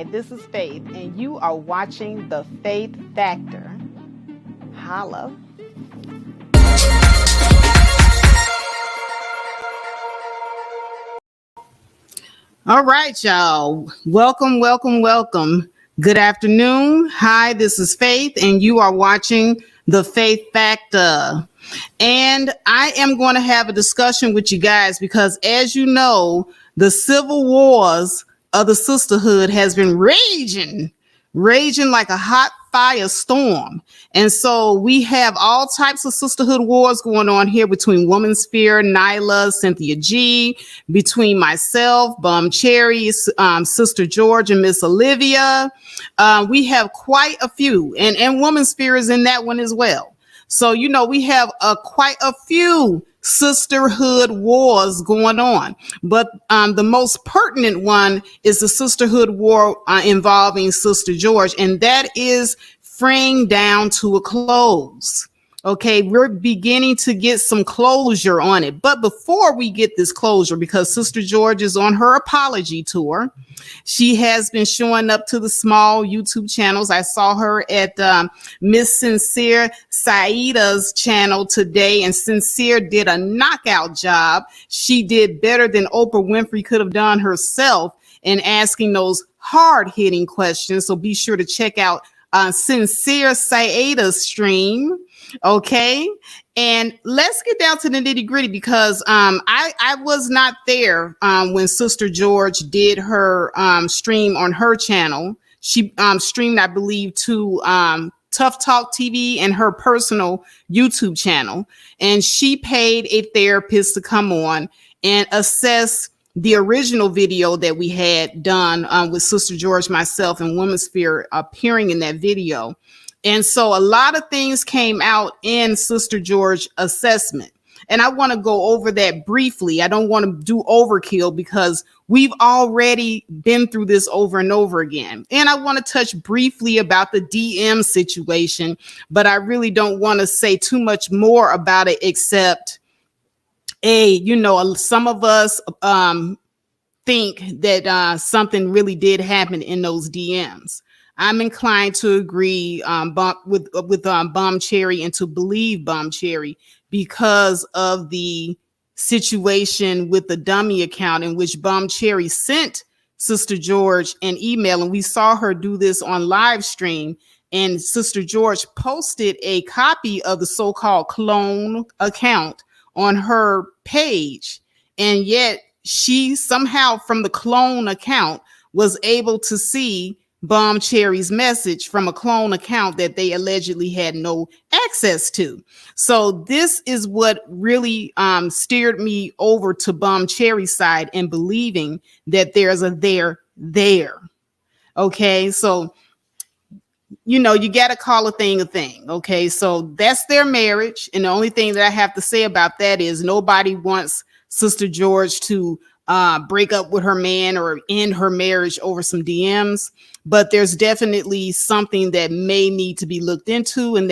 Hi, this is Faith, and you are watching The Faith Factor. Holla. All right, y'all. Welcome. Good afternoon. Hi, this is Faith, and you are watching The Faith Factor. And I am going to have a discussion with you guys because, as you know, the civil wars of the sisterhood has been raging like a hot firestorm. And so we have all types of sisterhood wars going on here between Woman Sphere, Nyla, Cynthia G, between myself, Bum Cherry, Sister George, and Miss Olivia. We have quite a few, and Woman Sphere is in that one as well. So, you know, we have quite a few sisterhood wars going on. But the most pertinent one is the sisterhood war involving Sister George, and that is freeing down to a close. Okay, we're beginning to get some closure on it. But before we get this closure, because Sister George is on her apology tour, she has been showing up to the small YouTube channels. I saw her at Miss Sincere Saida's channel today, and Sincere did a knockout job. She did better than Oprah Winfrey could have done herself in asking those hard-hitting questions. So be sure to check out Sincere Saida's stream. Okay, and let's get down to the nitty gritty because I was not there when Sister George did her stream on her channel. She streamed, I believe, to Tough Talk TV and her personal YouTube channel, and she paid a therapist to come on and assess the original video that we had done with Sister George, myself, and Women's Sphere appearing in that video. And so a lot of things came out in Sister George assessment. And I want to go over that briefly. I don't want to do overkill because we've already been through this over and over again. And I want to touch briefly about the DM situation, but I really don't want to say too much more about it except, some of us think that something really did happen in those DMs. I'm inclined to agree with Bum Cherry and to believe Bum Cherry because of the situation with the dummy account in which Bum Cherry sent Sister George an email, and we saw her do this on live stream. And Sister George posted a copy of the so-called clone account on her page, and yet she somehow from the clone account was able to see Bum Cherry's message from a clone account that they allegedly had no access to. So this is what really steered me over to Bum Cherry's side and believing that there's a there. Okay, so you got to call a thing a thing. Okay, so that's their marriage, and the only thing that I have to say about that is nobody wants Sister George to break up with her man or end her marriage over some DMs, but there's definitely something that may need to be looked into, and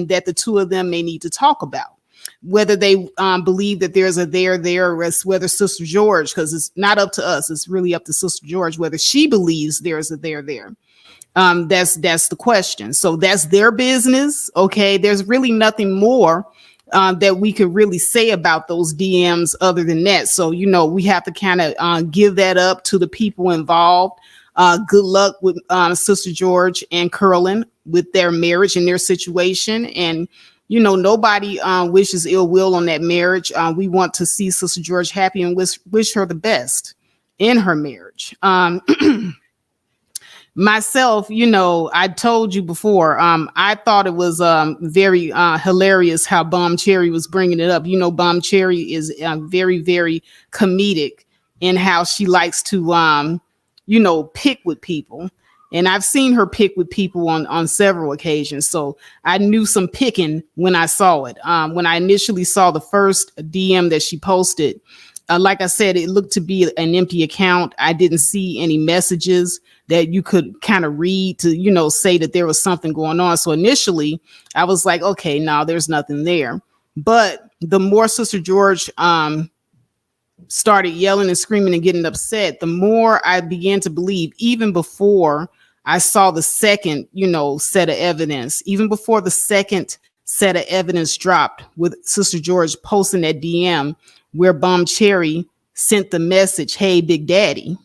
that the two of them may need to talk about whether they believe that there's a there, or whether Sister George, because it's not up to us, it's really up to Sister George whether she believes there's a there. That's the question. So that's their business. Okay, there's really nothing more that we could really say about those DMs other than that. So, we have to kind of give that up to the people involved. Good luck with Sister George and Curlin with their marriage and their situation. And, nobody wishes ill will on that marriage. We want to see Sister George happy and wish her the best in her marriage. Myself, I told you before, I thought it was very hilarious how Bum Cherry was bringing it up. Bum Cherry is very, very comedic in how she likes to, pick with people. And I've seen her pick with people on several occasions. So I knew some picking when I saw it. When I initially saw the first DM that she posted, like I said, it looked to be an empty account. I didn't see any messages that you could kind of read to, say that there was something going on. So initially I was like, okay, no, there's nothing there. But the more Sister George started yelling and screaming and getting upset, the more I began to believe, even before I saw the second, set of evidence, even before the second set of evidence dropped with Sister George posting that DM where Bomb Cherry sent the message, "Hey, Big Daddy."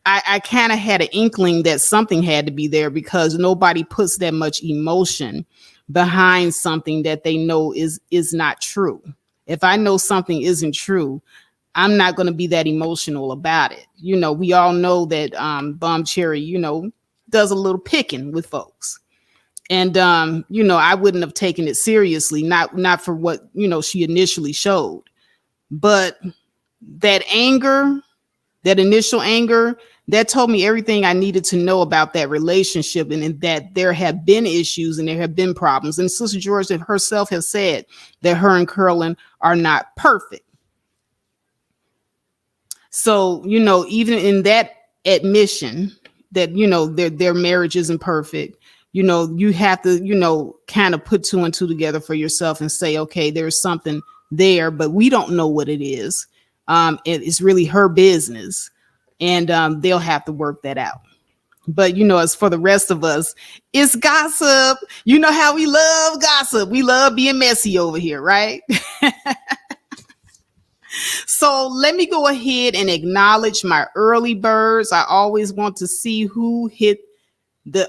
I kind of had an inkling that something had to be there, because nobody puts that much emotion behind something that they know is not true. If I know something isn't true, I'm not going to be that emotional about it. We all know that Bomb Cherry, does a little picking with folks. And, I wouldn't have taken it seriously, not for what, she initially showed. But that anger, that initial anger, that told me everything I needed to know about that relationship, and that there have been issues and there have been problems. And Sister George herself has said that her and Curlin are not perfect. So, even in that admission that, their marriage isn't perfect, you have to, kind of put two and two together for yourself and say, okay, there's something there, but we don't know what it is. It's really her business, and they'll have to work that out. But, as for the rest of us, it's gossip. You know how we love gossip. We love being messy over here, right? So let me go ahead and acknowledge my early birds. I always want to see who hit the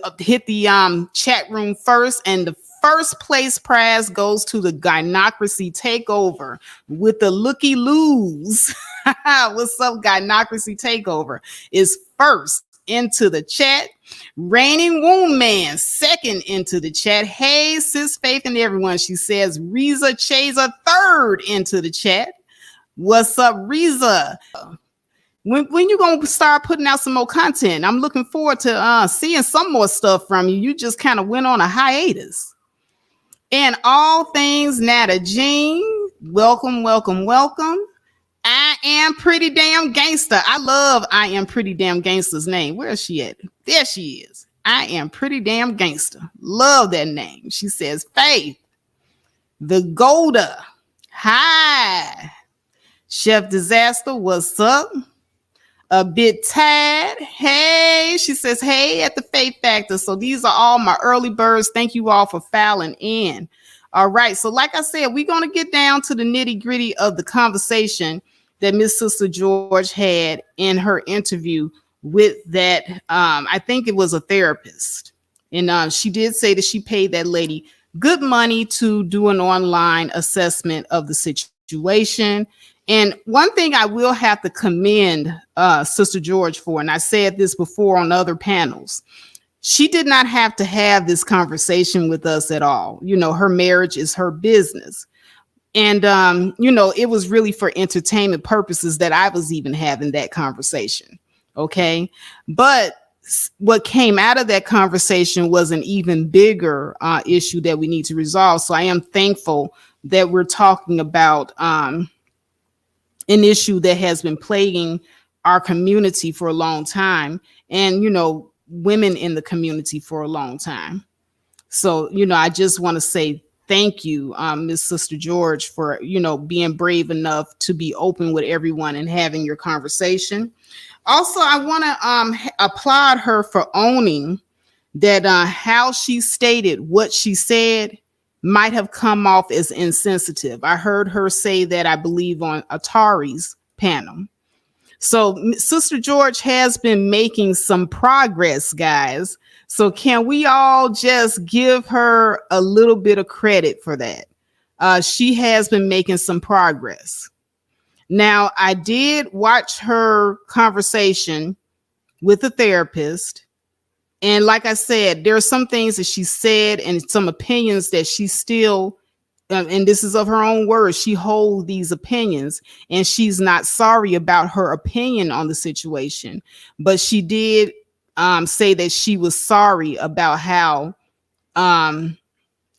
chat room first, and the first place prize goes to the Gynocracy Takeover with the looky loos. What's up, Gynocracy Takeover is first into the chat. Reigning Womb Man second into the chat. Hey, Sis Faith and everyone. She says Reza Chaser third into the chat. What's up, Reza? When you gonna start putting out some more content? I'm looking forward to seeing some more stuff from you. You just kind of went on a hiatus. And all things Nata Jean, welcome, welcome, welcome. I am pretty damn gangster. I love I am pretty damn gangster's name. Where is she at? There she is. I am pretty damn gangster. Love that name. She says, Faith, the Golda. Hi. Chef Disaster, what's up? A bit tired. Hey, she says, hey, at the Faith Factor. So these are all my early birds. Thank you all for filing in. All right. So like I said, we're going to get down to the nitty gritty of the conversation that Miss Sister George had in her interview with that. I think it was a therapist. And she did say that she paid that lady good money to do an online assessment of the situation. And one thing I will have to commend Sister George for, and I said this before on other panels, she did not have to have this conversation with us at all. Her marriage is her business. And, it was really for entertainment purposes that I was even having that conversation. Okay. But what came out of that conversation was an even bigger issue that we need to resolve. So I am thankful that we're talking about an issue that has been plaguing our community for a long time, and, women in the community for a long time. So, I just want to say thank you, Miss Sister George, for, being brave enough to be open with everyone and having your conversation. Also, I want to applaud her for owning that how she stated what she said might have come off as insensitive. I heard her say that, I believe, on Atari's panel. So Sister George has been making some progress, guys. So can we all just give her a little bit of credit for that? She has been making some progress. Now, I did watch her conversation with the therapist. And like I said, there are some things that she said and some opinions that she still, and this is of her own words, she holds these opinions, and she's not sorry about her opinion on the situation. But she did say that she was sorry about how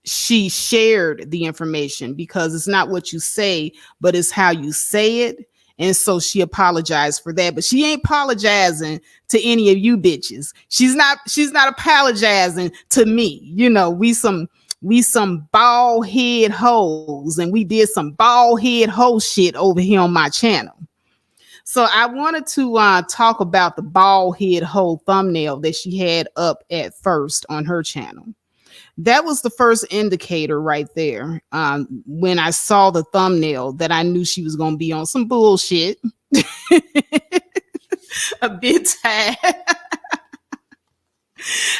she shared the information, because it's not what you say, but it's how you say it. And so she apologized for that, but she ain't apologizing to any of you bitches. She's not apologizing to me. We some We some bald head hoes, and we did some bald head hoe shit over here on my channel. So I wanted to talk about the bald head hoe thumbnail that she had up at first on her channel. That was the first indicator right there. When I saw the thumbnail, that I knew she was going to be on some bullshit. A bit tired.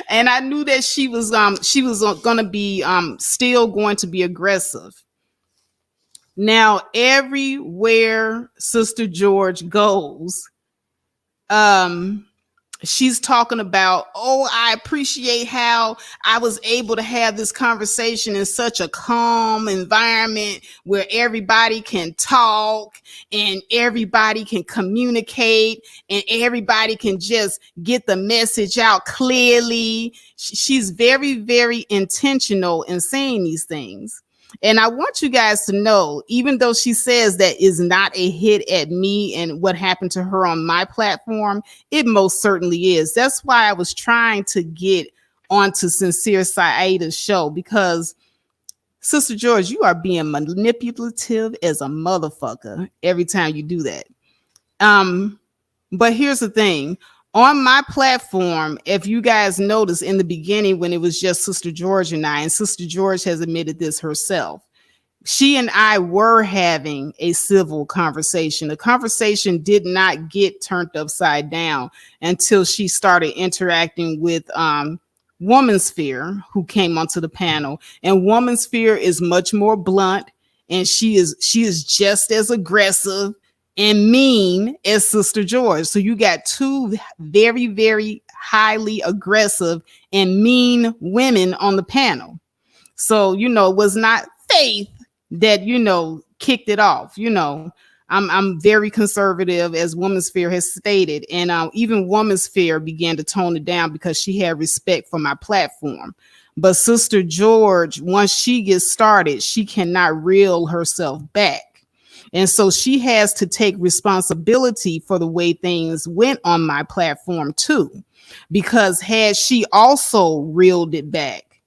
And I knew that she was going to be still going to be aggressive. Now, everywhere Sister George goes, she's talking about, oh, I appreciate how I was able to have this conversation in such a calm environment where everybody can talk and everybody can communicate and everybody can just get the message out clearly. She's very, very intentional in saying these things. And I want you guys to know, even though she says that is not a hit at me and what happened to her on my platform, it most certainly is. That's why I was trying to get onto Sincere Saida's show, because Sister George, you are being manipulative as a motherfucker every time you do that. But here's the thing. On my platform, if you guys notice in the beginning when it was just Sister George and I, and Sister George has admitted this herself, she and I were having a civil conversation. The conversation did not get turned upside down until she started interacting with Woman Sphere, who came onto the panel. And Woman Sphere is much more blunt, and she is just as aggressive and mean as Sister George. So you got two very, very highly aggressive and mean women on the panel. So, it was not Faith that, kicked it off. I'm very conservative, as Woman Sphere has stated. And even Woman Sphere began to tone it down because she had respect for my platform. But Sister George, once she gets started, she cannot reel herself back. And so she has to take responsibility for the way things went on my platform too, because had she also reeled it back,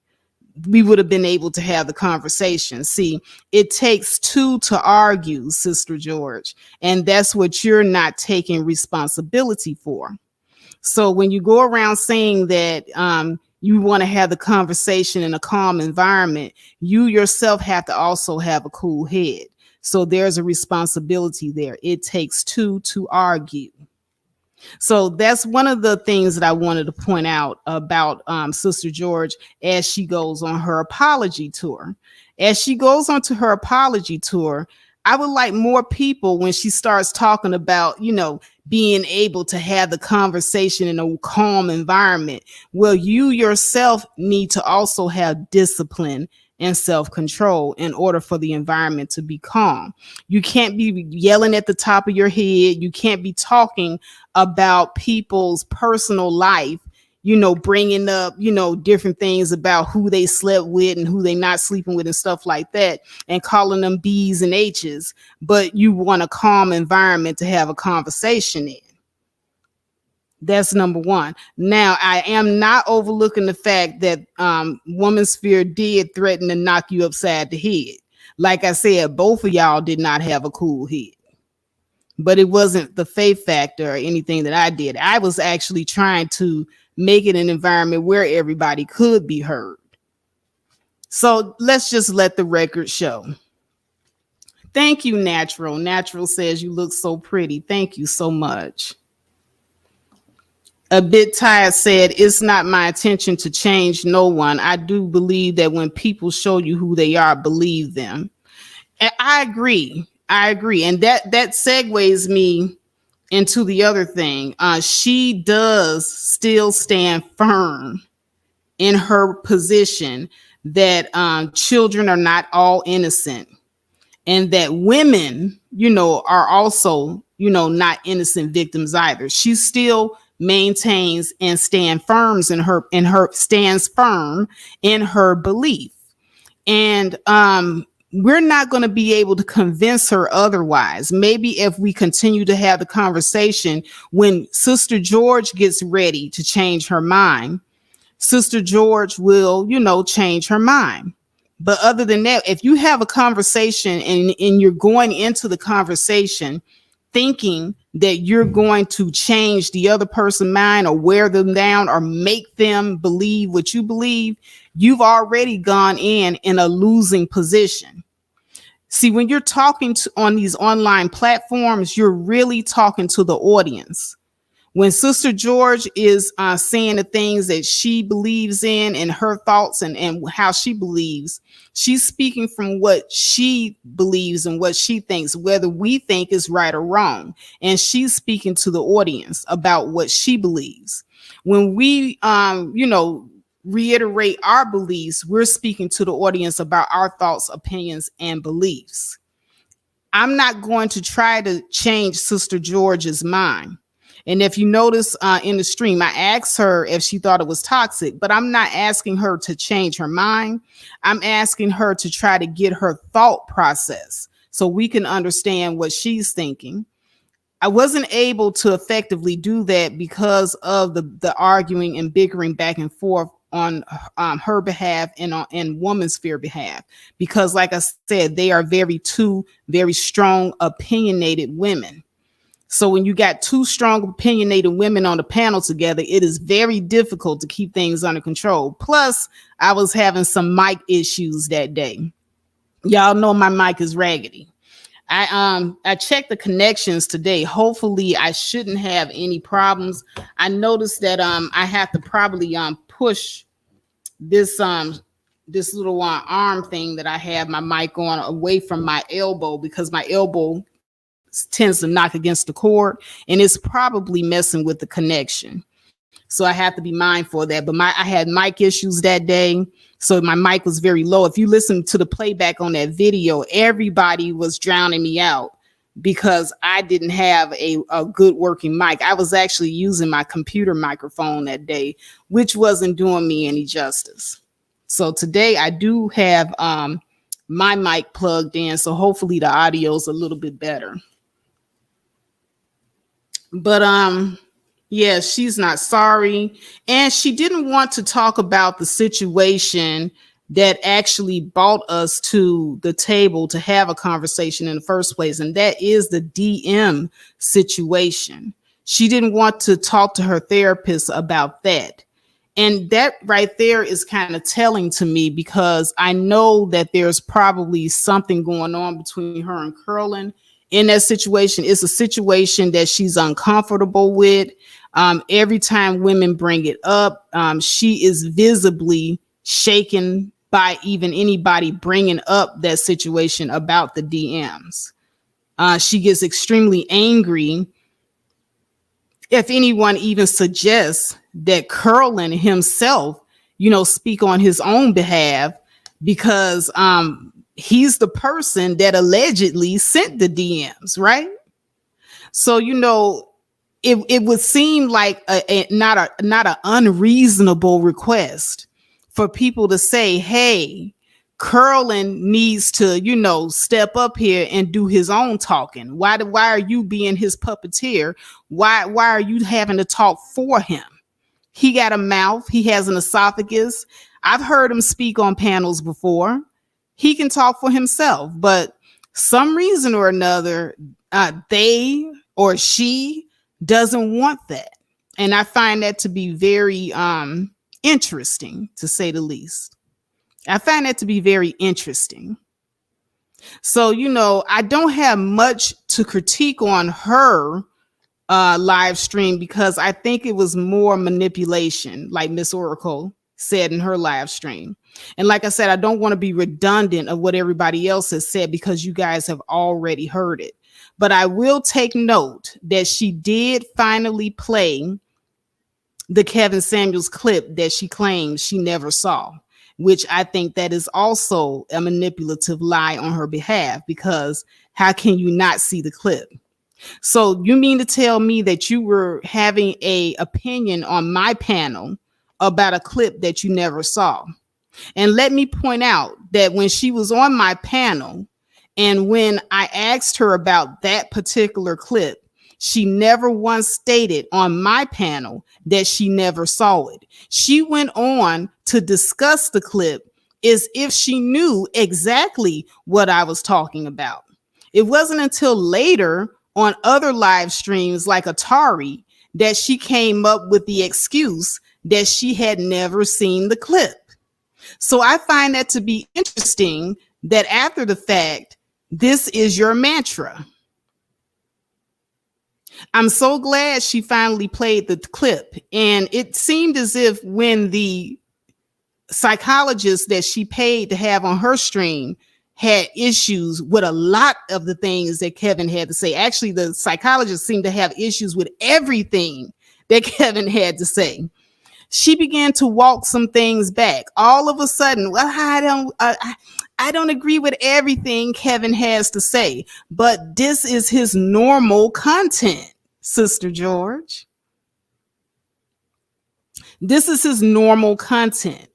we would have been able to have the conversation. See, it takes two to argue, Sister George, and that's what you're not taking responsibility for. So when you go around saying that you want to have the conversation in a calm environment, you yourself have to also have a cool head. So there's a responsibility there. It takes two to argue. So that's one of the things that I wanted to point out about Sister George as she goes on her apology tour. As she goes on to her apology tour, I would like more people, when she starts talking about, being able to have the conversation in a calm environment. Well, you yourself need to also have discipline and self-control in order for the environment to be calm. You can't be yelling at the top of your head. You can't be talking about people's personal life, bringing up, different things about who they slept with and who they not sleeping with and stuff like that, and calling them B's and H's. But you want a calm environment to have a conversation in. That's number one. Now, I am not overlooking the fact that Woman Sphere did threaten to knock you upside the head. Like I said, both of y'all did not have a cool head. But it wasn't the faith factor or anything that I did. I was actually trying to make it an environment where everybody could be heard. So let's just let the record show. Thank you, Natural. Natural says you look so pretty. Thank you so much. A Bit Tired said, it's not my intention to change no one. I do believe that when people show you who they are, believe them. And I agree. And that segues me into the other thing. She does still stand firm in her position that children are not all innocent, and that women, are also, not innocent victims either. She still maintains and stands firm in her belief. And we're not going to be able to convince her otherwise. Maybe if we continue to have the conversation, when Sister George gets ready to change her mind, Sister George will, change her mind. But other than that, if you have a conversation and you're going into the conversation thinking that you're going to change the other person's mind or wear them down or make them believe what you believe, you've already gone in a losing position. See, when you're talking on these online platforms, you're really talking to the audience. When Sister George is saying the things that she believes in and her thoughts and how she believes, she's speaking from what she believes and what she thinks, whether we think is right or wrong. And she's speaking to the audience about what she believes. When we, reiterate our beliefs, we're speaking to the audience about our thoughts, opinions, and beliefs. I'm not going to try to change Sister George's mind. And if you notice in the stream, I asked her if she thought it was toxic, but I'm not asking her to change her mind. I'm asking her to try to get her thought process so we can understand what she's thinking. I wasn't able to effectively do that because of the arguing and bickering back and forth on her behalf and on woman's sphere behalf, because like I said, they are two very strong, opinionated women. So when you got two strong, opinionated women on the panel together, it is very difficult to keep things under control. Plus, I was having some mic issues that day. Y'all know my mic is raggedy. I checked the connections today. Hopefully, I shouldn't have any problems. I noticed that I have to probably push this little arm thing that I have my mic on away from my elbow, because my elbow tends to knock against the cord, and it's probably messing with the connection. So I have to be mindful of that. But I had mic issues that day, so my mic was very low. If you listen to the playback on that video, everybody was drowning me out because I didn't have a good working mic. I was actually using my computer microphone that day, which wasn't doing me any justice. So today I do have my mic plugged in, so hopefully the audio is a little bit better. But yeah, she's not sorry. And she didn't want to talk about the situation that actually brought us to the table to have a conversation in the first place. And that is the DM situation. She didn't want to talk to her therapist about that. And that right there is kind of telling to me, because I know that there's probably something going on between her and Curlin in that situation. It's a situation that she's uncomfortable with. Every time women bring it up, she is visibly shaken by even anybody bringing up that situation about the DMs. She gets extremely angry if anyone even suggests that Curlin himself, speak on his own behalf, because he's the person that allegedly sent the DMs, right? So, it would seem like not an unreasonable request for people to say, hey, Curlin needs to, step up here and do his own talking. Why are you being his puppeteer? Why are you having to talk for him? He got a mouth. He has an esophagus. I've heard him speak on panels before. He can talk for himself, but some reason or another, they or she doesn't want that. And I find that to be very interesting, to say the least. I find that to be very interesting. So, I don't have much to critique on her live stream, because I think it was more manipulation, like Miss Oracle said in her live stream. And like I said, I don't want to be redundant of what everybody else has said, because you guys have already heard it. But I will take note that she did finally play the Kevin Samuels clip that she claims she never saw, which I think that is also a manipulative lie on her behalf, because how can you not see the clip? So you mean to tell me that you were having an opinion on my panel about a clip that you never saw? And let me point out that when she was on my panel, and when I asked her about that particular clip, she never once stated on my panel that she never saw it. She went on to discuss the clip as if she knew exactly what I was talking about. It wasn't until later on other live streams like Atari that she came up with the excuse that she had never seen the clip. So I find that to be interesting that after the fact, this is your mantra. I'm so glad she finally played the clip. And it seemed as if when the psychologist that she paid to have on her stream had issues with a lot of the things that Kevin had to say. Actually, the psychologist seemed to have issues with everything that Kevin had to say. She began to walk some things back. All of a sudden, well, I don't agree with everything Kevin has to say, but this is his normal content, Sister George. This is his normal content.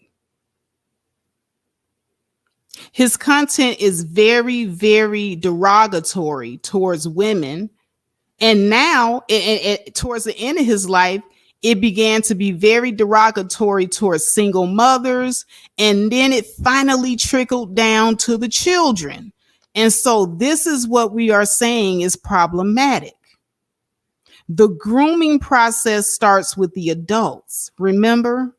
His content is very, very derogatory towards women. And now, towards the end of his life, it began to be very derogatory towards single mothers. And then it finally trickled down to the children. And so this is what we are saying is problematic. The grooming process starts with the adults, remember?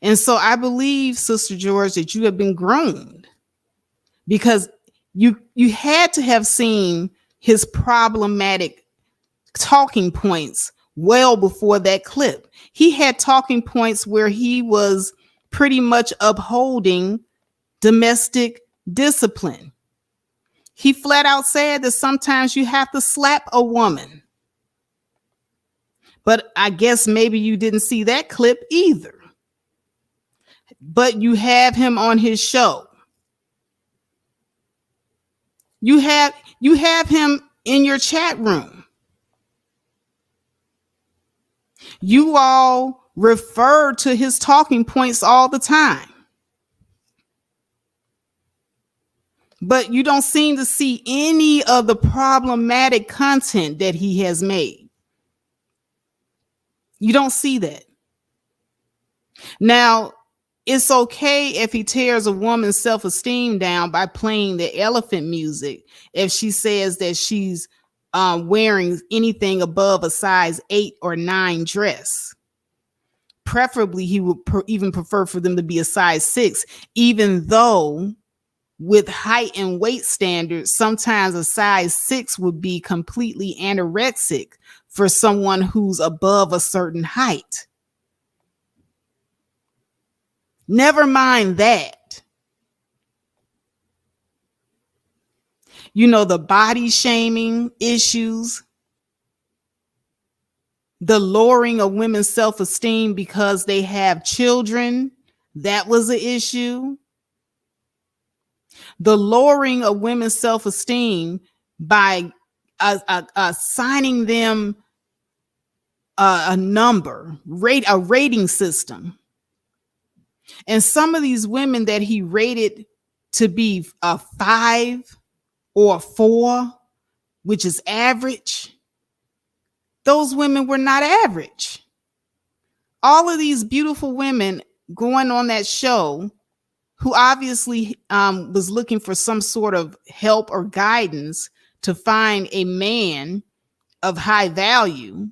And so I believe, Sister George, that you have been groomed because you had to have seen his problematic talking points well before that clip. He had talking points where he was pretty much upholding domestic discipline. He flat out said that sometimes you have to slap a woman. But I guess maybe you didn't see that clip either. But you have him on his show. You have him in your chat room. You all refer to his talking points all the time. But you don't seem to see any of the problematic content that he has made. You don't see that. Now, it's okay if he tears a woman's self-esteem down by playing the elephant music. If she says that she's wearing anything above a size 8 or 9 dress. Preferably, he would even prefer for them to be a size 6, even though with height and weight standards, sometimes a size 6 would be completely anorexic for someone who's above a certain height. Never mind that. You know, the body shaming issues, the lowering of women's self-esteem because they have children, that was an issue. The lowering of women's self-esteem by assigning them a number, a rating system. And some of these women that he rated to be a 5 or a 4, which is average, those women were not average. All of these beautiful women going on that show who obviously was looking for some sort of help or guidance to find a man of high value.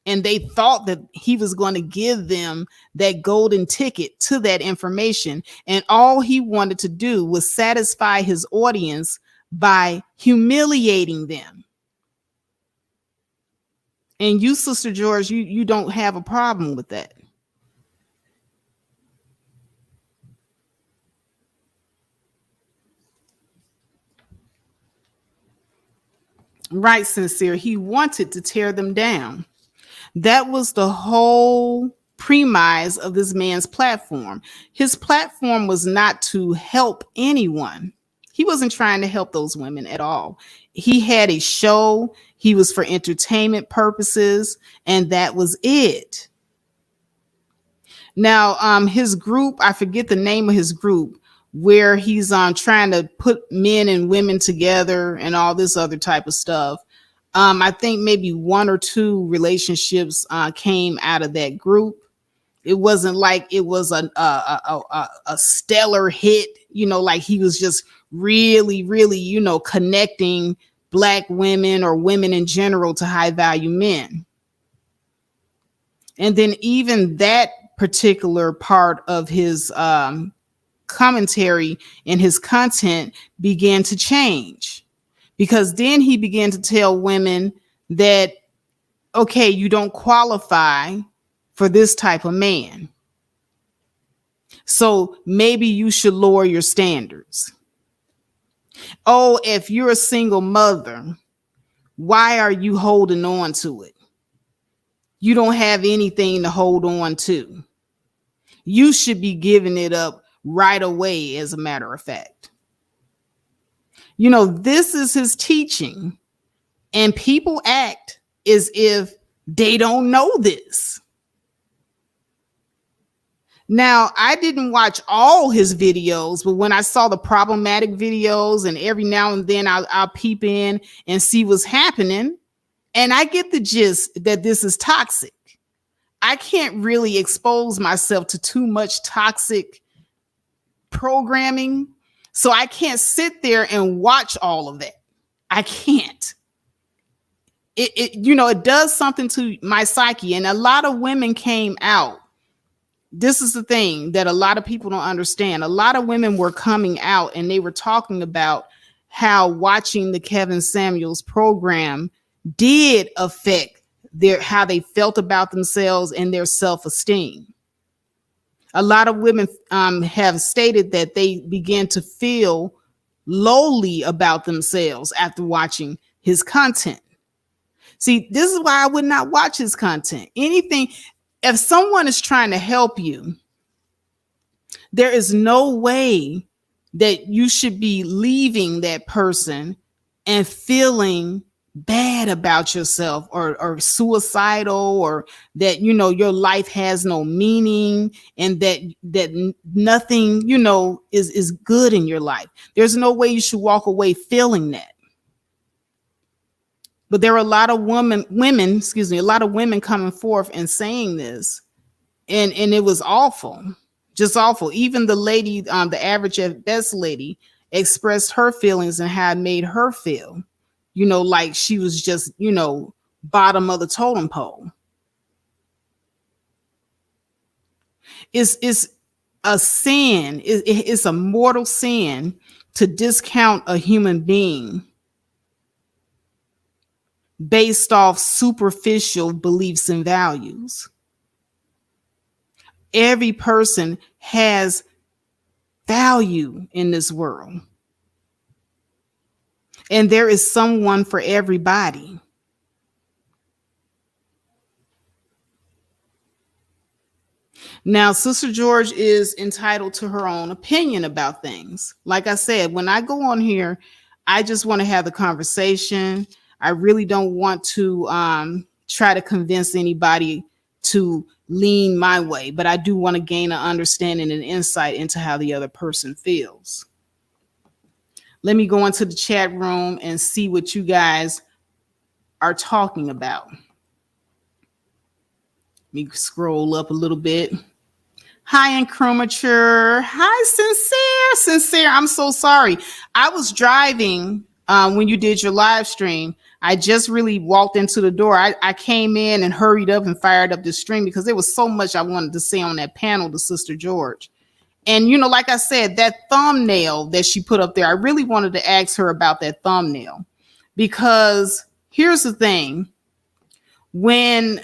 And they thought that he was going to give them that golden ticket to that information. And all he wanted to do was satisfy his audience by humiliating them. And you, Sister George, you don't have a problem with that. Right, Sincere. He wanted to tear them down. That was the whole premise of this man's platform. His platform was not to help anyone. He wasn't trying to help those women at all. He had a show. He was for entertainment purposes, and that was it. Now, his group, I forget the name of his group, where he's trying to put men and women together and all this other type of stuff. I think maybe 1 or 2 relationships came out of that group. It wasn't like it was a stellar hit, like he was just really, really, connecting Black women or women in general to high value men. And then even that particular part of his commentary and his content began to change, because then he began to tell women that, okay, you don't qualify for this type of man, so maybe you should lower your standards. Oh, if you're a single mother, why are you holding on to it? You don't have anything to hold on to. You should be giving it up right away, as a matter of fact. This is his teaching, and people act as if they don't know this. Now, I didn't watch all his videos, but when I saw the problematic videos, and every now and then I'll peep in and see what's happening, and I get the gist that this is toxic. I can't really expose myself to too much toxic programming, so I can't sit there and watch all of that. I can't. It does something to my psyche, and a lot of women came out. This is the thing that a lot of people don't understand. A lot of women were coming out and they were talking about how watching the Kevin Samuels program did affect how they felt about themselves and their self-esteem. A lot of women have stated that they began to feel lowly about themselves after watching his content. See, this is why I would not watch his content. If someone is trying to help you, there is no way that you should be leaving that person and feeling bad about yourself, or suicidal, or that your life has no meaning, and that nothing is good in your life. There's no way you should walk away feeling that. But there are a lot of a lot of women coming forth and saying this, and it was awful, just awful. Even the lady, the average at best lady, expressed her feelings and how it made her feel, like she was just, bottom of the totem pole. It's a sin. It's a mortal sin to discount a human being based off superficial beliefs and values. Every person has value in this world, and there is someone for everybody. Now, Sister George is entitled to her own opinion about things. Like I said, when I go on here, I just want to have the conversation. I really don't want to try to convince anybody to lean my way, but I do want to gain an understanding and insight into how the other person feels. Let me go into the chat room and see what you guys are talking about. Let me scroll up a little bit. Hi, Incrumature. Hi, Sincere. I'm so sorry. I was driving when you did your live stream. I just really walked into the door. I came in and hurried up and fired up the stream because there was so much I wanted to say on that panel to Sister George. And, like I said, that thumbnail that she put up there, I really wanted to ask her about that thumbnail, because here's the thing. When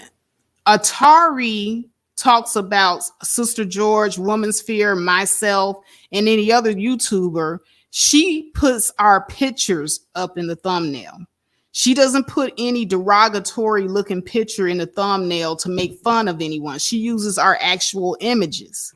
Atari talks about Sister George, Woman's Fear, myself, and any other YouTuber, she puts our pictures up in the thumbnail. She doesn't put any derogatory looking picture in the thumbnail to make fun of anyone. She uses our actual images.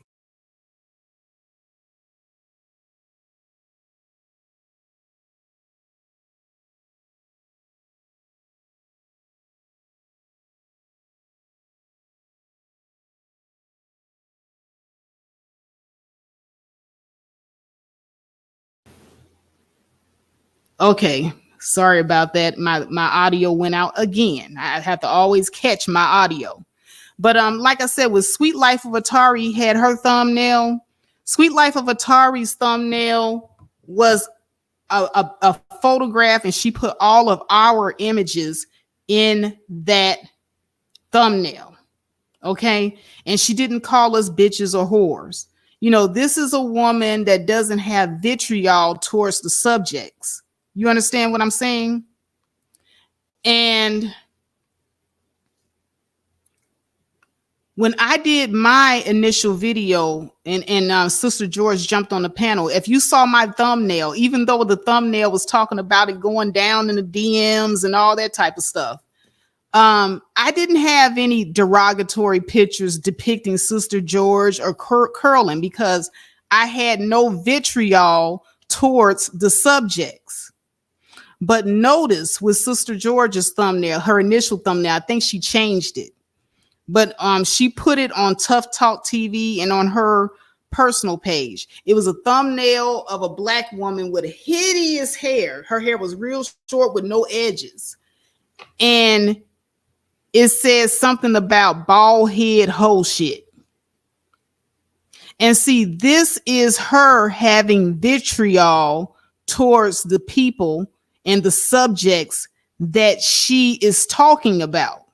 Okay, sorry about that. My audio went out again. I have to always catch my audio. But like I said, with Sweet Life of Atari had her thumbnail. Sweet Life of Atari's thumbnail was a photograph, and she put all of our images in that thumbnail. Okay. And she didn't call us bitches or whores. You know, this is a woman that doesn't have vitriol towards the subjects. You understand what I'm saying? And when I did my initial video and Sister George jumped on the panel, if you saw my thumbnail, even though the thumbnail was talking about it going down in the DMs and all that type of stuff, I didn't have any derogatory pictures depicting Sister George or curling because I had no vitriol towards the subjects. But notice with Sister George's thumbnail, her initial thumbnail, I think she changed it. But she put it on Tough Talk TV and on her personal page. It was a thumbnail of a black woman with hideous hair. Her hair was real short with no edges. And it says something about bald head whole shit. And see, this is her having vitriol towards the people and the subjects that she is talking about.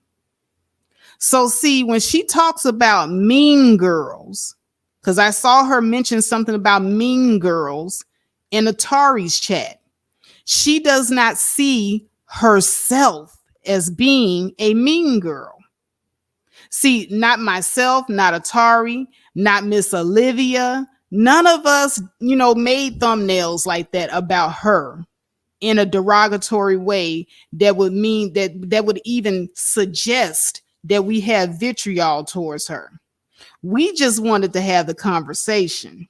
So see, when she talks about mean girls, because I saw her mention something about mean girls in Atari's chat, she does not see herself as being a mean girl. See, not myself, not Atari, not Miss Olivia. None of us, you know, made thumbnails like that about her in a derogatory way that would mean that would even suggest that we have vitriol towards her. We just wanted to have the conversation.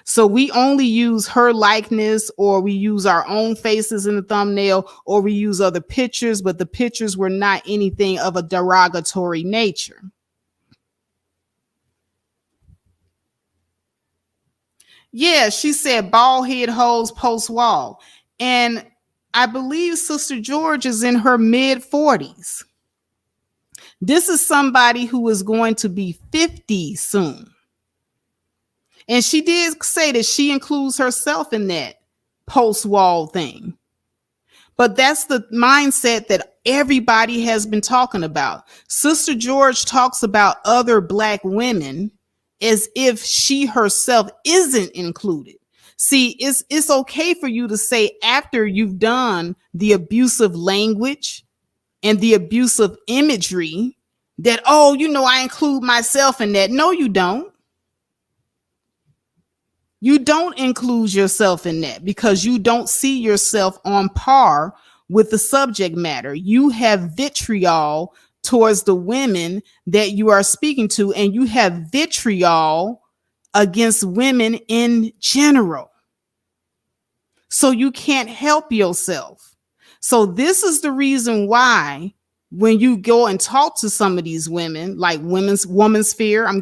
So we only use her likeness, or we use our own faces in the thumbnail, or we use other pictures, but the pictures were not anything of a derogatory nature. Yeah, she said bald head hoes post wall. And I believe Sister George is in her mid 40s. This is somebody who is going to be 50 soon. And she did say that she includes herself in that post-wall thing. But that's the mindset that everybody has been talking about. Sister George talks about other black women as if she herself isn't included. See, it's okay for you to say after you've done the abusive language and the abusive imagery that, oh, you know, I include myself in that. No, you don't. You don't include yourself in that because you don't see yourself on par with the subject matter. You have vitriol towards the women that you are speaking to, and you have vitriol against women in general. So you can't help yourself. So this is the reason why when you go and talk to some of these women, like woman sphere, I'm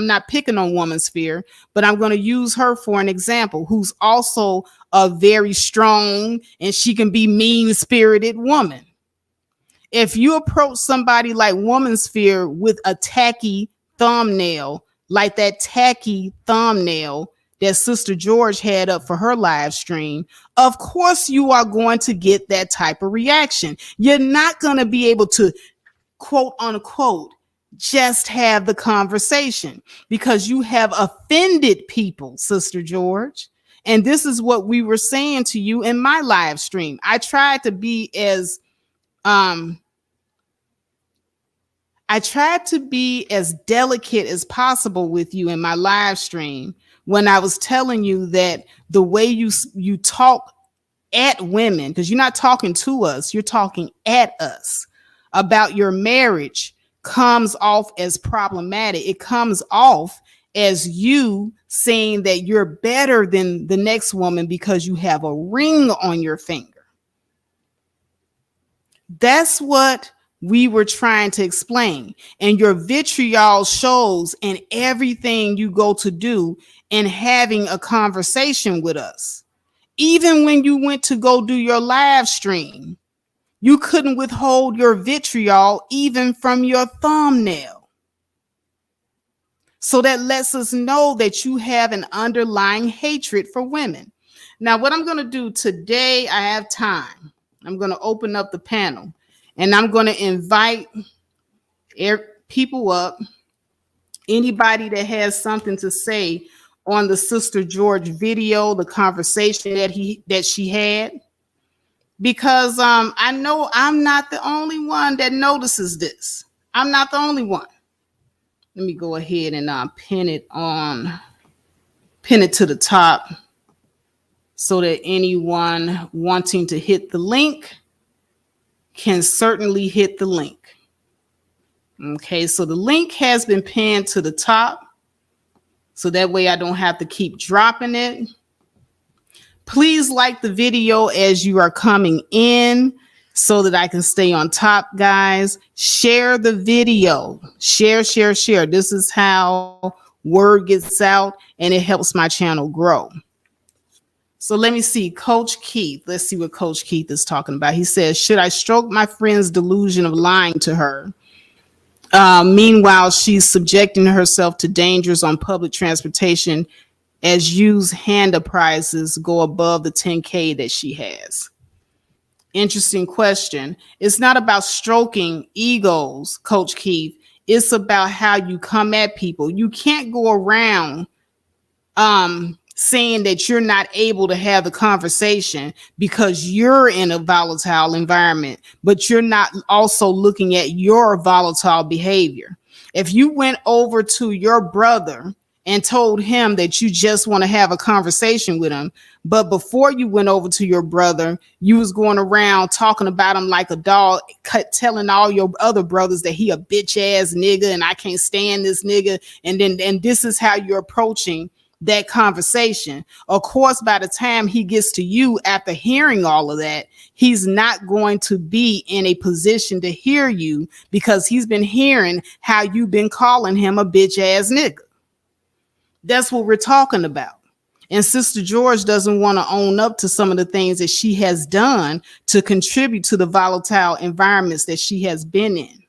not picking on woman sphere, but I'm going to use her for an example, who's also a very strong and she can be mean spirited woman. If you approach somebody like woman sphere with a tacky thumbnail, like that tacky thumbnail that Sister George had up for her live stream, of course you are going to get that type of reaction. You're not going to be able to, quote unquote, just have the conversation because you have offended people, Sister George. And this is what we were saying to you in my live stream. I tried to be as delicate as possible with you in my live stream when I was telling you that the way you talk at women, because you're not talking to us, you're talking at us about your marriage, comes off as problematic. It comes off as you saying that you're better than the next woman because you have a ring on your finger. That's what we were trying to explain. And your vitriol shows in everything you go to do and having a conversation with us. Even when you went to go do your live stream, You couldn't withhold your vitriol even from your thumbnail. So that lets us know that you have an underlying hatred for women. Now, what I'm going to do today, I have time. I'm going to open up the panel and I'm going to invite people up. Anybody that has something to say on the Sister George video, the conversation that she had, because I know I'm not the only one that notices this. I'm not the only one. Let me go ahead and pin it to the top so that anyone wanting to hit the link can certainly hit the link. Okay, so the link has been pinned to the top, so that way I don't have to keep dropping it. Please like the video as you are coming in so that I can stay on top, guys. Share the video. Share. This is how word gets out and it helps my channel grow. So let me see. Coach Keith. Let's see what Coach Keith is talking about. He says, should I stroke my friend's delusion of lying to her? Meanwhile, she's subjecting herself to dangers on public transportation as used hand prizes go above the 10K that she has. Interesting question. It's not about stroking egos, Coach Keith. It's about how you come at people. You can't go around saying that you're not able to have the conversation because you're in a volatile environment, but you're not also looking at your volatile behavior. If you went over to your brother and told him that you just want to have a conversation with him, but before you went over to your brother, you was going around talking about him like a dog, telling all your other brothers that he a bitch ass nigga and I can't stand this nigga, and this is how you're approaching that conversation. Of course, by the time he gets to you after hearing all of that, he's not going to be in a position to hear you because he's been hearing how you've been calling him a bitch ass nigga. That's what we're talking about. And Sister George doesn't want to own up to some of the things that she has done to contribute to the volatile environments that she has been in.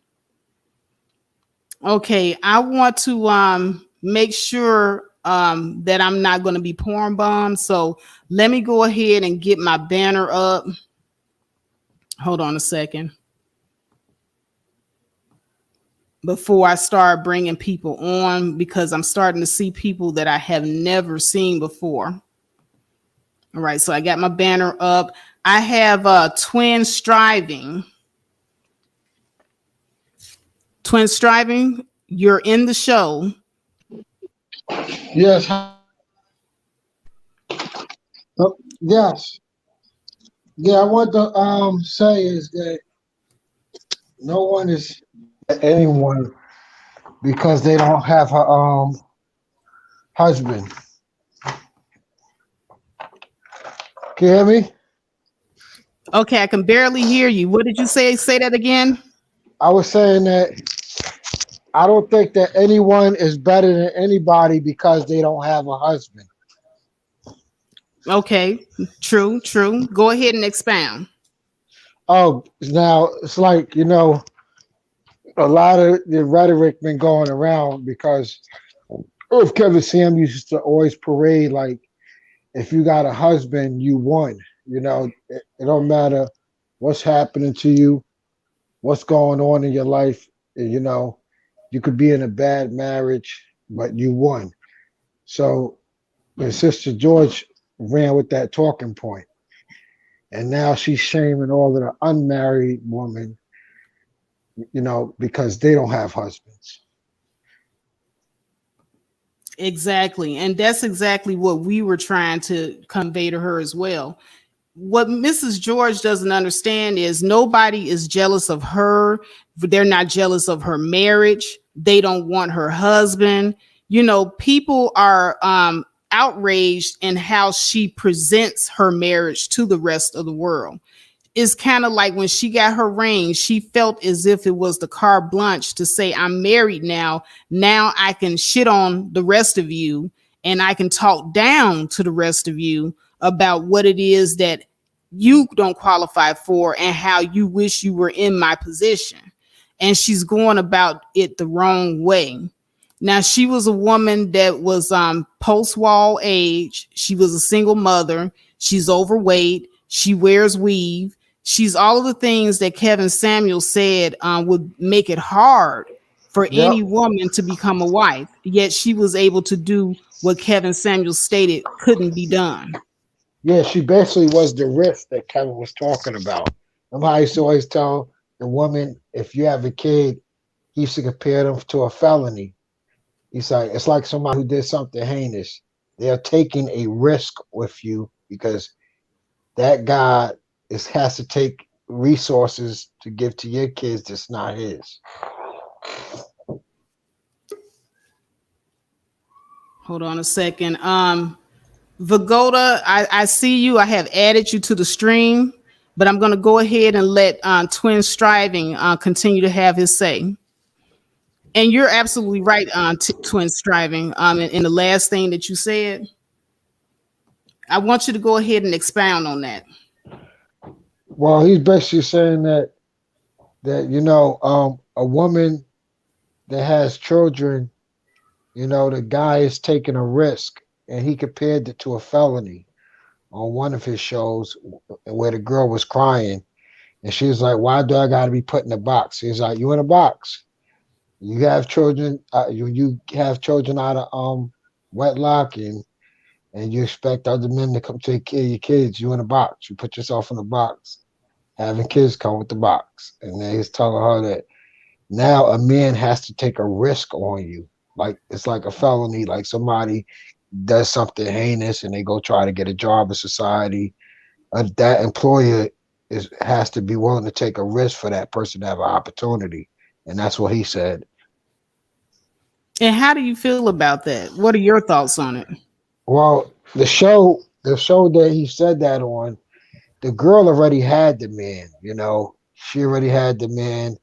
Okay, I want to make sure that I'm not going to be pouring bombs. So let me go ahead and get my banner up. Hold on a second. Before I start bringing people on, because I'm starting to see people that I have never seen before. All right, so I got my banner up. I have Twin Striving. Twin Striving, you're in the show. Yes. Yes. Yeah, I want to say is that no one is anyone because they don't have a husband. Can you hear me? Okay, I can barely hear you. What did you say? Say that again. I was saying that I don't think that anyone is better than anybody because they don't have a husband. Okay, true. Go ahead and expound. Oh, now it's like, a lot of the rhetoric been going around because of Kevin Sam used to always parade like, if you got a husband, you won. It don't matter what's happening to you, what's going on in your life. You could be in a bad marriage, but you won. So when Sister George ran with that talking point, and now she's shaming all of the unmarried women, because they don't have husbands. Exactly. And that's exactly what we were trying to convey to her as well. What Mrs. George doesn't understand is nobody is jealous of her. They're not jealous of her marriage. They don't want her husband. People are outraged in how she presents her marriage to the rest of the world. It's kind of like when she got her ring, she felt as if it was the carte blanche to say, I'm married now. Now I can shit on the rest of you and I can talk down to the rest of you about what it is that you don't qualify for and how you wish you were in my position. And she's going about it the wrong way. Now, she was a woman that was post-wall age. She was a single mother. She's overweight. She wears weave. She's all of the things that Kevin Samuel said would make it hard for Yep. any woman to become a wife. Yet she was able to do what Kevin Samuel stated couldn't be done. Yeah, she basically was the risk that Kevin was talking about. Remember how I used to always tell the woman, if you have a kid, he used to compare them to a felony. He's like, it's like somebody who did something heinous. They're taking a risk with you because that guy has to take resources to give to your kids that's not his. Hold on a second. Vagoda, I see you. I have added you to the stream, but I'm going to go ahead and let Twin Striving continue to have his say. And you're absolutely right, Twin Striving. In the last thing that you said, I want you to go ahead and expound on that. Well, he's basically saying that a woman that has children, the guy is taking a risk, and he compared it to a felony on one of his shows where the girl was crying, and she was like, "Why do I got to be put in a box?" He's like, "You in a box. You have children. You have children out of wedlock, and you expect other men to come take care of your kids. You in a box. You put yourself in a box. Having kids come with the box." And then he's telling her that now a man has to take a risk on you. Like it's like a felony, like somebody does something heinous and they go try to get a job in society. That employer has to be willing to take a risk for that person to have an opportunity. And that's what he said. And how do you feel about that? What are your thoughts on it? Well, the show that he said that on, the girl already had the man, She already had the man.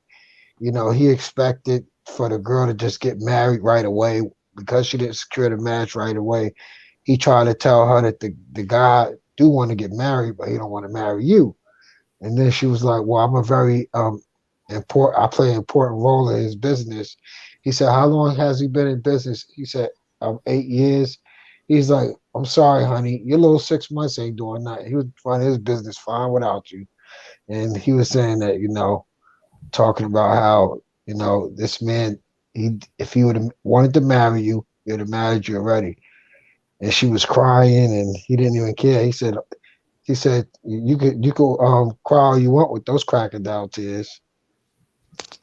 He expected for the girl to just get married right away because she didn't secure the match right away. He tried to tell her that the guy do want to get married, but he don't want to marry you. And then she was like, "Well, I'm a very important. I play an important role in his business." He said, "How long has he been in business?" He said, 8 years." He's like, "I'm sorry, honey, your little 6 months ain't doing nothing. He was running his business fine without you." And he was saying that, talking about how this man, he if he would have wanted to marry you, he would have married you already. And she was crying, and he didn't even care. He said you could cry all you want with those crocodile tears.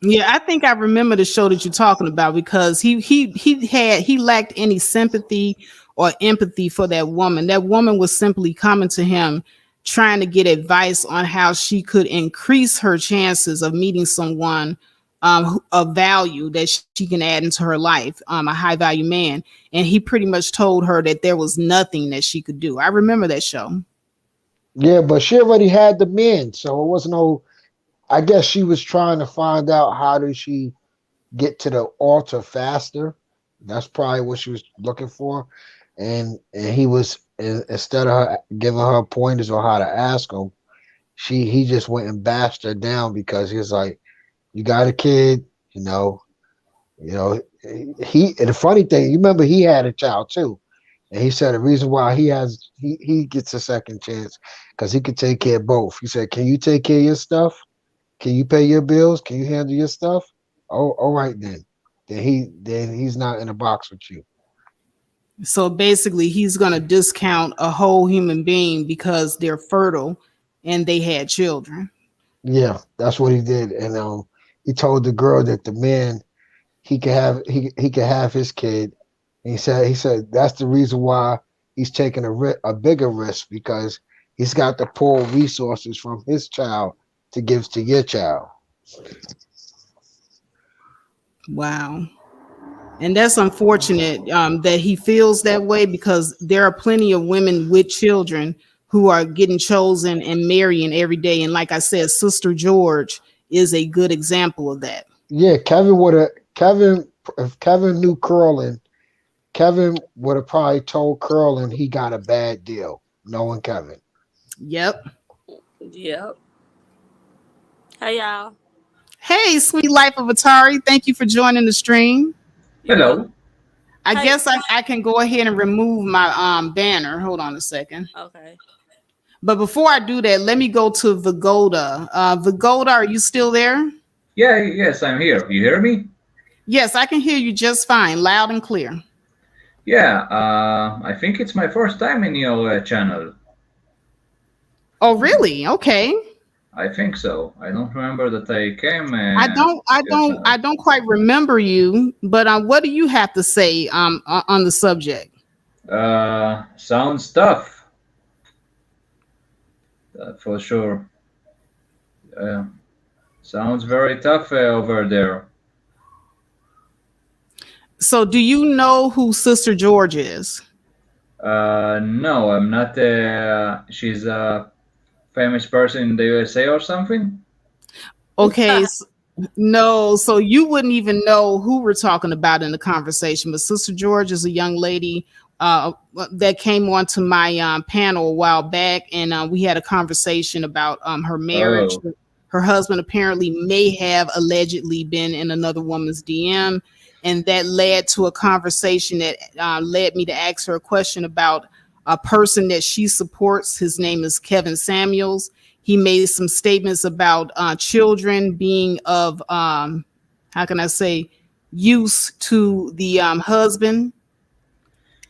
Yeah, I think I remember the show that you're talking about because he lacked any sympathy or empathy for that woman. That woman was simply coming to him trying to get advice on how she could increase her chances of meeting someone of value that she can add into her life, a high value man. And he pretty much told her that there was nothing that she could do. I remember that show. Yeah, but she already had the men, so it was no. I guess she was trying to find out how did she get to the altar faster. That's probably what she was looking for, and he was instead of her giving her pointers on how to ask him, he just went and bashed her down because he was like, "You got a kid, you know." He and the funny thing, you remember he had a child too, and he said the reason why he gets a second chance because he could take care of both. He said, "Can you take care of your stuff? Can you pay your bills? Can you handle your stuff? Oh, all right then. Then he's not in a box with you." So basically, he's going to discount a whole human being because they're fertile and they had children. Yeah, that's what he did, and he told the girl that the man he could have his kid. And he said that's the reason why he's taking a bigger risk because he's got to pull resources from his child to give to your child. Wow. And that's unfortunate that he feels that way because there are plenty of women with children who are getting chosen and marrying every day. And like I said, Sister George is a good example of that. Yeah, Kevin if Kevin knew curling, Kevin would have probably told curling he got a bad deal, knowing Kevin. Yep. Yep. Hey y'all. Hey, sweet life of Atari. Thank you for joining the stream. You're welcome. Hello. I Hey. guess I can go ahead and remove my banner. Hold on a second. Okay. But before I do that, let me go to Vigoda. Vigoda, are you still there? Yeah, yes, I'm here. You hear me? Yes, I can hear you just fine, loud and clear. Yeah, I think it's my first time in your channel. Oh, really? Okay. I think so. I don't remember that I came I don't, I to your don't, channel. I don't quite remember you. But what do you have to say on the subject? Sounds tough, for sure. Uh, Sounds very tough over there. So, do you know who Sister George is? No, I'm not. She's a famous person in the USA or something. Okay, no, so you wouldn't even know who we're talking about in the conversation. But Sister George is a young lady that came onto my panel a while back, and we had a conversation about her marriage. Oh, Her husband apparently may have allegedly been in another woman's DM, and that led to a conversation that led me to ask her a question about a person that she supports. His name is Kevin Samuels. He made some statements about children being of how can I say use to the husband,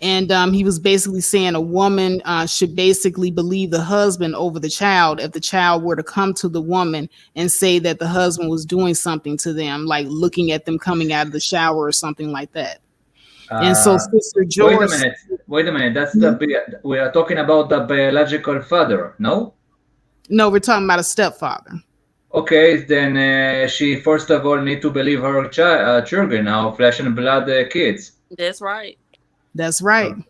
and he was basically saying a woman should basically believe the husband over the child if the child were to come to the woman and say that the husband was doing something to them, like looking at them coming out of the shower or something like that. And so uh, Sister wait a George, minute. Wait a minute. We are talking about the biological father, no? no, we're talking about a stepfather. Okay, then she first of all need to believe her children, our flesh and blood kids. That's right. That's right. Uh,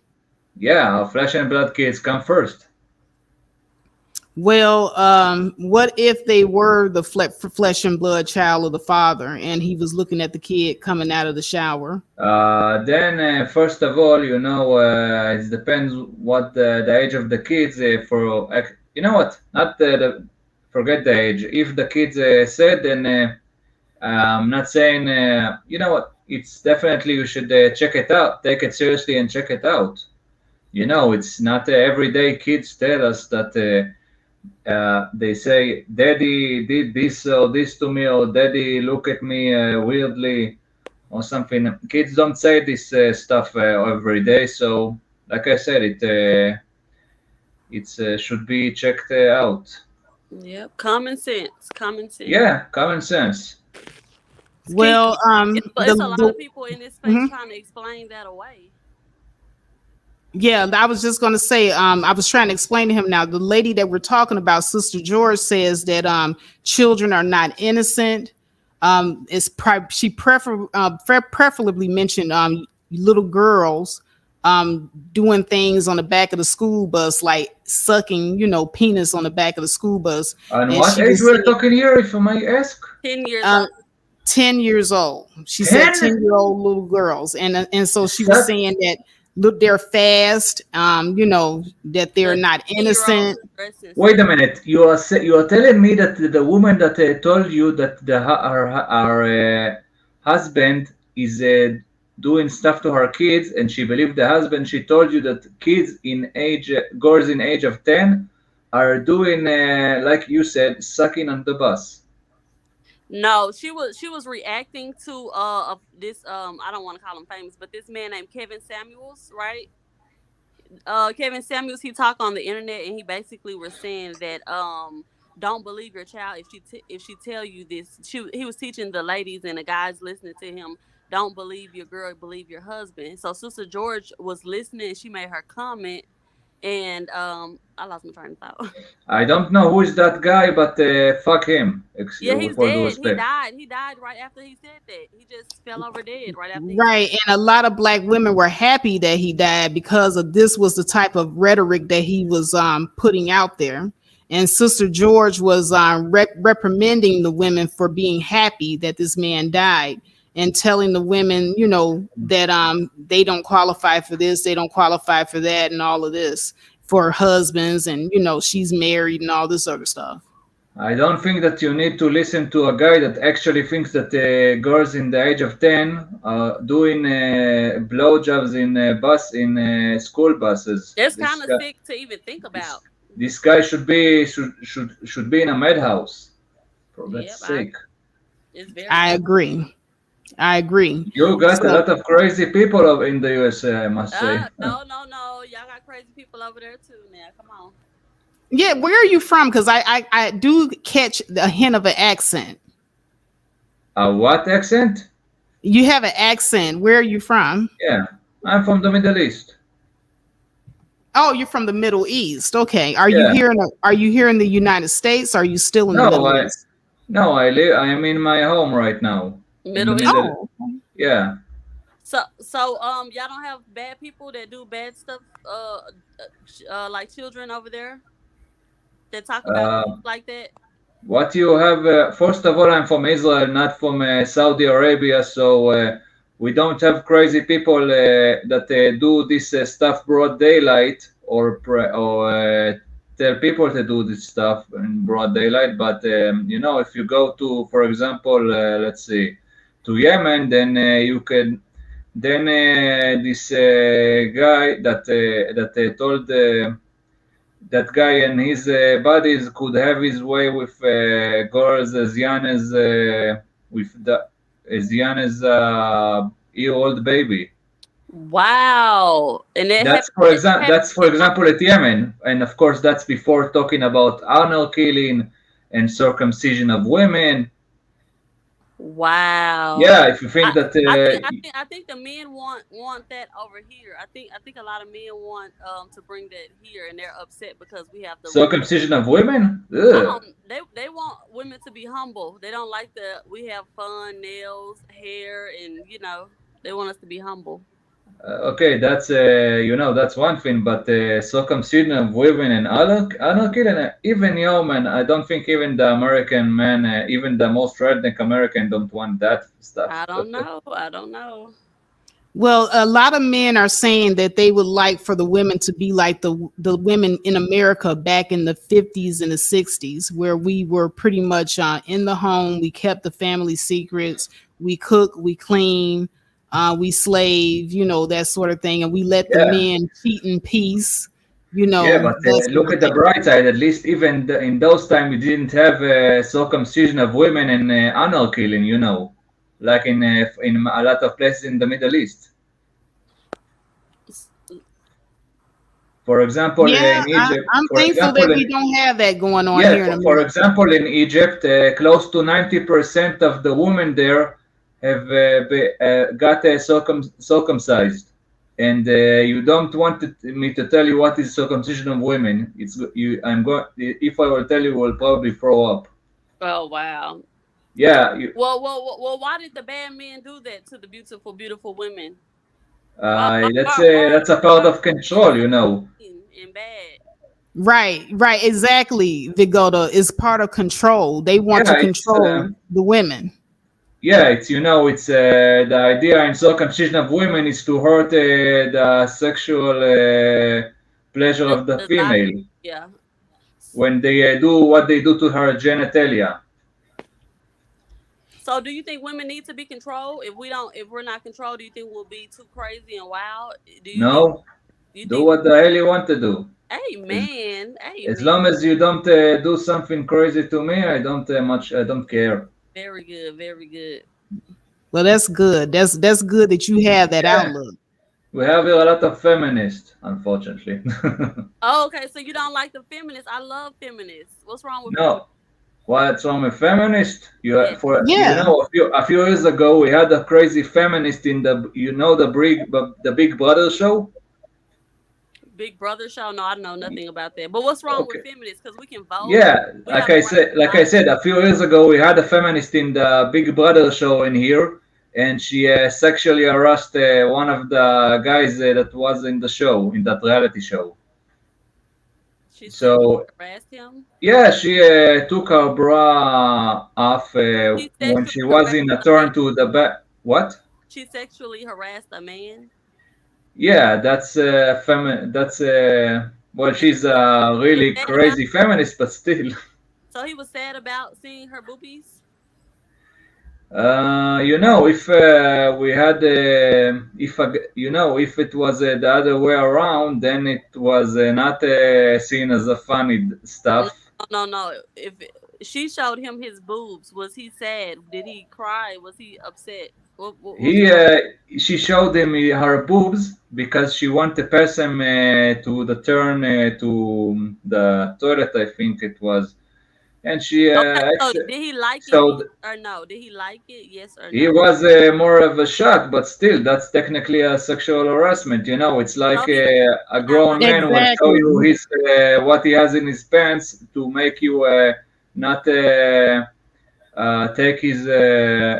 yeah, our flesh and blood kids come first. Well, what if they were the flesh and blood child of the father, and he was looking at the kid coming out of the shower? Then, first of all, it depends what the age of the kids. You know what? Not forget the age. If the kids said, then I'm not saying. You know what? It's definitely you should check it out, take it seriously, and check it out. It's not every day kids tell us that they say, "Daddy did this or this to me," or "Daddy look at me weirdly," or something. Kids don't say this stuff every day, so like I said, it should be checked out. Yep. Common sense. Common sense. Yeah, common sense. It's Well, key. It's a lot of people in this space mhm. trying to explain that away. Yeah, I was just going to say, I was trying to explain to him now. The lady that we're talking about, Sister George, says that children are not innocent. Preferably mentioned little girls doing things on the back of the school bus, like sucking, penis on the back of the school bus. And And what she age was we're saying talking here, if I may ask? 10 years um, old. 10 years old. She said 10? 10-year-old little girls. And so she was Suck. saying that look, they're fast, that they're The not 10-year-olds innocent. are dressing Wait a stupid. minute. You are telling me that the woman that told you that our husband is doing stuff to her kids, and she believed the husband. She told you that kids in age, girls in age of 10, are doing like you said, sucking on the bus. No, she was reacting to this I don't want to call him famous, but this man named Kevin Samuels, right? Kevin Samuels, he talked on the internet and he basically was saying that don't believe your child if she tell you this. He was teaching the ladies and the guys listening to him, don't believe your girl, believe your husband. So Sister George was listening and she made her comment, and I lost my train of thought. I don't know who is that guy, but fuck him. Yeah, he's With all due dead. He respect. died. He died right after he said that. He just fell over dead right after he said Right. And a lot of black women were happy that he died because of this was the type of rhetoric that he was putting out there. And Sister George was reprimanding the women for being happy that this man died, and telling the women, that they don't qualify for this, they don't qualify for that, and all of this. for husbands, and she's married and all this other stuff. I don't think that you need to listen to a guy that actually thinks that girls in the age of 10 are doing blowjobs in school buses. It's kind of sick to even think about. This guy should be in a madhouse. For God's sake. It's very. I agree. You got a lot of crazy people in the USA, I must say. No. Y'all got crazy people over there too now. Come on. Yeah, where are you from? Because I do catch a hint of an accent. A what accent? You have an accent. Where are you from? Yeah, I'm from the Middle East. Oh, you're from the Middle East. Okay. Are you here in the United States? Or are you still in the Middle East? No, I am in my home right now. Middle East. Oh. Yeah. So y'all don't have bad people that do bad stuff, like children over there that talk about like that. What you have? First of all, I'm from Israel, not from Saudi Arabia, so we don't have crazy people that do this stuff broad daylight or tell people to do this stuff in broad daylight. But if you go to, for example, let's see, to Yemen, then you can. Then this guy that told that guy and his buddies could have his way with girls as young as year-old baby. Wow! And that's for example at Yemen, and of course that's before talking about honor killing and circumcision of women. Wow. Yeah, if you think that I think the men want that over here. I think a lot of men want to bring that here, and they're upset because we have the circumcision of women. They want women to be humble. They don't like we have fun, nails, hair, and they want us to be humble. Okay, that's that's one thing, but circumcision of women and honor killing, even man, I don't think even the American man, even the most redneck American, don't want that stuff. I don't know. Well, a lot of men are saying that they would like for the women to be like the women in America back in the 50s and the 60s, where we were pretty much in the home. We kept the family secrets. We cook, we clean. We slave, that sort of thing, and we let the men cheat in peace, Yeah, but look at the bright side. At least even in those times, we didn't have circumcision of women and honor killing, like in a lot of places in the Middle East. For example, in Egypt, I'm thankful that we don't have that going on here in America. For example, in Egypt, close to 90% of the women there have got circumcised, and you don't want me to tell you what is circumcision of women. If I will tell you, will probably throw up. Oh wow! Yeah. Well. Why did the bad men do that to the beautiful, beautiful women? That's a part of control, And bad. Right, exactly. Vigoda is part of control. They want to control the women. Yeah, it's the idea in circumcision of women is to hurt the sexual pleasure of the female. Yeah. When they do what they do to her genitalia. So, do you think women need to be controlled? If we're not controlled, do you think we'll be too crazy and wild? No. Do what the hell you want to do. Amen. As long as you don't do something crazy to me, I don't care. Very good, very good. Well, that's good. That's good that you have that outlook. We have a lot of feminists, unfortunately. Okay, so you don't like the feminists? I love feminists. What's wrong with No. What's wrong with feminists? Yeah. A few years ago, we had a crazy feminist in the Big Brother show. Big Brother show? No, I know nothing about that. But what's wrong with feminists? Because we can vote. Yeah, like I said, a few years ago, we had a feminist in the Big Brother show in here, and she sexually harassed one of the guys that was in the show, in that reality show. She harassed him? Yeah, she took her bra off when she was in a turn to the back. What? She sexually harassed a man? Yeah, that's Well, she's a He was really sad about. crazy feminist, but still. So he was sad about seeing her boobies. If we had, if it was the other way around, then it was not seen as a funny No, stuff. no. If she showed him his boobs, was he sad? Did he cry? Was he upset? What was He, going? she showed him her boobs because she wanted the person to the turn to the toilet, I think it was, and she Okay, so actually. did he like it? So Yes or no? Did he like it? Yes or he no? was more of a shock, but still, that's technically a sexual harassment. It's So like he a not grown like man will show you Exactly. his what he has in his pants to make you not take his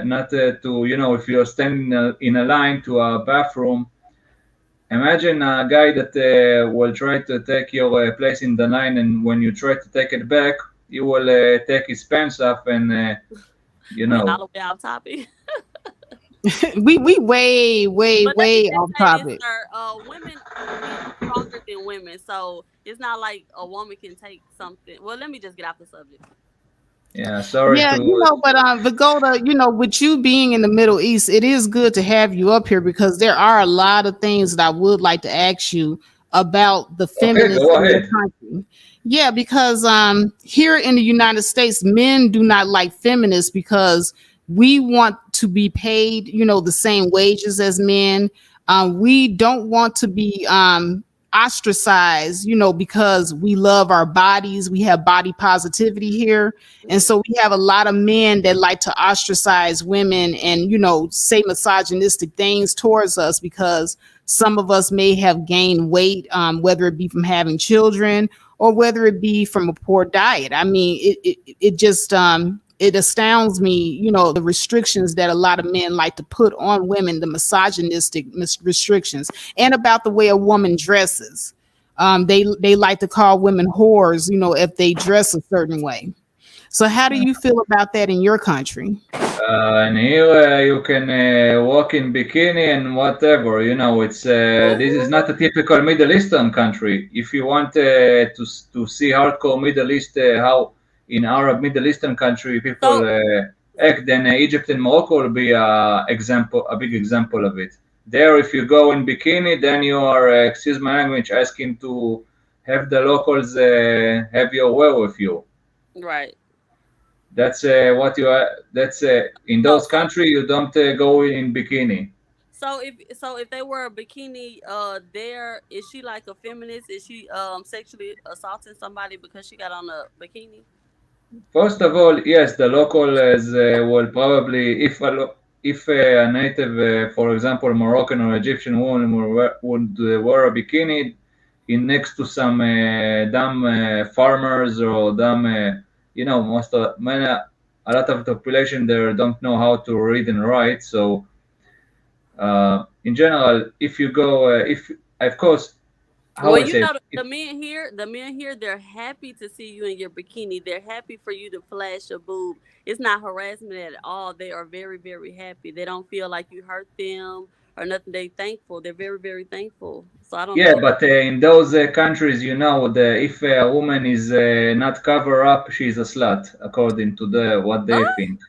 not to if you're standing in a line to a bathroom. Imagine a guy that will try to take your place in the line, and when you try to take it back, he will take his pants off and you we know. all the way off topic. We way, way, But let me way just off say this, topic. sir. Men are stronger than women, so it's not like a woman can take something. Well, let me just get off the subject. Yeah, sorry Yeah, to. but Vagoda, with you being in the Middle East, it is good to have you up here because there are a lot of things that I would like to ask you about the Okay, feminists go in your ahead. country. Yeah, because here in the United States, men do not like feminists because we want to be paid, the same wages as men. We don't want to be ostracized, because we love our bodies. We have body positivity here. And Mhm. so we have a lot of men that like to ostracize women and, say misogynistic things towards us because some of us may have gained weight, whether it be from having children or whether it be from a poor diet. I mean, it just it astounds me, the restrictions that a lot of men like to put on women, the misogynistic restrictions, and about the way a woman dresses. They like to call women whores, if they dress a certain way. So how do you feel about that in your country? And here you can walk in bikini and whatever. It's this is not a Oh, typical Middle Eastern country. If you want to see hardcore Middle East, how in Arab Middle Eastern country people so act, then Egypt and Morocco will be a big example of it. There, if you go in bikini, then you are, excuse my language, asking to have the locals have your way with you. right. That's what you are. That's in So those so countries you don't go in bikini. if they wear a bikini, there is she like a feminist? Is she sexually assaulting somebody because she got on a bikini? First of all, yes, the local is will probably if a native, for example, Moroccan or Egyptian woman would wear a bikini in next to some dumb farmers or dumb, most of many, a lot of the population there don't know how to read and write. So in general, if you go, if of course, how Well, I say it, the men here, they're happy to see you in your bikini. They're happy for you to flash your boob. It's not harassment at all. They are very, very happy. They don't feel like you hurt them or nothing. They thankful. They're very, very thankful. So I don't yeah, know. but in those countries, if a woman is not cover up, she's a slut, according to what they Ah! think.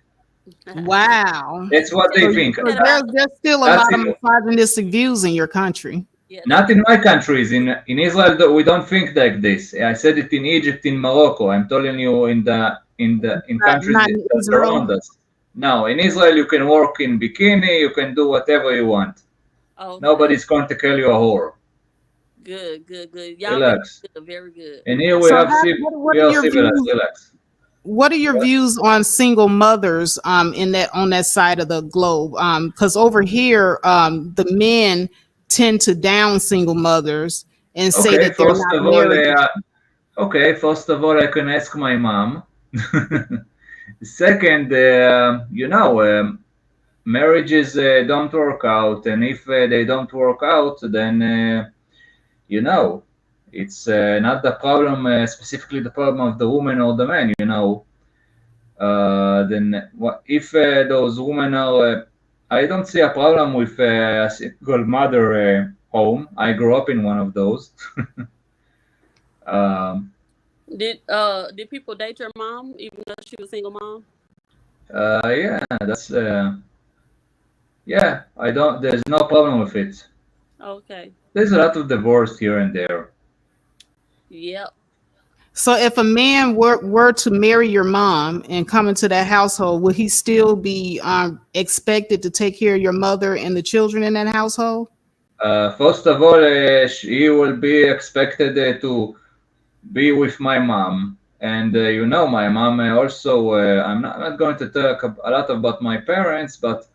Wow. That's what Yeah, they So, you think. said a lot. there's still a That's lot of it. misogynistic views in your country. Yeah, they Not in my countries. In Israel, we don't think like this. I said it in Egypt, in Morocco. I'm telling you, in countries Not in that Israel. surround us. Now, in Israel, you can work in bikini. You can do whatever you want. okay. Nobody's going to call you a whore. Good, good, good. Y'all very Relax. good, very good. And here So what we are are your civilized. views? Relax. What are your What? views on single mothers in that on that side of the globe? Because over here, the men tend to down single mothers and say Okay, that they're first not of all, married. I can ask my mom. Second, marriages don't work out, and if they don't work out, then you know, it's not the problem specifically the problem of the woman or the man. Then what if those women are? I don't see a problem with a single mother home. I grew up in one of those. Um, Did people date your mom even though she was single mom? yeah, that's yeah. I don't. There's no problem with it. Okay. There's a lot of divorce here and there. Yep. So if a man were to marry your mom and come into that household, would he still be expected to take care of your mother and the children in that household? First of all, he will be expected to be with my mom, and my mom also. I'm not going to talk a lot about my parents, but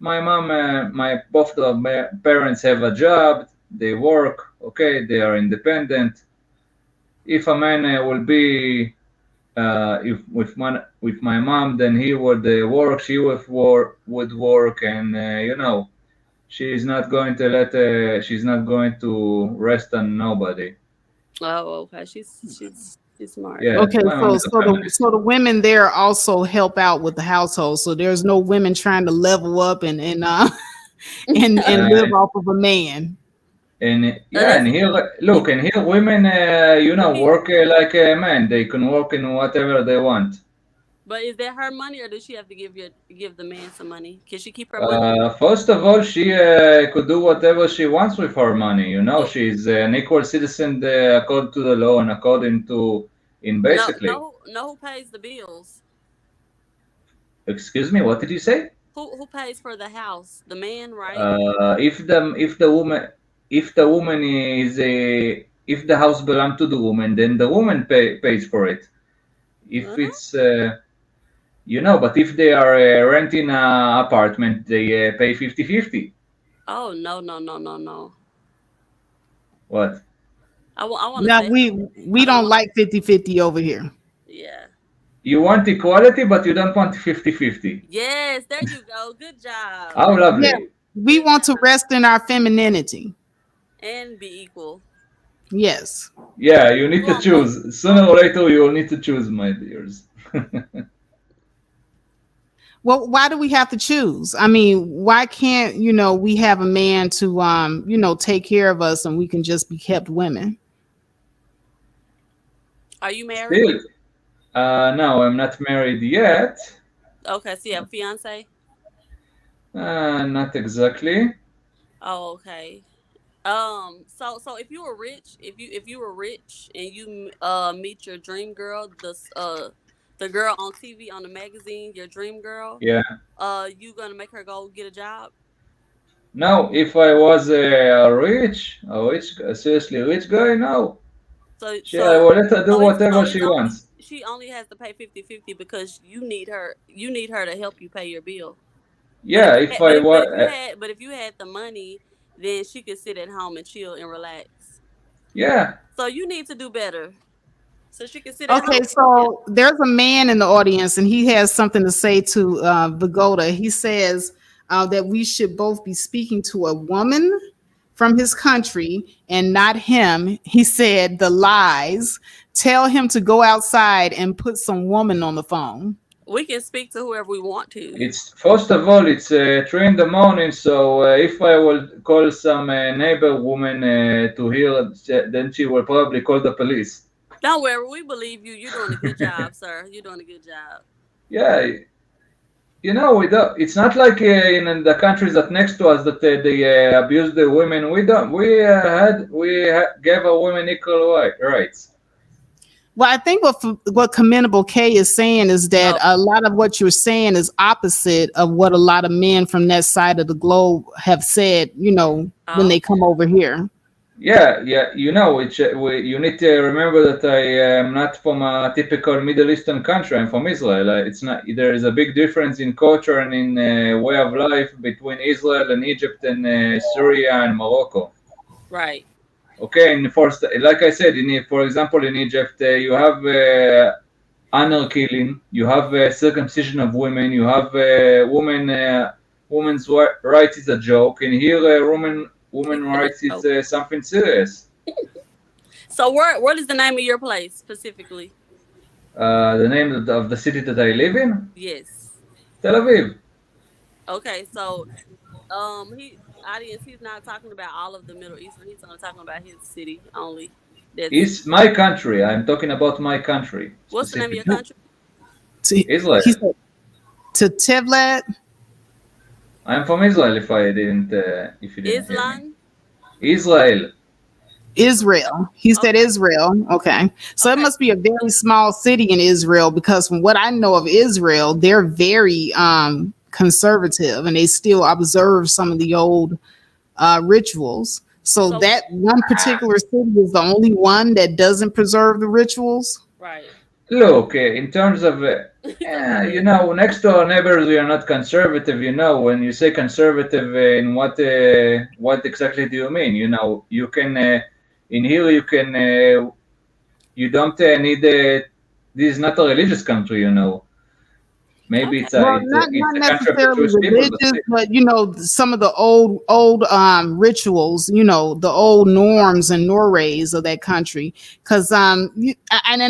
my mom, my both of my parents have a job. They work. Okay, they are independent. If a man will be if with my mom, then he would work. She would work, and she's not going to she's not going to rest on nobody. Oh, okay. She's smart. Yeah, Okay, my mom so is a so the feminist. so the women there also help out with the household. So there's no women trying to level up and and Uh, live off of a man. and yeah, and That's here look, and here women, he, work like a man. They can work in whatever they want. but is that her money or does she have to give the man some money? Can she keep her money? First of all, she could do whatever she wants with her money. Oh, She's an equal citizen according to the law and according to, in no, basically. no. Who pays the bills? Excuse me, what did you say? Who pays for the house? The man, right? If the woman is a if the house belongs to the woman, then the woman pays for it. If Uh-huh. it's but if they are renting an apartment, they pay 50-50. Oh no. What? I want to Now say we I don't want. like 50-50 over here. Yeah. You want equality, but you don't want 50-50. Yes, there you go. Good job. How Yeah, lovely. we Good want to job. rest in our femininity. And be equal. Yes. Yeah, you We need to want both. choose. Sooner or later, you will need to choose, my dears. Well, why do we have to choose? I mean, why can't, we have a man to take care of us and we can just be kept women? Are you married? Still, no, I'm not married yet. Okay, so you have a fiance? Not exactly. Oh, okay. So if you were rich, if you were rich and you meet your dream girl, the girl on TV on the magazine, your dream girl, Yeah. you gonna make her go get a job? No, if I was a seriously rich guy, no. So I so will let her do so it's whatever so it's she only wants. she only has to pay 50-50 because you need her to help you pay your bill. But if Yeah, you if had, but I if but if you was, had but if you had the money, then she could sit at home and chill and relax. yeah. So you need to do better. So she can sit at Okay, home. Yeah. so there's a man in the audience and he has something to say to Vagoda. He says that we should both be speaking to a woman from his country and not him. He said the lies. Tell him to go outside and put some woman on the phone. We can speak to whoever we want to. It's first of all, it's 3 in the morning. So if I will call some neighbor woman to hear, then she will probably call the police. Don't worry, we believe you. You're doing a good job, sir. You're doing a good job. Yeah, we don't, it's not like in the countries that next to us that they abuse the women. We don't. Gave our women equal rights. Well, I think what Commendable K is saying is that Oh, a lot of what you're saying is opposite of what a lot of men from that side of the globe have said, when oh, they come over here. Yeah. You need to remember that I am not from a typical Middle Eastern country. I'm from Israel. It's not. There is a big difference in culture and in way of life between Israel and Egypt and Syria and Morocco. right. Okay, and first, like I said, for example, in Egypt, you have honor killing, you have circumcision of women, you have women's rights is a joke, and here He women said a rights is joke. something serious. So what is the name of your place specifically? The name of the city that I live in, Yes. Tel Aviv. Okay. So he audience. He's not talking about all of the Middle Eastern. He's only talking about his city only. That's It's my country. I'm talking about my country what's the name of your specifically. country? Israel. He said to Tivlat, I'm from Israel. If you didn't hear me, Islam. Israel. Israel. He said Okay. Israel. Okay. So it Okay. must be a very small city in Israel because from what I know of Israel, they're very conservative and they still observe some of the old rituals. So So that one particular city is the only one that doesn't preserve the rituals. right. Look, in terms of, It's over there. next door neighbors, we are not conservative. When you say conservative, in what exactly do you mean? You can, in here, you don't need, this is not a religious country. Maybe Okay. it's a, Well, it's a, not it's a country of the necessarily Jewish people, but religious, still. but some of the old rituals, the old norms and mores of that country. Because and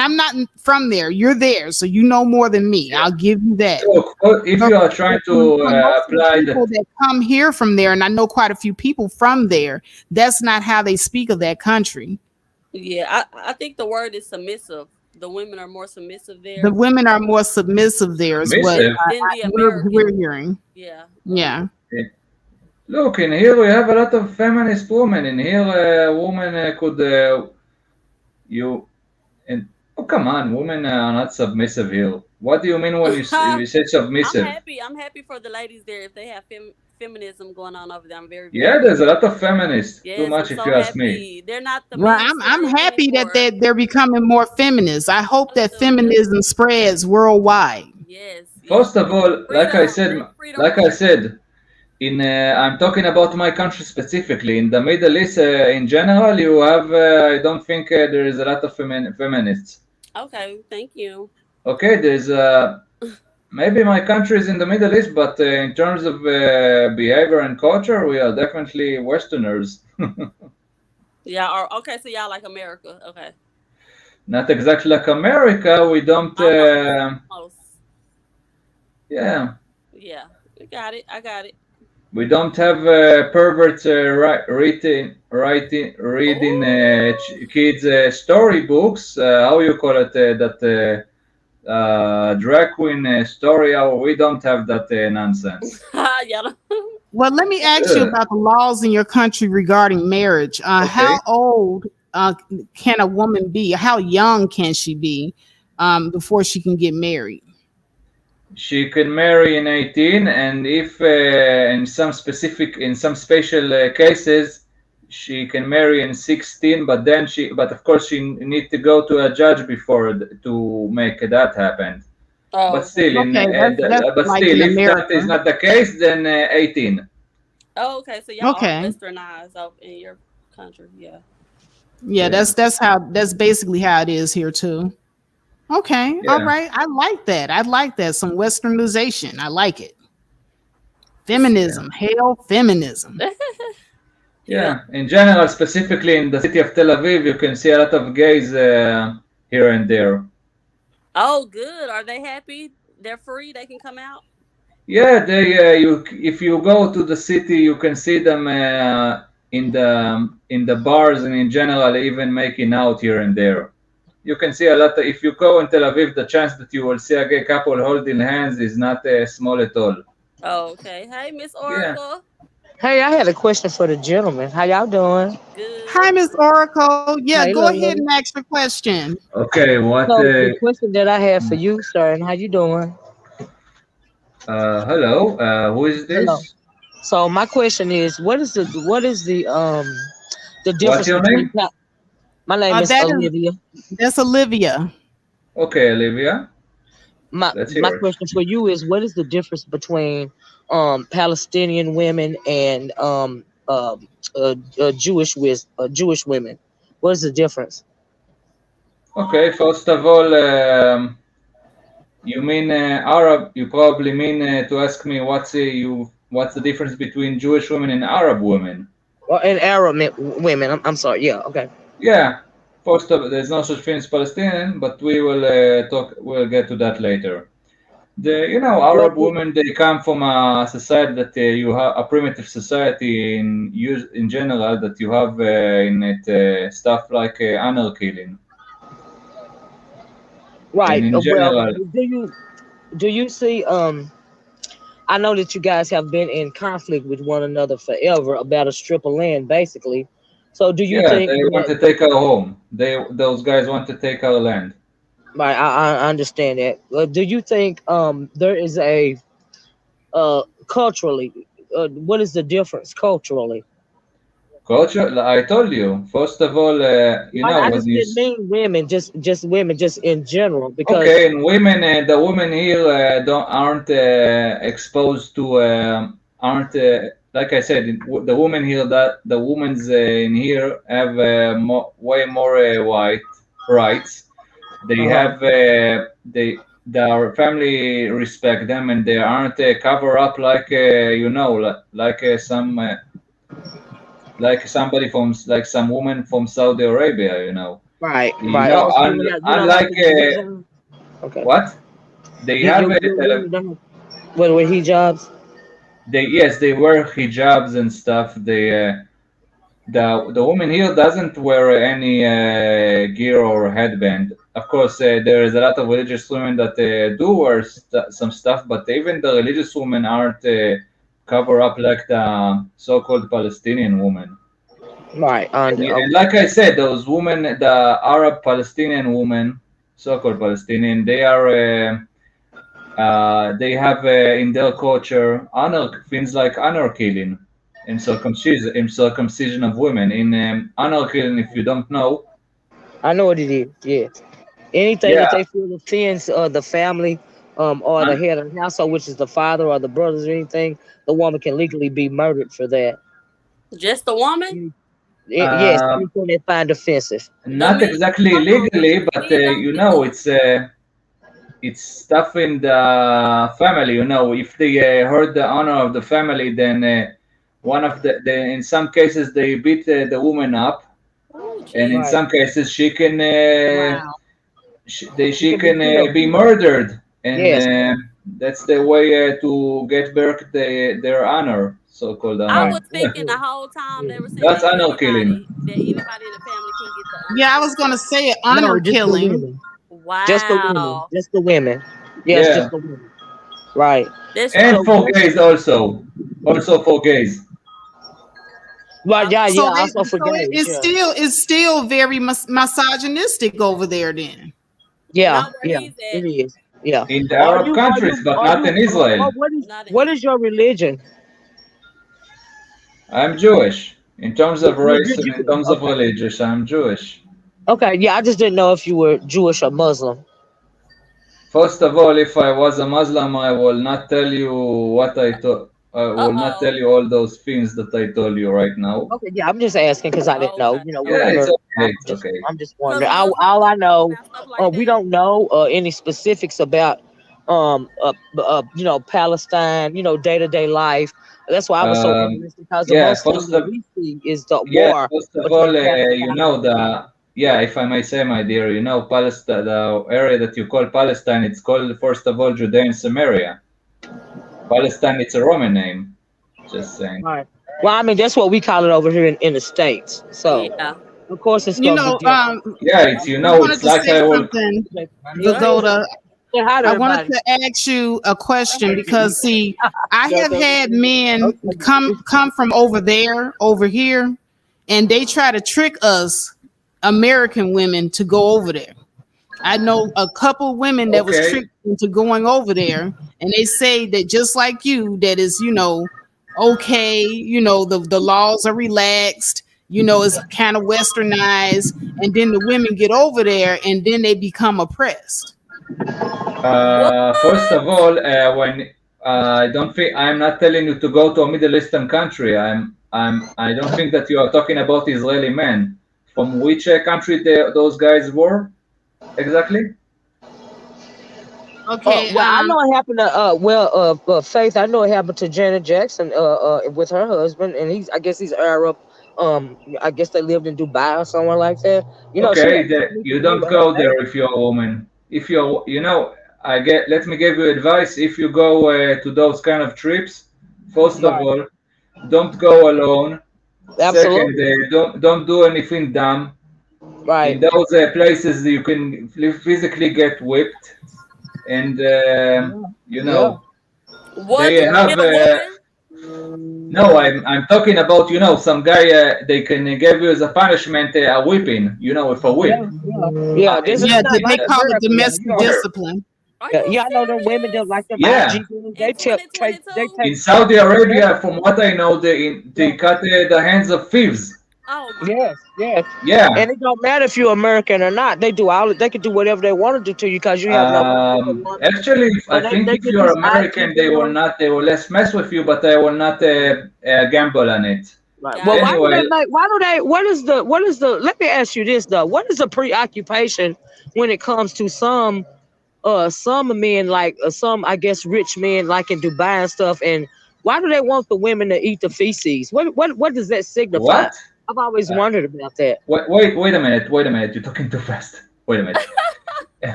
I'm not from there. You're there, so you know more than me. Yeah. I'll give you that. Look, if But you are trying to for most of the apply people that, that come here from there, and I know quite a few people from there, that's not how they speak of that country. Yeah, I think the word is submissive. The women are more submissive The there women are more submissive there, is what submissive, than the we're American. hearing. Yeah. Yeah. look, in here we have a lot of feminist women. In here, women could, you, and oh, come on, women are not submissive here. What do you mean when you say I'm submissive? happy. I'm happy for the ladies there if they have feminism going on over there. I'm very, very Yeah, happy. there's a lot of feminists. Too Yes, I'm much, if so you ask me. happy. They're not the Well, men I'm slaves happy that anymore. they're becoming more feminist. I hope that Hallelujah. feminism spreads worldwide. Yes, yes. First of all, Freedom. Bring freedom like over I there. said, I'm talking about my country specifically. In the Middle East, in general, you have. I don't think there is a lot of feminists. Okay, thank you. Okay, there's maybe my country is in the Middle East, but in terms of behavior and culture, we are definitely Westerners. Yeah, or okay, so y'all like America. Okay. Not exactly like America. We don't. Almost. Almost. Yeah, Yeah. I got it. I got it. we don't have perverts reading Oh, kids storybooks. How you call it? That drag queen story hour. We don't have that nonsense. y'all Well, let me ask you Ugh, about the laws in your country regarding marriage. okay. How old can a woman be? How young can she be before she can get married? She can marry in 18, and if in some special cases, she can marry in 16. But of course, she need to go to a judge before to make that happen. Oh, But okay. still, Okay, that's like in if that is America. not the case, then 18. Oh, okay. So y'all are Okay. westernized out in your country. Yeah. Yeah, Yeah, that's basically how it is here too. Okay. All yeah, right. I like that. I like that. Some westernization. I like it. yeah, Feminism. Hail feminism. Yeah. yeah. In general, specifically in the city of Tel Aviv, you can see a lot of gays here and there. Oh, good. Are they happy? They're free. They can come out. Yeah, if you go to the city, you can see them in the bars and in general, even making out here and there. You can see a lot. If you go in Tel Aviv, the chance that you will see a gay couple holding hands is not small at all. Oh, okay. Hey, Miss Yeah. Oracle. Hey, I had a question for the gentleman. How y'all doing? Good. Hi, Miss Oracle. Yeah, Hey, go ahead lovely. and ask your question. Okay. What? So the question that I have for you, sir, and how you doing? Hello. Who is Hello. this? So my question is, what is the What's difference your between name? my name is That is Olivia. that's Olivia. Okay, Olivia. Let's My hear. question for you is, what is the difference between Palestinian women and Jewish women? What is the difference? Okay. First of all, you mean Arab? You probably mean to ask me what's the difference between Jewish women and Arab women? Or and Arab women? I'm sorry. Yeah. Okay. Yeah. First of all, there's no such thing as Palestinian, but we will talk. We'll get to that later. Well, Arab women, they come from a society that you have a primitive society in general, that you have in it stuff like honor killing, and right. in Well, general, do you see? I know that you guys have been in conflict with one another forever about a strip of land, basically. So, do you yeah, think they want that? to take our home. Those guys want to take our land. Right, I understand that. Do you think there is a culturally, what is the difference culturally? Culture, I told you. First of all, I when just you didn't mean women, just women, just in general, because okay, and the women here don't aren't exposed to aren't like I said, the women here that the women's in here have way more white rights. They uh huh. have their family respect them, and they aren't cover up like like somebody from like some woman from Saudi Arabia. Right, right. Oh, so you don't have Unlike to wear hijab. Okay. what they have Your women don't have wear hijabs. they wear hijabs and stuff. The woman here doesn't wear any gear or headband. Of course, there is a lot of religious women that do wear some stuff, but even the religious women aren't cover up like the so-called Palestinian women. Right. And like I said, those women, the Arab Palestinian women, so-called Palestinian, they have in their culture honor things like honor killing and circumcision of women. In honor killing, if you don't know, I know what it is. Yeah. Anything that yeah, they feel offends the family, or the un- head of the household, which is the father or the brothers or anything, the woman can legally be murdered for that. Just the woman? Any- Yes, uh, anything they find offensive. Let not me exactly hold on. legally, but We don't do it's stuff in the family. If they hurt the honor of the family, then one of in some cases they beat the woman up, oh and in Jesus. Right. some cases Wow. She she can be can killed. be murdered, and Yes. that's the way to get back their honor, so-called I Right. honor. was thinking the whole time Yeah. they were saying That's honor killing. that anybody in the family can get the Yeah, I was honor. going to say No, honor just the killing. women. Just the women. Wow. Just the women. Yes, Yeah, just the women. Right. That's and So for crazy. just gays also for gays. right. Yeah. Yeah. So I also forget. Yeah. it's still very misogynistic over there then. Not Yeah. where Yeah. he's It at. is. Yeah. In the Are Arab you? Are countries, you? but Are not you? in Israel. Not in What is Israel. your religion? I'm Jewish. In terms of You're race and in Jewish. terms of Okay. religious, I'm Jewish. Okay. Yeah. I just didn't know if you were Jewish or Muslim. First of all, if I was a Muslim, I will not tell you what I thought. I Uh will not tell oh. you all those things that I told you right now. Okay. Yeah. I'm just asking because I didn't know. Okay. Yeah, it's Whatever. okay. It's okay. I'm just Because wondering. Muslims All I don't talk know, about stuff like we that. don't know any specifics about Palestine, day to day life. That's why I was so Um, interested because the yeah, most thing that we see is the yeah, war first of all, between Palestine and Israel. if I may say, my dear, Palestine, the area that you call Palestine, it's called first of all Judea and Samaria. Palestine, it's a Roman name. Just saying. Right. Well, I mean, that's what we call it over here in the States. So, Yeah. of course, it's You going to be know, different. Yeah, I wanted it's to like say I will. something, Go ahead. Vagoda. Say hi to I wanted everybody. to ask you a question because see, I Yeah, have had men come from over there, over here, and they try to trick us American women to go over there. I know a couple women that was Okay. tricked into going over there, and they say that just like you, that is, okay, the laws are relaxed, it's kind of westernized, and then the women get over there and then they become oppressed. What? First of all, when I don't think I'm not telling you to go to a Middle Eastern country. I don't think that you are talking about Israeli men. From which country those guys were exactly? Okay, Well, I know it happened to Faith. I know it happened to Janet Jackson with her husband, and I guess he's Arab. I guess they lived in Dubai or somewhere like that. She Okay, had money to you do don't with her go there baby. if you're a woman. If you're, let me give you advice. If you go to those kind of trips, first of Right. all, don't go alone. Second, Absolutely. don't do anything dumb. In Right. those places, you can physically get whipped, and you Yeah. know Was they it have. still whooping? No, I'm talking about some guy. They can give you as a punishment a whipping. With a whip. Yeah. Yeah. Yeah. This is Yeah, not they like call it America. Yeah. You domestic know. discipline. Are Yeah, you yeah, I know them women that like serious? them Yeah. IG girls. In They 2022? take In Saudi Arabia, from what I know, they cut the hands of thieves. Oh my god. yes, yes. Yeah. And it don't matter if you're American or not. They do all. They can do whatever they want to do to you because you have no right as a woman. Actually, I So think they if get you're these IG American, they will girls. not. They will less mess with you, but they will not gamble on it. Right. Well, why Got do it. Anyway, they make? Why do they? What is the? Let me ask you this though. What is the preoccupation when it comes to some men like some I guess rich men like in Dubai and stuff, and why do they want the women to eat the feces? What does that signify? what? I've always Uh, wondered about that. wait a minute. Wait a minute. You're talking too fast. Wait a minute.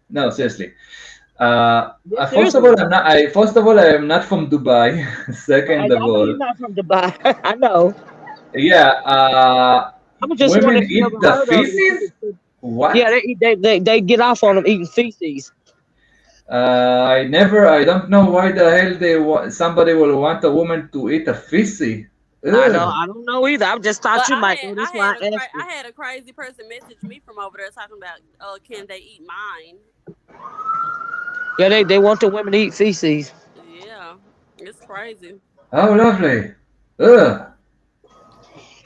No, seriously. Yeah, First of seriously. all, I am not from Dubai. Second of I know you're all, not from Dubai. I know. yeah. I was just Women wondering if you eat ever the heard of it. feces. Yeah, What? they eat. They get off on them eating feces. I don't know why the hell somebody will want a woman to eat a feces. I know. Ugh. I don't know either. I just But thought you might know. That's why I asked you. I had a crazy person message me from over there talking about can they eat mine? Yeah, they want the women to eat feces. Yeah. It's crazy. Oh, lovely. Ugh.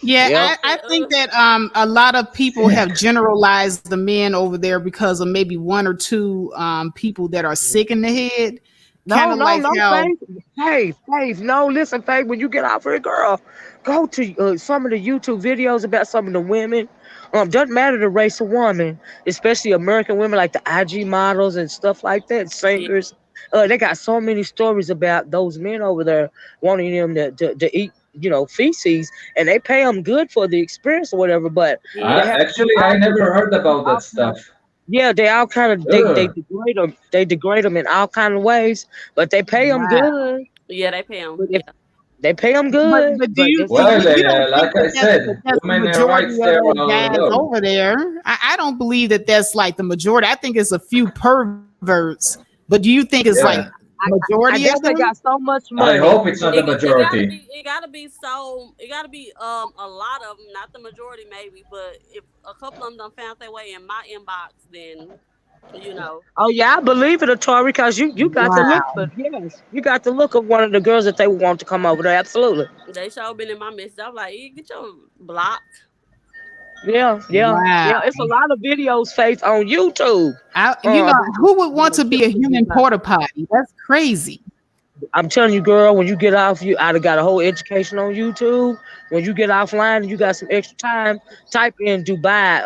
Yeah, Yep. I think that a lot of people Sick. have generalized the men over there because of maybe one or two people that are sick in the head. Kind No, of no, like no, how Faith. No, listen, Faith. When you get out here, girl, go to some of the YouTube videos about some of the women. Doesn't matter the race of woman, especially American women like the IG models and stuff like that, Yeah. singers. They got so many stories about those men over there wanting them to eat, feces, and they pay them good for the experience or whatever. But they Yeah. have to do Actually, I all this. never heard They do about all that kind of stuff. yeah, they all kind of they Ugh. degrade them. They degrade them in all kind of ways, but they pay them wow. good. Yeah, they pay them. But if Yeah. they pay them But good, do but you it's Well, something. you don't think like I that said, that's the women majority rights of there the are guys low. over there? I don't believe that that's like the majority. I think it's a few perverts. But do you think it's like Yeah. I majority guess of they them? got so much I money. hope it's not the majority. It gotta be a lot of them, not the majority maybe, but if a couple of them done found their way in my inbox, then you know Oh yeah, I believe it, Tori, because you got to look Wow. for yes, you got to look at one of the girls that they want to come over there. Absolutely. they sure been in my message. I'm like, get your blocked. Yeah. Wow. It's a lot of videos, Faith, on YouTube. About Who would want to be trips a to human Dubai. porta potty? That's crazy. I'm telling you, girl, when you get off, I'd have got a whole education on YouTube. When you get offline and you got some extra time, type in Dubai,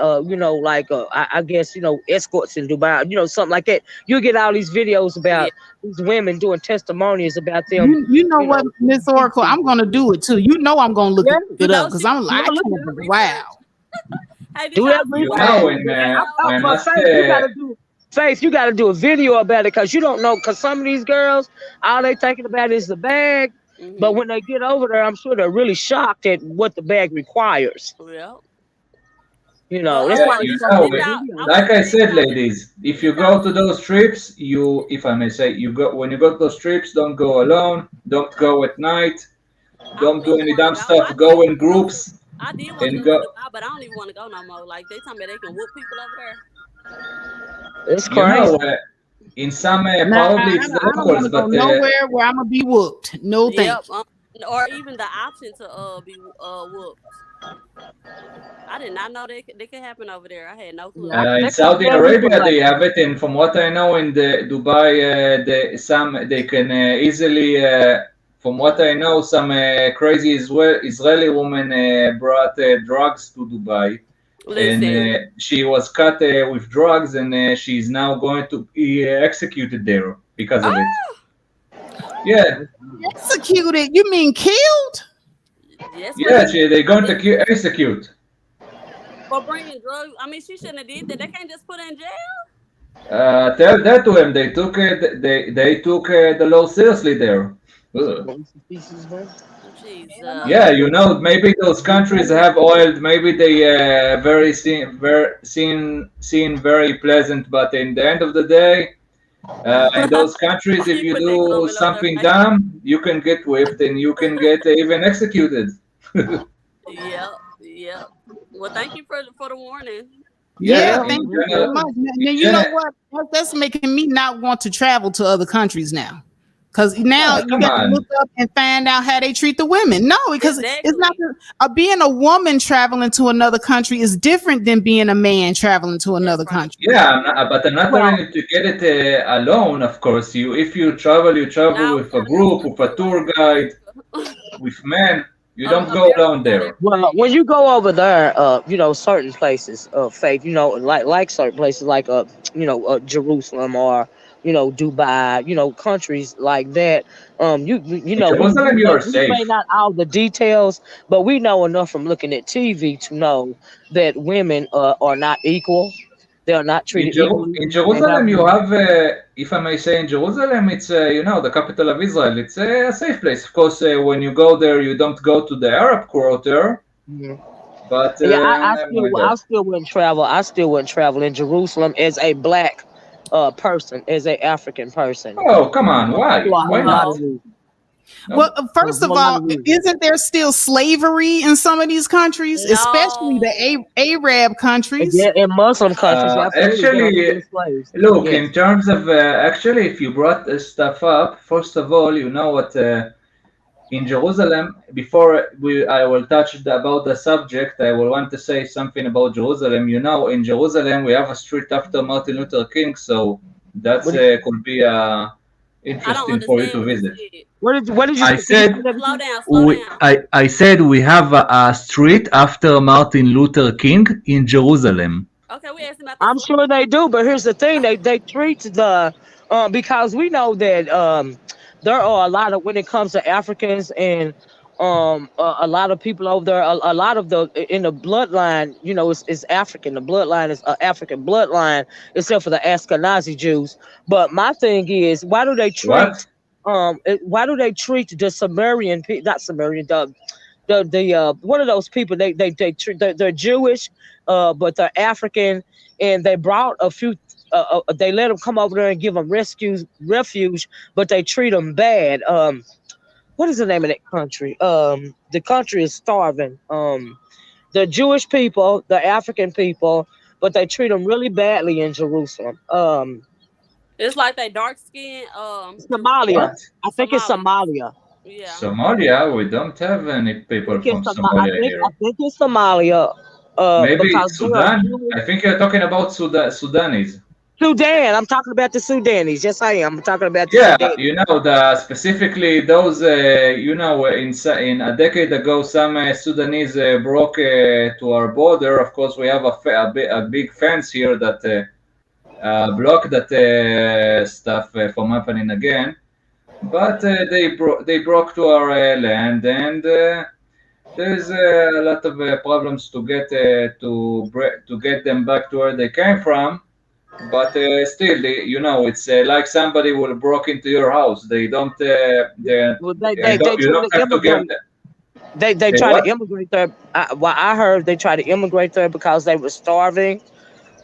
I guess, escorts in Dubai, something like that. You'll get all these videos Yeah. about these women doing testimonies about them, You know what, Miss Oracle? I'm gonna do it too. You know I'm gonna look yeah, it You up know because she I'm yeah, like, I look do can't her believe, research. wow. Hey, did do y'all that see research. that And I But must. Faith, you gotta do a video about it because you don't know. Because some of these girls, all they thinking about is the bag. But Mm-hmm. when they get over there, I'm sure they're really shocked at what the bag requires. Well, That's Yeah, why they post did the y'all? video. I was like I gonna ask said, y'all, ladies, if you did y'all go to see? those trips, if I may say, when you go to those trips, don't go alone, don't go at night, I don't don't do even any want to dumb go. stuff. Go in groups I did want to and go to go. Dubai, but I don't even want to go no more. Like they talking about they can whoop people over there. It's You crazy. know, in some Nah, probably it's the I don't want locals, to go but nowhere where I'm gonna be whooped. No, Yep. thank you. Or even the option to be whooped. I did not know they could happen over there. I had no clue. Yeah, in they could Saudi tell you Arabia like, they have it, and from what I know, in the Dubai, they can easily. From what I know, some crazy Israeli woman brought drugs to Dubai, and Listen, she was caught with drugs, and she's now going to be executed there because of it. ah, Yeah, Executed? You mean killed? that's what yeah, he they're going to said. execute. For bringing drugs. I mean, she shouldn't have did that. They can't just put her in jail. Tell that to him. They took the law seriously there. Ugh. Yeah, Jesus. you know, maybe those countries have oil. Maybe they seem very pleasant, but in the end of the day, in those countries, if He you put that do comment on their something face. dumb, you can get whipped and you can get even executed. Yep, yep. Well, thank you for the warning. Yeah, Yeah, Yeah. thank in you so general, much. in Now you know general. what? That's making me not want to travel to other countries now. Because now Ah, you come got to look on. up and find out how they treat the women. No, because it's not Exactly. being a woman traveling to another country is different than being a man traveling to That's another right. country. Yeah, but I'm not telling Well, you to get it alone. Of course, if you travel Now we with a gotta go to group, the with a tour tour in guide, America. with men. You don't go America alone got there. well, everything. when you go over there, certain places of faith, like certain places like Jerusalem or Dubai, countries like that. In Jerusalem, you are We may safe. not all the details, but we know enough from looking at TV to know that women are not equal. They are not treated equally. In They have Jerusalem, you have, if I may say, in Jerusalem, it's the capital of Israel. It's a safe place. Of course, when you go there, you don't go to the Arab quarter, Mhm. but Yeah, never mind I that. still wouldn't travel. I still wouldn't travel in Jerusalem as a black person, as a African person, Oh, come on, for why? a Why whole lot of not? No. reasons. Well, No. For a first of whole lot all, of reasons. isn't there still slavery in some of these countries, especially the No. Arab And countries? yeah, in Muslim countries, absolutely, there are Actually, still slaves. look, Yes. in terms of actually, if you brought this stuff up, first of all, you know what? In Jerusalem, before I will touch about the subject, I will want to say something about Jerusalem. You know, in Jerusalem, we have a street after Martin Luther King, so that's What did could be I don't interesting for you understand to what you visit. said. what did you I say? Can you said say that Slow again? down, slow down. I said we have a street after Martin Luther King in Jerusalem. Okay, we asked about the I'm slave. sure they do, but here's the thing: they treat the because we know that there are a lot of when it comes to Africans and a lot of people over there. A lot of the in the bloodline, is African. The bloodline is African bloodline, except for the Ashkenazi Jews. But my thing is, What? why do they treat the Sumerian not Sumerian the one of those people they're Jewish, but they're African, and they brought a few. They let them come over there and give them refuge, but they treat them bad. What is the name of that country? The country is starving. The Jewish people, the African people, but they treat them really badly in Jerusalem. It's like they dark skin, Somalia. What? Jerusalem, I think it's Somali. Somalia. Yeah. Somalia? We don't have any people from Somalia I here. think it's Somalia. Maybe Because they are Sudan? Jewish. I think you're talking about Sudanese. Sudan. I'm talking about the Sudanese. Yes, I am. I'm talking about the Yeah, Sudanese. you know, the specifically those, in a decade ago, some Sudanese broke to our border. Of course, we have a big fence here that block that stuff from happening again. But they broke to our land, and there's a lot of problems to get to get them back to where they came from. But still, it's like somebody will broke into your house. They don't. Well, You try don't to have to give immigrate. them. They They try to what? immigrate there. Well, I heard they tried to immigrate there because they were starving.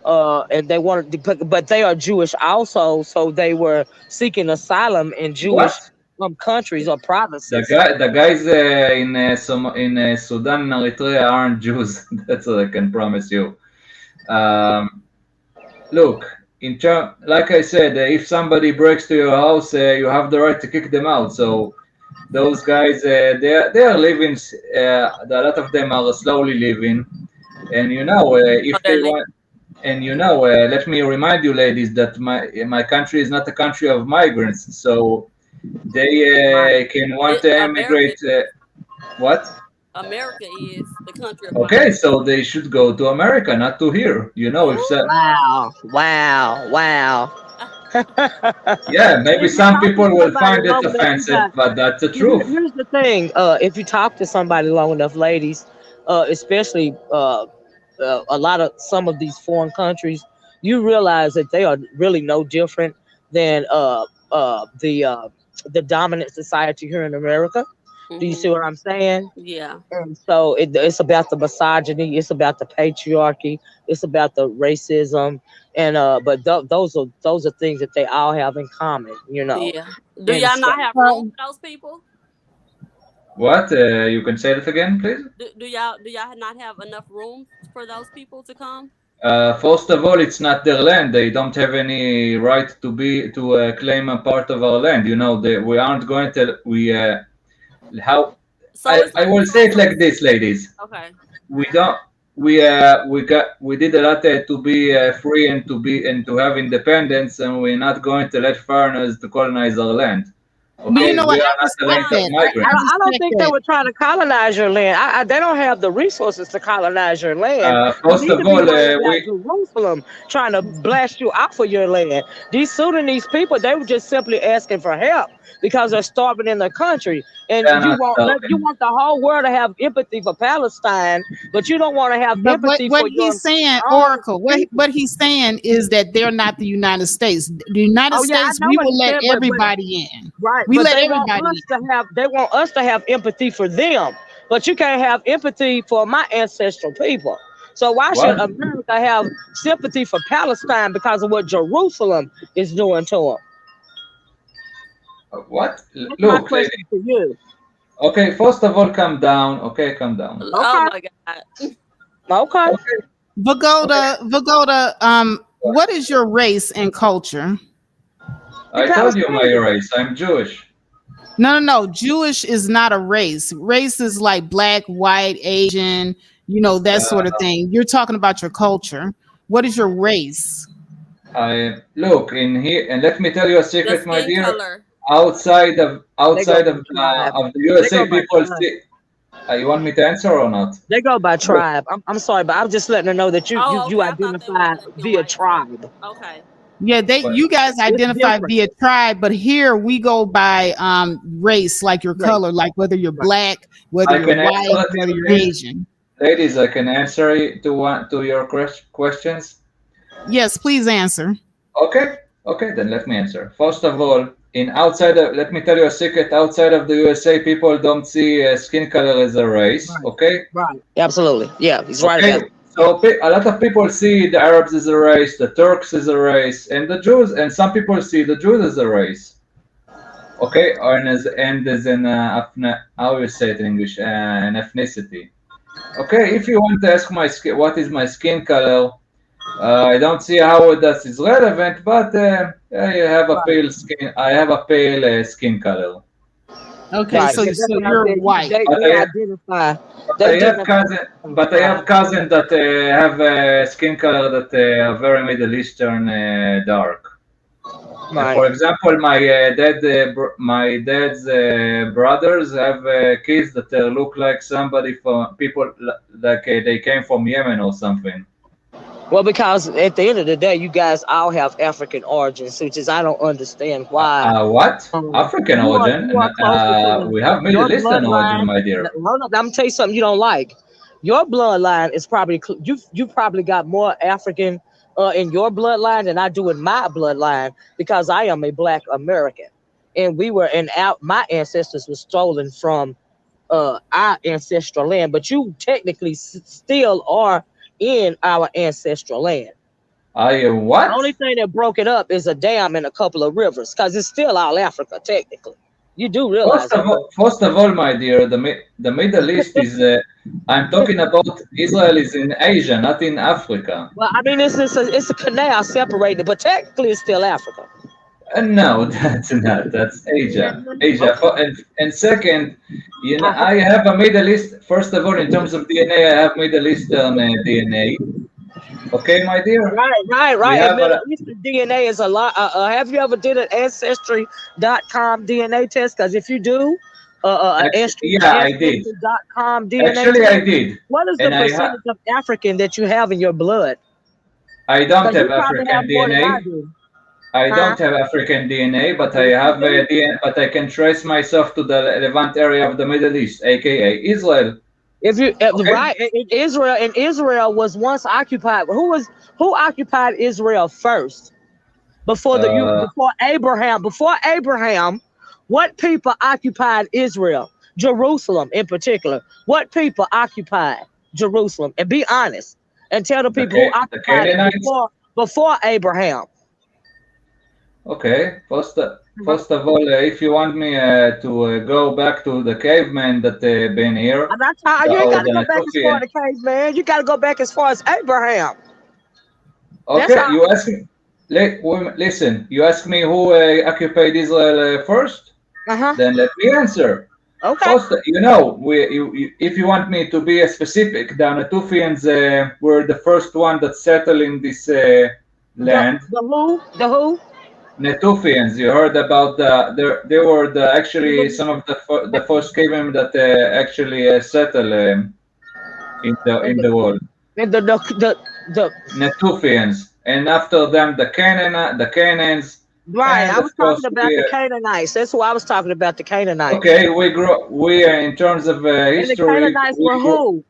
And they wanted to, but they are Jewish also, so they were seeking asylum in What? Jewish countries or provinces. The guys in Sudan and Eritrea aren't Jews. That's what I can promise you. Um, Look, like I said, if somebody breaks to your house, you have the right to kick them out. So those guys, they are living. A lot of them are slowly living, and Oh, if they're they living. want, and let me remind you, ladies, that my country is not a country of migrants. So they Right. can want to America. immigrate. What? America is the country of Okay, migrants. so they should go to America, not to here. If Wow. Wow. Wow. yeah, maybe If you some talk to people will somebody find it long enough, you offensive, got. but that's the truth. Here's the thing. If you talk to somebody long enough, ladies, especially a lot of some of these foreign countries, you realize that they are really no different than the dominant society here in America. Do you see what I'm saying? Yeah. And so it's about the misogyny, it's about the patriarchy, it's about the racism, and but those are things that they all have in common, you know. Yeah. Do And y'all so not have room for those people? What? You can say that again, please? Do y'all not have enough room for those people to come? First of all, it's not their land. They don't have any right to claim a part of our land. You know, we aren't going to. How So it's I like will say it like this, ladies. okay. We don't. We did a lot to be free and to have independence, and we're not going to let foreigners to colonize our land. But you Okay, know what? we I are not a land respect of that. I migrants. I don't respect think they that. were trying to colonize your land. They don't have the resources to colonize your land. Don't First need of to be all, worried about we Jerusalem trying to blast you off of your land. These Sudanese people, they were just simply asking for help because they're starving in their country. And are not you starving. want the whole world to have empathy for Palestine, but you don't want to have But empathy what for your he's saying, own Oracle, people. what he's saying is that they're not the United States. The United Oh yeah, I States, know we what will he let said, but everybody in. right, We but let everybody in. they want us to have empathy for them, but you can't have empathy for my ancestral people. So why should What? America have sympathy for Palestine because of what Jerusalem is doing to them? What? That's my Look, lady. question to you. Okay, first of all, calm down. Okay, calm down. Oh Okay, my God. okay. Okay, okay. Vagoda, what is your race and culture? You I told you my Palestinian. race. I'm Jewish. No. Jewish is not a race. Race is like black, white, Asian, that sort of Uh, thing. You're talking about your culture. What is your race? I look in here, and let me tell you a The secret, my skin dear. color. They go Outside by tribe. of the They go USA, by people tribe. see. You want me to answer or not? They go by Look, tribe. I'm sorry, but I'm just letting her know that Oh, you okay. I thought they were identify black and via white. So tribe. okay. Yeah, but you guys It's identify different. via tribe, but here we go by race, like your Right, color, like whether you're right. black, whether I you're can answer white, that, whether you're ladies. Asian. Ladies, I can answer to your questions. Yes, please answer. Okay, okay, then let me answer. First of all, let me tell you a secret. Outside of the USA, people don't see skin color as a race. Right. Okay, Right. Absolutely. Yeah, he's right okay. about So a lot of people see the Arabs as a race, the Turks as a race, and the Jews, and some people see the Jews as a race. Okay, or as an how you say it in English, an ethnicity. Okay, if you want to ask what is my skin color, I don't see how that is relevant, but I have a right. pale skin. I have a pale skin color. Okay, Right. so Yeah, so that's what I you're said. white. But They identify but they I have identify cousin. as But I have tribe. cousin that have skin color that are very Middle Eastern dark. Right. For example, my dad's brothers have kids that look like somebody from people like they came from Yemen or something. Well, because at the end of the day, you guys all have African origins, which is I don't understand why. What? African origin? You are closer to We have your Middle Eastern origin, bloodline. my dear. Hold up, I'm gonna tell you something you don't like. Your bloodline is probably you probably got more African in your bloodline than I do in my bloodline because I am a Black American, and we were in out. My ancestors were stolen from our ancestral land, but you technically still are in our ancestral land. I The what? only thing that broke it up is a dam and a couple of rivers, because it's still all Africa technically. You do realize that, right? First of all, my dear, the Middle East is. I'm talking about Israel is in Asia, not in Africa. Well, I mean, it's a canal separated, but technically it's still Africa. No, that's not. That's Asia. Asia. Okay. And second, Uh-huh. I have a Middle East. First of all, in terms of DNA, I have Middle Eastern DNA. Okay, my dear. We Right. And have Middle a. Eastern DNA is a lot. Have you ever did an ancestry.com DNA test? Because if you do, Yeah, I did. ancestry.com DNA Actually, I test, did, what is the and percentage of African that you have in your blood? I don't Because have you probably have African more than I DNA. do. I Huh? don't have African DNA, but I Yes, you have do. DNA. But I can trace myself to the relevant area of the Middle East, aka Israel. If you Okay. right in Israel, and Israel was once occupied. Who occupied Israel first Uh, before Abraham? Before Abraham, what people occupied Israel? Jerusalem in particular. What people occupied Jerusalem? And be honest and tell the people who the occupied it Canaanites. before Abraham. Okay. Mhm. First of all, if you want me to go back to the cavemen that been here, I'm not talking. You ain't or got to the go back as far Natufian. as the case, man. You got to go back as far as Abraham. That's Okay, how. you ask me. Listen, you ask me who occupied Israel first. Uh huh. Then let me answer. Okay. First, if you want me to be specific, the Natufians were the first one that settled in this land. The who? The who? Natufians, you heard about they were actually some of the first cavemen that actually settled in And the world. the Natufians, and after them the Canaans, right. and I of was course talking about the Canaanites. That's who I was talking about. The Canaanites. okay, we in terms of And the history, Canaanites were who?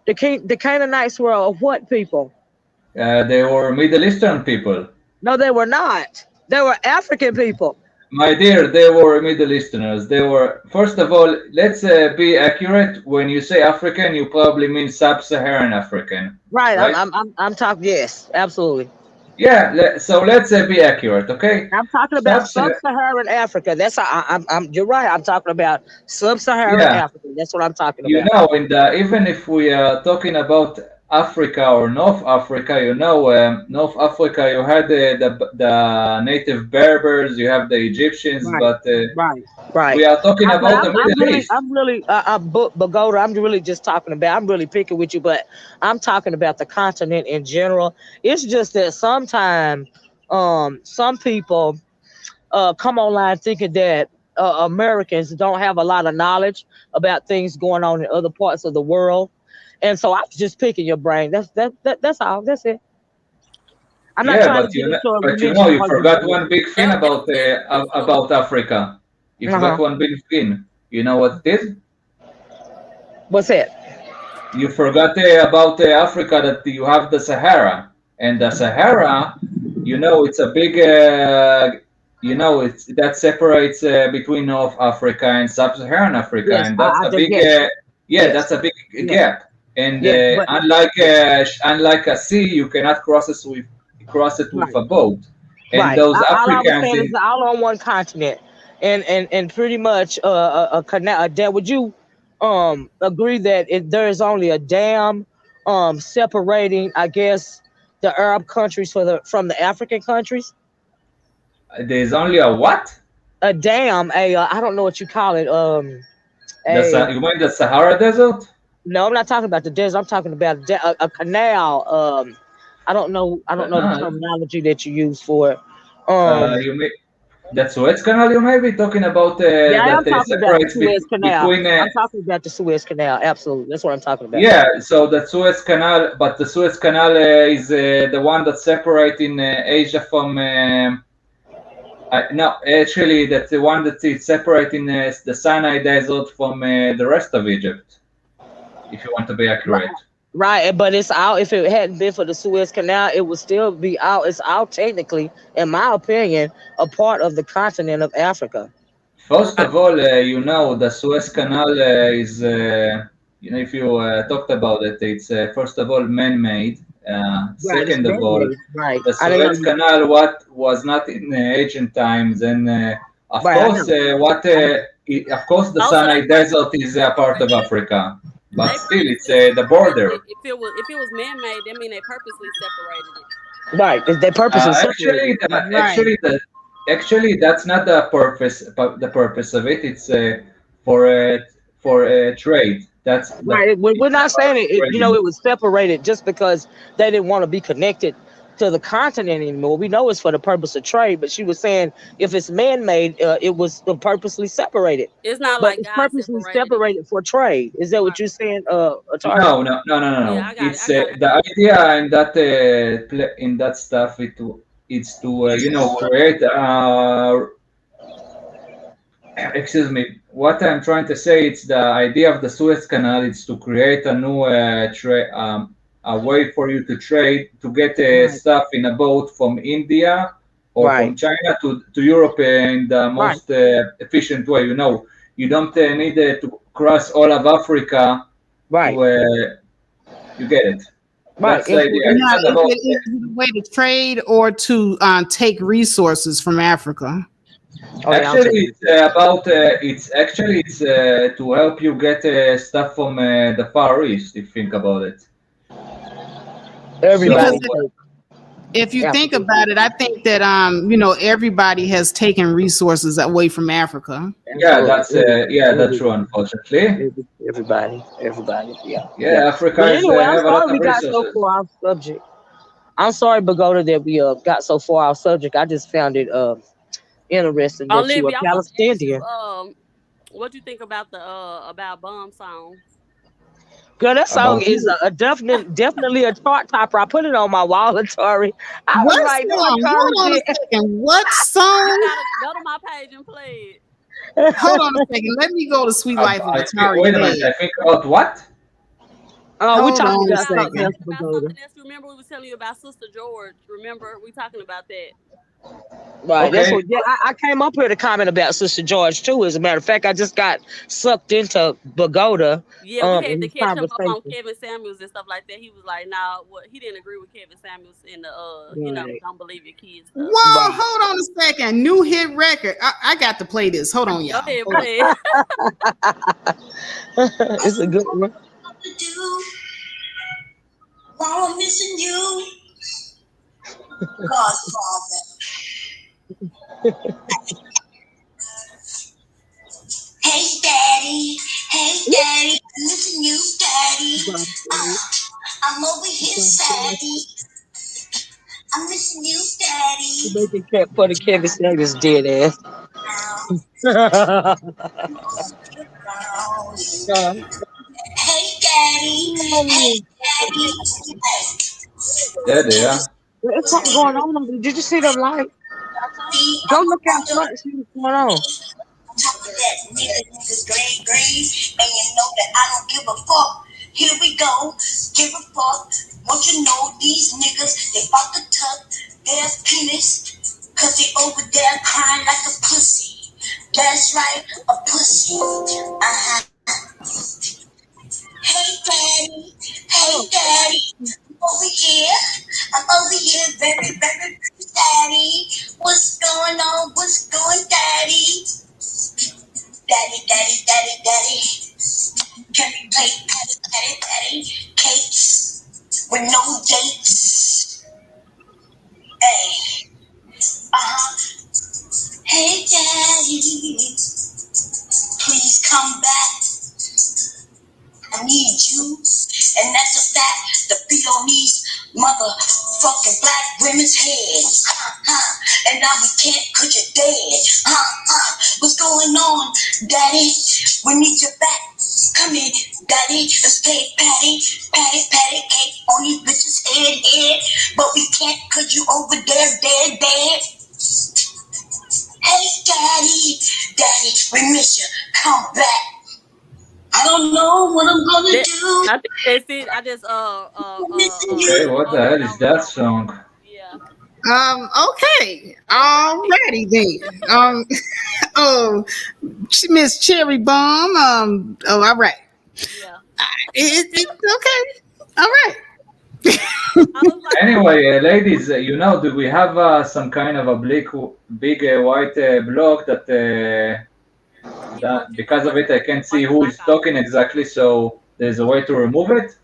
The Canaanites were what people? they were Middle Eastern people. No, they were not. They were African people. My dear, they were Middle Easterners. They were, first of all, let's be accurate. When you say African, you probably mean Sub-Saharan African, Right. right? I'm talking. Yes, absolutely. Yeah. So let's be accurate, okay? I'm talking about Sub, sub-Saharan Africa. That's how I'm. You're right. I'm talking about sub-Saharan yeah. Africa. That's what I'm talking You about. know, even if we are talking about Africa or North Africa, North Africa, you had the native Berbers, you have the Egyptians, Right. but Right. Right. we are talking But about the Middle East. I'm really, Bagoda, I'm really just talking about, I'm really picking with you, but I'm talking about the continent in general. It's just that sometimes, some people, come online thinking that Americans don't have a lot of knowledge about things going on in other parts of the world. And so I'm just picking your brain. That's all. That's it. I'm not Yeah, trying to get into a you religious forgot argument with one big thing That that's true. about Africa. You you. Uh-huh. forgot one big thing. You know what it is? What's that? You forgot about Africa that you have the Sahara, and the Sahara, it's a big, it's that separates between North Africa and Sub-Saharan Africa, Yes, and that's I a just big, yes, yeah, yes, that's a big yes, gap. And yes. But unlike a sea, you cannot cross it with right, a boat. And right. those All I was Africans saying is in all on one continent, and pretty much a canal. A dam. Would you agree that there is only a dam separating, I guess, the Arab countries from the African countries? there's only a what? A dam, I don't know what you call it. A You mean the Sahara Desert? No, I'm not talking about the desert. I'm talking about a canal. I don't know. I don't know the Uh, terminology that you use for it. Um, you may that Suez Canal you may be talking about yeah, I that am talking about the separates Suez Canal. between I'm talking about the Suez Canal. Absolutely, that's what I'm talking about. yeah. So the Suez Canal, but the Suez Canal is the one that separating Asia from no, actually that's the one that is separating the Sinai Desert from the rest of Egypt. If you want to be Right, accurate. right, but it's out. If it hadn't been for the Suez Canal, it would still be out. It's out technically, in my opinion, a part of the continent of Africa. First of all, the Suez Canal is, if you talked about it, it's first of all man-made. Right, it's Second of all, man-made. Right, the I didn't know Suez you. Canal, what was not in ancient times, and of Right, I course, know. I know. of course, the Those are Sinai the Desert is a part of Africa, but they still, it's purposely the separated border. it. If it was man made, that mean they purposely separated it. Right, they purposely separated. Actually, Right. Right. that's not the purpose. The purpose of it, it's for trade. That's the Right. We're it's not about saying trading. it was separated just because they didn't want to be connected to the continent anymore. We know it's for the purpose of trade, but she was saying if it's man-made, it was purposely separated. It's not But like it's God purposely separated it. separated for trade. Is that what Right. you're saying, Atari? Yeah, No. I got it. It's I got it. the idea in that in that stuff. It's to create excuse me. What I'm trying to say, it's the idea of the Suez Canal is to create a new a way for you to trade to get Right. stuff in a boat from India or from Right. China to Europe in the Right. most efficient way. You don't need to cross all of Africa Right. to you get it. Right. That's the idea. Including. It's Now, not about is it a way to trade or to take resources from Africa? Oh yeah, I'm actually taking it's about it's to help you get stuff from the Far East. If you think about it. Because everybody. So if you think Africa. about it, I think that everybody has taken resources away from Africa. yeah, Absolutely. that's that's true. Unfortunately, Everybody. Yeah. Yeah. yeah, Africa But is anyway, I'm have a lot sorry we of got so resources. far off subject. I'm sorry, Bagoda, that we got so far off subject. I just found it interesting that you are Olivia, I want to ask you, Palestinian. what you think about the about bomb song? Girl, that song About is who? definitely a chart topper. I put it on my wall, Tori. I was What like, no, song? Tori Hold on a second. What You song? gotta go to my page and play it. Hold on a second. Let me go to Sweet Life of I think. Atari Wait a minute. page. I think about what? We Hold talking on a about About something we second. else, talking about Pagoda. something else. Remember we was telling you about Sister George. Remember we talking about that. Right. That's Okay. what. Yeah, I came up here to comment about Sister George too. As a matter of fact, I just got sucked into Pagoda Yeah, we had in to this catch him up on conversation. Kevin Samuels and stuff like that. He was like, "Nah, what he didn't agree with Kevin Samuels in the Right. don't believe your kids stuff." Whoa, Right. hold on a second. New hit record. I got to play this. Hold on, Go y'all. ahead, Hold on. play it. It's a good one. Do while I'm missing you, Godfather. Hey daddy, I'm missing you, daddy. I'm over here, saddy. I'm missing you, daddy. Making cat for the Kevin Samuels dead ass. Hey daddy, hey daddy. Yeah, they are. There's something going on over there. Did you see them lights? See, Go I'm look on out the front and see what's going on. top of that niggas green, and you know that I don't give a fuck. Here we go, give a fuck. Want you know these niggas, they about to tuck their penis, cause they over there crying like a pussy. That's right, a pussy. Uh-huh. Hey daddy, I'm over here, very, very daddy. What's going on? What's going, daddy? Daddy. Can we play patty, cakes with no dates? Hey, uh-huh. Hey, daddy, please come back. I need you, and that's a fact. The beat on these motherfucking black women's heads. And now we can't cause you're dead. What's going on, daddy? We need you back. Come in, daddy. Let's play patty, cake on these bitches' head. But we can't cause you over there, dead. Hey, daddy, we miss you. Come back. I don't know what I'm gonna do. I think that's it. I just Missing Okay. you. What the over hell and is over and that over. song? Yeah. Okay. Alrighty then. Oh, Miss Cherry Bomb. All right. Yeah. Okay. All right. I was like, Anyway, ladies, do we have some kind of a big white block he that wants you to because of it I can't see wipe the who block is off. talking exactly, so there's a way to remove it?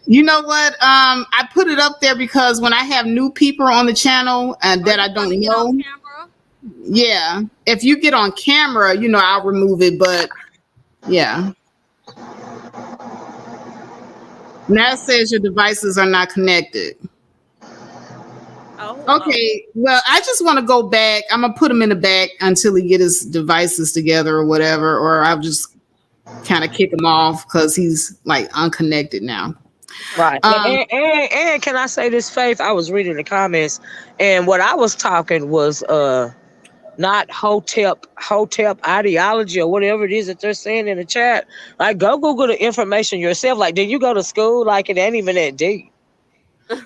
You know what? I put it up there because when I have new people on the channel Oh, that you I want to don't get on know, camera? yeah. If you get on camera, I'll remove it. But yeah. Now it says your devices are not connected. Oh. Okay, well, I just want to go back. I'm gonna put him in the back until he get his devices together or whatever, or I'll just kind of kick him off because he's like unconnected now. Right. Um, And can I say this, Faith? I was reading the comments, and what I was talking was not hotep ideology or whatever it is that they're saying in the chat. Like, go Google the information yourself. Like, did you go to school? Like, it ain't even that deep.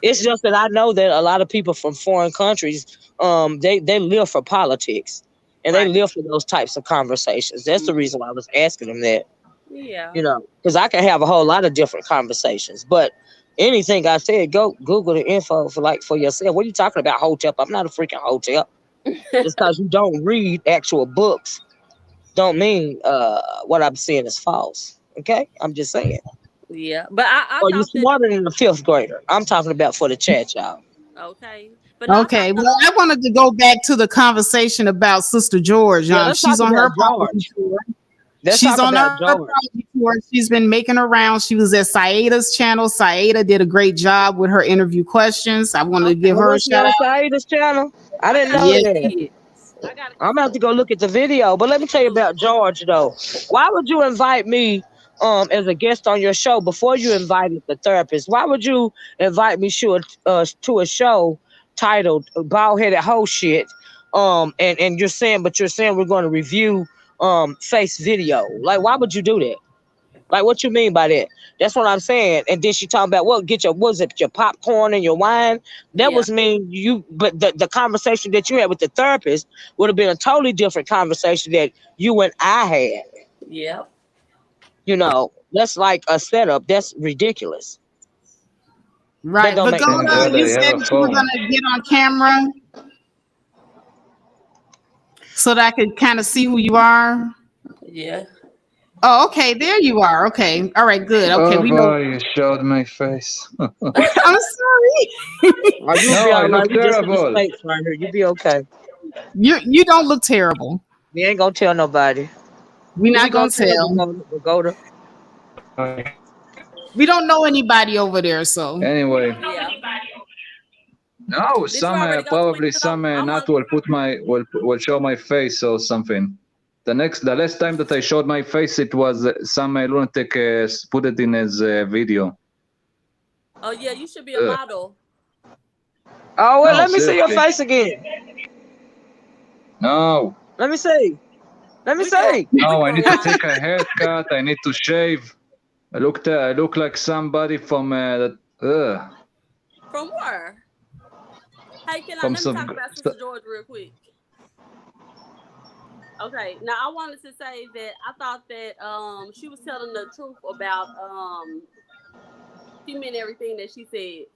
It's just that I know that a lot of people from foreign countries, they live for politics and they Right. live for those types of conversations. That's the reason why I was asking them that. Yeah. You know, because I can have a whole lot of different conversations, but anything I said, go Google the info for yourself. What are you talking about, hotep? I'm not a freaking hotep. Just because you don't read actual books don't mean what I'm saying is false. Okay? I'm just saying. Yeah. But I Or you thought that smarter than a fifth grader. I'm talking about for the chat, y'all. okay. But no, I Okay, thought well, I wanted to go back to the conversation about Sister George. Yeah, let's She's talk on about her apology George. tour. Let's She's talk on about her George. apology tour. She's been making her rounds. She was at Saida's channel. Saida did a great job with her interview questions. I wanted to give Oh, her a was she shout on out. Saida's channel? I didn't gotta know go Yes. that. see it. I gotta go I'm about see to go look at the video. But let me tell you about George though. Why would you invite me as a guest on your show before you invited the therapist? Why would you invite me to a show titled Bald Headed Hoe Shit? And you're saying we're going to review face video. Like, why would you do that? Like, what you mean by that? That's what I'm saying. And then she talking about, well, get your, was it your popcorn and your wine? That Yeah. was mean you, but the conversation that you had with the therapist would have been a totally different conversation that you and I had. Yep. You know, that's like a setup. That's ridiculous. That Right. don't make no Thank Vagoda, God sense. you I said have a that you were phone. going to get on camera so that I could kind of see who you are. Yeah. Oh, okay. There you are. Okay. All right. Good. Okay. Oh We know. boy, you showed my face. I'm sorry. Oh, you'll be No, I all right. look We just in the terrible. States right here. You'll be okay. You don't look terrible. We ain't gonna tell nobody. We're Who we not gonna going to tell? tell. Pagoda? We don't know anybody over there. So, Anyway, Yeah. no, Did you some already go tweet probably it though? some I nut want will show my face or something. The last time that I showed my face, it was some lunatic put it in his video. oh yeah, you should be a model. Oh well, No, let me see your seriously. face again. No, Let me see. Let me We can see. no, I need to rewind. take a haircut. I need to shave. I look like somebody from that. From where? Hey, let me talk Some. about Sister George real quick. Okay, now I wanted to say that I thought that she was telling the truth about she meant everything that she said.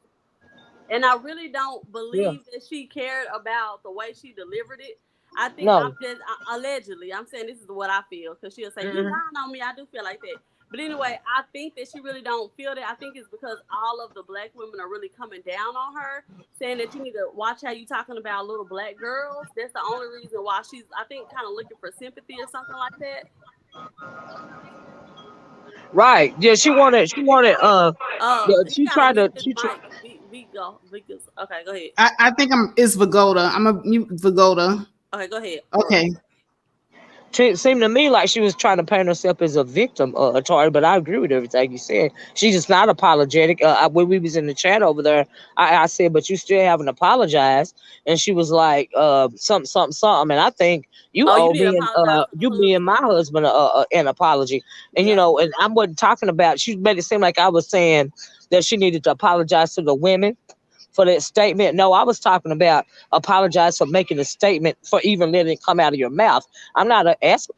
And I really don't Yeah. believe that she cared about the way she delivered it. I think No. I'm just allegedly. I'm saying this is what I feel because she'll say you lying on me. I do feel like that. But anyway, I think that she really don't feel that. I think it's because all of the black women are really coming down on her, saying that you need to watch how you talking about little black girls. That's the only reason why she's, I think, kind of looking for sympathy or something like that. Right. Yeah, she wanted He she gotta tried mute to his mic. Vigo. Okay, go ahead. I think it's Vagoda. I'm a mute Vagoda. Okay, go ahead. Okay. it seemed to me like she was trying to paint herself as a victim, Tori, but I agree with everything you said. She's just not apologetic. When we was in the chat over there, I said, but you still haven't apologized. And she was like, something. And I think you Oh, you owe need to me apologize to the and my husband an apology. And, Yeah. you know, and I wasn't talking about, she made it seem like I was saying that she needed to apologize to the women for that statement. No, I was talking about apologize for making a statement, for even letting it come out of your mouth. I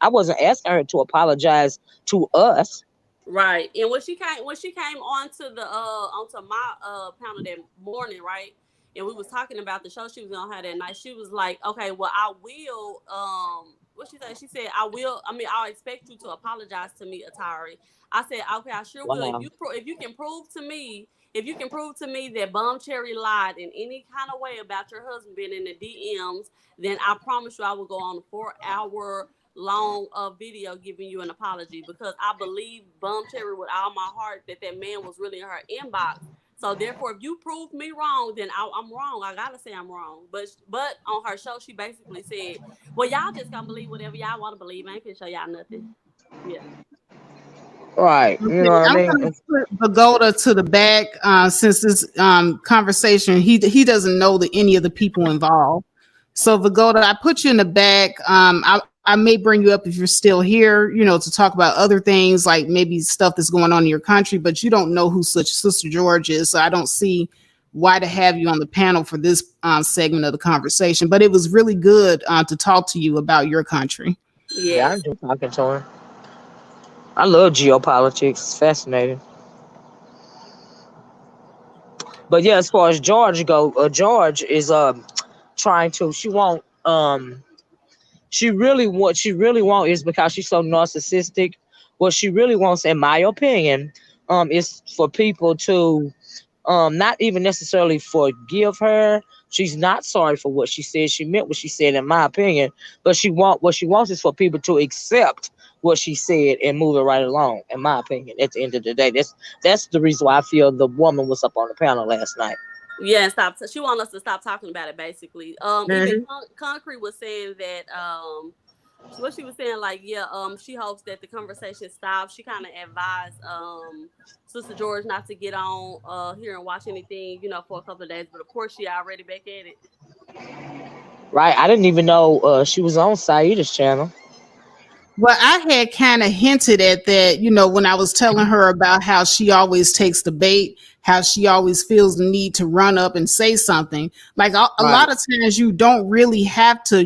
wasn't asking her to apologize to us. Right. And when she came onto the onto my panel that morning, right? And we was talking about the show she was gonna have that night. She was like, okay, well, I will what she said? She said, I'll expect you to apologize to me, Atari. I said, okay, I sure will. Wow. If you can prove to me that Bum Cherry lied in any kind of way about your husband being in the DMs, then I promise you I will go on a 4-hour long video giving you an apology, because I believe Bum Cherry with all my heart that man was really in her inbox. So therefore, if you prove me wrong, then I'm wrong. I gotta say I'm wrong. But on her show, she basically said, "Well, y'all just gonna believe whatever y'all want to believe. I ain't gonna show y'all nothing." Yeah. Right. Okay, You know what I I'm mean? going to put Vagoda to the back since this conversation, he doesn't know any of the people involved. So Vagoda, I put you in the back. I may bring you up if you're still here, to talk about other things like maybe stuff that's going on in your country, but you don't know who such Sister George is. So I don't see why to have you on the panel for this segment of the conversation. But it was really good to talk to you about your country. Yeah, I Yes. enjoy talking to her. I love geopolitics. It's fascinating. But yeah, as far as George go, George is trying to. She really want is because she's so narcissistic. What she really wants, in my opinion, is for people to not even necessarily forgive her. She's not sorry for what she said. She meant what she said, in my opinion. But what she wants is for people to accept what she said and move it right along. In my opinion, at the end of the day, that's the reason why I feel the woman was up on the panel last night. Yeah, and stop. She wants us to stop talking about it. Basically, even Mhm. Concrete was saying that what she was saying, like, yeah, she hopes that the conversation stops. She kind of advised Sister George not to get on here and watch anything, for a couple of days. But of course, she already back at it. Right? I didn't even know she was on Saida's channel. Well, I had kind of hinted at that, when I was telling her about how she always takes the bait, how she always feels the need to run up and say something. Like a Right. lot of times you don't really have to,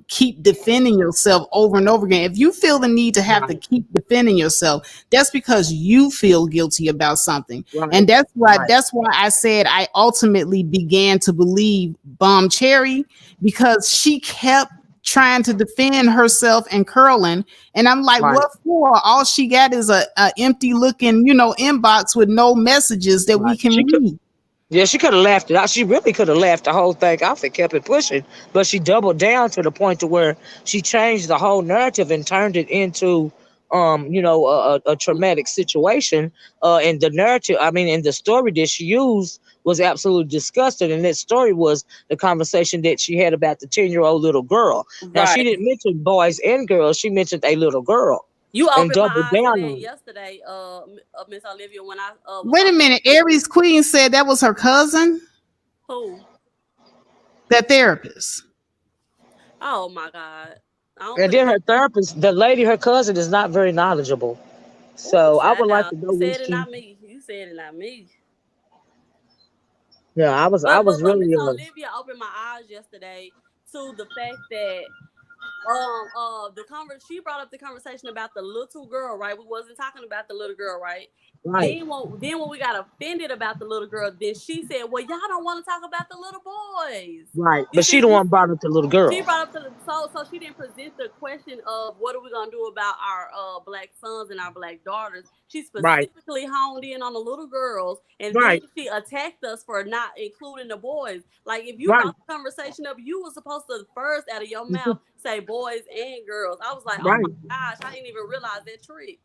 keep defending yourself over and over again. If you feel the need to have to Right. keep defending yourself, that's because you feel guilty about something. Right. And that's Right. why I said I ultimately began to believe Bomb Cherry, because she kept trying to defend herself and curling, and I'm like, Right. what for? All she got is a empty looking, inbox with no messages that we Right. can read. Yeah, she could have laughed it out. She really could have laughed the whole thing off and kept it pushing. But she doubled down to the point to where she changed the whole narrative and turned it into, a traumatic situation. And the narrative, I mean, and the story that she used was absolutely disgusting. And that story was the conversation that she had about the 10-year-old little girl. Now, she Right. didn't mention boys and girls. She mentioned a little girl You and opened my doubled eyes to down that on it. yesterday, Miss Olivia, when I was Wait a talking. minute, Aries Queen said that was her cousin, Who? that therapist. Oh my God! I don't And think then that. her therapist, the lady, her cousin, is not very knowledgeable. Oh, So I would like child, to you know when said it, she. not me. You said it, not me. Yeah, I But was but really. Miss Olivia opened my eyes yesterday to the fact that she brought up the conversation about the little girl, right? We wasn't talking about the little girl, right? Right, Then when we got offended about the little girl, then she said, well, y'all don't want to talk about the little boys. right. You But she see, the one brought up the little she girl. brought up to the so she didn't present the question of what are we gonna do about our black sons and our black daughters. She Right, specifically honed in on the little girls, and then right, she attacked us for not including the boys. Like, if you right, brought the conversation up, you were supposed to first out of your mouth say boys and girls. I was like, oh right, my gosh, I didn't even realize that trick.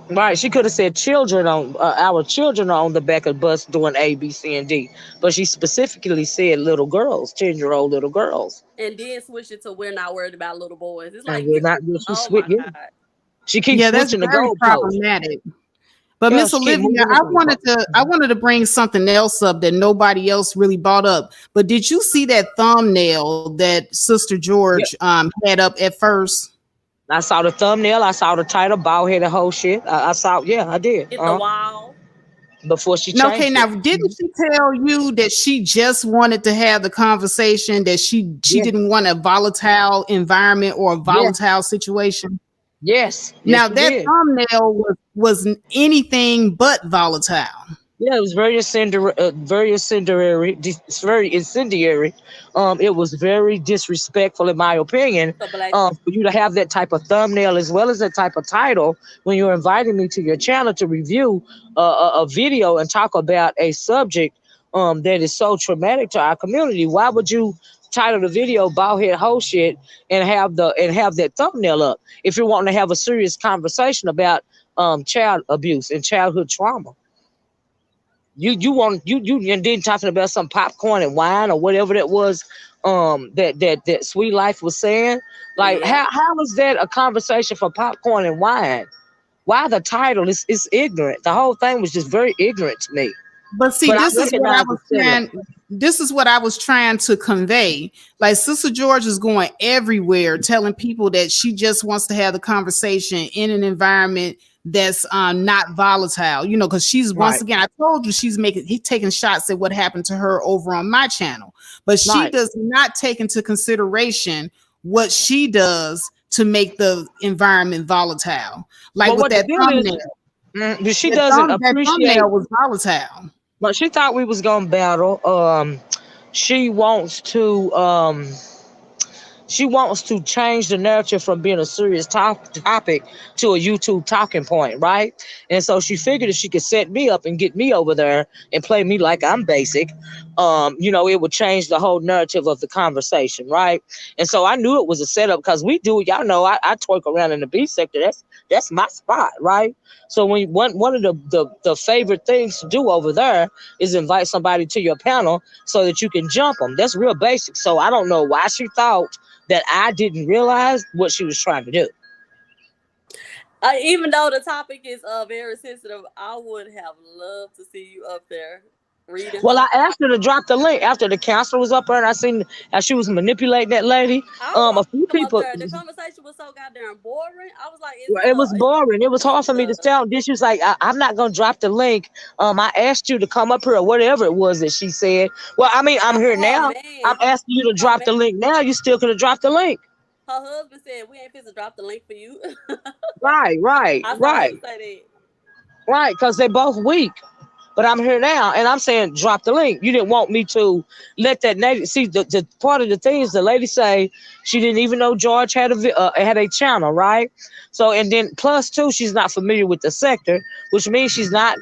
right. She could have said children on our children are on the back of the bus doing A, B, C, and D, but she specifically said little girls, 10-year-old little girls, And then switch it to we're not worried about little boys. It's and like we're you. not. She Oh switch. my Yeah, god. she keeps Yeah, that's switching the very goalposts. problematic. But Yeah, Miss she keep Olivia, moving the goalposts. I wanted to bring something else up that nobody else really brought up. But did you see that thumbnail that Sister Yeah, George had up at first? I saw the thumbnail. I saw the title, bald headed whole shit. I saw. Yeah, I did. Hit the wall. Before she No, okay, changed it. now didn't she tell you that she just wanted to have the conversation, that she Yeah. didn't want a volatile environment or a Yes. volatile situation? Yes. Yes, Now she that did. thumbnail was anything but volatile. Yeah, it was very incendiary. It's very incendiary. It was very disrespectful, in my opinion. The black. For you to have that type of thumbnail as well as that type of title when you're inviting me to your channel to review a video and talk about a subject that is so traumatic to our community. Why would you title the video "Bald Head Whole Shit" and have that thumbnail up if you're wanting to have a serious conversation about child abuse and childhood trauma? You and then talking about some popcorn and wine or whatever that was, that Sweet Life was saying. Like, Yeah. how is that a conversation for popcorn and wine? Why the title is ignorant. The whole thing was just very ignorant to me. But see, But I this is what I recognize was the setup. trying. this is what I was trying to convey. Like Sister George is going everywhere telling people that she just wants to have the conversation in an environment that's not volatile, you know, because she's once again, I told you she's taking shots at what happened to her over on my channel, but she does not take into consideration what she does to make the environment volatile. Like with that thumbnail. She doesn't appreciate that thumbnail was volatile. But she thought we was gonna battle. She wants to change the narrative from being a serious topic to a YouTube talking point, right? And so she figured if she could set me up and get me over there and play me like I'm basic, you know, it would change the whole narrative of the conversation, right? And so I knew it was a setup because we do, y'all know, I twerk around in the B sector. That's my spot, right? So when one of the favorite things to do over there is invite somebody to your panel so that you can jump them. That's real basic. So I don't know why she thought that I didn't realize what she was trying to do. Even though the topic is very sensitive, I would have loved to see you up there reading. Well, I asked her to drop the link after the counselor was up there, and I seen how she was manipulating that lady. A few people. The conversation was so goddamn boring. I was like, it was boring. It was hard for me to tell. Then she was like, I'm not gonna drop the link. I asked you to come up here or whatever it was that she said. Well, I mean, I'm here now. Man. I'm asking you to drop the link now. You still could have dropped the link. Her husband said, we ain't fit to drop the link for you. Right. Right, because they both weak. But I'm here now, and I'm saying drop the link. You didn't want me to let that lady see the part of the things the lady say she didn't even know George had a channel, right? So, and then plus two, she's not familiar with the sector, which means she's not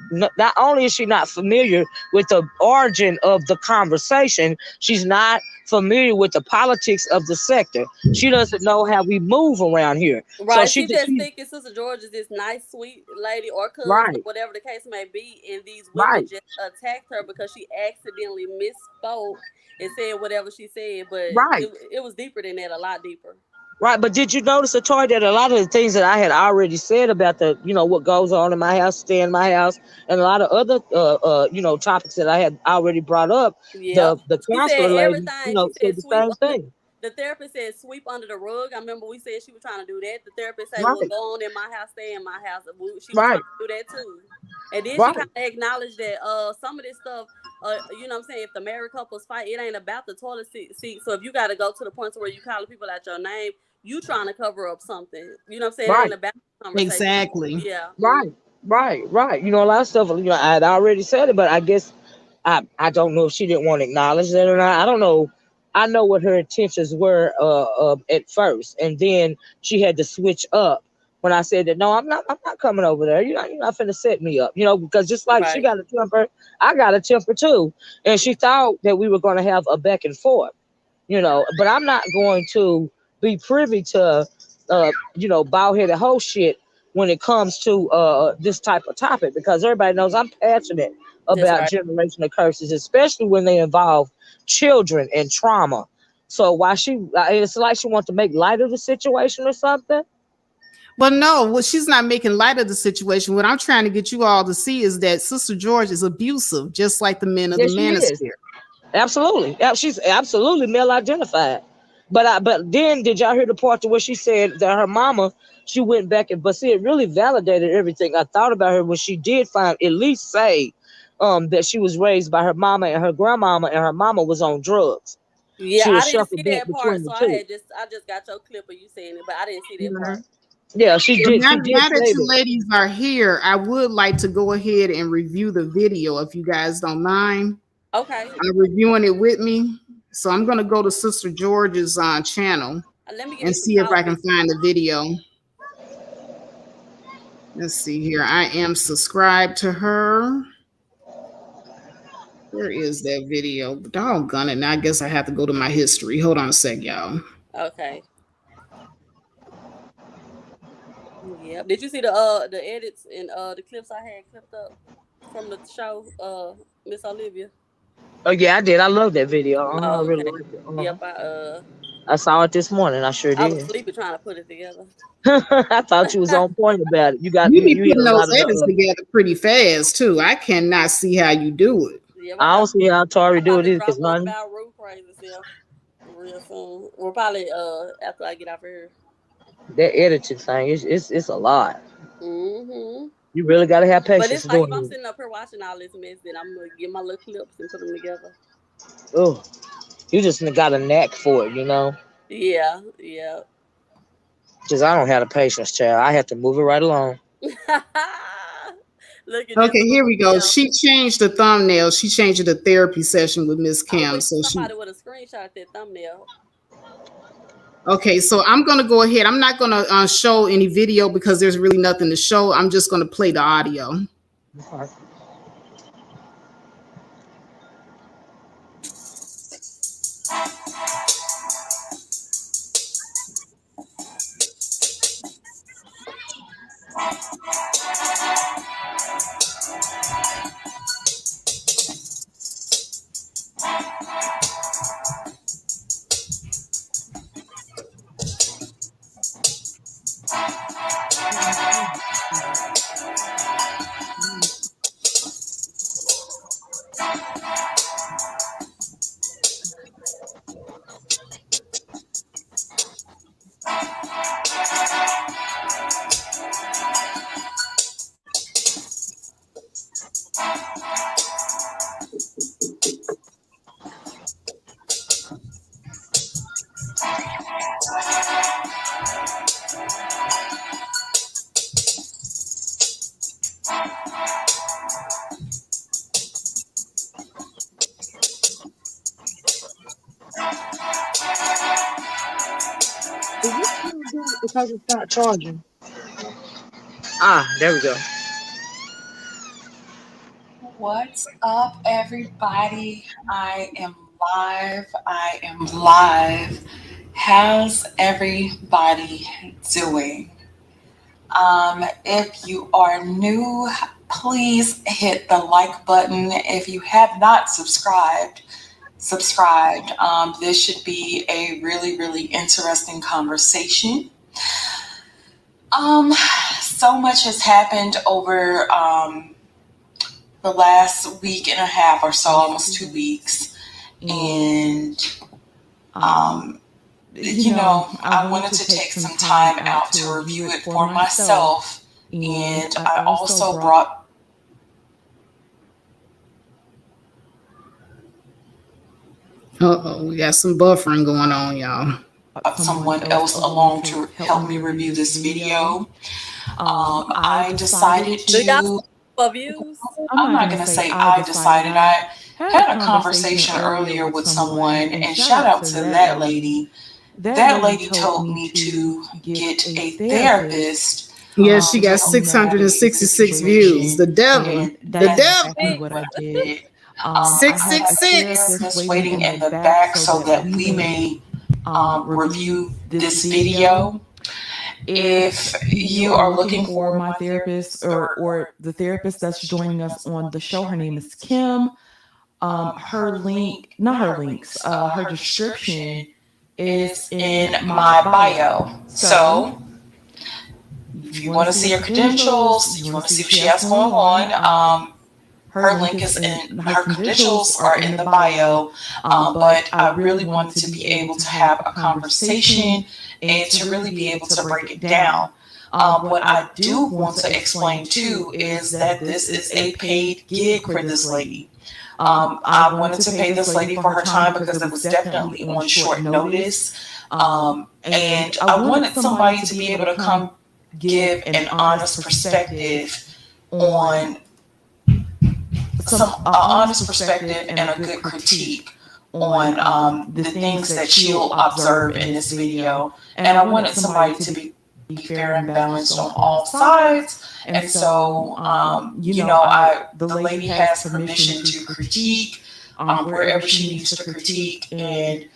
only is she not familiar with the origin of the conversation, she's not familiar with the politics of the sector. She doesn't know how we move around here. Right. So she just thinking Sister George is this nice, sweet lady or cousin, right, whatever the case may be, and these women just attacked her because she accidentally misspoke and said whatever she said. But it was deeper than that, a lot deeper. Right, but did you notice, Atoy, that a lot of the things that I had already said about the, you know, what goes on in my house, stay in my house, and a lot of other, you know, topics that I had already brought up, the counselor lady, you know, said the same thing. The therapist said sweep under the rug. I remember we said she was trying to do that. The therapist said, well, go on in my house, stay in my house. She was trying to do that too. And then she kind of acknowledged that some of this stuff, you know what I'm saying, if the married couples fight, it ain't about the toilet seat. So if you got to go to the point where you calling people out your name, you trying to cover up something. You know what I'm saying? It ain't about the conversation. Exactly. Yeah. Right. You know, a lot of stuff, you know, I had already said it, but I guess I don't know if she didn't want to acknowledge that or not. I don't know. I know what her intentions were at first, and then she had to switch up when I said that no, I'm not coming over there. You're not finna set me up, you know, because just like she got a temper, I got a temper too, and she thought that we were going to have a back and forth, you know. But I'm not going to be privy to, you know, bald-headed whole shit when it comes to this type of topic, because everybody knows I'm passionate about generational curses, especially when they involve children and trauma. So why it's like she wants to make light of the situation or something. Well, no, she's not making light of the situation. What I'm trying to get you all to see is that Sister George is abusive, just like the men of the manosphere. Absolutely. She's absolutely male identified. But then did y'all hear the part to where she said that her mama, she went back but see, it really validated everything I thought about her when she did at least say that she was raised by her mama and her grandmama, and her mama was on drugs. Yeah, I didn't see that part, so I just got your clip of you saying it, but I didn't see that part. Yeah, she did. Now that you ladies are here, I would like to go ahead and review the video if you guys don't mind. Okay. I'm reviewing it with me. So I'm going to go to Sister George's channel and see if I can find the video. Let's see here. I am subscribed to her. Where is that video? Doggone it. Now I guess I have to go to my history. Hold on a sec, y'all. Okay. Yeah. Did you see the edits and the clips I had clipped up from the show, Miss Olivia? Oh yeah, I did. I love that video. I really liked it. Yep, I saw it this morning. I sure did. I was sleepy trying to put it together. I thought you was on point about it. You be putting those edits together pretty fast too. I cannot see how you do it. Yeah, I don't see how Tori do it either, drop because one honey, about Ruth crazy self real soon. Well, probably after I get off of here. that editing thing, it's a lot. Mm-hmm. You really gotta have But patience it's like if doing I'm it. sitting up here watching all this mess, then I'm gonna get my little clips and put them together. Oh, you just got a knack for it, you know. Yeah, yeah. Because I don't have the patience, child. I have to move it right along. Look at this Okay, here we go. Kim. She changed the thumbnail. She changed it to therapy session with Miss I Kim. wish So she somebody would have screenshot that thumbnail. okay. So I'm gonna go ahead. I'm not gonna show any video because there's really nothing to show. I'm just gonna play the audio. Okay. Is this still doing it because it's not charging? Ah, there we go. What's up, everybody? I am live. I am live. How's everybody doing? If you are new, please hit the like button. If you have not subscribed, subscribe. This should be a really, really interesting conversation. So much has happened over the last week and a half or so, almost 2 weeks. And, I wanted to take some time out to review it for myself. And I also brought We got some buffering going on, y'all. someone else along to help me review this video. I decided Do y'all to, for views? I'm not going to say I decided. I had a conversation earlier with someone, and shout out to that lady. That lady told me to get a therapist. Yeah, she got to help me navigate the 666 views. The devil. And The that's devil. exactly what I did. Six, I have six, a six. therapist waiting in the back so that we may review this video. If you are looking for my therapist or the therapist that's joining us on the show, her name is Kim. Her link, not her links, her description is in my bio. So if you want to see her credentials, you want to see what she has going on, her link is in, her credentials are in the bio. But I really wanted to be able to have a conversation and to really be able to break it down. What I do want to explain too is that this is a paid gig for this lady. I wanted to pay this lady for her time because it was definitely on short notice. And I wanted somebody to be able to come give an honest perspective on some honest perspective and a good critique on the things that she'll observe in this video. And I wanted somebody to be fair and balanced on all sides. And so, the lady has permission to critique wherever she needs to critique. And,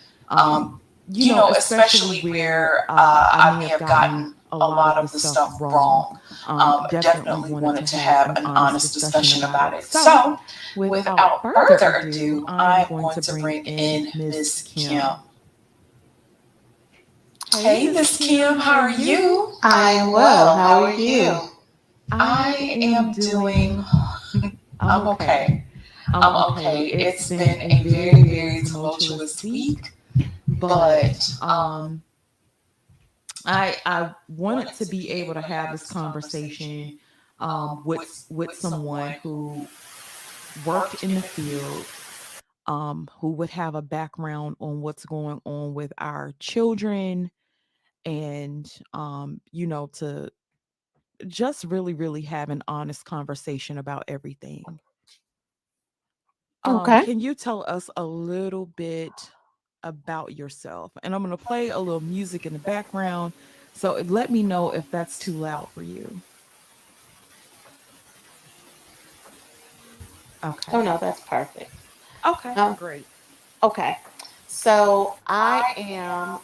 especially where I may have gotten a lot of the stuff wrong. Definitely wanted to have an honest discussion about it. So, without further ado, I'm going to bring in Miss Kim. Hey, Miss Kim, how are you? I am well. How are you? I am doing, I'm okay. Okay, it's been a very, very tumultuous week, but I wanted to be able to have this conversation with someone who worked in the field, who would have a background on what's going on with our children, and to just really, really have an honest conversation about everything. Okay. Can you tell us a little bit about yourself? And I'm going to play a little music in the background. So let me know if that's too loud for you. Oh Okay. no, that's perfect. Okay. Um, Great. okay. So I am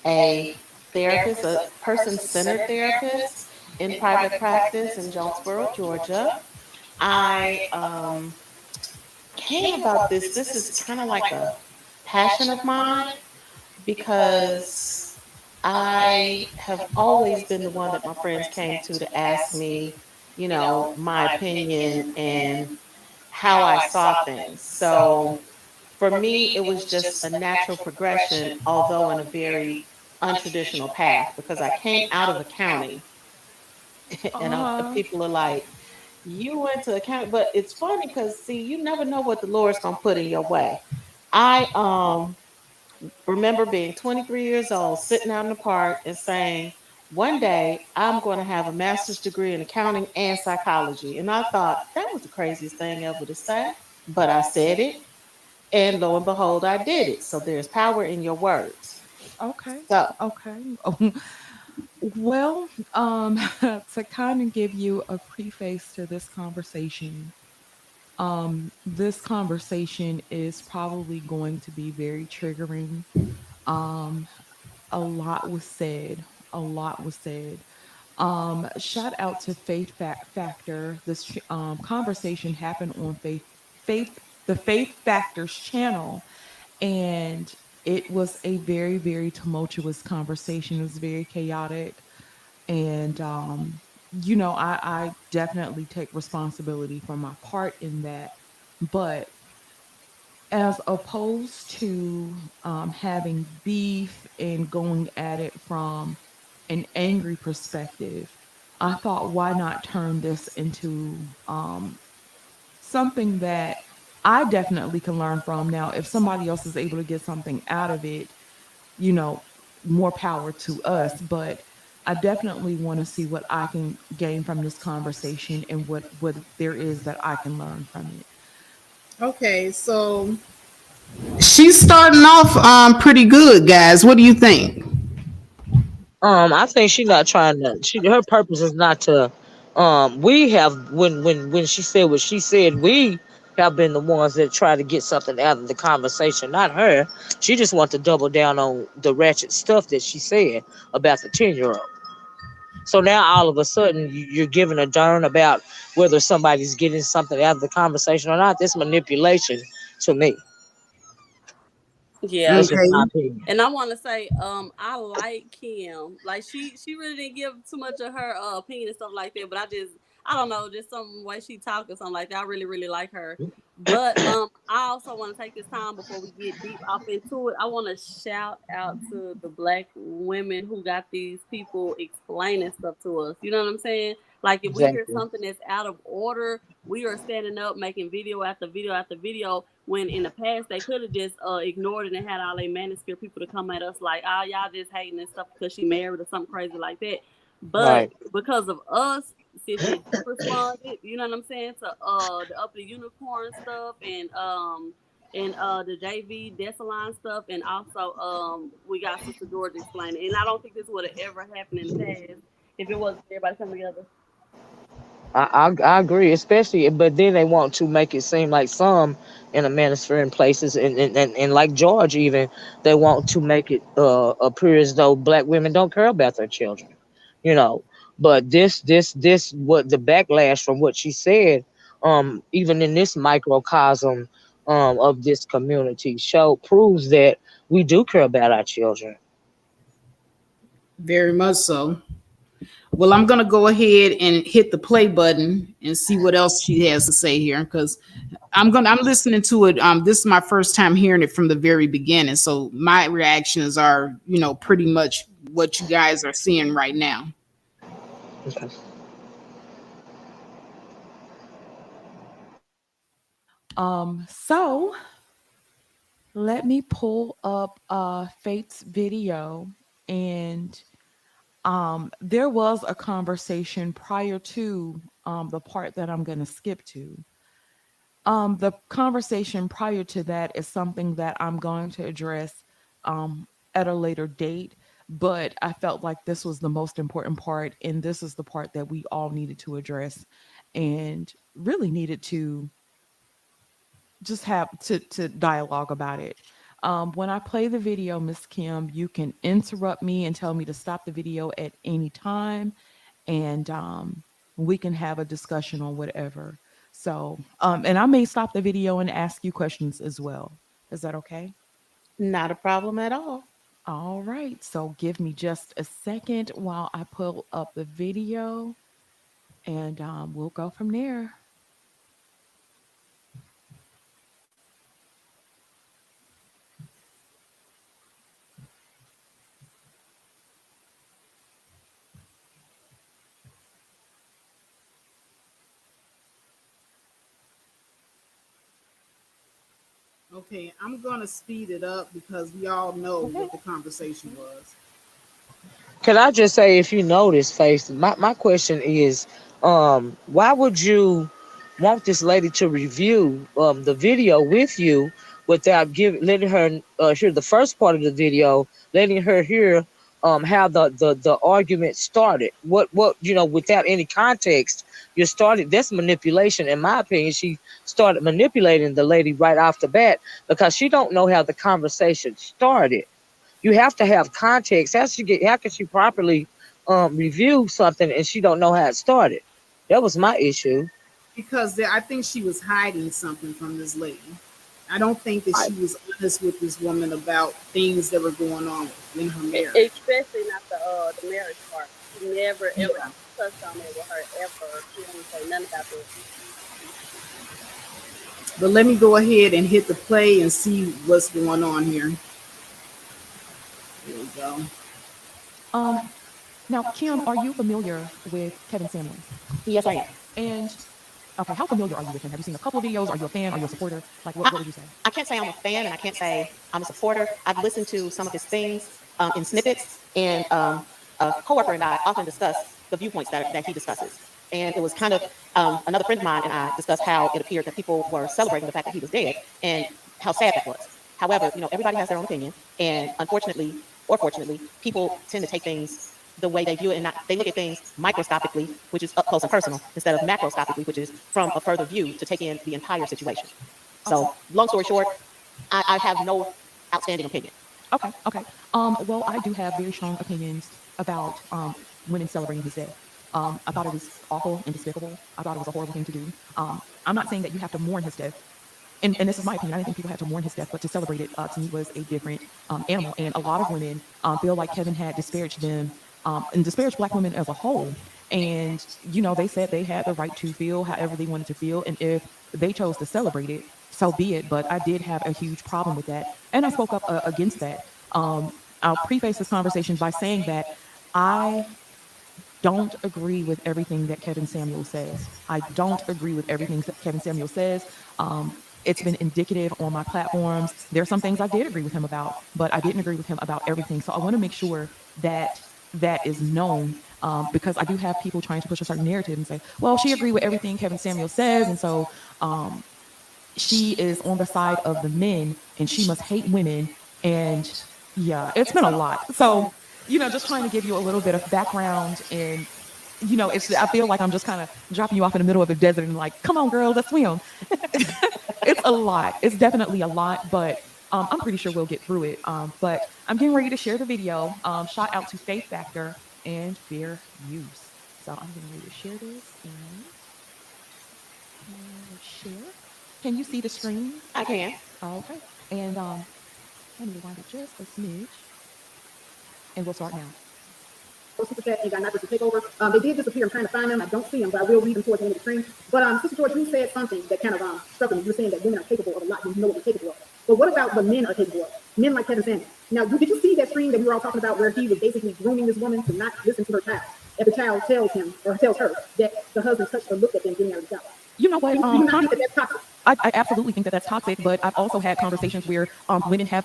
a therapist, a person-centered therapist in private practice in Jonesboro, Georgia. I came about this. This is kind of like a passion of mine because I have always been the one that my friends came to ask me, my opinion and how I saw things. So for me, it was just a natural progression, although in a very untraditional path, because I came out of accounting and Uh-huh. people are like, you went to accounting, but it's funny because see, you never know what the Lord's gonna put in your way. I remember being 23 years old, sitting out in the park and saying, one day I'm going to have a master's degree in accounting and psychology. And I thought that was the craziest thing ever to say, but I said it. And lo and behold, I did it. So there's power in your words. Okay. So, Okay. Well, to kind of give you a preface to this conversation, this conversation is probably going to be very triggering. Um, a lot was said. A lot was said. Shout out to Factor. This conversation happened on the Faith Factors channel, and it was a very, very tumultuous conversation. It was very chaotic, and I definitely take responsibility for my part in that. But as opposed to having beef and going at it from an angry perspective, I thought, why not turn this into something that I definitely can learn from? Now, if somebody else is able to get something out of it, you know, more power to us. But I definitely want to see what I can gain from this conversation and what there is that I can learn from it. Okay, so she's starting off pretty good, guys. What do you think? I think she's not trying to. Her purpose is not to. We have when she said what she said, we have been the ones that try to get something out of the conversation, not her. She just wants to double down on the ratchet stuff that she said about the 10-year-old. So now all of a sudden you're giving a darn about whether somebody's getting something out of the conversation or not. That's manipulation to me. Yeah. That's just my Okay. opinion. And I want to say, I like Kim. Like she really didn't give too much of her opinion and stuff like that. But I don't know, just some way she talked or something like that. I really, really like her. But I also want to take this time before we get deep off into it. I want to shout out to the black women who got these people explaining stuff to us. You know what I'm saying? Like if we hear Exactly. something that's out of order, we are standing up making video after video after video, when in the past they could have just ignored it and had all they manosphere people to come at us like, oh, y'all just hating and stuff because she married or something crazy like that. But Right. because of us, Sissy and Jeff responded, you know what I'm saying, to the Up the Unicorn stuff, and the JV Desaline stuff, and also we got Sister George explaining. And I don't think this would have ever happened in the past if it wasn't everybody coming together. I agree, especially, but then they want to make it seem like some in the manosphere in places, and like George, even they want to make it appear as though black women don't care about their children, you know. But this what the backlash from what she said, even in this microcosm of this community show proves that we do care about our children. Very much so. Well, I'm gonna go ahead and hit the play button and see what else she has to say here, because I'm listening to it. This is my first time hearing it from the very beginning, so my reactions are, pretty much what you guys are seeing right now. So let me pull up Faith's video, and there was a conversation prior to the part that I'm going to skip to. The conversation prior to that is something that I'm going to address at a later date, but I felt like this was the most important part, and this is the part that we all needed to address and really needed to just have to dialogue about it. When I play the video, Miss Kim, you can interrupt me and tell me to stop the video at any time, and we can have a discussion on whatever. So, and I may stop the video and ask you questions as well. Is that okay? Not a problem at all. All right. So, give me just a second while I pull up the video, and we'll go from there. Okay, I'm gonna speed it up because we all know Okay. what the conversation was. Can I just say, if you notice, Face, my question is, why would you want this lady to review the video with you without letting her hear the first part of the video, letting her hear how the argument started? What without any context, you started. That's manipulation, in my opinion. She started manipulating the lady right off the bat because she don't know how the conversation started. You have to have context. How can she properly review something and she don't know how it started? That was my issue. Because I think she was hiding something from this lady. I don't think that she was honest with this woman about things that were going on in her marriage. Especially not the marriage part. She never ever Yeah. touched on it with her ever. She didn't say nothing about that. But let me go ahead and hit the play and see what's going on here. Here we go. Um, Now, Kim, are you familiar with Kevin Samuels? Yes, I am. And okay, how familiar are you with him? Have you seen a couple of videos? Are you a fan? Are you a supporter? Like, what would you say? I can't say I'm a fan and I can't say I'm a supporter. I've listened to some of his things in snippets, and a coworker and I often discuss the viewpoints that he discusses. And it was kind of another friend of mine and I discussed how it appeared that people were celebrating the fact that he was dead and how sad that was. However, everybody has their own opinion, and unfortunately or fortunately, people tend to take things the way they view it, and not they look at things microscopically, which is up close and personal, instead of macroscopically, which is from a further view to take in the entire situation. Okay. So, long story short, I have no outstanding opinion. Okay. Okay. Well, I do have very strong opinions about women celebrating his death. I thought it was awful and despicable. I thought it was a horrible thing to do. I'm not saying that you have to mourn his death. And this is my opinion. I didn't think people had to mourn his death, but to celebrate it to me was a different animal. And a lot of women feel like Kevin had disparaged them and disparaged Black women as a whole. And they said they had the right to feel however they wanted to feel, and if they chose to celebrate it, so be it. But I did have a huge problem with that, and I spoke up against that. I'll preface this conversation by saying that I don't agree with everything that Kevin Samuel says. I don't agree with everything that Kevin Samuel says. It's been indicative on my platforms. There are some things I did agree with him about, but I didn't agree with him about everything. So I want to make sure that that is known, because I do have people trying to push a certain narrative and say, well, she agreed with everything Kevin Samuel says, and so she is on the side of the men and she must hate women. And yeah, it's been a lot. So, just trying to give you a little bit of background, and I feel like I'm just kind of dropping you off in the middle of the desert and like, come on, girl, let's swim. It's a lot. It's definitely a lot, but I'm pretty sure we'll get through it. But I'm getting ready to share the video. Shout out to Faith Factor and Fair Use. So I'm getting ready to share this, and let's share. Can you see the screen? I can. Okay. And let me rewind it just a smidge, and we'll start now. or Super Chat and got not just a takeover. They did disappear. I'm trying to find them. I don't see them, but I will read them towards the end of the stream. But Sister George, you said something that kind of struck me. You're saying that women are capable of a lot. You know what they're capable of. But what about what men are capable of? Men like Kevin Samuels. Now, did you see that stream that we were all talking about where he was basically grooming this woman to not listen to her child? If the child tells him or tells her that the husband touched or looked at them getting out of the shower. You know what? Do you not think that that's toxic? I absolutely think that that's toxic, but I've also had conversations where women have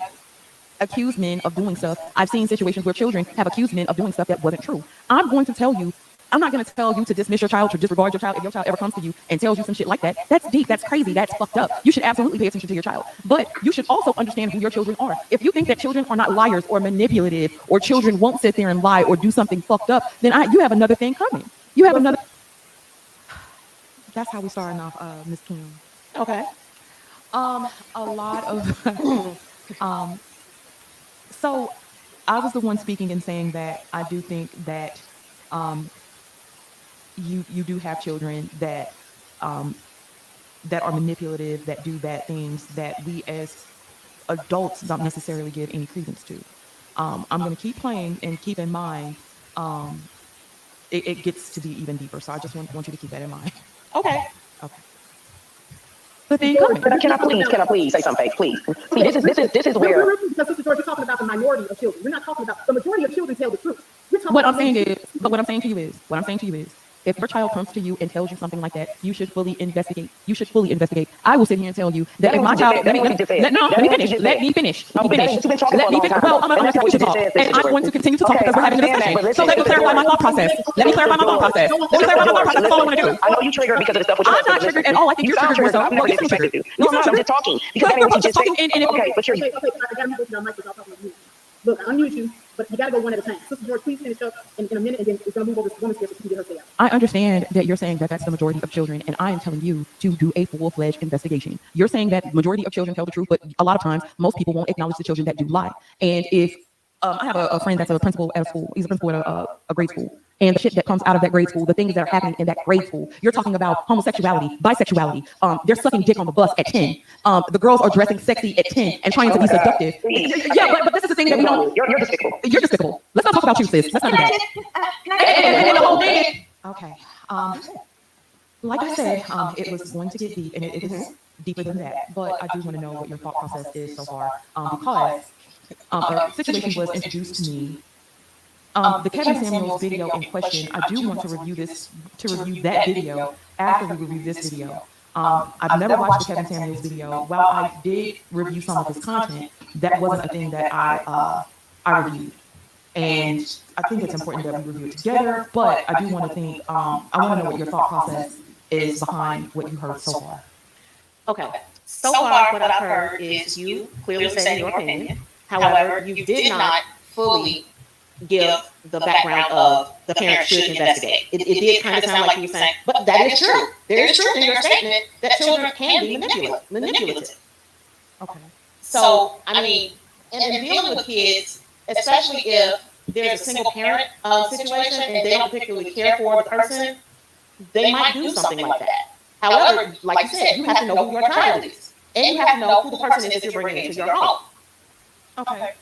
accused men of doing stuff. I've seen situations where children have accused men of doing stuff that wasn't true. I'm going to tell you, I'm not going to tell you to dismiss your child or disregard your child if your child ever comes to you and tells you some shit like that. That's deep. That's crazy. That's fucked up. You should absolutely pay attention to your child. But you should also understand who your children are. If you think that children are not liars or manipulative or children won't sit there and lie or do something fucked up, then you have another thing coming. You have another... That's how we starting off, Miss Kim. Okay. A lot of... So I was the one speaking and saying that I do think that you do have children that that are manipulative, that do bad things that we as adults don't necessarily give any credence to. I'm going to keep playing and keep in mind it gets to be even deeper. So I just want you to keep that in mind. Okay. Okay. But then But can I please say something, please? See, this is where. Because Sister George, you're talking about the minority of children. We're not talking about the majority of children tell the truth. What I'm saying to you is, if your child comes to you and tells you something like that, you should fully investigate. I will sit here and tell you that if my child, let me finish. Well, I'm going to talk, and I'm going to continue to talk because we're having a discussion. So let me clarify my thought process. That's all I want to do. I know you triggered because of the stuff. I'm not triggered at all. I think you're triggered yourself. No, I'm just talking. Because I just talking. Okay, but you're. Okay, I gotta move on mic because I'll talk about you. Look, I unmute you, but you gotta go one at a time. Sister George, please finish up in a minute, and then it's gonna move over to woman's here so she can get her say out. I understand that you're saying that that's the majority of children, and I am telling you to do a full-fledged investigation. You're saying that majority of children tell the truth, but a lot of times most people won't acknowledge the children that do lie. And if I have a friend that's a principal at a school, he's a principal at a grade school. And the shit that comes out of that grade school, the things that are happening in that grade school, you're talking about homosexuality, bisexuality. They're sucking dick on the bus at 10. The girls are dressing sexy at 10 and trying to be seductive. Yeah, but this is the thing that we don't. You're despicable. You're despicable. Let's not talk about you, sis. Let's not do that. And the whole thing. Okay. Like I said, it was going to get deep, and it is deeper than that. But I do want to know what your thought process is so far, because a situation was introduced to me. The Kevin Samuels video in question, I do want to review that video after we review this video. I've never watched the Kevin Samuels video. While I did review some of his content, that wasn't a thing that I reviewed. And I think it's important that we review it together, but I do want to think, I want to know what your thought process is behind what you heard so far. Okay. So far, what I've heard is you clearly saying your opinion. However, you did not fully give the background of the parents should investigate. It did kind of sound like you were saying, but that is true. There is truth in your statement that children can be manipulative. Okay. So, I mean, in dealing with kids, especially if there's a single parent situation and they don't particularly care for the person, they might do something like that. However, like you said, you have to know who your child is. And you have to know who the person is that you're bringing into your home. Okay.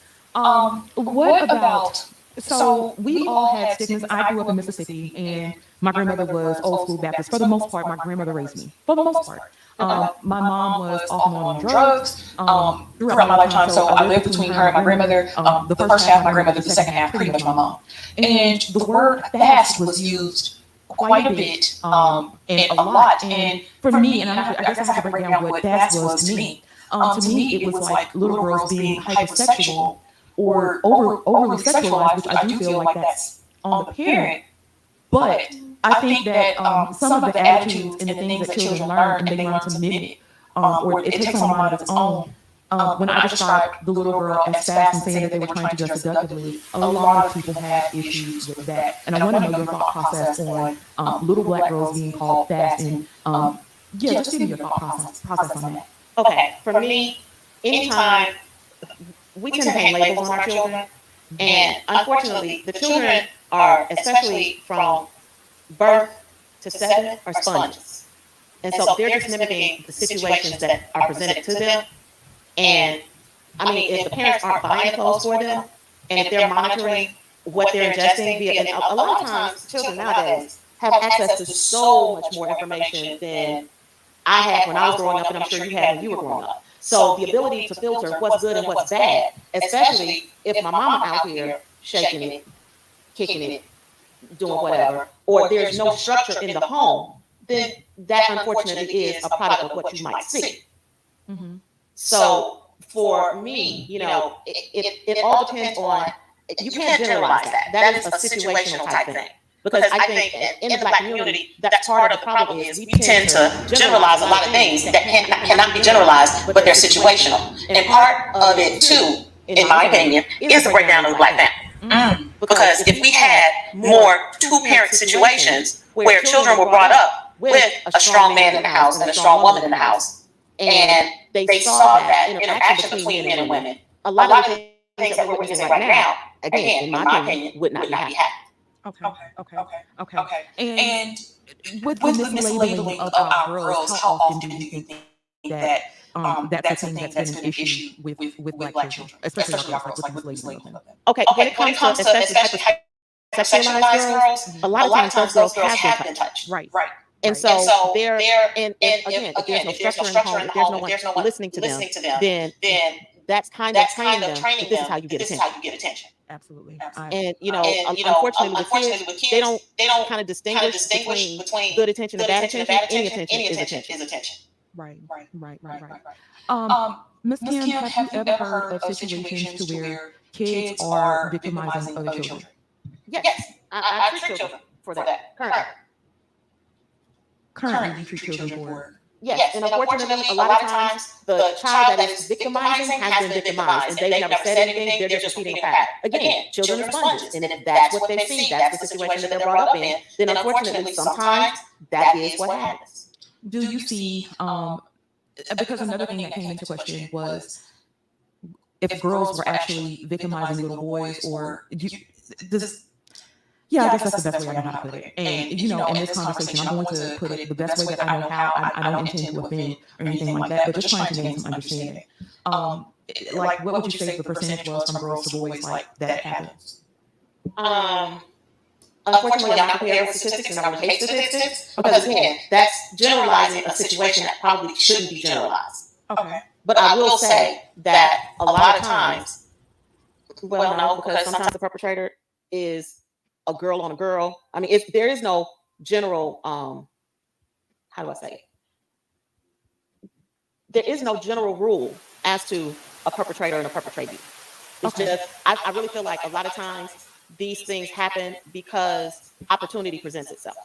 What about... So we all had stigmas. I grew up in Mississippi, and my grandmother was old school Baptist. For the most part, my grandmother raised me. For the most part. My mom was off and on drugs throughout my lifetime. So I lived between her and my grandmother. The first half, my grandmother, the second half, pretty much my mom. And the word fast was used quite a bit and a lot. And for me, and I guess I have to break down what fast was to me. To me, it was like little girls being hypersexual or overly sexualized, which I do feel like that's on the parent. But I think that some of the attitudes and the things that children learn and they learn to mimic, or it takes on a mind of its own. When I described the little girl as fast and saying that they were trying to dress seductively, a lot of people have issues with that. And I want to know your thought process on little black girls being called fast. And just give me your thought process on that. Okay, for me, anytime we tend to hang labels on our children, and unfortunately, the children are, especially from birth to 7, are sponges. And so they're just mimicking the situations that are presented to them. And I mean, if the parents aren't buying clothes for them, and if they're monitoring what they're ingesting via, and a lot of times children nowadays have access to so much more information than I had when I was growing up, and I'm sure you had when you were growing up. So the ability to filter what's good and what's bad, especially if my mama out here shaking it, kicking it, doing whatever, or there's no structure in the home, then that unfortunately is a product of what you might see. Mm-hmm. So for me, it all depends on, you can't generalize that. That is a situational type thing. Because I think in the Black community, that's part of the problem is we tend to generalize a lot of things that cannot be generalized, but they're situational. And part of it too, in my opinion, is the breakdown of the Black family. Because if we had more two-parent situations where children were brought up with a strong man in the house and a strong woman in the house, and they saw that interaction between men and women, a lot of the things that we're witnessing right now, again, in my opinion, would not be happening. Okay. And with the mislabeling of our girls, how often do you think that that's a thing that's been an issue with Black children, especially our girls, like with the mislabeling of them? Okay, when it comes to especially hypersexualized girls, a lot of times those girls have been touched. Right. And so they're, and again, if there's no structure in the home, if there's no one listening to them, then that's kind of training them that this is how you get attention. Absolutely. And unfortunately with kids, they don't kind of distinguish between good attention and bad attention. Any attention is attention. Right. Miss Kim, have you ever heard of situations to where kids are victimizing other children? Yes, I treat children for that Currently, you treat children for. Yes, and unfortunately, a lot of times the child that is victimizing has been victimized, and they've never said anything. They're just repeating a pattern. Again, children are sponges, and if that's what they see, that's the situation that they're brought up in, then unfortunately, sometimes that is what happens. Do you see? Because another thing that came into question was if girls were actually victimizing little boys, or this. Yeah, I guess that's the best way I know how to put it. And, in this conversation, I'm going to put it the best way that I know how. I don't intend to offend or anything like that, but just trying to gain some understanding. Like, what would you say the percentage was from girls to boys like that happens? Unfortunately, I'm not prepared with statistics, and I would hate statistics, because again, that's generalizing a situation that probably shouldn't be generalized. Okay. But I will say that a lot of times, well, no, because sometimes the perpetrator is a girl on a girl. I mean, there is no general, how do I say it? There is no general rule as to a perpetrator and a perpetratee. It's just, I really feel like a lot of times these things happen because opportunity presents itself.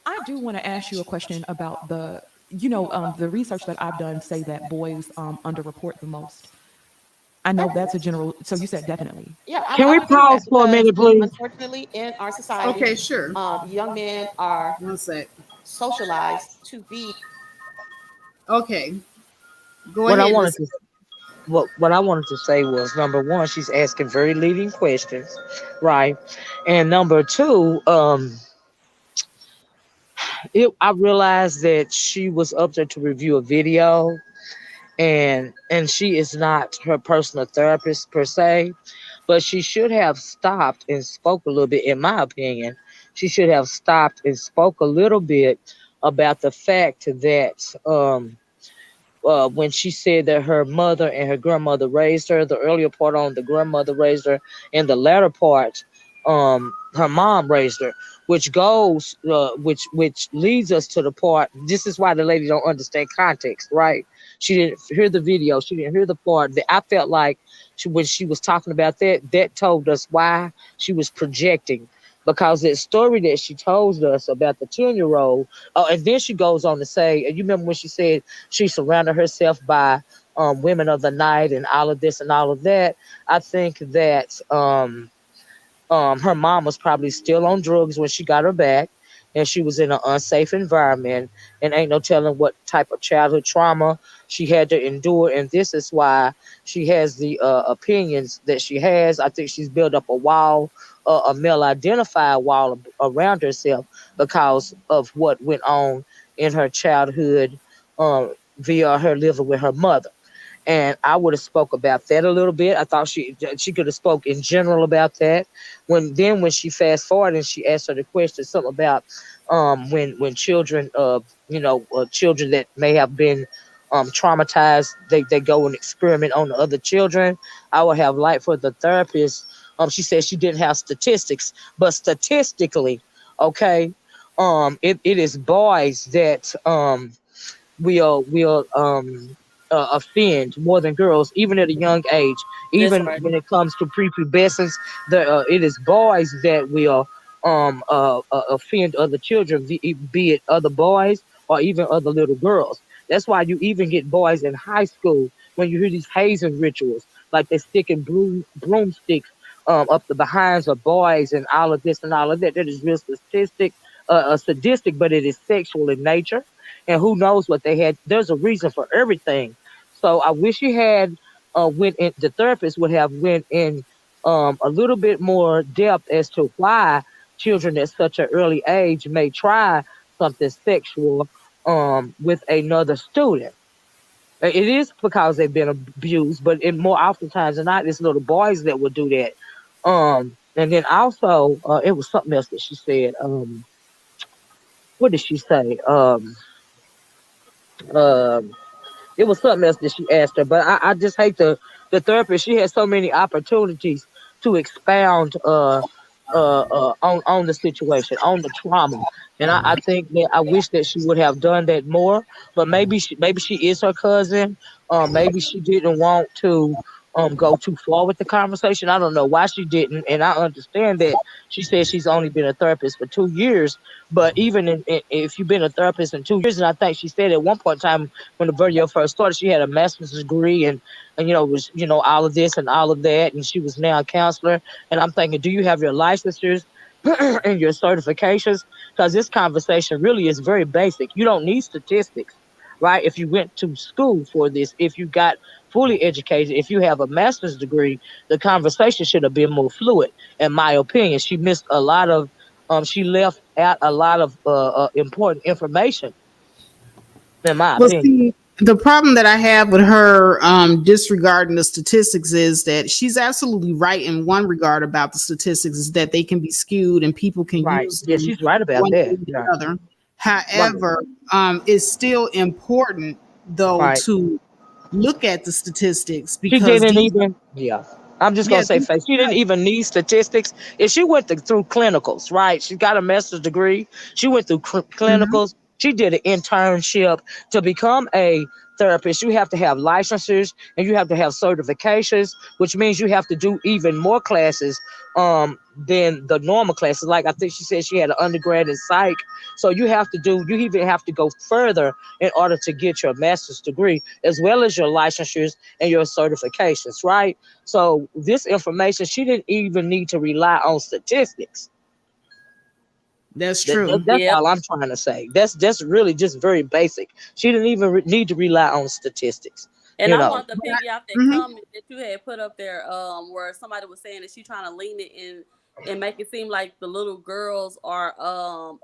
I do want to ask you a question about the research that I've done say that boys underreport the most. I know that's a general. So you said definitely. Yeah. Can we pause for a minute, please? Unfortunately, in our society, Okay, sure. Young men are socialized to be. Okay. Go ahead. What I wanted to say was, number one, she's asking very leading questions, right? And number two, I realized that she was up there to review a video. And she is not her personal therapist per se, but she should have stopped and spoke a little bit, in my opinion. She should have stopped and spoke a little bit about the fact that when she said that her mother and her grandmother raised her, the earlier part on the grandmother raised her, and the latter part, her mom raised her, which leads us to the part. This is why the lady don't understand context, right? She didn't hear the video. She didn't hear the part that I felt like when she was talking about that told us why she was projecting, because that story that she told us about the 10-year-old. And then she goes on to say, you remember when she said she surrounded herself by women of the night and all of this and all of that. I think that her mom was probably still on drugs when she got her back, and she was in an unsafe environment, and ain't no telling what type of childhood trauma she had to endure. And this is why she has the opinions that she has. I think she's built up a wall, a male identified wall around herself because of what went on in her childhood via her living with her mother. and I would have spoke about that a little bit. I thought she could have spoke in general about that. When she fast forward and she asked her the question something about when children children that may have been traumatized, they go and experiment on the other children. I would have liked for the therapist. She said she didn't have statistics, but statistically, okay, it is boys that will offend more than girls, even at a young age. That's Even right. when it comes to prepubescence, it is boys that will offend other children, be it other boys or even other little girls. That's why you even get boys in high school when you hear these hazing rituals, like they're sticking broomsticks up the behinds of boys and all of this and all of that. That is real sadistic, but it is sexual in nature, and who knows what they had. There's a reason for everything. So I wish you had went in. The therapist would have went in a little bit more depth as to why children at such an early age may try something sexual with another student. It is because they've been abused, but it more oftentimes than not, it's little boys that will do that. And then also, it was something else that she said. What did she say? Um, it was something else that she asked her, but I just hate the therapist. She had so many opportunities to expound on the situation, on the trauma, and I think that I wish that she would have done that more. But maybe she is her cousin. Maybe she didn't want to go too far with the conversation. I don't know why she didn't, and I understand that she said she's only been a therapist for 2 years. But even if you've been a therapist in 2 years, and I think she said at one point in time when the video first started, she had a master's degree and was all of this and all of that, and she was now a counselor. And I'm thinking, do you have your licensures and your certifications? Because this conversation really is very basic. You don't need statistics, right? If you went to school for this, if you got fully educated, if you have a master's degree, the conversation should have been more fluid. In my opinion, she missed a lot of. She left out a lot of important information, in my Well, opinion. see, the problem that I have with her disregarding the statistics is that she's absolutely right in one regard about the statistics, is that they can be skewed and people can Right. use Yeah, them she's right about one way that. or Yeah. the other. Right. However, it's still important though Right. to look at the statistics She because didn't these are, even, yeah. I'm just gonna yeah, say face. She didn't right. even need statistics. If she went through clinicals, right? She got a master's degree. She went through Mhm. clinicals. She did an internship to become a therapist. You have to have licenses and you have to have certifications, which means you have to do even more classes than the normal classes. Like I think she said she had an undergrad in psych. So you even have to go further in order to get your master's degree, as well as your licensures and your certifications, right? So this information, she didn't even need to rely on statistics. That's true. That's Yep. all I'm trying to say. That's really just very basic. She didn't even need to rely on statistics. And You I know, want to piggy off that Mhm. comment that you had put up there, where somebody was saying that she trying to lean it in and make it seem like the little girls are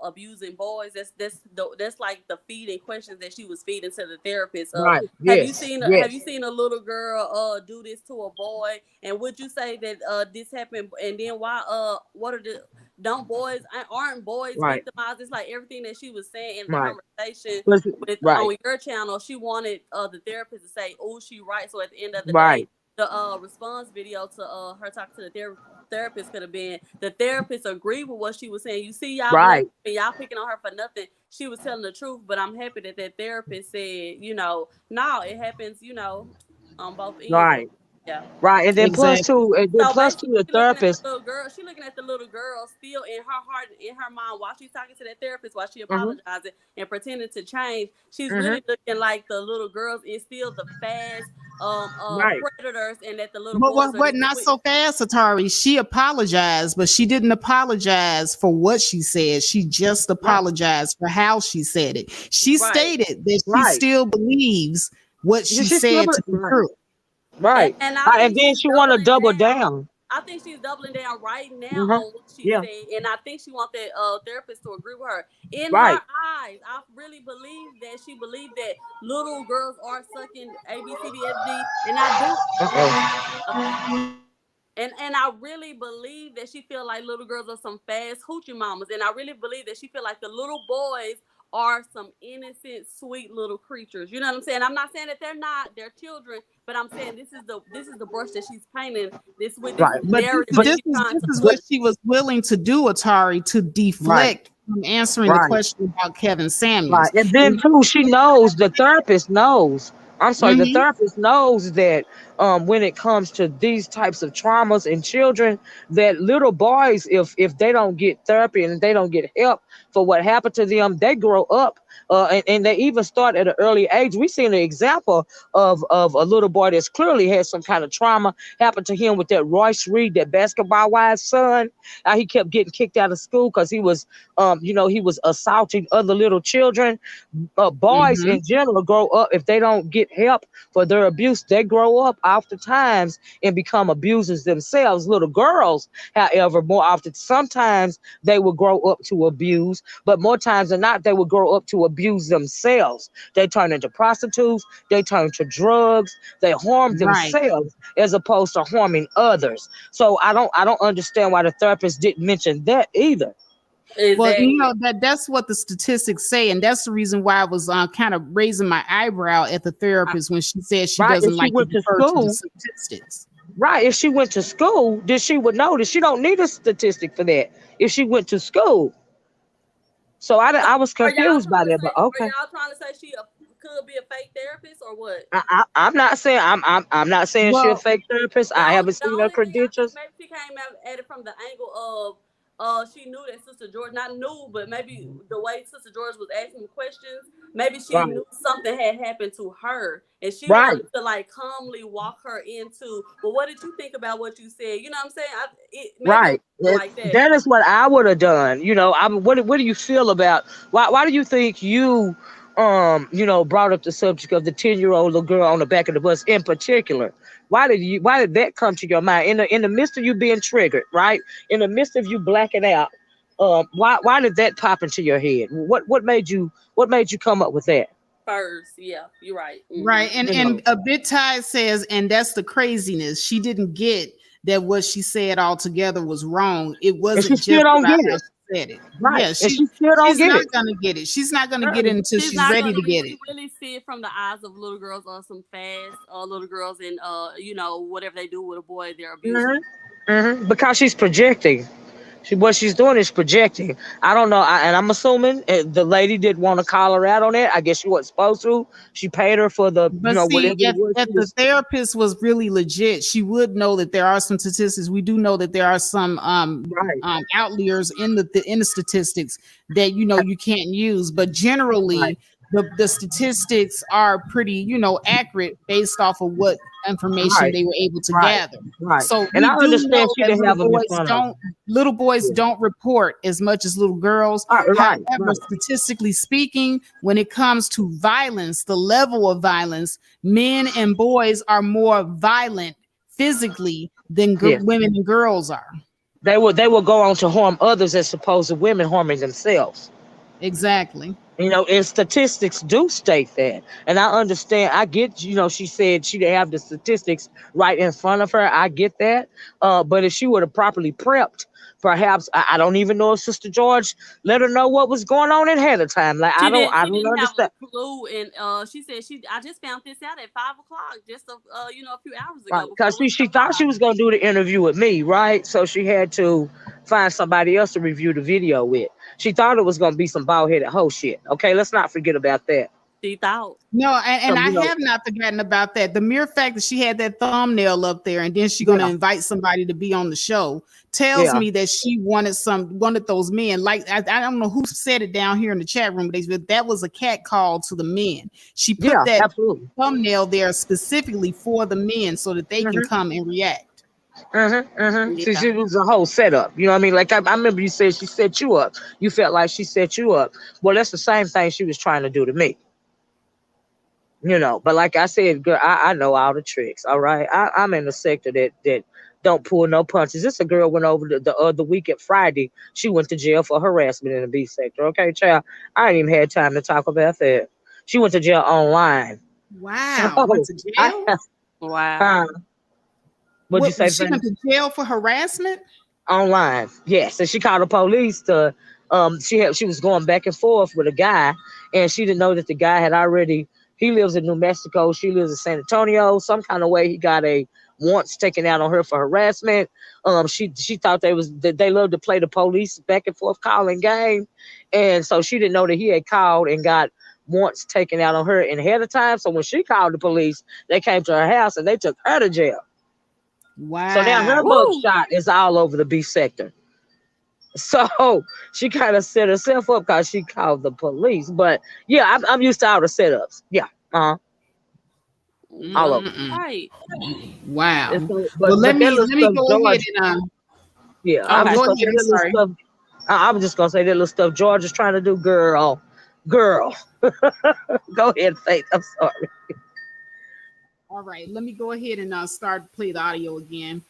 abusing boys. That's like the feeding questions that she was feeding to the therapist. right? Have you Yes, have you yes, seen a little girl do this to a boy? And would you say that this happened? And then why what are the don't boys aren't boys right, victimized? It's like everything that she was saying in the right. conversation with Right, on your channel. She wanted the therapist to say, "Oh, she right." So at the end of the day, right, the response video to her talking to the therapist could have been the therapist agreed with what she was saying. You see, y'all blaming right, me, y'all picking on her for nothing. She was telling the truth, but I'm happy that that therapist said, no, it happens, on both ends. And right, yeah. right. Exactly. And then So plus basically, two, the she looking at the therapist. little girl. She looking at the little girl still in her heart, in her mind, while she's talking to that therapist, while she Hmm. apologizing and pretending to change. She's Hmm. really looking like the little girls is still the fast Right, predators, and that the little But boys are these not sweet. so fast, Atari. She apologized, but she didn't apologize for what she said. She just right, apologized for how she said it. She Right. stated that she right. still believes what she She still, said to be right, true. right. And I And think then she's she want to doubling double down. down. I think she's doubling down right now Uh-huh. on what she Yeah. said, and I think she wants that therapist to agree with her. In her Right. eyes, I really believe that she believed that little girls are sucking A B C D F G, and I do. Okay. And I really believe that she feel like little girls are some fast hoochie mamas, and I really believe that she feel like the little boys are some innocent, sweet little creatures. You know what I'm saying? I'm not saying that they're not, they're children, but I'm saying this is the brush that she's painting this with. This is Right. the But narrative But that she's trying this to is push. what she was willing to do, Atari, to right. deflect from answering the Right. question about Kevin Right. Samuels. And then too, she knows, the therapist knows. I'm sorry, the Mm-hmm. therapist knows that when it comes to these types of traumas in children, that little boys, if they don't get therapy and they don't get help for what happened to them, they grow up and they even start at an early age. We seen an example of a little boy that's clearly had some kind of trauma happen to him with that Royce Reed, that basketball wise son. He kept getting kicked out of school because he was he was assaulting other little children. Boys Mm-hmm. in general grow up, if they don't get help for their abuse, they grow up oftentimes and become abusers themselves. Little girls, however, more often, sometimes they will grow up to abuse, but more times than not, they will grow up to abuse themselves. They turn into prostitutes, they turn to drugs, they harm Right. themselves as opposed to harming others. So I don't understand why the therapist didn't mention that either. Well, Exactly. that's what the statistics say, and that's the reason why I was kind of raising my eyebrow at the therapist when she said she Right? If doesn't she like to went to refer to the school, statistics. right? If she went to school, then she would know that she don't need a statistic for that. If she went to school, so So I was are y'all confused by trying to that. say? But Are okay, y'all trying to say could be a fake therapist or what? I'm not saying I'm not saying she a Well, fake therapist. The I only, haven't the seen her only thing I think credentials. maybe she came at it from the angle of she knew that Sister George, not knew, but maybe the way Sister George was asking questions, maybe she Right, knew something had happened to her and she right, wanted to like calmly walk her into, well, what did you think about what you said? You know what I'm saying? Maybe it right. was like that. That is what I would have done. What do you feel about why do you think you brought up the subject of the 10-year-old little girl on the back of the bus in particular? Why did that come to your mind in the midst of you being triggered, right? In the midst of you blacking out, why did that pop into your head? What made you come up with that? First, yeah, you're right. right, and You know, a bit Ty says, and that's the craziness. She didn't get that what she said altogether was wrong. It and she wasn't still just don't about get how it, she said it. right? Yeah, And she still don't she's get not it. gonna get it. She's not gonna get it Uh-uh. until She's she's not ready gonna to get she it. really see it from the eyes of little girls or some fast little girls and whatever they do with a boy, they're abusing. Because she's projecting. What she's doing is projecting. I don't know, and I'm assuming the lady did want to call her out on that. I guess she wasn't supposed to. She paid her for the, But see, whatever it was if she the was. therapist was really legit, she would know that there are some statistics. We do know that there are some Right, outliers in the statistics that you can't use. But right, generally, the statistics are pretty accurate based off of what information right, they were able to right, gather. right. So And we I do understand know she that didn't have them in front of her. little boys Yeah. don't report as much as little girls. All right, right, However, right. statistically speaking, when it comes to violence, the level of violence, men and boys are more violent physically than Yes. women and girls are. They will go on to harm others as opposed to women harming themselves. Exactly. And statistics do state that. And I understand, I get, she said she didn't have the statistics right in front of her. I get that. But if she would have properly prepped, perhaps I don't even know if Sister George let her know what was going on ahead of time. Like She didn't. I She don't didn't have understand. a clue, and she said I just found this out at 5 o'clock, just a few hours Right. ago before Because we she went thought she live. was gonna do the interview with me, right? So she had to find somebody else to review the video with. She thought it was gonna be some bald headed hoe shit. Okay, let's not forget about that. She thought. No, and Some, I have not forgotten about that. The mere fact that she had that thumbnail up there and then she's going to yeah, invite somebody to be on the show tells yeah, me that she wanted those men. Like I don't know who said it down here in the chat room, but that was a cat call to the men. She put yeah, that absolutely. thumbnail there specifically for the men so that they can Mm-hmm. come and react. Mm-hmm. Mm-hmm. See, Yeah. it was a whole setup. You know what I mean? Like I remember you said she set you up. You felt like she set you up. Well, that's the same thing she was trying to do to me. But like I said, girl, I know all the tricks. All right, I'm in the sector that don't pull no punches. This a girl went over the other weekend, Friday. She went to jail for harassment in the B sector. Okay, child. I ain't even had time to talk about that. She went to jail online. Wow. Went So to I jail? Wow. what'd you What, say, she Fanny? went to jail for harassment? Online. Yes. And she called the police to she was going back and forth with a guy, and she didn't know that the guy had already he lives in New Mexico, she lives in San Antonio. Some kind of way he got a warrants taken out on her for harassment. She thought they loved to play the police back and forth calling game. And so she didn't know that he had called and got warrants taken out on her in ahead of time. So when she called the police, they came to her house and they took her to jail. So now her Wow. Woo. mugshot is all over the B sector. So she kind of set herself up because she called the police. But yeah, I'm used to all the setups. Yeah, all over. Mm-mm-mm. Right. Wow. And so, Well, let but that me little go stuff, ahead George. and Yeah, oh, I'm go just ahead. gonna say I'm that little sorry. stuff. I was just gonna say that little stuff George is trying to do, girl. Go ahead, Faith. I'm sorry. All right, let me go ahead and start play the audio again.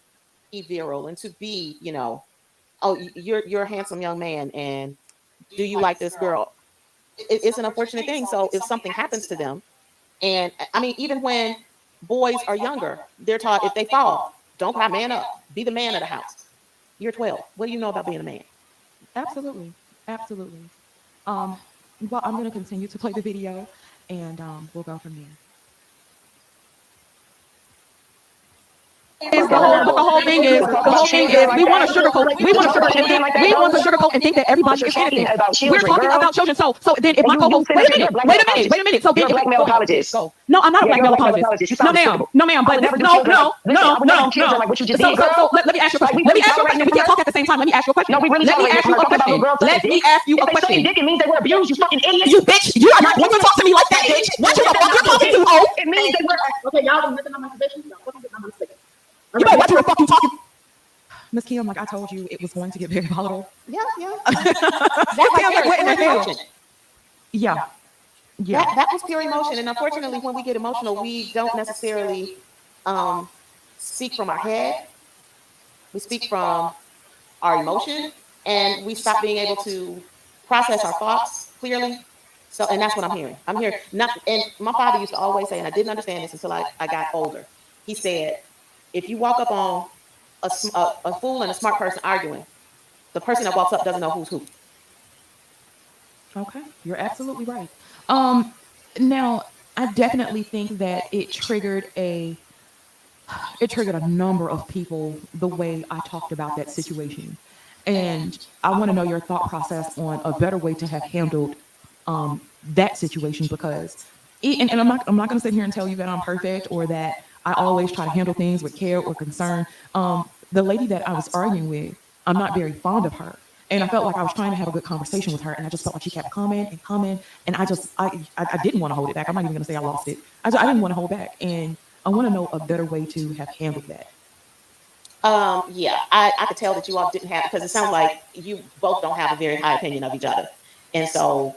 Be virile and to be, oh, you're a handsome young man, and do you like this girl? It's an unfortunate thing. So if something happens to them, and I mean, even when boys are younger, they're taught if they fall, don't cry, man up, be the man of the house. You're 12. What do you know about being a man? Absolutely. Absolutely. Um, well, I'm going to continue to play the video and we'll go from there. The whole thing is we want to sugarcoat and think that everybody is innocent. We're talking about children. So then if my co-host, wait a minute. So then You're a black male apologist. no, I'm not a black male apologist. No, ma'am. But no. So let me ask you a question. Let me ask you a question. We can't talk at the same time. Let me ask you a question. No, we really Let me ask you a question. Let me ask you a question. Dick, it means they were abused, you fucking idiot. You bitch, you are not going to talk to me like that, bitch. What you the fuck you're talking to, hoe? It means they were. Okay, y'all don't listen to my position. Y'all fucking get my mistake. You know what you the fuck you talking? Miss Kim, like I told you, it was going to get very volatile. Yeah. Yeah. That was pure emotion. And unfortunately, when we get emotional, we don't necessarily speak from our head. We speak from our emotion, and we stop being able to process our thoughts clearly. So, and that's what I'm hearing. I'm hearing and my father used to always say, and I didn't understand this until I got older. He said, if you walk up on a fool and a smart person arguing, the person that walks up doesn't know who's who. Okay, you're absolutely right. Now I definitely think that it triggered a number of people the way I talked about that situation, and I want to know your thought process on a better way to have handled that situation because, and I'm not going to sit here and tell you that I'm perfect or that I always try to handle things with care or concern. The lady that I was arguing with, I'm not very fond of her. And I felt like I was trying to have a good conversation with her, and I just felt like she kept coming, and I didn't want to hold it back. I'm not even going to say I lost it. I didn't want to hold back, and I want to know a better way to have handled that. Yeah, I could tell that you all didn't have, because it sounds like you both don't have a very high opinion of each other, and so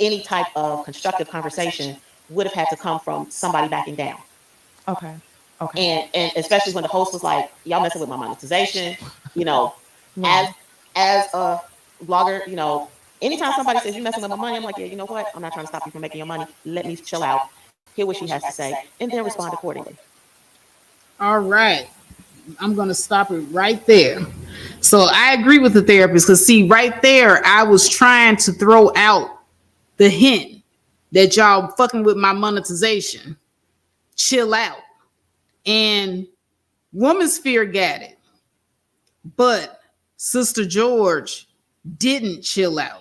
any type of constructive conversation would have had to come from somebody backing down. Okay. And especially when the host was like, y'all messing with my monetization, as a blogger, anytime somebody says you messing with my money, I'm like, yeah, you know what? I'm not trying to stop you from making your money. Let me chill out, hear what she has to say, and then respond accordingly. All right. I'm going to stop it right there. So I agree with the therapist because, see, right there, I was trying to throw out the hint that y'all fucking with my monetization. Chill out. And Woman's Fear got it. But Sister George didn't chill out.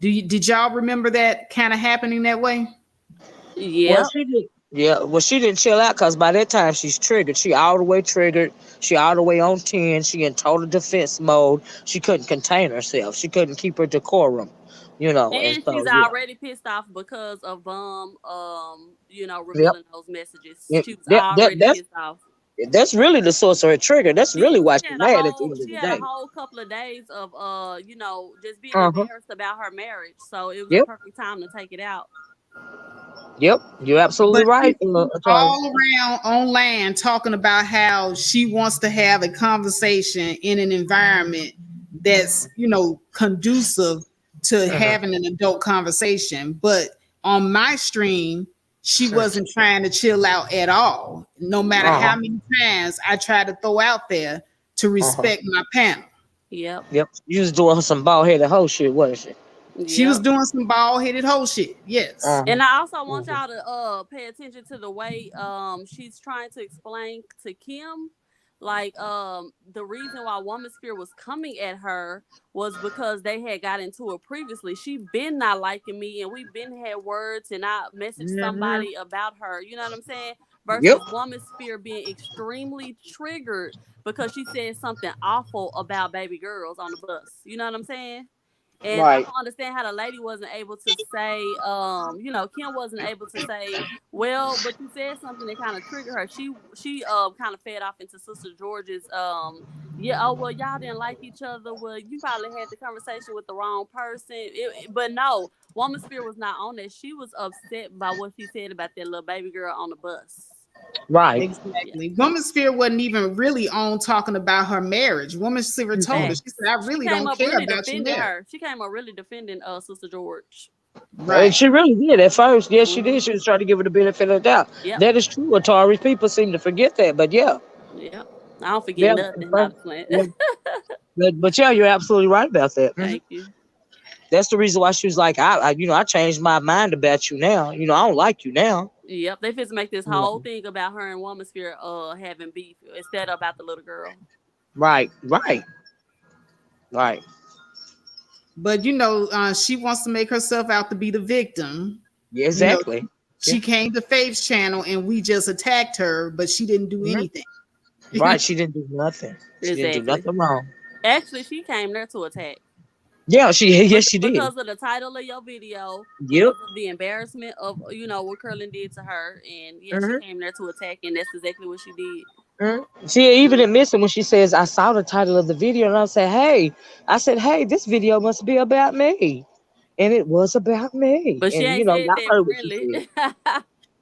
Did y'all remember that kind of happening that way? Yeah. Well, she did. Yeah, well, she didn't chill out because by that time she's triggered. She all the way triggered. She all the way on 10. She in total defense mode. She couldn't contain herself. She couldn't keep her decorum, And And so, she's yeah. already pissed off because of revealing those messages. Yep. She was already pissed off. That's really the source of her trigger. That's really why she's mad at the end of the She day. had a whole couple of days of just being Uh-huh. embarrassed about her marriage. So it was Yep. a perfect time to take it out. Yep, you're absolutely But right, she's Atari. all around online talking about how she wants to have a conversation in an environment that's, conducive to Uh-huh. having an adult conversation. But on my stream, she wasn't trying to chill out at all, no matter Uh-huh. how many times I tried to throw out there to Uh-huh. respect my panel. Yep. Yep. You was doing some bald headed hoe shit, wasn't she? She was Yep. doing some bald headed whole shit. Yes. Uh-huh. And I also want Uh-huh. y'all to pay attention to the way she's trying to explain to Kim, like the reason why Woman Sphere was coming at her was because they had got into it previously. She been not liking me, and we been had words, and I messaged Mhm. somebody about her. You know what I'm saying? Yep. Versus Woman Sphere being extremely triggered because she said something awful about baby girls on the bus. You know what I'm saying? And I Right. don't understand how the lady wasn't able to say, Kim wasn't able to say, well, but you said something that kind of triggered her. She kind of fed off into Sister George's, yeah, oh well, y'all didn't like each other. Well, you probably had the conversation with the wrong person. But no, Woman Spirit was not on that. She was upset by what she said about that little baby girl on the bus. Right. Yeah, Exactly. Woman Sphere wasn't even really on talking about her marriage. Woman Sphere told her, Mhm. she facts. said, I She really came don't up care really about your defending marriage. her. She came up really defending Sister George. And Right. she really did at first. Yes, she did. Hmm. She was trying to give her the benefit of the doubt. Yep. That is true, Atari. People seem to forget that. But yeah. Yep. I don't forget Yeah. nothing. Not a plant. Yeah. But yeah, you're absolutely right about that. Thank you. That's the reason why she was like, I changed my mind about you now. I don't like you now. Yep. They fit make this You whole know. thing about her and Woman Sphere having beef instead of about the little girl. Right, right, right. But, she wants to make herself out to be the victim. Yeah, You know, exactly. Yeah. she came to Faith's channel and we just attacked her, but she didn't do Mhm. anything. Right. She didn't do nothing. She didn't do Exactly. nothing wrong. Actually, she came there to attack. Yeah, yes she did. Because of the title of your video, Yep. because of the embarrassment of what Curlin did to her, and yeah, she Hmm. came there to attack, and that's exactly what she did. She even admits it when she says, I saw the title of the video and I said, hey, this video must be about me. And it was about me. But she And ain't said y'all that heard what she friendly. said.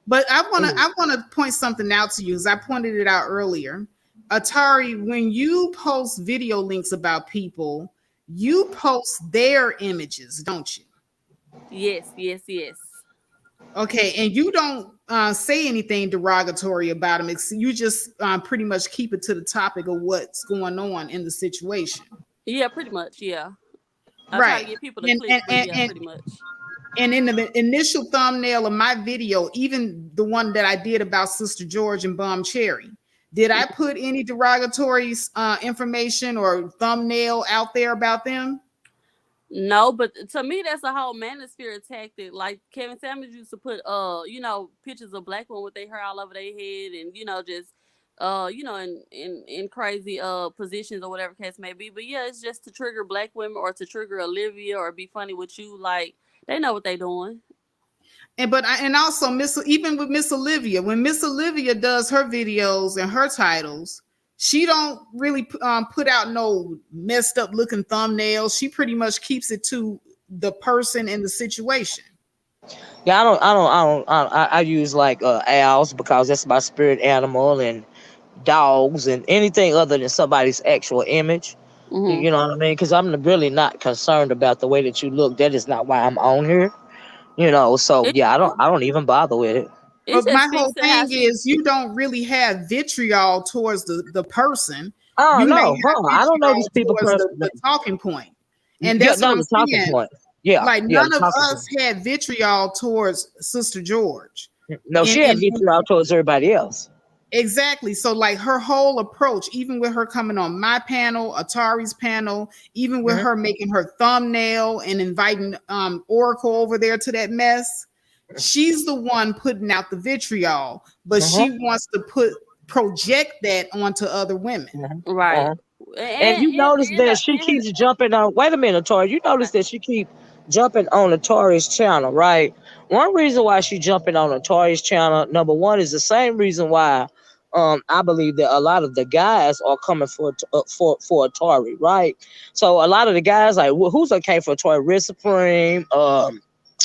But I wanna Mhm. I wanna point something out to you, as I pointed it out earlier. Atari, when you post video links about people, you post their images, don't you? Yes, yes, yes. Okay, and you don't say anything derogatory about them. You just pretty much keep it to the topic of what's going on in the situation, Yeah, pretty much. Yeah, I try to right? get people to And click, and but and yeah, and, pretty much. and in the initial thumbnail of my video, even the one that I did about Sister George and Bum Cherry, did I put any derogatory information or thumbnail out there about them? No, but to me, that's a whole manosphere tactic. Like Kevin Samuels used to put, pictures of black women with their hair all over their head, and just, in crazy positions or whatever case may be. But yeah, it's just to trigger black women or to trigger Olivia or be funny with you. Like they know what they doing. And also even with Miss Olivia, when Miss Olivia does her videos and her titles, she don't really put out no messed up looking thumbnails. She pretty much keeps it to the person and the situation. Yeah, I use like owls because that's my spirit animal, and dogs and anything other than somebody's actual image. Hmm. You know what I mean? Because I'm really not concerned about the way that you look. That is not why I'm on here. So It yeah, I don't even bother with it. it But my just speaks whole to how thing she. is you don't really have vitriol towards the person. Oh You may no, have huh? I don't know these vitriol people towards personally. the talking point. And Yeah, that's what no, I'm the talking saying. point. Yeah, Like yeah, the none of talking us had vitriol towards Sister George. point. No, And, she had and, vitriol towards everybody else. exactly. So like her whole approach, even with her coming on my panel, Atari's panel, even with Hmm. her making her thumbnail and inviting Oracle over there to that mess, she's the one putting out the vitriol, but Uh-huh, she wants to project that onto other women. uh-huh, Right. uh-huh. And And you notice that she and keeps jumping on. Wait a minute, Tori. You notice that she keep jumping on Tori's channel, right? One reason why she jumping on Tori's channel, number one, is the same reason why, I believe that a lot of the guys are coming for Atari, right? So a lot of the guys like who's okay for Atari, Red Supreme,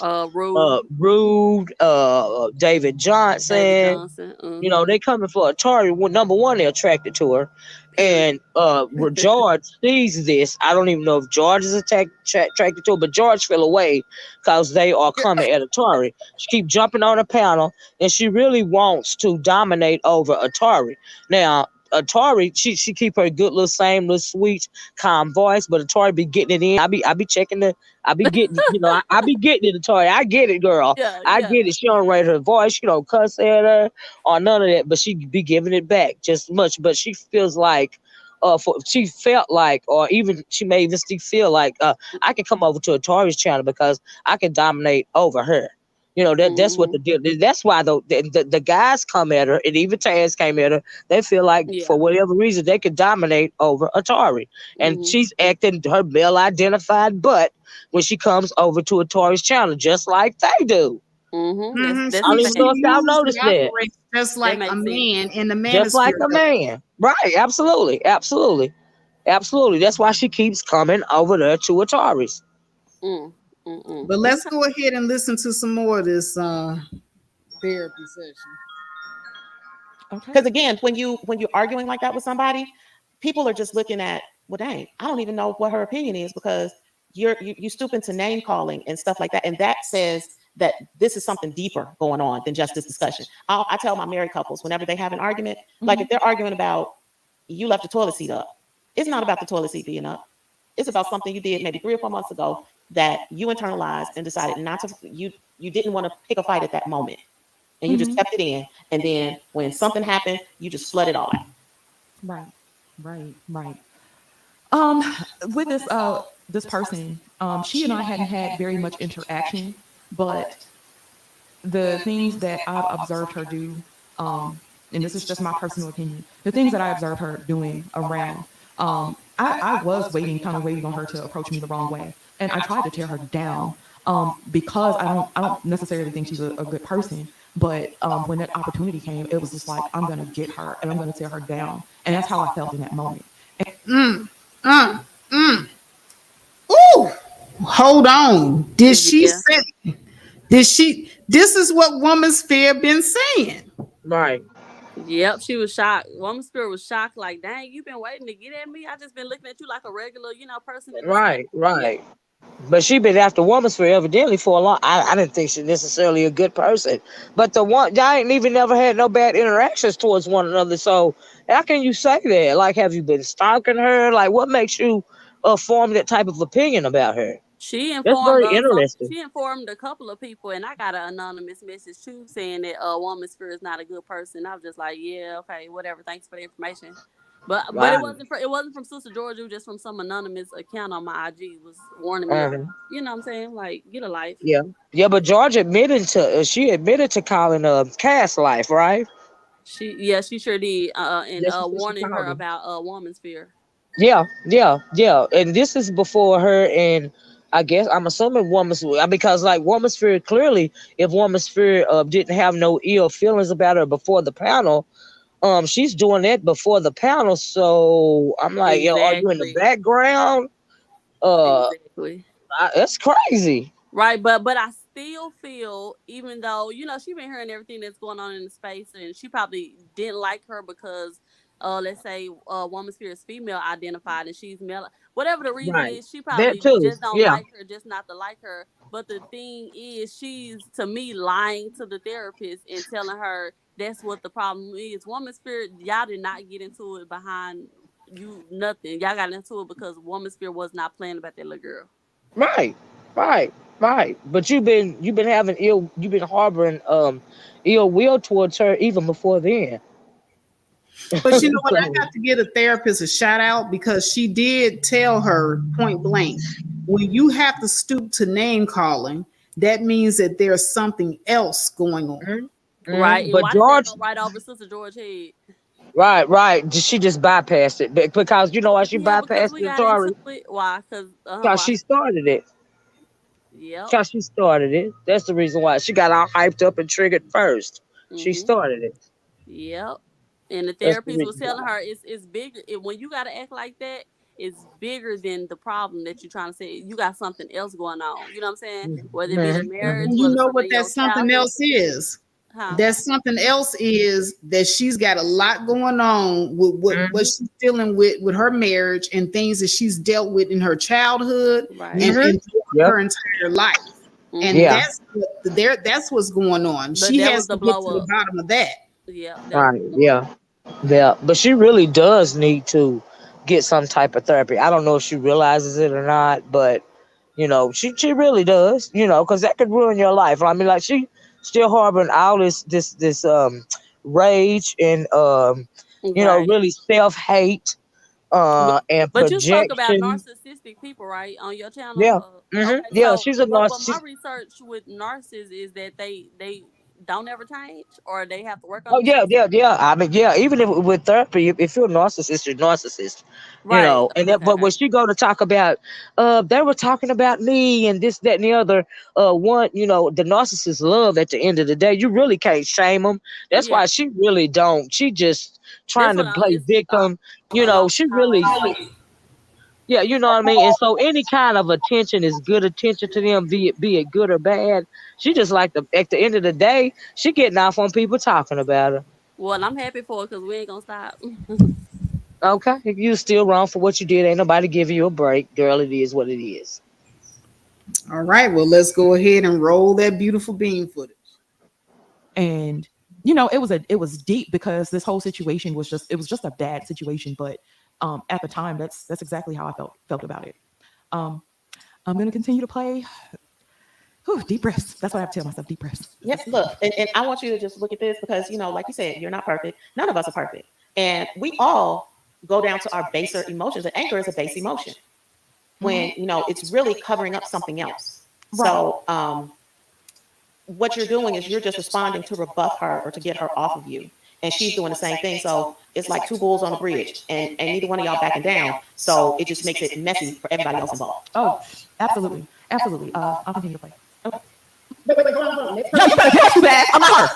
Rude. Rude, David David Johnson. Johnson. You know, they coming for Atari. Well, number one, they're attracted to her. Period. And George sees this. I don't even know if George is attracted to her, but George fell away because they are coming at Atari. She keep jumping on the panel, and she really wants to dominate over Atari. Now, Atari, she keep her good little same little sweet, calm voice, but Atari be getting it in. I be checking I be getting, I be getting it, Atari. I get it, girl. Yeah, I yeah. get it. She don't rate her voice. She don't cuss at her or none of that, but she be giving it back just much. But she feels like, she felt like, or even she may even still feel like, I can come over to Atari's channel because I can dominate over her. That's what the deal. That's why the guys come at her, and even Taz came at her. They feel like Yeah. for whatever reason they can dominate over Atari, and she's acting her male identified butt when she comes over to Atari's channel, just like they do. That's I don't a even fact. know if y'all usually noticed that. operates just That like a makes sense. man in the Just like manosphere a does. man. Right, absolutely. Absolutely. Absolutely. That's why she keeps coming over there to Atari's. But let's go ahead and listen to some more of this therapy session. Okay. Because again, when you're arguing like that with somebody, people are just looking at, well, dang, I don't even know what her opinion is because you stoop into name calling and stuff like that, and that says that this is something deeper going on than just this discussion. I tell my married couples whenever they have an argument, like if they're arguing about you left the toilet seat up, it's not about the toilet seat being up. It's about something you did maybe 3 or 4 months ago that you internalized and decided not to. You didn't want to pick a fight at that moment, and you just kept it in. And then when something happened, you just flooded all out. Right. With this person, she and I hadn't had very much interaction, but the things that I've observed her do, and this is just my personal opinion, the things that I observed her doing around, I was kind of waiting on her to approach me the wrong way, and I tried to tear her down, because I don't necessarily think she's a good person, but when that opportunity came, it was just like, I'm gonna get her and I'm gonna tear her down, and that's how I felt in that moment. Ooh, hold on. Did she Yeah. say? Did she? This is what Woman's Fear been saying. Right. Yep, she was shocked. Woman Spirit was shocked, like, dang, you been waiting to get at me? I just been looking at you like a regular, person in the Right. store. Yeah. Right. But she been after woman's for evidently for a long. I didn't think she's necessarily a good person. But the one, y'all ain't even never had no bad interactions towards one another. So how can you say that? Like, have you been stalking her? Like, what makes you form that type of opinion about her? She That's informed very interesting. she informed a couple of people, and I got an anonymous message too saying that Woman Spirit is not a good person. I was just like, yeah, okay, whatever. Thanks for the information. But Wow. it wasn't from Sister Georgia, it was just from some anonymous account on my IG was warning me about, you know what I'm saying? Like, get a life. Yeah. Yeah, but George admitted she admitted to calling Cass life, right? She sure did. And That's what she warning her called him. about Woman's Fear. Yeah, yeah, yeah. And this is before her and I guess I'm assuming Woman's because like Woman's Fear clearly, if Woman's Fear didn't have no ill feelings about her before the panel, she's doing that before the panel. So I'm like, yo, are you in the Exactly. background? Exactly. That's crazy. Right, but I still feel, even though she been hearing everything that's going on in the space, and she probably didn't like her because, let's say, Woman's Fear is female identified and she's male. Whatever the reason Right. is, she That probably too. just don't Yeah. like her, just not to like her. But the thing is, she's to me lying to the therapist and telling her that's what the problem is. Woman's Spirit, y'all did not get into it behind you nothing. Y'all got into it because Woman's Spirit was not playing about that little girl. Right. Right. Right. But you've been having you've been harboring ill will towards her even before then. But you know what? I So, got to give a therapist a shout out because she did tell her point blank, when you have to stoop to name calling, that means that there's something else going on. Right. And but why did that George, go right over Sister George's head? right. She just bypassed it because you know why she Yeah, because bypassed we the got into Atari? it. Why? Because Because why? she started it. Yep. Because she started it. That's the reason why she got all hyped up and triggered first. She Mm-hmm. started it. Yep. And the That's the therapist was reason telling why. her it's bigger. When you gotta act like that, is bigger than the problem that you're trying to say. You got something else going on. You know what I'm saying? Whether it be the marriage, And you whether know something what in that your something childhood, else is? huh? That something else is that she's got a lot going on with what she's dealing with her marriage and things that she's dealt with in her childhood Right. and throughout Yep. her entire life. And Mm-hmm. Yeah. that's what's going on. But She that has was to the get to blow the up. bottom of that. Yeah, that was Right. the blow Yeah. up. Yeah. But she really does need to get some type of therapy. I don't know if she realizes it or not, but she really does. Because that could ruin your life. I mean, like she still harboring all this rage and Right. really self hate But, and but you spoke about projection. narcissistic people, right, on your Yeah. channel. Okay, Yeah. so She's a but my narcissist. research with narcissists is that they don't ever change or they have to work on Oh yeah, themselves. yeah, yeah. I mean, yeah. Even if with therapy, if you're a narcissist, you're a narcissist. Right. And Okay. but when she go to talk about, they were talking about me and this, that, and the other. The narcissist love at the end of the day. You really can't shame them. That's Yeah. why she really don't. She just That's trying to what play it's victim. a long She time. really, yeah, you know what I mean. And so any kind of attention is good attention to them, be it good or bad. She just like at the end of the day, she getting off on people talking about her. Well, I'm happy for it because we ain't gonna stop. Okay, if you still wrong for what you did, ain't nobody giving you a break, girl. It is what it is. All right, well, let's go ahead and roll that beautiful bean footage. And it was deep because this whole situation was just a bad situation. But at the time, that's exactly how I felt about it. Um, I'm gonna continue to play. Whew, deep breaths. That's what I have to tell myself. Deep breaths. Yep. Look, and I want you to just look at this because, like you said, you're not perfect. None of us are perfect. And we all go down to our baser emotions. And anger is a base emotion when, it's really covering up something else. Right. So, what you're doing is you're just responding to rebuff her or to get her off of you. And she's doing the same thing. So it's like two bulls on a bridge and neither one of y'all backing down. So it just makes it messy for everybody else involved. Oh, absolutely, absolutely. I'll continue to play. Okay. Wait, hold on. Next Yo, you better get too bad. I'm not her.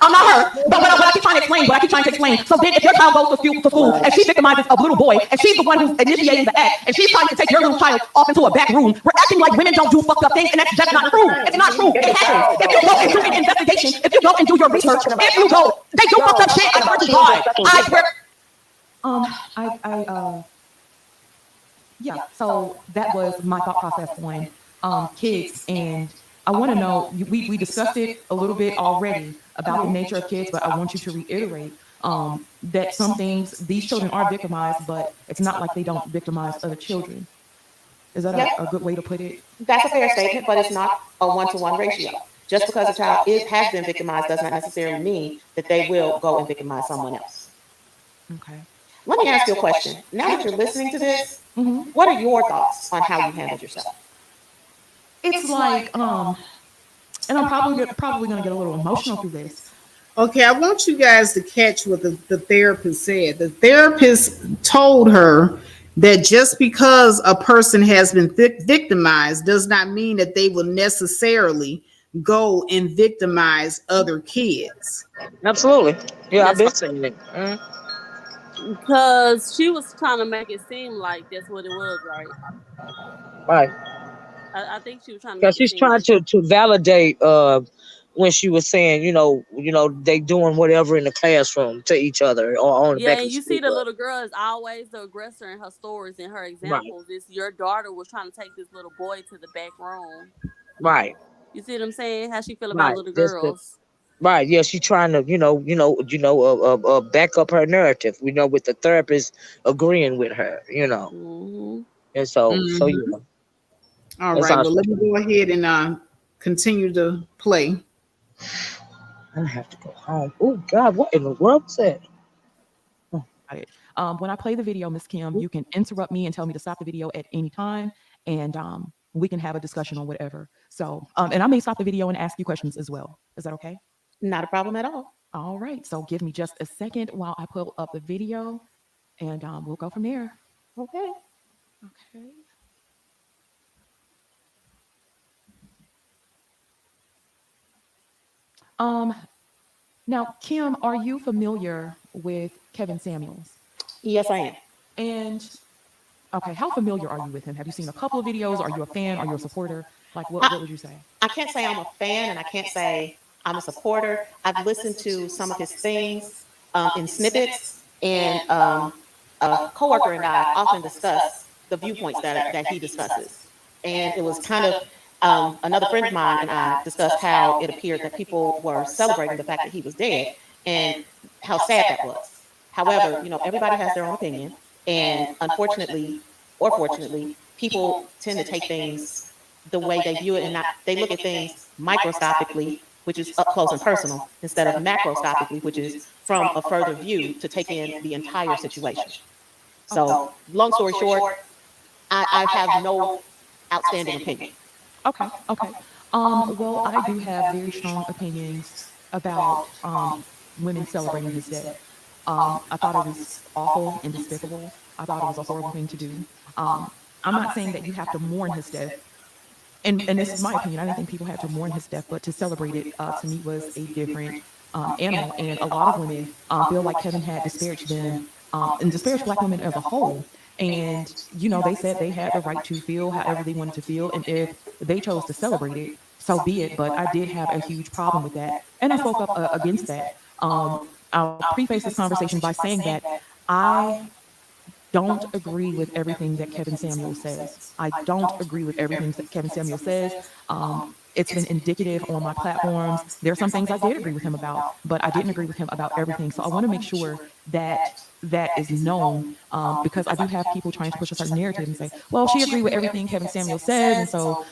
I'm not her. But what I keep trying to explain. So then if your child goes to school and she victimizes a little boy and she's the one who's initiating the act and she's trying to take your little child off into a back room, we're acting like women don't do fucked up things, and that's just not true. It's not true. It happens. If you go and do an investigation, if you go and do your research, they do fucked up shit. I swear to God. I swear. Yeah. So that was my thought process on kids, and I want to know. We discussed it a little bit already about the nature of kids, but I want you to reiterate that some things these children are victimized, but it's not like they don't victimize other children. Is that Yep. a good way to put it? That's a fair statement, but it's not a one-to-one ratio. Just because a child has been victimized does not necessarily mean that they will go and victimize someone else. Okay. Let me ask you a question. Now that you're listening to this, Mm-hmm. what are your thoughts on how you handled yourself? It's like and I'm probably gonna get a little emotional through this. Okay, I want you guys to catch what the therapist said. The therapist told her that just because a person has been victimized does not mean that they will necessarily go and victimize other kids. Absolutely. Yeah, I've That's been right. saying it. Because she was trying to make it seem like that's what it was, right? Right. I think she was trying to Because make it she's seem trying like. to validate when she was saying, they doing whatever in the classroom to each other or on the Yeah, back of and the you school see the bus. little girl is always the aggressor in her stories and her Right. examples. It's your daughter was trying to take this little boy to the back room. Right. You see what I'm saying? How she feel about Right. little That's the girls. right. Yeah, she's trying to, back up her narrative, with the therapist agreeing with her. Hmm. And so Mhm. yeah, All that's right, all well, she's let me trying to go do. ahead and continue to play. I have to go home. Oh God, what in the world was that? Oh, Got it. When I play the video, Miss Kim, you can interrupt me and tell me to stop the video at any time, and we can have a discussion on whatever. So, and I may stop the video and ask you questions as well. Is that okay? Not a problem at all. All right. So give me just a second while I pull up the video, and we'll go from there. Okay. Okay. Um. Now, Kim, are you familiar with Kevin Samuels? Yes, I am. And Okay, how familiar are you with him? Have you seen a couple of videos? Are you a fan? Are you a supporter? Like, what would you say? I can't say I'm a fan and I can't say I'm a supporter. I've listened to some of his things in snippets, and a coworker and I often discuss the viewpoints that he discusses. And it was kind of another friend of mine and I discussed how it appeared that people were celebrating the fact that he was dead and how sad that was. However, everybody has their own opinion, and unfortunately or fortunately, people tend to take things the way they view it, and not they look at things microscopically, which is up close and personal, instead of macroscopically, which is from a further view to take in the entire situation. So, long story short, I have no outstanding opinion. Okay, okay. Well, I do have very strong opinions about women celebrating his death. I thought it was awful and despicable. I thought it was a horrible thing to do. I'm not saying that you have to mourn his death. And this is my opinion. I didn't think people had to mourn his death, but to celebrate it to me was a different animal. And a lot of women feel like Kevin had disparaged them and disparaged Black women as a whole. And, they said they had the right to feel however they wanted to feel. And if they chose to celebrate it, so be it. But I did have a huge problem with that. And I spoke up against that. I'll preface this conversation by saying that I don't agree with everything that Kevin Samuel says. I don't agree with everything that Kevin Samuel says. It's been indicative on my platforms. There are some things I did agree with him about, but I didn't agree with him about everything. So I want to make sure that that is known, because I do have people trying to push a certain narrative and say, well, she agreed with everything Kevin Samuel says, and so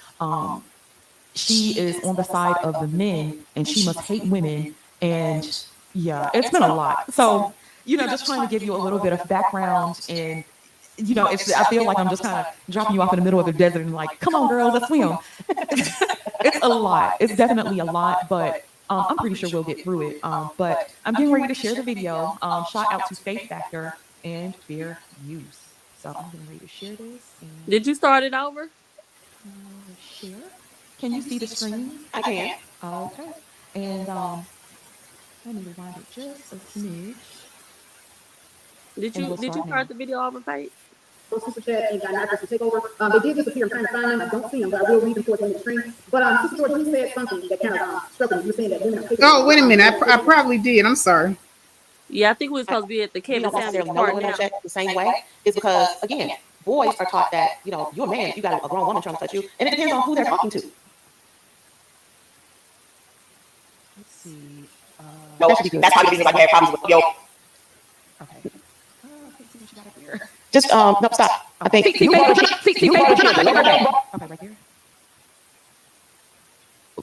she is on the side of the men and she must hate women. And yeah, it's been a lot. So, just trying to give you a little bit of background, and I feel like I'm just kind of dropping you off in the middle of the desert and like, come on, girls, let's swim. It's a lot. It's definitely a lot, but I'm pretty sure we'll get through it. But I'm getting ready to share the video. Shout out to Faith Factor and Fair Use. So I'm getting ready to share this. And Did you start it over? share. Can you see the screen? I can. Okay. And let me rewind it just a smidge. Did And you we'll did you start start now. the video over, Faith? Those super chat and got not to take over. They did disappear. I'm trying to find them. I don't see them, but I will read them towards the end of the stream. But Sister George, you said something that kind of struck me. You were saying that women are capable. Oh, wait a minute. I probably did. I'm sorry. Yeah, I think we were supposed to be at the We Kevin don't Samuels necessarily know part women now. are the same way, is because, again, boys are taught that, you're a man, you got a grown woman trying to touch you, and it depends on who they're talking to. Let's see. No, that's probably the reason why we have problems with, Okay. I can't see what you got up here. just, no, stop. I think See, you right okay. Okay, right there.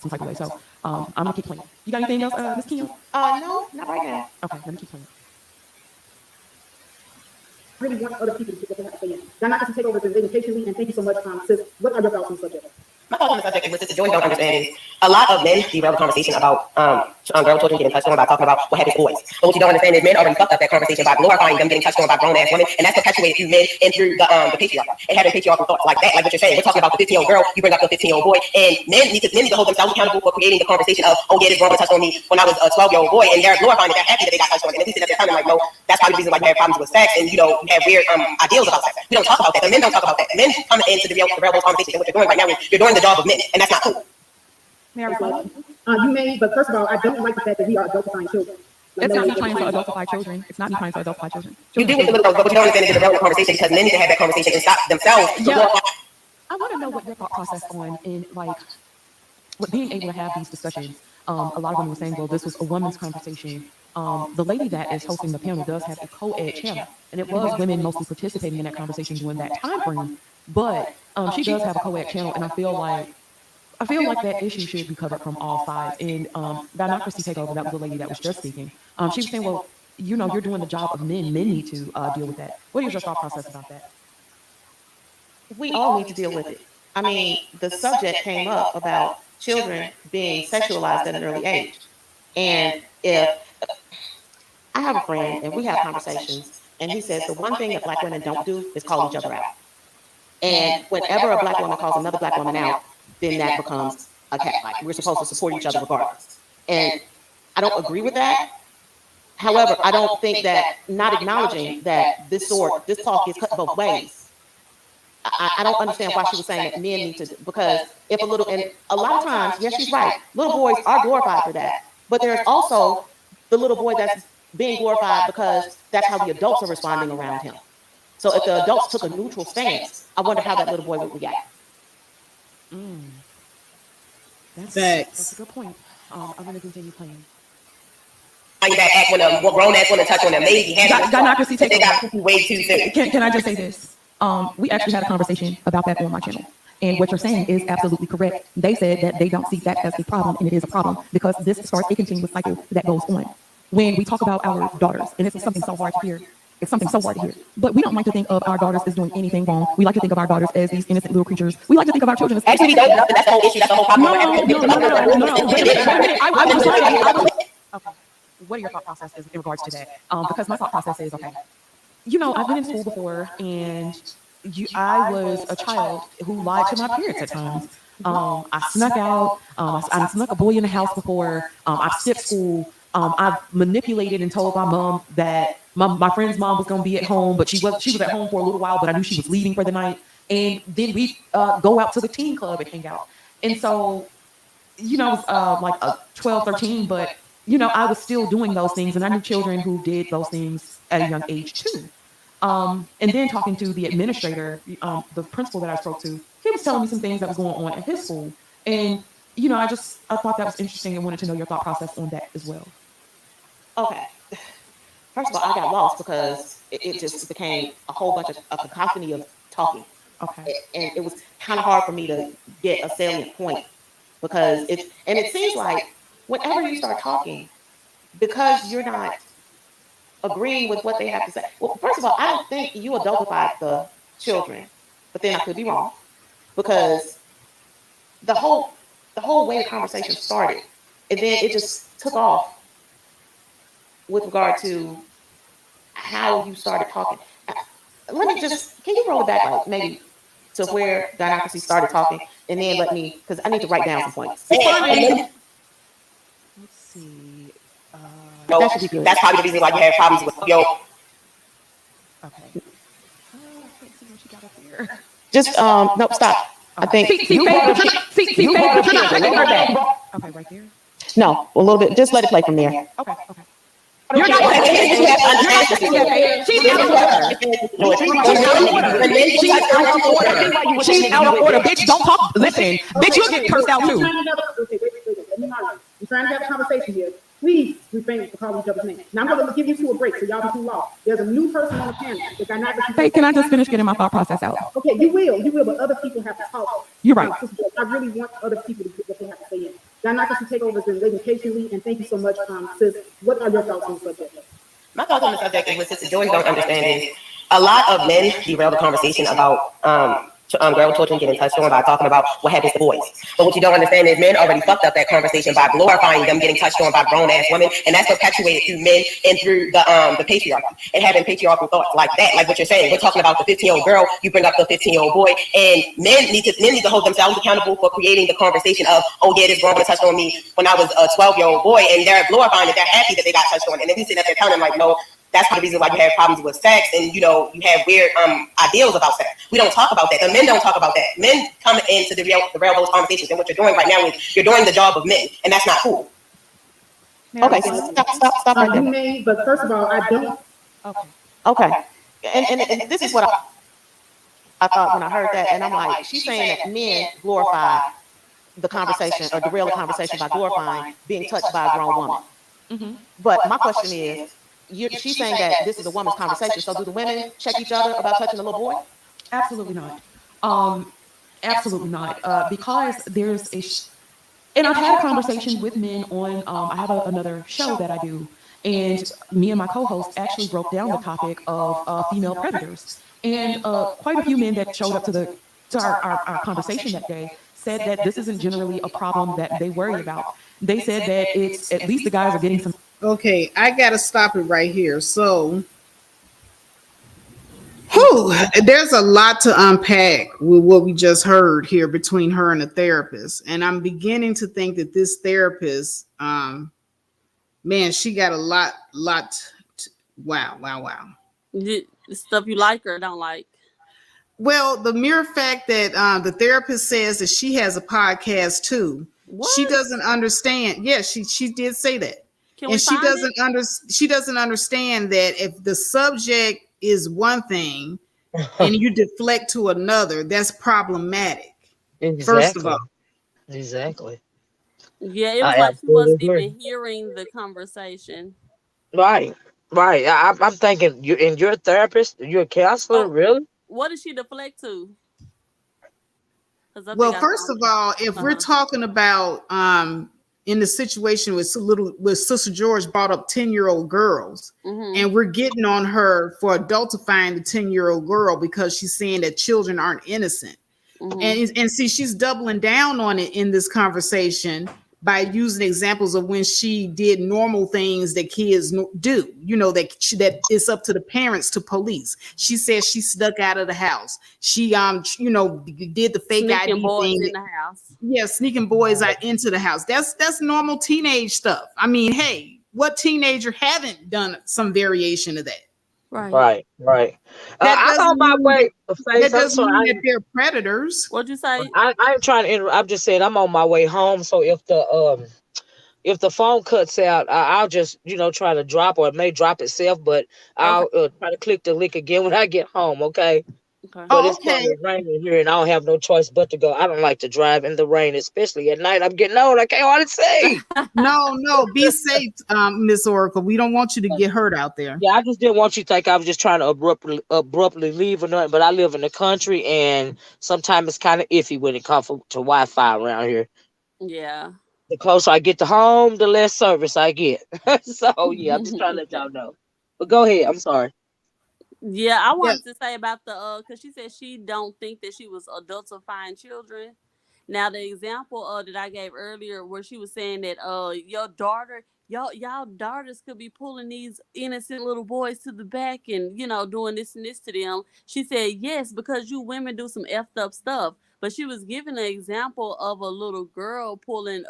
Some type of way. So I'm gonna keep playing. You got anything else, Miss Kim? No, not right now. Okay, let me keep playing. I really want other people to get what they have to say. Got not to take over. Been waiting patiently, and thank you so much, sis. What are your thoughts on the subject? My thoughts on the subject is what Sister Joy don't understand is a lot of men derail the conversation about girl children getting touched on by talking about what happens to boys. But what you don't understand is men already fucked up that conversation by glorifying them getting touched on by grown ass women, and that's perpetuated through men and through the patriarchy and having patriarchal thoughts like that, like what you're saying. We're talking about the 15-year-old girl, you bring up the 15-year-old boy, and men need to hold themselves accountable for creating the conversation of, oh yeah, this girl touched on me when I was a 12-year-old boy, and they're glorifying that they're happy that they got touched on, and then we sit there telling like, no, that's probably the reason why you have problems with sex, and you have weird ideals about sex. We don't talk about that. The men don't talk about that. Men come into the real those conversations, and what you're doing right now is you're doing the job of men, and that's not cool. Mary, You may, but first of all, I don't like the fact that we are adultifying children. Like, it's no not me way. trying to adultify children. It's not me trying to adultify children. You deal with the little girls, but what you don't understand is the relevant conversation because men need to have that conversation and stop themselves. Yeah. I want to know what your thought process on in like what being able to have these discussions. A lot of women were saying, well, this was a woman's conversation. The lady that is hosting the panel does have a co-ed channel, and it was women mostly participating in that conversation during that time frame. But she does have a co-ed channel, and I feel like that issue should be covered from all sides. And Democracy Takeover, that was the lady that was just speaking. She was saying, well, you're doing the job of men. Men need to deal with that. What is your thought process about that? We all need to deal with it. I mean, the subject came up about children being sexualized at an early age. And if I have a friend and we have conversations, and he says the one thing that Black women don't do is call each other out. And whenever a Black woman calls another Black woman out, then that becomes a cat fight. We're supposed to support each other regardless. And I don't agree with that. However, I don't think that not acknowledging that this talk is cut both ways I don't understand why she was saying that men need to, because if a little, and a lot of times, yes, she's right, little boys are glorified for that, but there's also the little boy that's being glorified because that's how the adults are responding around him. So if the adults took a neutral stance, I wonder how that little boy would react. That's a good point. I'm going to continue playing. That act when a grown ass woman touch on a baby, Gynocracy they got way too soon. Can I just say this? We actually had a conversation about that on my channel. And what you're saying is absolutely correct. They said that they don't see that as a problem, and it is a problem because this starts a continuous cycle that goes on. When we talk about our daughters, and it's something so hard to hear, it's something so hard to hear. But we don't like to think of our daughters as doing anything wrong. We like to think of our daughters as these innocent little creatures. We like to think of our children as actually don't. That's the whole issue. That's the whole problem. No. Wait a minute. I was trying. Okay. What are your thought processes in regards to that? Because my thought process is, okay, I've been in school before, and I was a child who lied to my parents at times. I snuck out. I snuck a boy in the house before. I've skipped school. I've manipulated and told my mom that my friend's mom was going to be at home, but she was at home for a little while, but I knew she was leaving for the night. And then we go out to the teen club and hang out. And so, I was like 12, 13, but I was still doing those things, and I knew children who did those things at a young age too. And then talking to the administrator, the principal that I spoke to, he was telling me some things that was going on at his school. And, I thought that was interesting and wanted to know your thought process on that as well. Okay. First of all, I got lost because it just became a whole bunch of a cacophony of talking. Okay. And it was kind of hard for me to get a salient point because it seems like whenever you start talking, because you're not agreeing with what they have to say. Well, first of all, I don't think you adultified the children, but then I could be wrong because the whole way the conversation started, and then it just took off with regard to how you started talking. Let me can you roll it back like maybe to where Gynocracy started talking, and then let me, because I need to write down some points. Let's see. That should be good. That's probably the reason why you have problems with Okay. I can't see what you got up here. Just no, stop. I think Okay, right there. No, a little bit. Just let it play from there. Okay. You're not She's out of order. Bitch, don't talk. Listen, bitch, you'll get cursed out too. Okay, wait. I'm trying to have a conversation here. Please refrain from calling each other's names. Now I'm going to give you two a break so y'all be too long. There's a new person on the panel. Hey, can I just finish getting my thought process out? Okay, you will, but other people have to talk. You're right. I really want other people to get what they have to say in. Gynocracy Takeover has been waiting patiently, and thank you so much, sis. What are your thoughts on the subject? My thoughts on the subject is what Sister Joy don't understand is a lot of men derail the conversation about girl torture and getting touched on by talking about what happens to boys. But what you don't understand is men already fucked up that conversation by glorifying them getting touched on by grown ass women, and that's perpetuated through men and through the patriarchy and having patriarchal thoughts like that. Like what you're saying, we're talking about the 15-year-old girl, you bring up the 15-year-old boy, and men need to hold themselves accountable for creating the conversation of, oh yeah, this girl touched on me when I was a 12-year-old boy, and they're glorifying it, they're happy that they got touched on, and then we sit up there telling them like, no. That's the reason why you have problems with sex, and you have weird ideals about sex. We don't talk about that. The men don't talk about that. Men come into the real those conversations, and what you're doing right now is you're doing the job of men, and that's not cool. Okay, stop right there. You may, but first of all, I don't. Okay, and this is what I thought when I heard that, and I'm like, she's saying that men glorify the conversation or derail the conversation by glorifying being touched by a grown woman. Mm-hmm. But my question is, she's saying that this is a woman's conversation. So do the women check each other about touching a little boy? Absolutely not. Absolutely not. Because there's and I've had a conversation with men on, I have another show that I do, and me and my co-host actually broke down the topic of female predators. And quite a few men that showed up to our conversation that day said that this isn't generally a problem that they worry about. They said that it's, at least the guys are getting some. Okay, I gotta stop it right here. So, there's a lot to unpack with what we just heard here between her and the therapist, and I'm beginning to think that this therapist, man, she got a lot. Wow. Stuff you like or don't like? Well, the mere fact that the therapist says that she has a podcast too, she What? doesn't understand. Yes, she did say that, Can and we find it? she doesn't understand that if the subject is one thing and you deflect to another, that's problematic. First of Exactly. all, Exactly. Yeah, it was I like she absolutely wasn't agree. even hearing the conversation. Right. Right. I'm thinking you're a therapist, you're a counselor, Oh, really? what did she deflect to? Because I think well, I first saw of it. all, if we're Uh-huh. talking about in the situation with Sister George brought up 10-year-old girls, Mm-hmm. and we're getting on her for adultifying the 10-year-old girl because she's saying that children aren't innocent. Mm-hmm. And see, she's doubling down on it in this conversation by using examples of when she did normal things that kids do. That it's up to the parents to police. She says she snuck out of the house. She did the fake Sneaking ID boys thing. in the house. Yeah, sneaking boys out into the house. That's normal teenage stuff. I mean, hey, what teenager haven't done some variation of that? Right. Right, right. That I'm on doesn't my mean way. Face. that I'm doesn't sorry. mean that they're predators. What'd you say? I ain't trying to interrupt. I'm just saying I'm on my way home. So if the phone cuts out, I'll just try to drop, or it may drop itself. But Okay. I'll try to click the link again when I get home. Okay. Okay. But Oh, it's okay. starting to rain in here, and I don't have no choice but to go. I don't like to drive in the rain, especially at night. I'm getting old. I can't hardly see. No, be safe, Miss Oracle. We don't want you to get hurt out there. Yeah, I just didn't want you to think I was just trying to abruptly leave or nothing. But I live in the country, and sometimes it's kind of iffy when it comes to Wi-Fi around here. Yeah. The closer I get to home, the less service I get. So yeah, I'm just trying to let Okay. y'all know. But go ahead. I'm sorry. Yeah, I Yeah, wanted to say about the because she said she don't think that she was adultifying children. Now the example that I gave earlier, where she was saying that your daughter, y'all daughters could be pulling these innocent little boys to the back and doing this and this to them. She said yes, because you women do some effed up stuff. But she was giving an example of a little girl pulling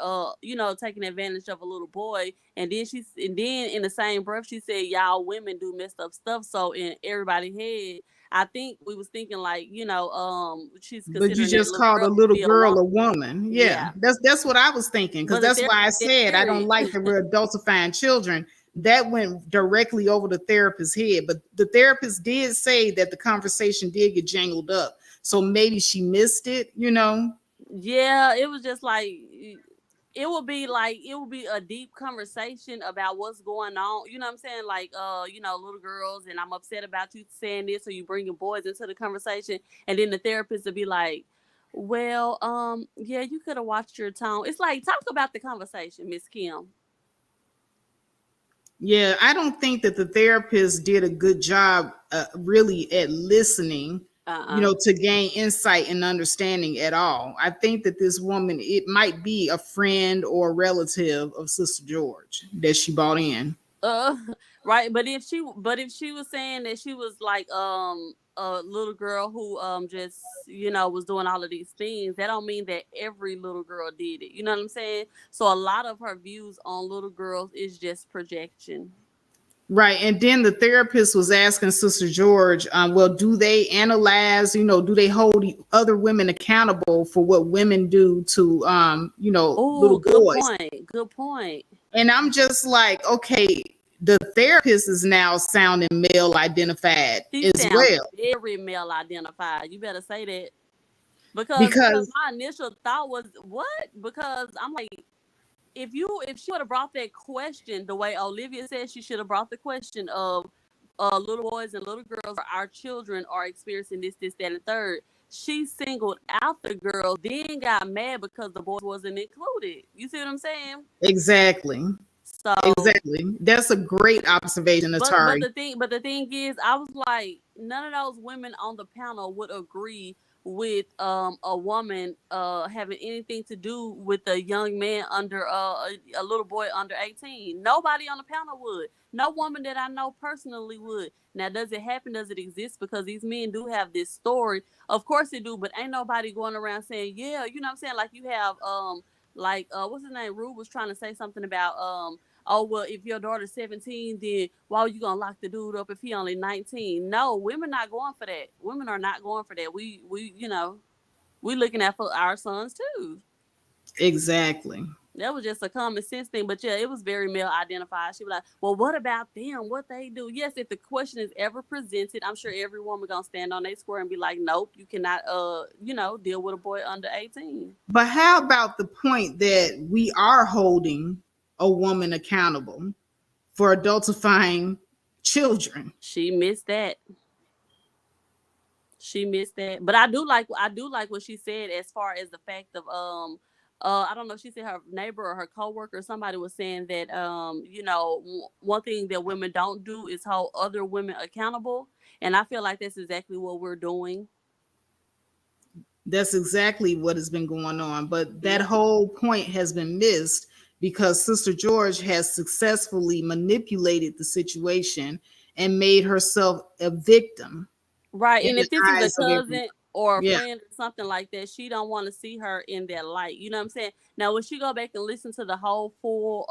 taking advantage of a little boy, and then in the same breath she said y'all women do messed up stuff. So in everybody's head, I think we was thinking like, she's but you considering that just little called girl a to little be a girl woman. a woman. Yeah, Yeah. that's what I was thinking because But the that's why I therapist didn't said I hear don't like that it. we're adultifying children. That went directly over the therapist's head, but the therapist did say that the conversation did get jangled up, so maybe she missed it. Yeah, it was just like it would be a deep conversation about what's going on. You know what I'm saying? Like little girls, and I'm upset about you saying this, or you bringing boys into the conversation, and then the therapist would be like, well, yeah, you could have watched your tone. It's like, talk about the conversation, Miss Kim. Yeah, I don't think that the therapist did a good job really at listening, Uh-uh. to gain insight and understanding at all. I think that this woman, it might be a friend or a relative of Sister George that she bought in. Uh, right. But if she was saying that she was like a little girl who just was doing all of these things, that don't mean that every little girl did it. You know what I'm saying? So a lot of her views on little girls is just projection. Right. And then the therapist was asking Sister George, well, do they analyze, do they hold other women accountable for what women do to, Oh, little good boys? point. Good point. And I'm just like, okay, the therapist is now sounding male identified She as sounds well. very male identified. You better say that. Because Because my initial thought was what? Because I'm like, if she would have brought that question the way Olivia said she should have brought the question of little boys and little girls, our children are experiencing this, that, and third. She singled out the girls, then got mad because the boys wasn't included. You see what I'm saying? exactly. So, Exactly. That's a great observation, but Atari. the thing is, I was like, none of those women on the panel would agree with a woman having anything to do with a young man under a little boy under 18. Nobody on the panel would. No woman that I know personally would. Now, does it happen? Does it exist? Because these men do have this story. Of course they do, but ain't nobody going around saying, yeah, you know what I'm saying? Like you have like what's his name? Rue was trying to say something about oh, well, if your daughter's 17, then why are you gonna lock the dude up if he only 19? No, women not going for that. Women are not going for that. We looking at for our sons too. Exactly. That was just a common sense thing, but yeah, it was very male identified. She was like, "Well, what about them? What they do?" Yes, if the question is ever presented, I'm sure every woman gonna stand on their square and be like, "Nope, you cannot, deal with a boy under 18." But how about the point that we are holding a woman accountable for adultifying children? She missed that. She missed that. But I do like what she said as far as the fact of I don't know, she said her neighbor or her coworker or somebody was saying that one thing that women don't do is hold other women accountable, and I feel like that's exactly what we're doing. That's exactly what has been going on. But that Yeah. whole point has been missed because Sister George has successfully manipulated the situation and made herself a victim Right. in And the if this is a eyes of everyone. cousin or a Yeah. friend or something like that, she don't want to see her in that light. You know what I'm saying? Now when she go back and listen to the whole full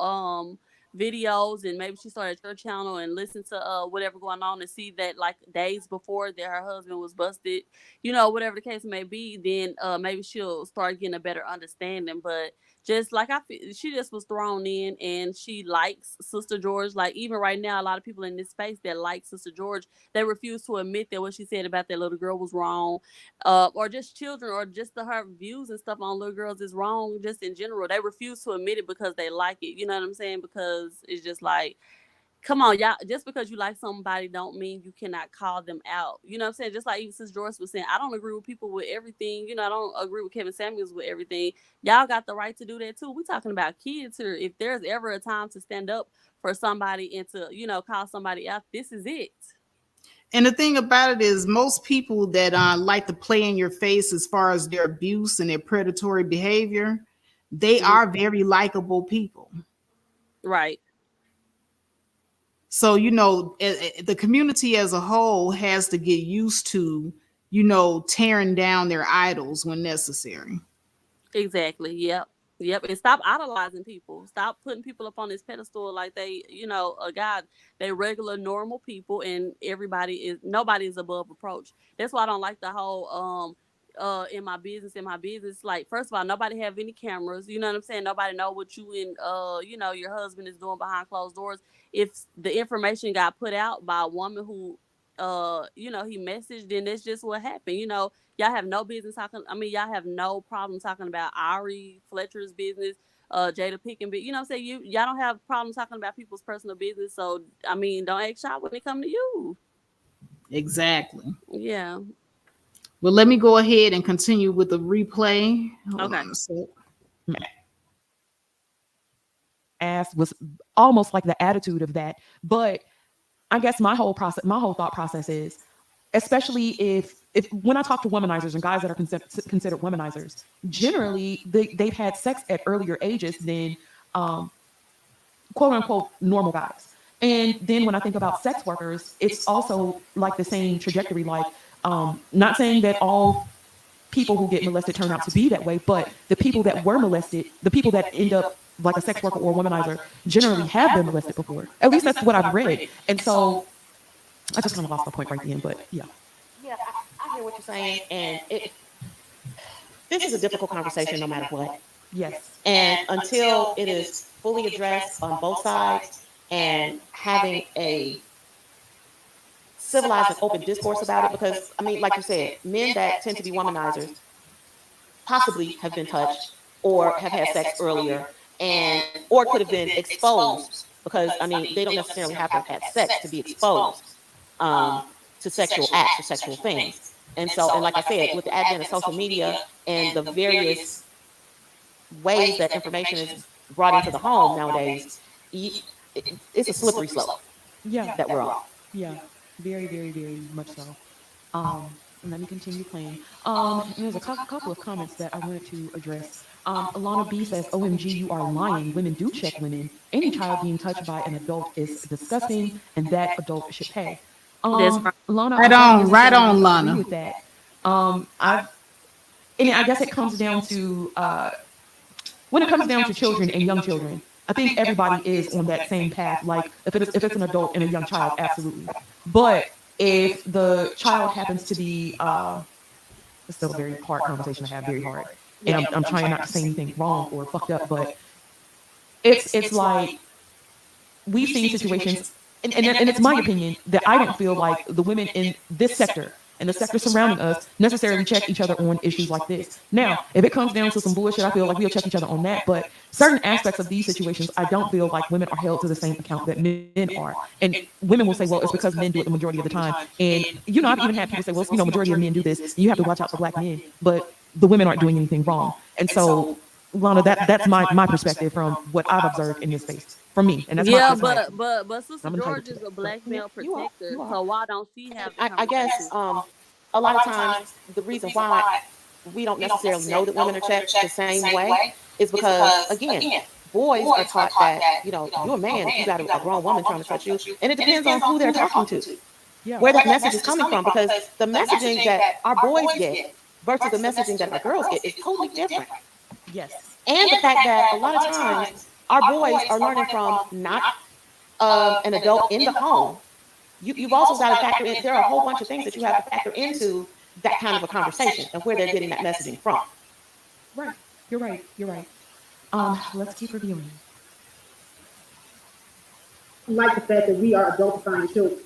videos, and maybe she started her channel and listen to whatever going on and see that like days before that her husband was busted, whatever the case may be, then maybe she'll start getting a better understanding. But just like I feel, she just was thrown in, and she likes Sister George. Like even right now, a lot of people in this space that like Sister George, they refuse to admit that what she said about that little girl was wrong, or just children, or just her views and stuff on little girls is wrong. Just in general, they refuse to admit it because they like it. You know what I'm saying? Because it's just like, come on, y'all. Just because you like somebody, don't mean you cannot call them out. You know what I'm saying? Just like even since Joyce was saying, I don't agree with people with everything. I don't agree with Kevin Samuels with everything. Y'all got the right to do that too. We talking about kids here. If there's ever a time to stand up for somebody and to call somebody out, this is it. And the thing about it is, most people that like to play in your face as far as their abuse and their predatory behavior, they Mhm. are very likable people. Right. So, the community as a whole has to get used to, tearing down their idols when necessary. Exactly. Yep. Yep. And stop idolizing people. Stop putting people up on this pedestal like they, a god. They regular normal people, and nobody is above reproach. That's why I don't like the whole in my business. Like, first of all, nobody have any cameras. You know what I'm saying? Nobody know what you and your husband is doing behind closed doors. If the information got put out by a woman who he messaged, then that's just what happened. Y'all have no business talking. I mean, y'all have no problem talking about Ari Fletcher's business, Jada Pickens. You know what I'm saying? Y'all don't have problems talking about people's personal business. So, I mean, don't act shy when it come to you. Exactly. Yeah. Well, let me go ahead and continue with the replay. Hold Okay. on a sec. As was almost like the attitude of that. But I guess my whole thought process is, especially if when I talk to womanizers and guys that are considered womanizers, generally they've had sex at earlier ages than quote unquote normal guys. And then when I think about sex workers, it's also like the same trajectory. Like, not saying that all people who get molested turn out to be that way, but the people that were molested, the people that end up like a sex worker or a womanizer, generally have been molested before. At least that's what I've read. And so I just kind of lost my point right then, but yeah. Yeah, I hear what you're saying, and this is a difficult conversation no matter what. Yes. And until it is fully addressed on both sides and having a civilized and open discourse about it, because I mean, like you said, men that tend to be womanizers possibly have been touched or have had sex earlier, and or could have been exposed, because I mean, they don't necessarily have to have had sex to be exposed to sexual acts or sexual things. And so, and like I said, with the advent of social media and the various ways that information is brought into the home nowadays, it's a slippery slope Yeah. that we're on. Yeah. Very, very, very much so. Let me continue playing. There's a couple of comments that I wanted to address. Alana B says, OMG, you are lying. Women do check women. Any child being touched by an adult is disgusting, and that adult should pay. That's right. Lana, Right I don't on, right on, necessarily agree Lana. with that. I guess it comes down to when it comes down to children and young children, I think everybody is on that same path. Like if it's an adult and a young child, absolutely. But if the child happens to be, it's still a very hard conversation to have, very hard. And I'm trying not to say anything wrong or fucked up, but it's like we've seen situations, and it's my opinion that I don't feel like the women in this sector and the sector surrounding us necessarily check each other on issues like this. Now, if it comes down to some bullshit, I feel like we'll check each other on that. But certain aspects of these situations, I don't feel like women are held to the same account that men are. And women will say, well, it's because men do it the majority of the time. And, I've even had people say, well, majority of men do this. And you have to watch out for black men. But the women aren't doing anything wrong. And so, Lana, that's my perspective from what I've observed in this space. For me, and that's but Sister George is a black male protector, so why don't she have the I guess a lot of times the reason why we don't necessarily know that women are checked the same way is because, again, boys are taught that, you're a man, you got a grown woman trying to touch you, and it depends on who they're talking to, where that message is coming from, because the messaging that our boys get versus the messaging that our girls get is totally different. Yes. And the fact that a lot of times our boys are learning from not an adult in the home. You've also got to factor in, there are a whole bunch of things that you have to factor into that kind of a conversation and where they're getting that messaging from. Right. You're right. Let's keep reviewing. I like the fact that we are adultifying children.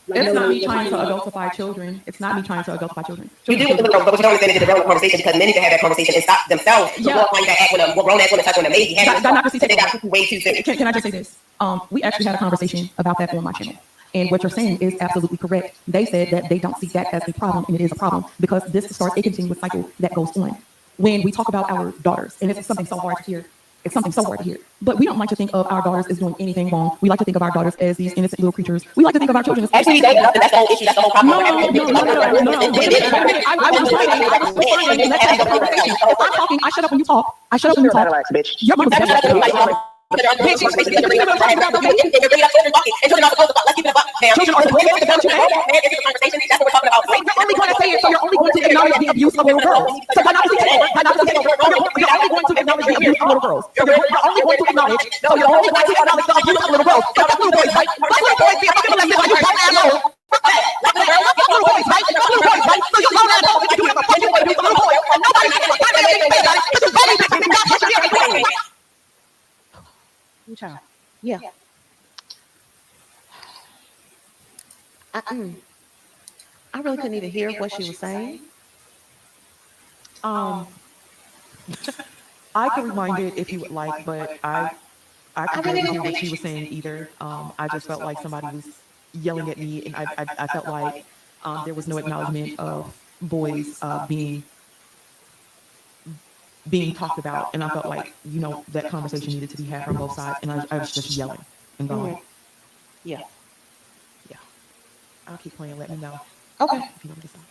It's not me trying to adultify children. You do, but what you don't understand is the development conversation, because men need to have that conversation and stop themselves from like that act when a grown ass want to touch on a baby. They got way too soon. Can I just say this? We actually had a conversation about that on my channel. And what you're saying is absolutely correct. They said that they don't see that as a problem, and it is a problem because this starts a continuous cycle that goes on. When we talk about our daughters, and it's something so hard to hear, but we don't like to think of our daughters as doing anything wrong. We like to think of our daughters as these innocent little creatures. We like to think of our children as actually, that's the whole issue. That's the whole problem. No. I was responding. Let's have the conversation. I'm talking. I shut up when you talk. Bitch. Your mother's Children are supposed to let's keep it up. Children are supposed to conversation. That's what we're talking about. You're only going to say it, so you're only going to acknowledge the abuse of little girls. So why not take over? You're only going to acknowledge the abuse of little girls. So you're only going to acknowledge the abuse of little girls. So that's little boys, right? That's little boys being fucking like this, like you grown asshole. Little boys, right? So you're grown asshole. You have a fucking abuse of little boys. And nobody's going to find anything about it. Because you're baby bitches and not what you're doing. Child. Yeah. I really couldn't even hear what she was saying. I can rewind it if you would like, but I couldn't hear what she was saying either. I just felt like somebody was yelling at me, and I felt like there was no acknowledgement of boys being talked about, and I felt like that conversation needed to be had from both sides, and I was just yelling and going. Yeah. I'll keep playing. Let me know. Okay. If you want to stop.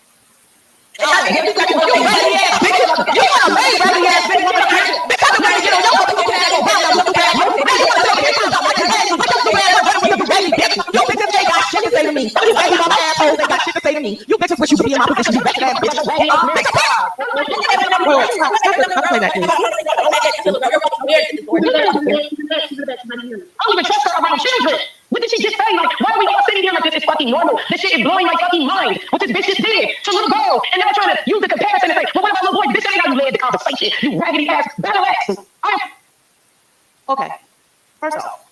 You bitches wish you could be in my position. You bitch ass bitch. Play that, please. I don't even trust her around children. What did she just say? Like, why are we all sitting here like this is fucking normal? This shit is blowing my fucking mind. What this bitch just did to little girl, and now trying to use the comparison and say, well, what about little boy? This ain't how you led the conversation. You raggedy ass battle ass. Okay. First off,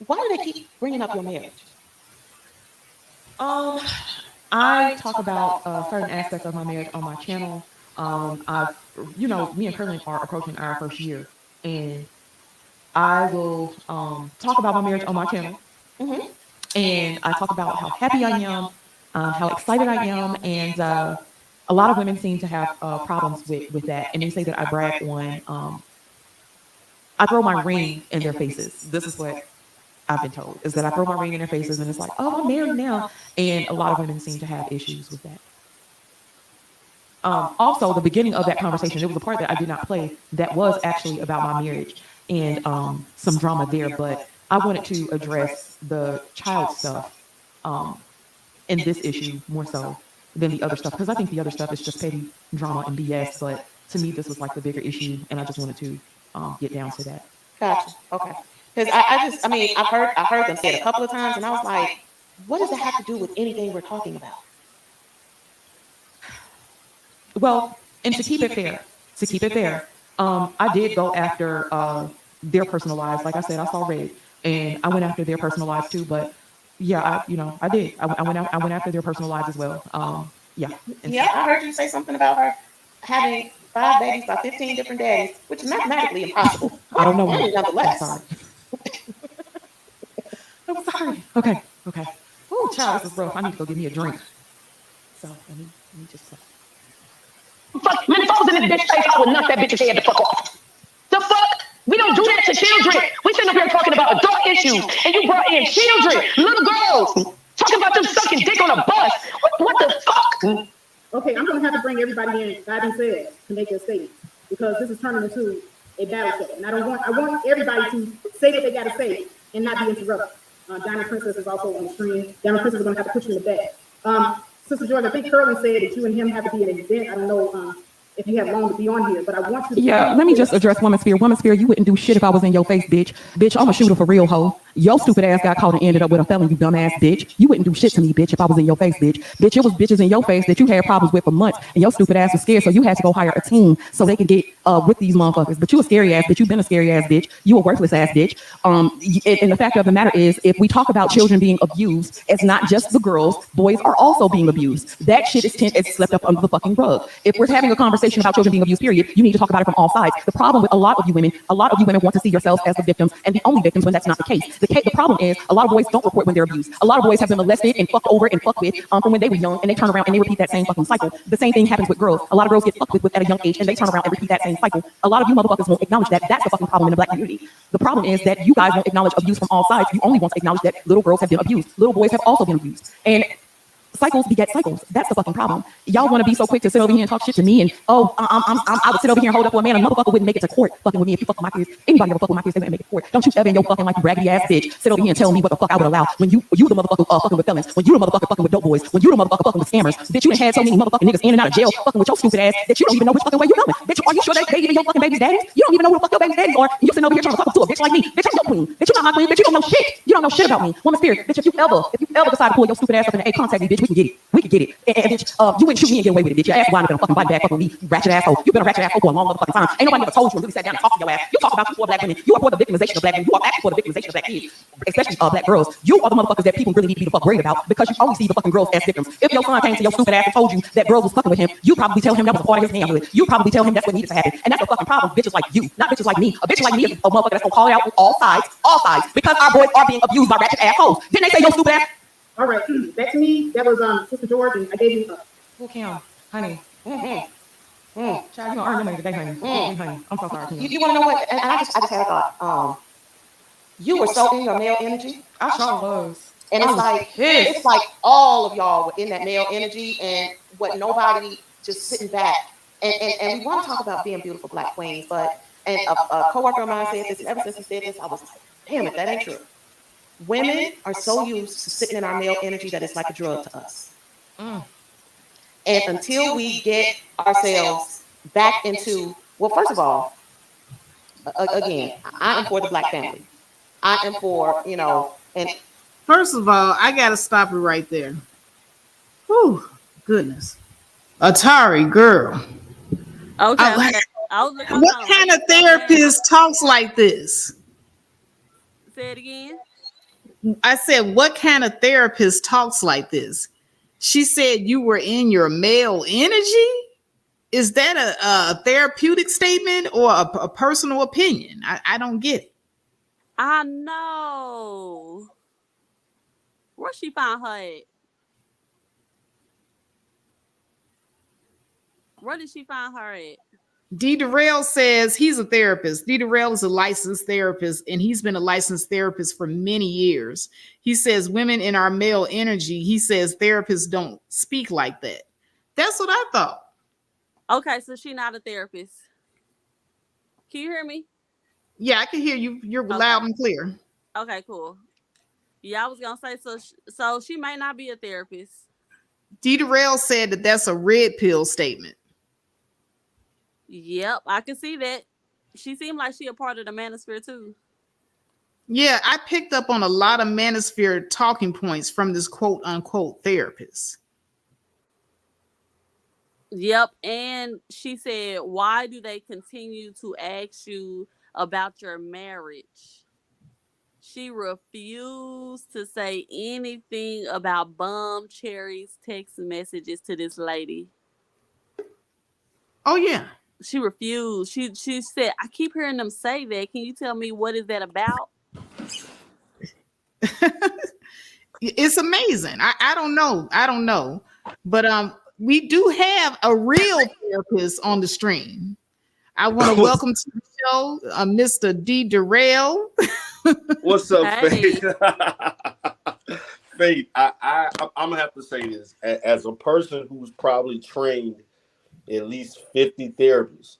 why do they keep bringing up your marriage? I talk about certain aspects of my marriage on my channel. Me and Curlin are approaching our first year, and I will talk about my marriage on my channel. Mm-hmm. And I talk about how happy I am, how excited I am, and a lot of women seem to have problems with that, and they say that I brag on. I throw my ring in their faces. This is what I've been told, is that I throw my ring in their faces, and it's like, oh, I'm married now, and a lot of women seem to have issues with that. Also, the beginning of that conversation, there was a part that I did not play that was actually about my marriage and some drama there, but I wanted to address the child stuff in this issue more so than the other stuff, because I think the other stuff is just petty drama and BS, but to me this was like the bigger issue, and I just wanted to get down to that. Gotcha. Okay. Because I mean, I've heard them say it a couple of times, and I was like, what does that have to do with anything we're talking about? Well, and to keep it fair, I did go after their personal lives. Like I said, I saw Red, and I went after their personal lives too. But yeah, I did. I went after their personal lives as well. Yeah. Yeah, I heard you say something about her having 5 babies by 15 different daddies, which is mathematically impossible. I don't know. Nonetheless. I'm sorry. I'm sorry. Okay. Oh, child, this is rough. I need to go get me a drink. So let me just. Fuck, man, if I was in this bitch face, I would knock that bitch's head the fuck off. The fuck? We don't do that to children. We sitting up here talking about adult issues, and you brought in children, little girls, talking about them sucking dick on a bus. What the fuck? Okay, I'm gonna have to bring everybody in, God and said, to make their statement, because this is turning into a battle set, and I want everybody to say what they gotta say and not be interrupted. Diamond Princess is also on the screen. Diamond Princess is gonna have to put you in the back. Sister George, I think Curlin said that you and him have to be an event. I don't know if you have long to be on here, but I want you to. Yeah, let me just address Woman Sphere. Woman Sphere, you wouldn't do shit if I was in your face, bitch. Bitch, I'm a shooter for real, hoe. Your stupid ass got caught and ended up with a felon, you dumbass bitch. You wouldn't do shit to me, bitch, if I was in your face, bitch. Bitch, it was bitches in your face that you had problems with for months, and your stupid ass was scared, so you had to go hire a team so they could get with these motherfuckers. But you a scary ass bitch. You've been a scary ass bitch. You a worthless ass bitch. And the fact of the matter is, if we talk about children being abused, it's not just the girls. Boys are also being abused. That shit is swept up under the fucking rug. If we're having a conversation about children being abused, period, you need to talk about it from all sides. The problem with a lot of you women want to see yourselves as the victims and the only victims when that's not the case. The problem is a lot of boys don't report when they're abused. A lot of boys have been molested and fucked over and fucked with from when they were young, and they turn around and they repeat that same fucking cycle. The same thing happens with girls. A lot of girls get fucked with at a young age, and they turn around and repeat that same cycle. A lot of you motherfuckers won't acknowledge that. That's the fucking problem in the black community. The problem is that you guys won't acknowledge abuse from all sides. You only want to acknowledge that little girls have been abused. Little boys have also been abused. And cycles beget cycles. That's the fucking problem. Y'all want to be so quick to sit over here and talk shit to me, and I would sit over here and hold up for a man. A motherfucker wouldn't make it to court fucking with me if you fuck with my kids. Anybody ever fuck with my kids, they wouldn't make it to court. Don't you ever in your fucking like you raggedy ass bitch sit over here and tell me what the fuck I would allow when you the motherfucker fucking with felons, when you the motherfucker fucking with dope boys, when you the motherfucker fucking with scammers. Bitch, you done had so many motherfucking niggas in and out of jail fucking with your stupid ass that you don't even know which fucking way you're going. Bitch, are you sure they even your fucking baby's daddies? You don't even know who the fuck your baby's daddies are. And you sitting over here trying to talk to a bitch like me. Bitch, I'm your queen. Bitch, you not my queen. Bitch, you don't know shit. You don't know shit about me. Woman spirit. Bitch, if you ever decide to pull your stupid ass up in the A, contact me, bitch. We can get it. We can get it. And bitch, you wouldn't shoot me and get away with it, bitch. Your ass blind gonna fucking bite back fucking with me, ratchet asshole. You've been a ratchet asshole for a long motherfucking time. Ain't nobody ever told you and really sat down and talked to your ass. You talk about you for black women. You are for the victimization of black women. You are actually for the victimization of black kids, especially black girls. You are the motherfuckers that people really need to be the fuck worried about, because you only see the fucking girls as victims. If your son came to your stupid ass and told you that girls was fucking with him, you probably tell him that was a part of his manhood. You probably tell him that's what needed to happen. And that's the fucking problem. Bitches like you, not bitches like me. A bitch like me is a motherfucker that's gonna call it out on all sides, because our boys are being abused by ratchet assholes. Didn't they say your stupid ass? All right, back to me. That was Sister George, and I gave you Who Kim? Honey. Child, you gonna earn your money today, honey. Honey. I'm so sorry. You want to know what? And I just had a thought. You were so in your male energy. I sure was. And it's like all of y'all were in that male energy, and what nobody just sitting back. And we want to talk about being beautiful black queens, but a coworker of mine said this, and ever since he said this, I was like, damn it, that ain't true. Women are so used to sitting in our male energy that it's like a drug to us. And until we get ourselves back into, well, first of all, again, I am for the black family. I am for, and First of all, I gotta stop it right there. Whew, goodness. Atari, girl. Okay. What kind of therapist talks like this? Say it again. I said, what kind of therapist talks like this? She said you were in your male energy. Is that a therapeutic statement or a personal opinion? I don't get it. I know. Where she found her at? Where did she find her at? D. Durrell says he's a therapist. D. Durrell is a licensed therapist, and he's been a licensed therapist for many years. He says women in our male energy, he says therapists don't speak like that. That's what I thought. Okay, so she's not a therapist. Can you hear me? Yeah, I can hear you. You're loud and clear. Okay, cool. Yeah, I was going to say, so she may not be a therapist. D. Durrell said that that's a red pill statement. Yep, I can see that. She seemed like she a part of the manosphere too. Yeah, I picked up on a lot of manosphere talking points from this quote unquote therapist. Yep. And she said, why do they continue to ask you about your marriage? She refused to say anything about bum cherries text messages to this lady. Oh yeah. She refused. She said, I keep hearing them say that. Can you tell me what is that about? It's amazing. I don't know. I don't know. But we do have a real therapist on the stream. I want to What's, welcome to the show Mr. D. Durrell. what's up, Hey. Faith? Faith, I'm gonna have to say this as a person who's probably trained at least 50 therapists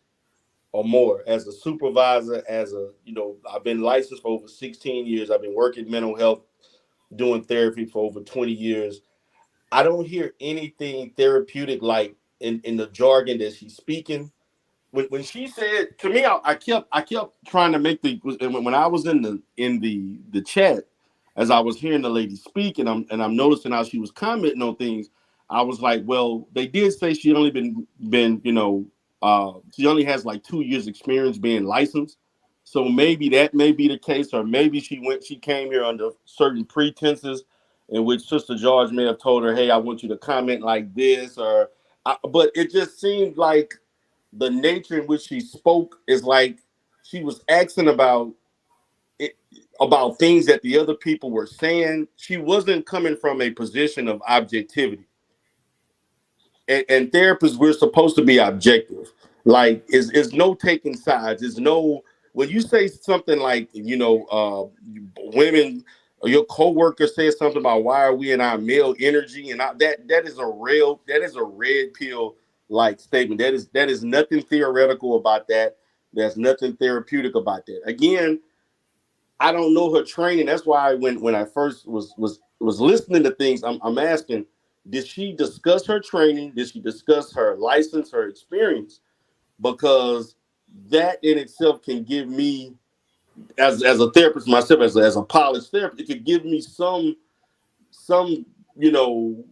or more, as a supervisor, I've been licensed for over 16 years. I've been working mental health, doing therapy for over 20 years. I don't hear anything therapeutic like in the jargon that she's speaking. When she said to me, I kept trying to make when I was in the chat, as I was hearing the lady speak, and I'm noticing how she was commenting on things. I was like, well, they did say she only been she only has like 2 years experience being licensed, so maybe that may be the case, or maybe she came here under certain pretenses, in which Sister George may have told her, hey, I want you to comment like this, but it just seemed like the nature in which she spoke is like she was asking it, about things that the other people were saying. She wasn't coming from a position of objectivity. And therapists, we're supposed to be objective. Like, is no taking sides. Is no when you say something like, women or your coworker says something about why are we in our male energy, and that is a red pill like statement. That is nothing theoretical about that. There's nothing therapeutic about that. Again, I don't know her training. That's why when I first was listening to things, I'm asking, did she discuss her training? Did she discuss her license, her experience? Because that in itself can give me, as a therapist myself, as a polished therapist, it could give me some you know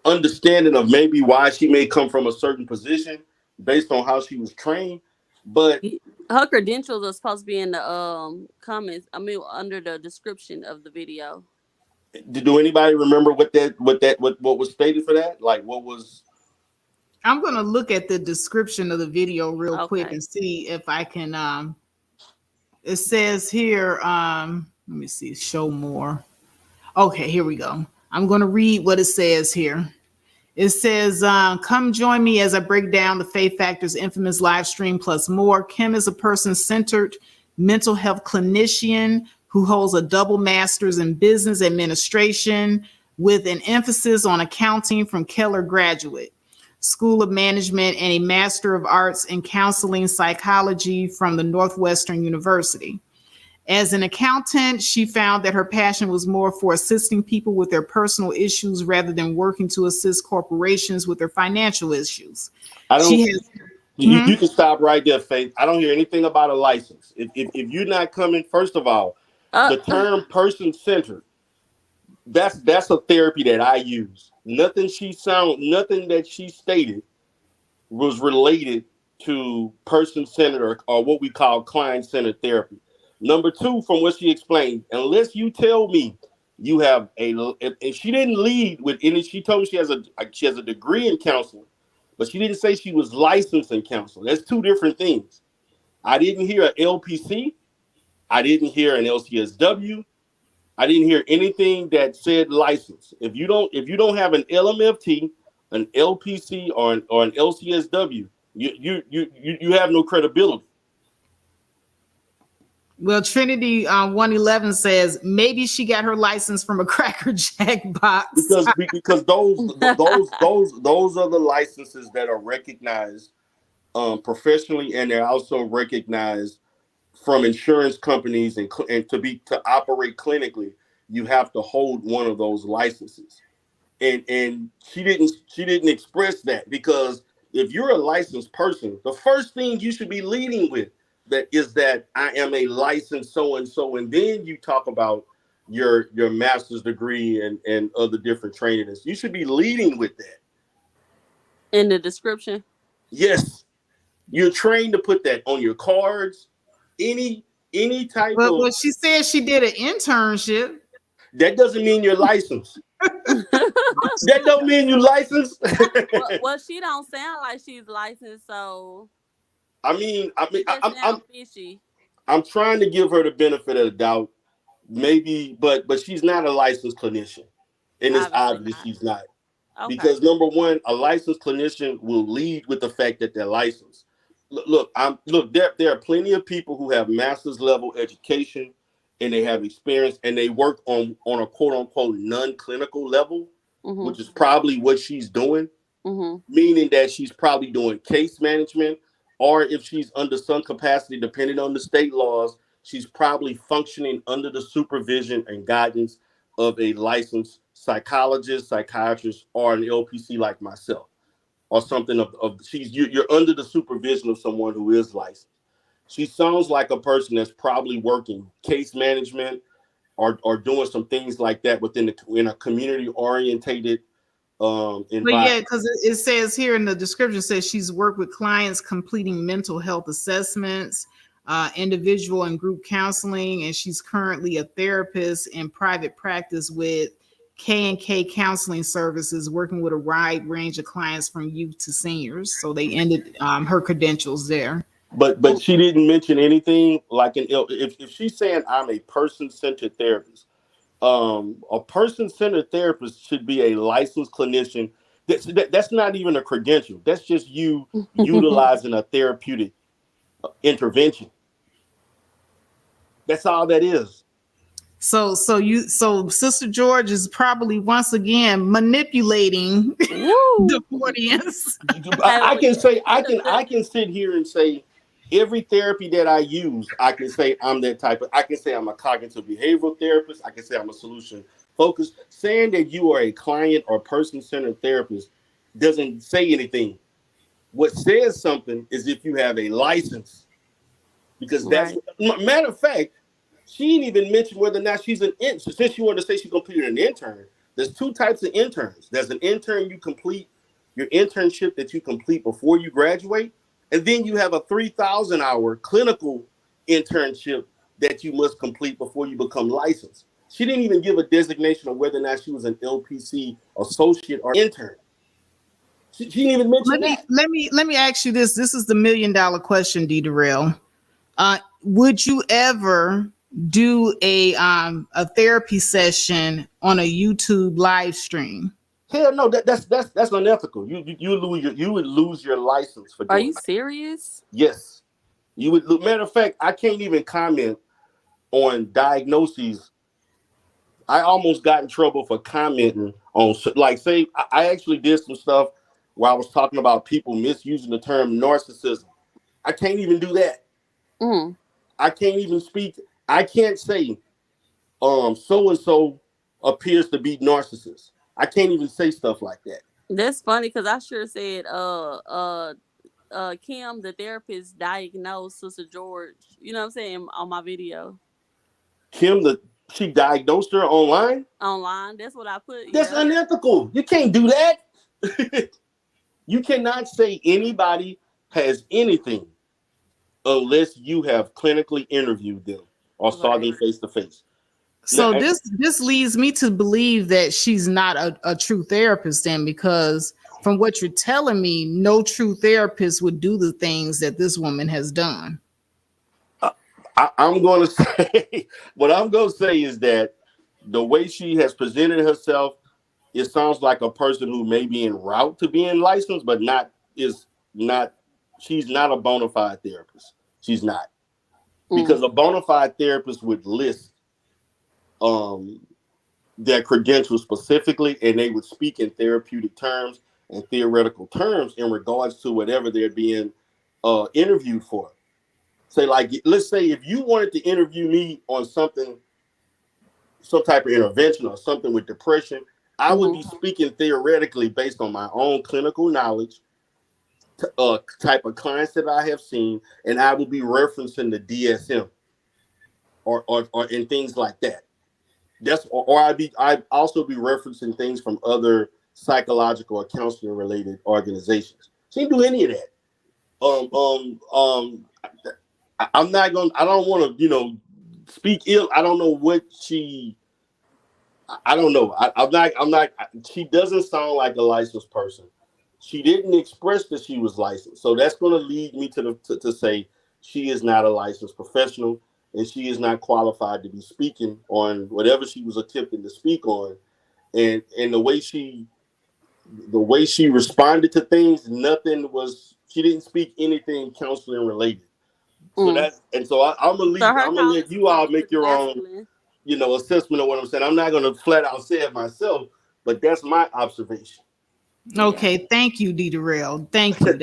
understanding of maybe why she may come from a certain position based on how she was trained. But Her credentials are supposed to be in the comments. I mean, under the description of the video. do anybody remember what was stated for that? Like, what was? I'm gonna look at the description of the video real quick Okay. and see if I can it says here, let me see, show more. Okay, here we go. I'm gonna read what it says here. It says, come join me as I break down the Faith Factor's infamous live stream plus more. Kim is a person-centered mental health clinician who holds a double master's in business administration with an emphasis on accounting from Keller Graduate School of Management and a Master of Arts in Counseling Psychology from the Northwestern University. As an accountant, she found that her passion was more for assisting people with their personal issues rather than working to assist corporations with their financial issues. I don't. She has, You can stop right there, Faith. I don't hear anything about a license. If you're not coming, first of all, Uh, the term person centered, that's a therapy that I use. Nothing that she stated was related to person centered or what we call client centered therapy. Number two, from what she explained, unless you tell me you have and she didn't lead with any. She told me she has a degree in counseling, but she didn't say she was licensed in counseling. That's two different things. I didn't hear an LPC. I didn't hear an LCSW. I didn't hear anything that said license. If you don't have an LMFT, an LPC, or an LCSW, you have no credibility. well, Trinity 111 says maybe she got her license from a Cracker Jack box. Because those are the licenses that are recognized professionally, and they're also recognized from insurance companies, and to operate clinically, you have to hold one of those licenses. And she didn't express that, because if you're a licensed person, the first thing you should be leading with, that I am a licensed so and so, and then you talk about your master's degree and other different trainings. You should be leading with that in the description. Yes, you're trained to put that on your cards. Any type Well, of she said she did an internship. that doesn't mean you're licensed. That don't mean you licensed. Well, she don't sound like she's licensed, so I'm fishy. I'm trying to give her the benefit of the doubt, maybe, but she's not a licensed clinician, and it's obvious she's not. Okay. Because number one, a licensed clinician will lead with the fact that they're licensed. Look, there are plenty of people who have master's level education and they have experience and they work on a quote unquote non-clinical level, which is probably what she's doing, meaning that she's probably doing case management, or if she's under some capacity, depending on the state laws, she's probably functioning under the supervision and guidance of a licensed psychologist, psychiatrist, or an LPC like myself, or something of you're under the supervision of someone who is licensed. She sounds like a person that's probably working case management or doing some things like that in a community orientated environment. But yeah, because it says here in the description, says she's worked with clients completing mental health assessments, individual and group counseling, and she's currently a therapist in private practice with K&K Counseling Services, working with a wide range of clients from youth to seniors. So they ended her credentials there. But she didn't mention anything like if she's saying I'm a person-centered therapist, a person-centered therapist should be a licensed clinician. That's not even a credential. That's just you utilizing a therapeutic intervention. That's all that is. So Sister George is probably once again manipulating the audience. I can sit here and say every therapy that I use, I can say I'm that type of. I can say I'm a cognitive behavioral therapist. I can say I'm a solution focused. Saying that you are a client or person-centered therapist doesn't say anything. What says something is if you have a license, because that's matter of fact. She didn't even mention whether or not she's an intern. Since she wanted to say she completed an intern, there's two types of interns. There's an intern you complete, your internship that you complete before you graduate. And then you have a 3,000-hour clinical internship that you must complete before you become licensed. She didn't even give a designation of whether or not she was an LPC associate or intern. She didn't even mention that. Let me ask you this. This is the $1 million question, D. Darrell. Would you ever do a therapy session on a YouTube live stream? Hell no, that's unethical. You would lose your license for doing. Are you serious? Yes, you would. Matter of fact, I can't even comment on diagnoses. I almost got in trouble for commenting on, like, say, I actually did some stuff where I was talking about people misusing the term narcissism. I can't even do that. I can't even speak. I can't say so and so appears to be narcissist. I can't even say stuff like that. That's funny because I sure said Kim, the therapist, diagnosed Sister George. You know what I'm saying, on my video. Kim, she diagnosed her online? Online. That's what I put. That's unethical. You can't do that. You cannot say anybody has anything unless you have clinically interviewed them or saw them face to face. So this leads me to believe that she's not a true therapist then, because from what you're telling me, no true therapist would do the things that this woman has done. I'm going to say, what I'm going to say is that the way she has presented herself, it sounds like a person who may be en route to being licensed, but she's not a bona fide therapist. She's not. Because a bona fide therapist would list their credentials specifically, and they would speak in therapeutic terms and theoretical terms in regards to whatever they're being interviewed for. Say, like, let's say if you wanted to interview me on something, some type of intervention or something with depression, I would be speaking theoretically based on my own clinical knowledge type of clients that I have seen, and I will be referencing the DSM or and things like that. That's or I'd also be referencing things from other psychological or counseling related organizations. She didn't do any of that. I'm not gonna. I don't want to, speak ill. I don't know what she. I don't know. I'm not. I'm not. She doesn't sound like a licensed person. She didn't express that she was licensed, so that's going to lead me to say she is not a licensed professional, and she is not qualified to be speaking on whatever she was attempting to speak on. And the way she responded to things, nothing was. She didn't speak anything counseling related. So I'm gonna So her I'm gonna comments let was you all like make your own, masculine. assessment of what I'm saying. I'm not gonna flat out say it myself, but that's my observation. Yeah. Okay, thank you, Deidre. Thank you.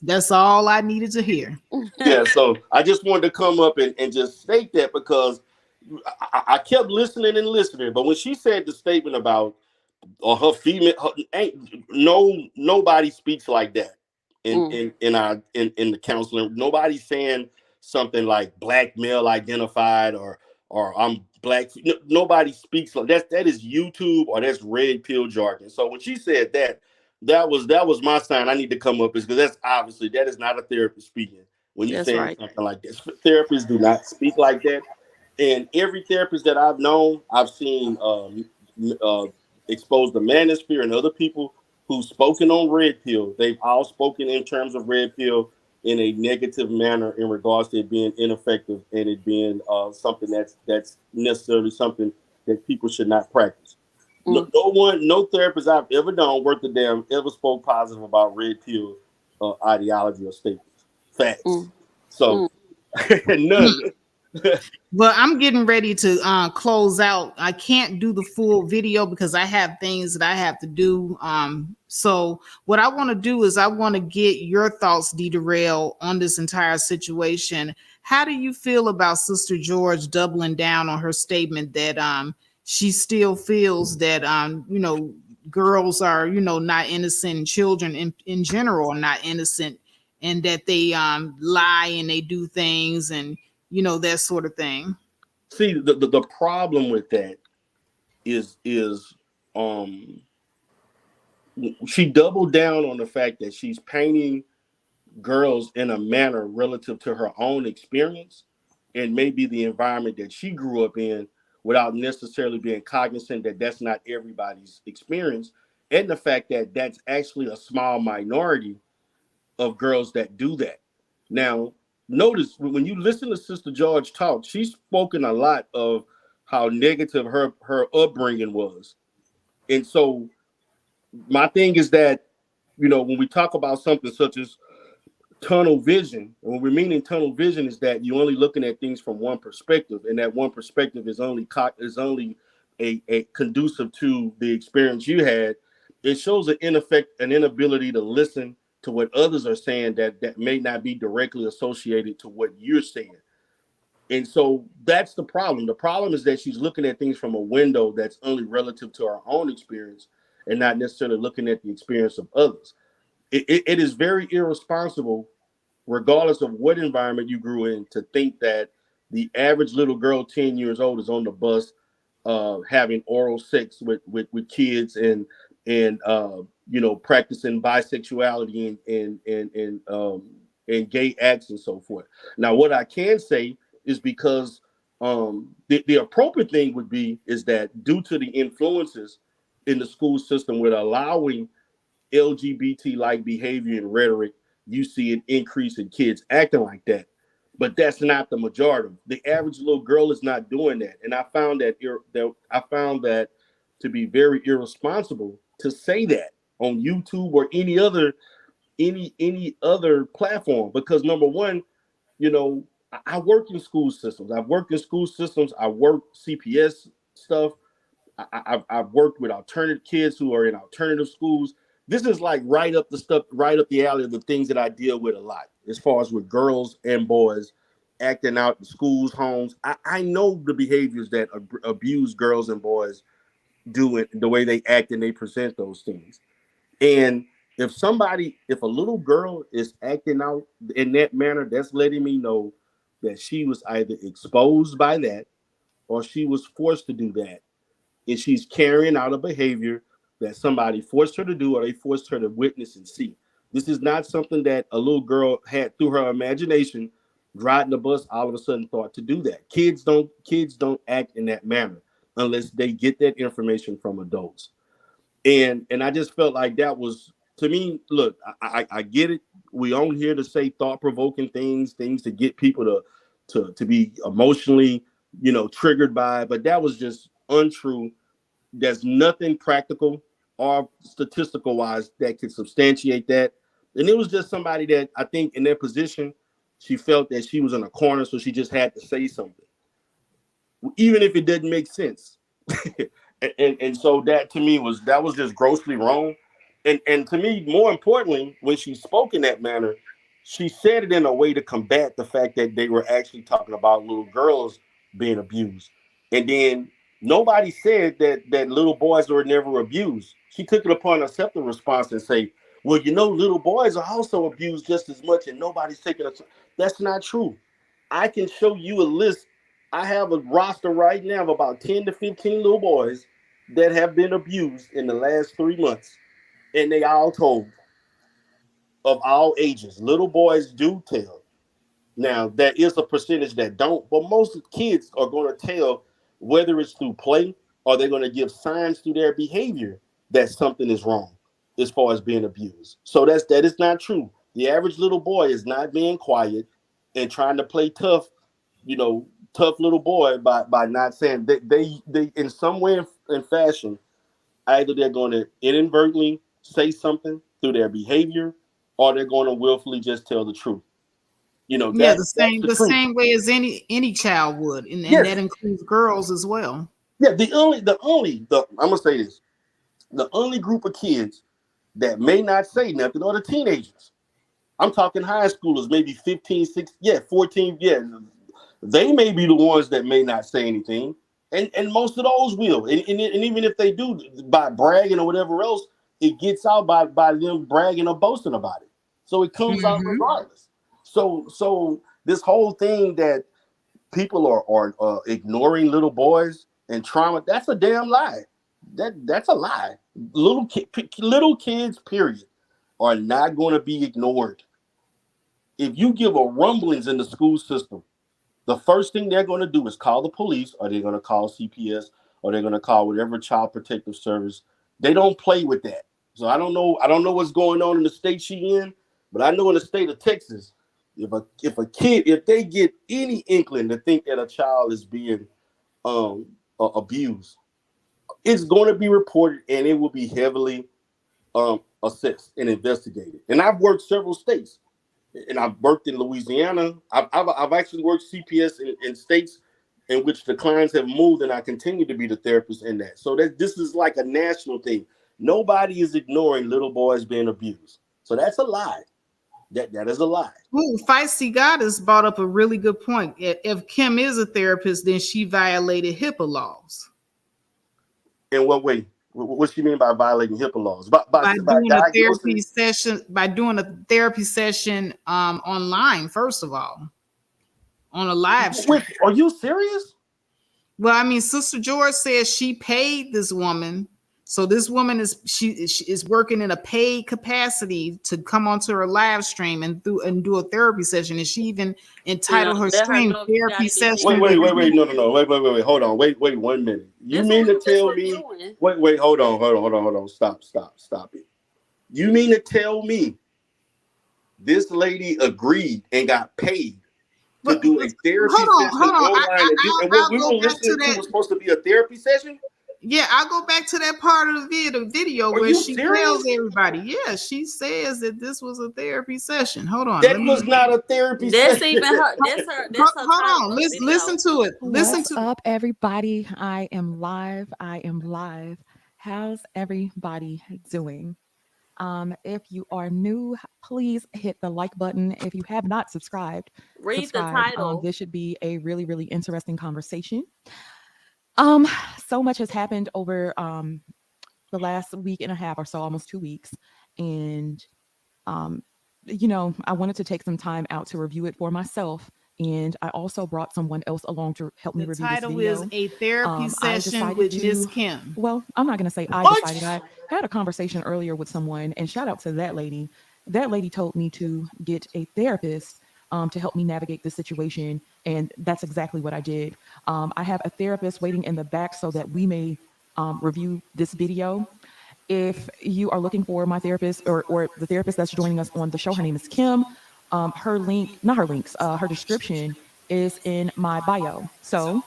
That's all I needed to hear. Yeah, so I just wanted to come up and just state that because I kept listening and listening, but when she said the statement about or her female, nobody speaks like that in the counseling. Nobody's saying something like black male identified or I'm black. Nobody speaks like that. That is YouTube or that's red pill jargon. So when she said that, that was my sign. I need to come up is because that is not a therapist speaking. When you That's saying right. something like this, therapists do not speak like that. And every therapist that I've known, I've seen uh, exposed the manosphere and other people who've spoken on red pill. They've all spoken in terms of red pill in a negative manner in regards to it being ineffective and it being something that's necessarily something that people should not practice. No, Mm, no therapist I've ever known worth a damn ever spoke positive about red pill ideology or statements. Facts. mm, So mm. none. Well, I'm getting ready to close out. I can't do the full video because I have things that I have to do. So what I want to do is I want to get your thoughts, Deidre, on this entire situation. How do you feel about Sister George doubling down on her statement that she still feels that girls are not innocent, and children in general are not innocent, and that they lie and they do things and that sort of thing. See, the problem with that is um she doubled down on the fact that she's painting girls in a manner relative to her own experience and maybe the environment that she grew up in without necessarily being cognizant that that's not everybody's experience, and the fact that that's actually a small minority of girls that do that. Now, notice when you listen to Sister George talk, she's spoken a lot of how negative her upbringing was. And so my thing is that, when we talk about something such as tunnel vision, and what we mean in tunnel vision is that you're only looking at things from one perspective, and that one perspective is only a conducive to the experience you had. It shows an inability to listen to what others are saying that may not be directly associated to what you're saying. And so that's the problem. The problem is that she's looking at things from a window that's only relative to her own experience and not necessarily looking at the experience of others. It is very irresponsible, regardless of what environment you grew in, to think that the average little girl 10 years old is on the bus having oral sex with kids and practicing bisexuality and gay acts and so forth. Now, what I can say is because the appropriate thing would be is that due to the influences in the school system with allowing LGBT like behavior and rhetoric, you see an increase in kids acting like that. But that's not the majority. The average little girl is not doing that, and I found that to be very irresponsible to say that on YouTube or any other platform. Because number one, I work in school systems. I've worked in school systems. I work CPS stuff. I've worked with alternative kids who are in alternative schools. This is like right up the alley of the things that I deal with a lot, as far as with girls and boys acting out in schools, homes. I know the behaviors that abuse girls and boys do it, the way they act and they present those things. And If a little girl is acting out in that manner, that's letting me know that she was either exposed by that or she was forced to do that. And she's carrying out a behavior that somebody forced her to do or they forced her to witness and see. This is not something that a little girl had through her imagination, riding the bus, all of a sudden thought to do that. Kids don't act in that manner unless they get that information from adults. And I just felt like that was, to me, look, I get it. We on here to say thought provoking things to get people to be emotionally, triggered by, but that was just untrue. There's nothing practical or statistical wise that could substantiate that. And it was just somebody that I think in their position, she felt that she was in a corner, so she just had to say something, even if it didn't make sense. and so that to me was just grossly wrong. And to me, more importantly, when she spoke in that manner, she said it in a way to combat the fact that they were actually talking about little girls being abused. And then nobody said that little boys were never abused. She took it upon herself to respond and say, well, little boys are also abused just as much, and nobody's taking it. That's not true. I can show you a list. I have a roster right now of about 10 to 15 little boys that have been abused in the last 3 months, and they all told, of all ages. Little boys do tell. Now, there is a percentage that don't, but most kids are going to tell, whether it's through play or they're going to give signs through their behavior that something is wrong as far as being abused. So that is not true. The average little boy is not being quiet and trying to play tough, tough little boy by not saying that they in some way and fashion, either they're going to inadvertently say something through their behavior or they're going to willfully just tell the truth. Yeah, the That's same the the truth. same way as any child would, and Yes. that includes girls as well. Yeah, I'm gonna say this. The only group of kids that may not say nothing are the teenagers. I'm talking high schoolers, maybe 15, 16, 14, They may be the ones that may not say anything. And most of those will. And even if they do, by bragging or whatever else, it gets out by them bragging or boasting about it. So it comes out Mm-hmm. regardless. So this whole thing that people are ignoring little boys and trauma, that's a damn lie. That's a lie. Little kids, period, are not going to be ignored. If you give a rumblings in the school system, the first thing they're going to do is call the police, or they're going to call CPS, or they're going to call whatever child protective service. They don't play with that. So I don't know what's going on in the state she in, but I know in the state of Texas, if they get any inkling to think that a child is being abused, it's going to be reported and it will be heavily assessed and investigated. And I've worked several states, and I've worked in Louisiana. I've actually worked CPS in states in which the clients have moved, and I continue to be the therapist in that. So this is like a national thing. Nobody is ignoring little boys being abused. So that's a lie. That is a lie. Ooh, Feisty Goddess brought up a really good point. If Kim is a therapist, then she violated HIPAA laws. In what way? What do you mean by violating HIPAA laws? By Doing a diagnosing? doing a therapy session online, first of all, on a live stream. Are you serious? Well, I mean, Sister George says she paid this woman. So this woman is working in a paid capacity to come onto her live stream and do a therapy session. And she even entitled her let her stream know if you gotta therapy get session. Wait, no. Wait, hold on. Wait 1 minute. You mean to tell me? Wait, hold on. Stop it. You mean to tell me this lady agreed and got paid to do a therapy session online? And what we were listening to was supposed to be a therapy session? Yeah, I'll go back to that part of the video where she tells everybody. Yeah, she says that this was a therapy session. Hold on. That was not a therapy session. That's even her. That's her. That's her. Hold on. Listen to it. What's up, everybody? I am live. How's everybody doing? If you are new, please hit the like button. If you have not subscribed, read the title. This should be a really, really interesting conversation. So much has happened over the last week and a half or so, almost 2 weeks. And um, I wanted to take some time out to review it for myself. And I also brought someone else along to help me The review this title is video. A Therapy I Session decided with Miss to, Kim. well, I'm not going to say I decided. I had a conversation earlier with someone, and shout out to that lady. That lady told me to get a therapist to help me navigate this situation. And that's exactly what I did. I have a therapist waiting in the back so that we may review this video. If you are looking for my therapist or the therapist that's joining us on the show, her name is Kim. Her link, not her links, her description is in my bio. So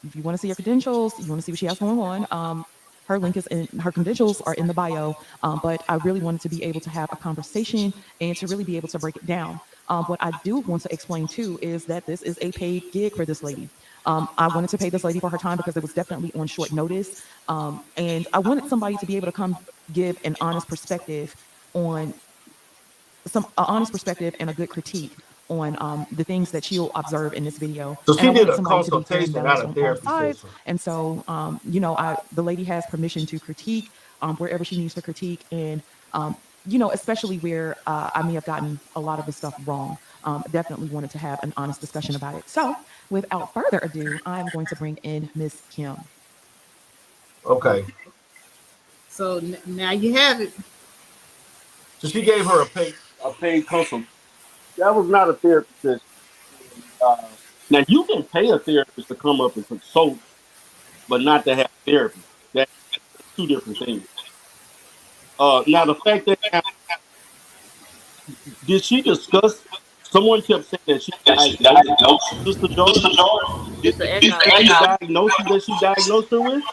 if you want to see her credentials, you want to see what she has going on, her link is in her credentials are in the bio. But I really wanted to be able to have a conversation and to really be able to break it down. What I do want to explain too is that this is a paid gig for this lady. I wanted to pay this lady for her time because it was definitely on short notice. And I wanted somebody to be able to come give an honest perspective on honest perspective and a good critique on the things that she'll observe in this video. So And she I did wanted a somebody to be fair and consultation, not balanced a on all therapy sides. session. And so, the lady has permission to critique wherever she needs to critique. And, especially where I may have gotten a lot of the stuff wrong. Definitely wanted to have an honest discussion about it. So without further ado, I'm going to bring in Miss Kim. Okay. So now you have it. So she gave her a paid consult. That was not a therapy session. Now you can pay a therapist to come up and consult, but not to have therapy. That's two different things. Now the fact that now, did she discuss? Someone kept saying that she diagnosed Sister George. Did It's the she echo. say the diagnosis that she diagnosed her with?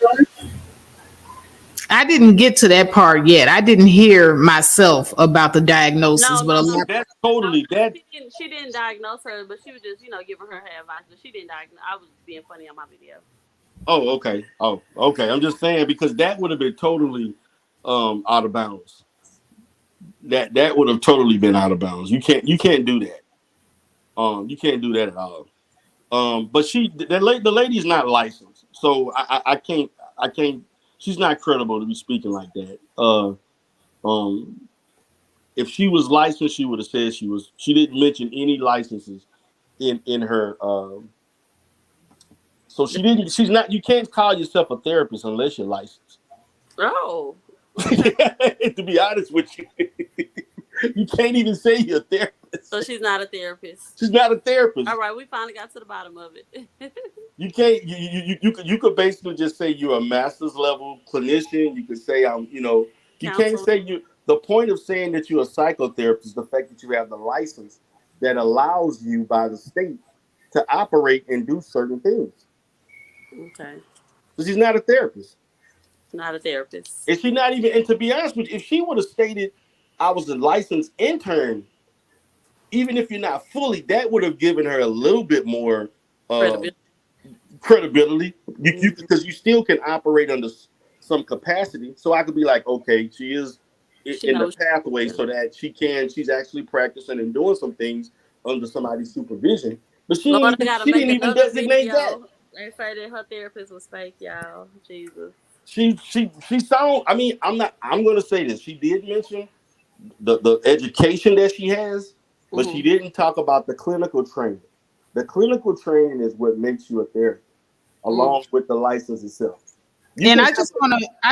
I didn't get to that part yet. I didn't hear myself about the diagnosis, No, but a no, no. lot. That's totally that. She didn't diagnose her, but she was just, giving her advice. But she didn't diagnose. I was being funny on my video. Oh, okay. Oh, okay. I'm just saying because that would have been totally out of bounds. That would have totally been out of bounds. You can't do that. You can't do that at all. But the lady's not licensed, so I can't. She's not credible to be speaking like that. Um, if she was licensed, she would have said she was. She didn't mention any licenses in her. So she didn't. She's not. You can't call yourself a therapist unless you're licensed. Oh. To be honest with you, you can't even say you're a therapist. So she's not a therapist. She's not a therapist. All right, we finally got to the bottom of it. You can't. You could basically just say you're a master's level clinician. You could say I'm. You can't Counselor. say you. The point of saying that you're a psychotherapist is the fact that you have the license that allows you by the state to operate and do certain things. Okay. So she's not a therapist. Not a therapist. Is she not even? And to be honest with you, if she would have stated I was a licensed intern, even if you're not fully, that would have given her a little bit more credibility. You because you still can operate under some capacity. So I could be like, okay, she is in the pathway, so that she's actually practicing and doing some things under somebody's supervision. But she didn't even designate that. And say that her therapist was fake, y'all. Jesus. She sound. I mean, I'm gonna say this. She did mention the education that she has, but she didn't talk about the clinical training. The clinical training is what makes you a therapist, along with the license itself. I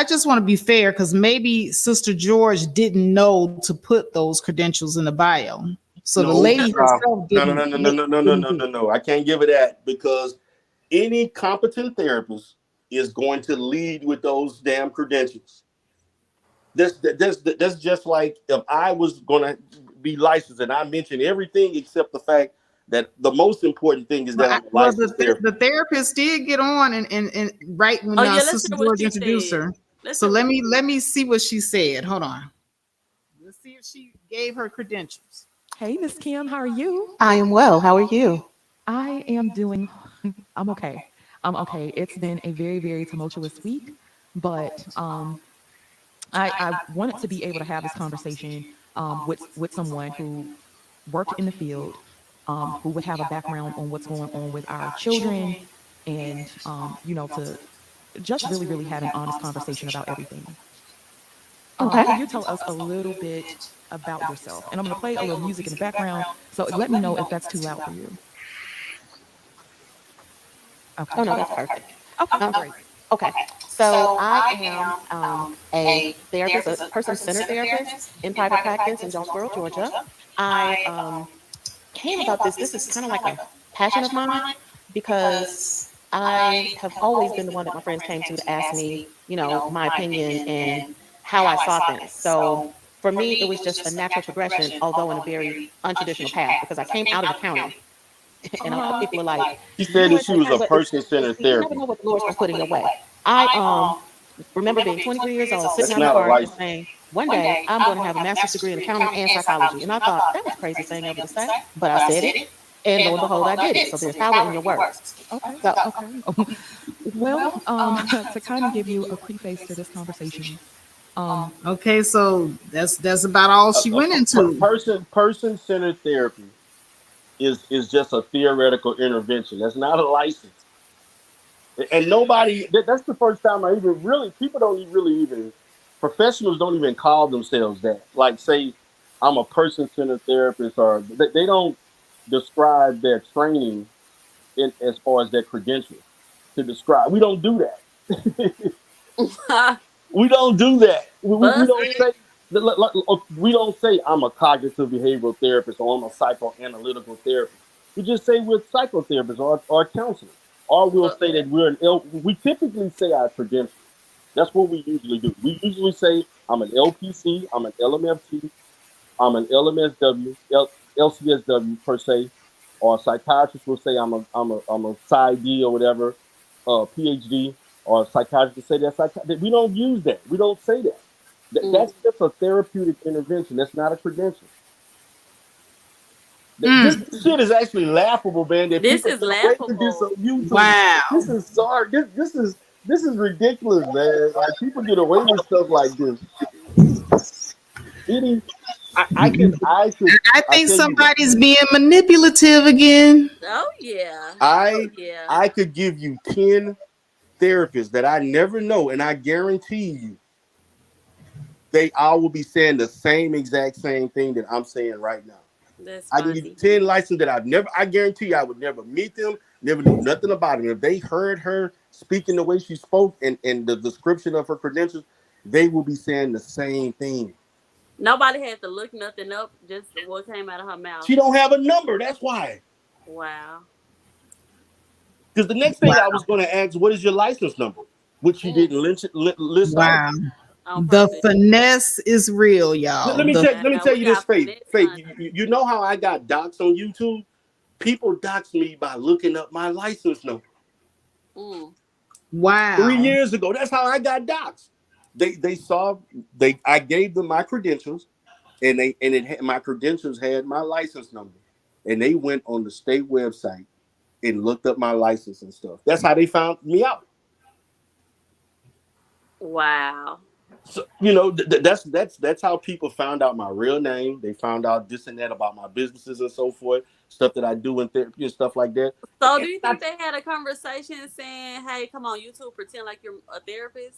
just want to be fair because maybe Sister George didn't know to put those credentials in the bio. So the lady herself didn't. No. I can't give her that because any competent therapist is going to lead with those damn credentials. That's just like if I was going to be licensed and I mentioned everything except the fact that the most important thing is that I'm a licensed therapist. The therapist did get on and right when Sister George introduced her. So let me see what she said. Hold on. Let's see if she gave her credentials. Hey, Miss Kim, how are you? I am well. How are you? I am doing. I'm okay. Okay. It's been a very, very tumultuous week, but I wanted to be able to have this conversation with someone who worked in the field, who would have a background on what's going on with our children, and to just really, really have an honest conversation about everything. Can you tell us a little bit about yourself? And I'm going to play a little music in the background. So let me know if that's too loud for you. Okay. Oh no, that's perfect. Okay, great. Okay, so I am a therapist, a person-centered therapist in private practice in Jonesboro, Georgia. I came about this. This is kind of like a passion of mine because I have always been the one that my friends came to ask me, my opinion and how I saw things. So for me, it was just a natural progression, although in a very untraditional path, because I came out of the county. And a lot of people are like, She said that she was a person-centered you never therapist. know what the Lord's going to put in your way. I remember being 23 years old, sitting That's in my not a car and license. saying, one day I'm going to have a master's degree in accounting and psychology. And I thought that was crazy thing ever to say, but I said it, and lo and behold, I did it. So there's power in your words. Okay. So, Okay. Well, to kind of give you a preface to this conversation. Okay, so that's about all she went into. Person-centered therapy is just a theoretical intervention. That's not a license. And that's the first time I even really, people don't really even, professionals don't even call themselves that. Like, say, I'm a person centered therapist, or they don't describe their training as far as their credentials to describe. We don't do that. We don't do that. We don't Busted. say, we don't say I'm a cognitive behavioral therapist or I'm a psychoanalytical therapist. We just say we're psychotherapists or counselors. Or we'll But say that we typically say our credentials. That's what we usually do. We usually say I'm an LPC, I'm an LMFT, I'm an LMSW, LCSW per se, or a psychiatrist will say I'm a PsyD or whatever, PhD, or a psychiatrist will say that. We don't use that. We don't say that. That's just a therapeutic intervention. That's not a credential. This Mm, shit is actually laughable, man. That this people is get away with this laughable. on YouTube. wow. This is sorry. This is ridiculous, man. Like, people get away with stuff like this. Any, I I think tell you this. somebody's being manipulative again. Oh yeah. Oh I yeah. I could give you 10 therapists that I never know, and I guarantee you they all will be saying the same exact same thing that I'm saying right now. That's I can give you funny. 10 licenses that I guarantee you I would never meet them, never knew nothing about them. If they heard her speaking the way she spoke and the description of her credentials, they will be saying the same thing. Nobody had to look nothing up, just what came out of her mouth. She don't have a number. That's why. Wow. Because the next thing I was going to ask, what is your license number? Which you Mm, didn't list out. Wow. on The purpose. finesse is real, Let, y'all. let me The tell let me Wow, tell we you this, got Faith. finesse, Faith, honey. you know how I got doxxed on YouTube? People doxed me by looking up my license number. Mm. wow. 3 years ago, that's how I got doxxed. They saw I gave them my credentials, and my credentials had my license number, and they went on the state website and looked up my license and stuff. That's how they found me out. Wow. So, that's how people found out my real name. They found out this and that about my businesses and so forth, stuff that I do in therapy and stuff like that. So do you think they had a conversation saying, hey, come on, YouTube, pretend like you're a therapist?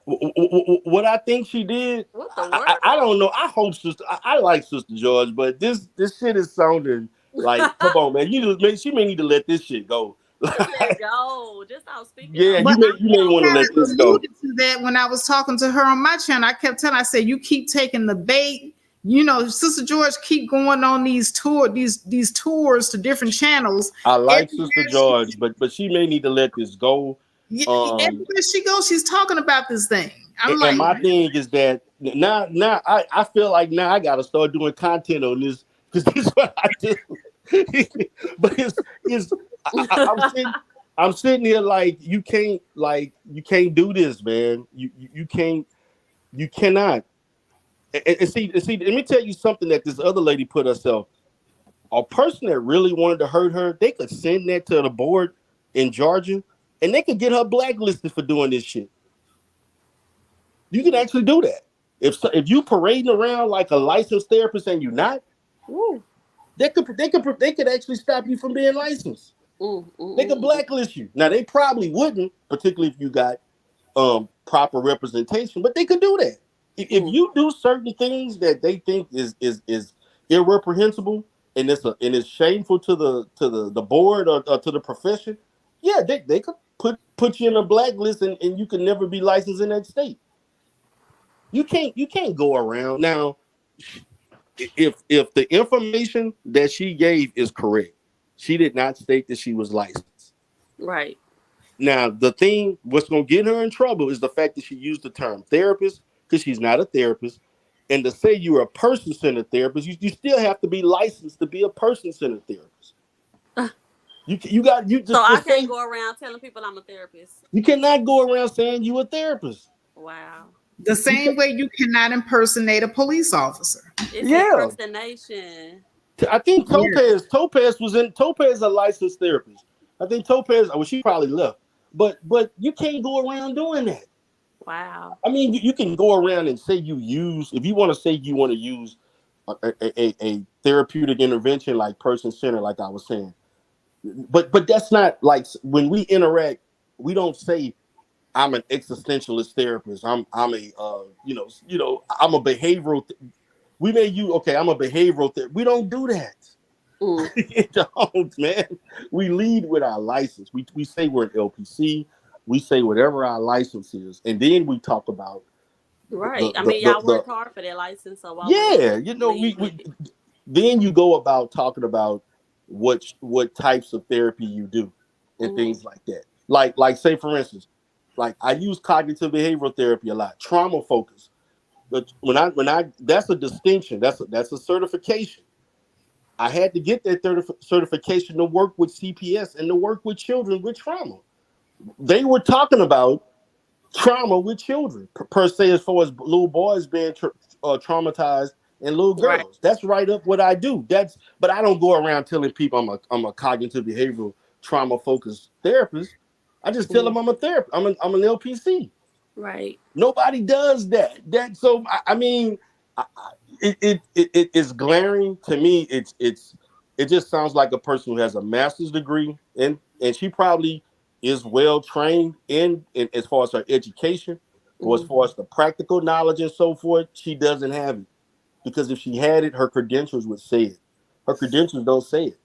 What I think she did, What the I world? don't know. I hope I like Sister George, but this shit is sounding like, come on, man. She may need to let this shit go. Just let it go. Just stop speaking Yeah, on But it. you may want to kind let of this go. alluded to that when I was talking to her on my channel. I kept telling, I said, you keep taking the bait. You know, Sister George keep going on these tours to different channels. I like Everywhere Sister she, George, but she may need to let this go. yeah, Um, everywhere she goes, she's talking about this thing. I'm and like, my thing is that now I feel like now I gotta start doing content on this because this is what I do. But I'm sitting here like you can't do this, man. You cannot. And see, let me tell you something that this other lady put herself. A person that really wanted to hurt her, they could send that to the board in Georgia, and they could get her blacklisted for doing this shit. You can actually do that. If you parading around like a licensed therapist and you're not, Woo. they could actually stop you from being licensed. They could Mm. blacklist you. Now they probably wouldn't, particularly if you got proper representation, but they could do that. If you do certain things that they think is irreprehensible and it's shameful to the board or to the profession, yeah, they could put you in a blacklist and you can never be licensed in that state. You can't go around now. If the information that she gave is correct, she did not state that she was licensed. Right. Now, the thing what's going to get her in trouble is the fact that she used the term therapist because she's not a therapist. And to say you're a person-centered therapist, you still have to be licensed to be a person-centered therapist. You just so I can't go around telling people I'm a therapist. You cannot go around saying you a therapist. Wow. The same way you cannot impersonate a police officer. It's impersonation. I think Topaz is a licensed therapist. I think Topaz, well, she probably left. But you can't go around doing that. Wow. I mean, you can go around and say if you want to say you want to use a therapeutic intervention like person-centered, like I was saying. But that's not like when we interact, we don't say I'm an existentialist therapist. I'm a I'm a behavioral. We may use I'm a behavioral therapist. We don't do that. Don't, man. We lead with our license. We say we're an LPC. We say whatever our license is, and then we talk about. Right. Y'all work hard for that license, so then you go about talking about what types of therapy you do and things like that. Like say for instance, like I use cognitive behavioral therapy a lot, trauma focus. But when I that's a distinction. That's a certification. I had to get that certification to work with CPS and to work with children with trauma. They were talking about trauma with children per se, as far as little boys being traumatized and little girls. Right. That's right up what I do. But I don't go around telling people I'm a cognitive behavioral trauma focused therapist. I just tell them I'm a therapist. I'm an LPC. Right. Nobody does that. So I mean, it's glaring to me. It just sounds like a person who has a master's degree and she probably is well trained in as far as her education, or as far as the practical knowledge and so forth. She doesn't have it, because if she had it, her credentials would say it. Her credentials don't say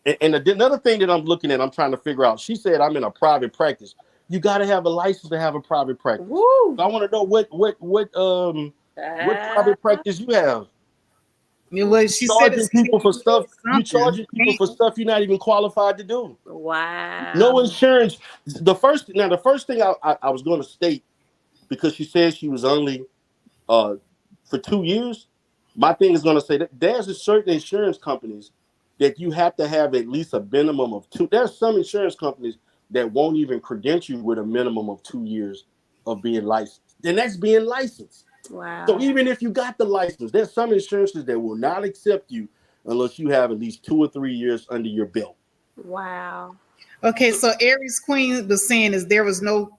it. And another thing that I'm looking at, I'm trying to figure out. She said I'm in a private practice. You got to have a license to have a private practice. So I want to know what private practice you have. Well, she said it's people for stuff. You charging people for stuff you're not even qualified to do. Wow. No insurance. The first thing I was going to state, because she said she was only for 2 years. My thing is going to say that there's a certain insurance companies that you have to have at least a minimum of 2. There's some insurance companies that won't even credential you with a minimum of 2 years of being licensed. Then that's being licensed. Wow. So even if you got the license, there's some insurances that will not accept you unless you have at least 2 or 3 years under your belt. Wow. Okay, so Aries Queen was saying there was no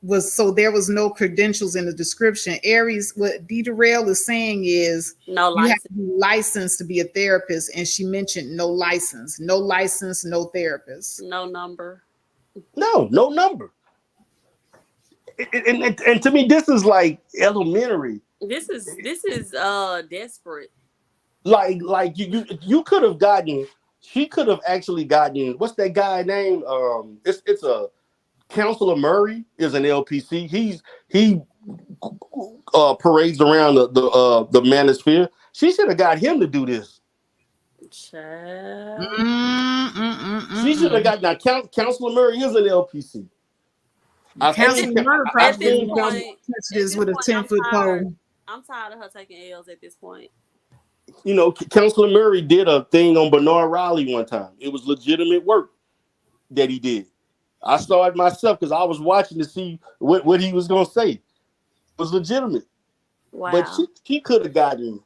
credentials in the description. Aries, what D. Durrell is saying is no you have to be licensed to be a therapist, and she mentioned no license, no therapist, no number. No number. And to me, this is like elementary. This is desperate. Like you could have gotten. She could have actually gotten. What's that guy name? It's a Counselor Murray is an LPC. He parades around the manosphere. She should have got him to do this. She should have got. Now Counselor Murray is an LPC. Counselor Murray probably touch this with a 10-foot pole. I'm tired of her taking L's at this point. You know, Counselor Murray did a thing on Bernard Riley one time. It was legitimate work that he did. I saw it myself because I was watching to see what he was going to say. It was legitimate. Wow. But she could have gotten,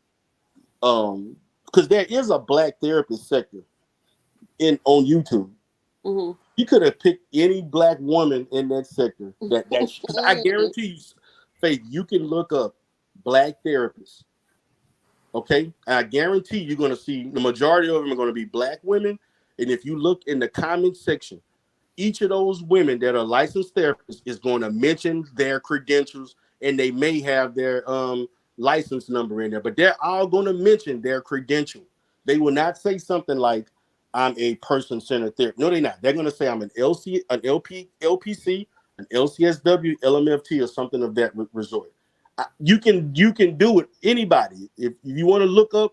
because there is a Black therapist sector on YouTube. Mm-hmm. You could have picked any Black woman in that sector. Because I guarantee you, Faith, you can look up Black therapists. Okay, I guarantee you're going to see the majority of them are going to be Black women. And if you look in the comment section, each of those women that are licensed therapists is going to mention their credentials, and they may have their license number in there, but they're all going to mention their credential. They will not say something like, I'm a person-centered therapist. No, they're not. They're going to say I'm an LC, an LPC, an LCSW, LMFT, or something of that resort. You can do it. Anybody, if you want to look up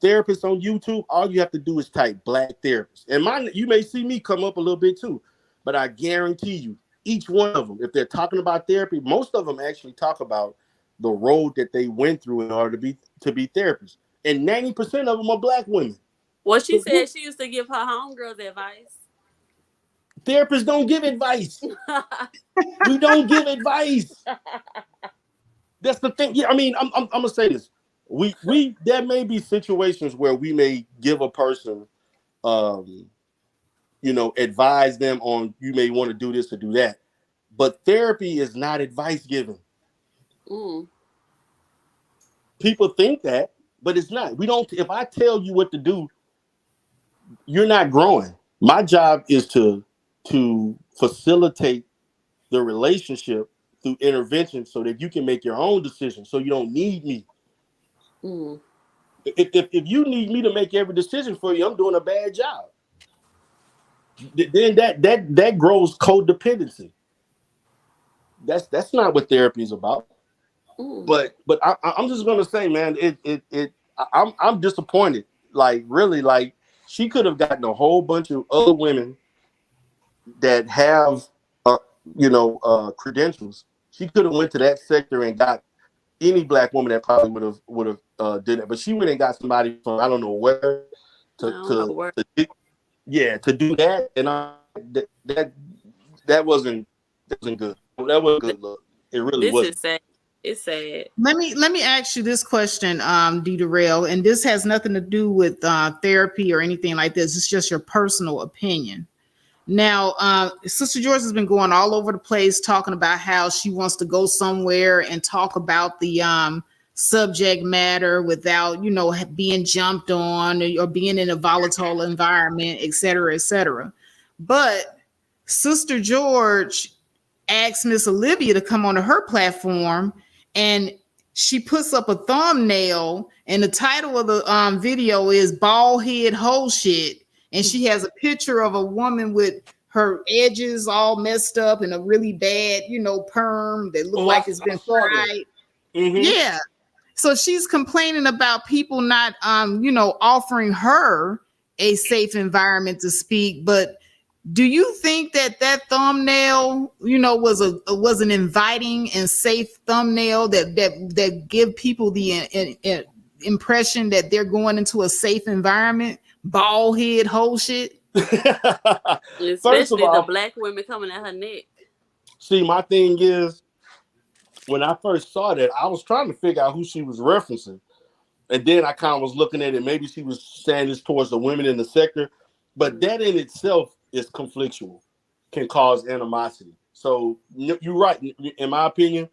therapists on YouTube, all you have to do is type Black therapist. And you may see me come up a little bit too, but I guarantee you, each one of them, if they're talking about therapy, most of them actually talk about the road that they went through in order to be therapists. And 90% of them are Black women. Well, she said she used to give her homegirls advice. Therapists don't give advice. We don't give advice. That's the thing. Yeah, I mean, I'm gonna say this. We there may be situations where we may give a person, advise them on, you may want to do this or do that, but therapy is not advice giving. People think that, but it's not. We don't. If I tell you what to do, you're not growing. My job is to facilitate the relationship through intervention so that you can make your own decisions, so you don't need me. If you need me to make every decision for you, I'm doing a bad job. Then that grows codependency. That's not what therapy is about. But I'm just gonna say, man, I'm disappointed. Like, really, like, she could have gotten a whole bunch of other women that have credentials. She could have went to that sector and got any Black woman that probably would have did it. But she went and got somebody from I don't know where to do that, and that wasn't good. That wasn't good look. It really wasn't. This is sad. It's sad. Let me ask you this question, Darrell, and this has nothing to do with therapy or anything like this. It's just your personal opinion. Now, Sister George has been going all over the place talking about how she wants to go somewhere and talk about the subject matter without, being jumped on or being in a volatile environment, et cetera, et cetera. But Sister George asked Miss Olivia to come onto her platform, and she puts up a thumbnail, and the title of the video is "Bald Head Whole Shit," and she has a picture of a woman with her edges all messed up and a really bad, perm that look like it's been fried. Yeah. So she's complaining about people not, offering her a safe environment to speak. But do you think that thumbnail, was an inviting and safe thumbnail that give people the impression that they're going into a safe environment? Bald head, whole shit. Especially the Black women coming at her neck. See, my thing is, when I first saw that, I was trying to figure out who she was referencing. And then I kind of was looking at it. Maybe she was saying this towards the women in the sector. But that in itself is conflictual, can cause animosity. So you're right. In my opinion,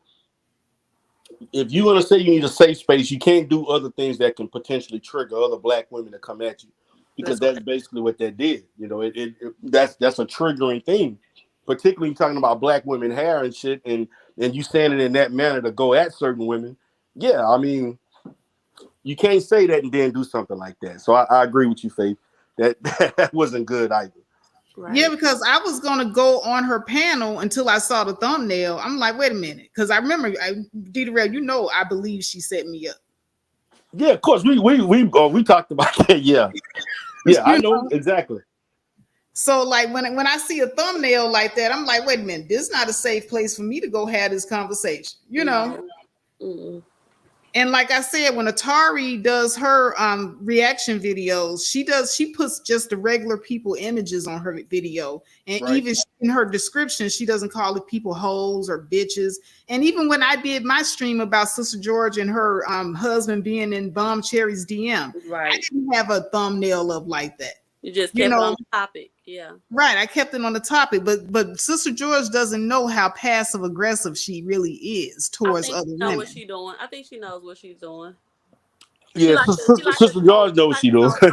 if you want to say you need a safe space, you can't do other things that can potentially trigger other Black women to come at you. Because that's basically what that did. That's a triggering thing. Particularly talking about Black women hair and shit, and you standing in that manner to go at certain women. Yeah, I mean, you can't say that and then do something like that. So I agree with you, Faith. That wasn't good either. Right. Yeah, because I was gonna go on her panel until I saw the thumbnail. I'm like, wait a minute, because I remember, Darrell, I believe she set me up. Yeah, of course. We talked about that. Yeah, yeah, I know exactly. So, like, when I see a thumbnail like that, I'm like, wait a minute, this is not a safe place for me to go have this conversation, Mm-hmm. And like I said, when Atari does her reaction videos, she puts just the regular people images on her video. And even in her description, she doesn't call it people hoes or bitches. And even when I did my stream about Sister George and her husband being in Bomb Cherry's DM, I didn't have a thumbnail up like that. You just kept it on the topic. Yeah. Right. I kept it on the topic, but Sister George doesn't know how passive aggressive she really is towards other women. What she's doing. I think she knows what she's doing. Yeah, Sister George knows what she's doing. She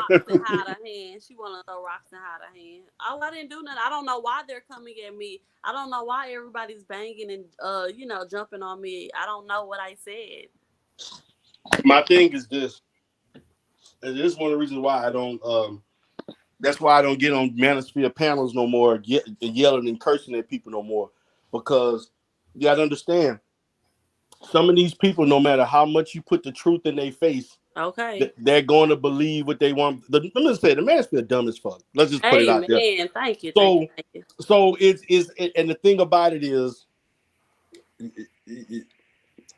want to throw rocks and hide her hand. Oh, I didn't do nothing. I don't know why they're coming at me. I don't know why everybody's banging and jumping on me. I don't know what I said. My thing is this, and this is one of the reasons why I don't. That's why I don't get on manosphere panels no more, yelling and cursing at people no more, because you got to understand, some of these people, no matter how much you put the truth in their face, Okay. they're going to believe what they want. Let me say, the manosphere dumb as fuck. Let's just put it out there. Amen. Thank you. So, Thank you. so and the thing about it is,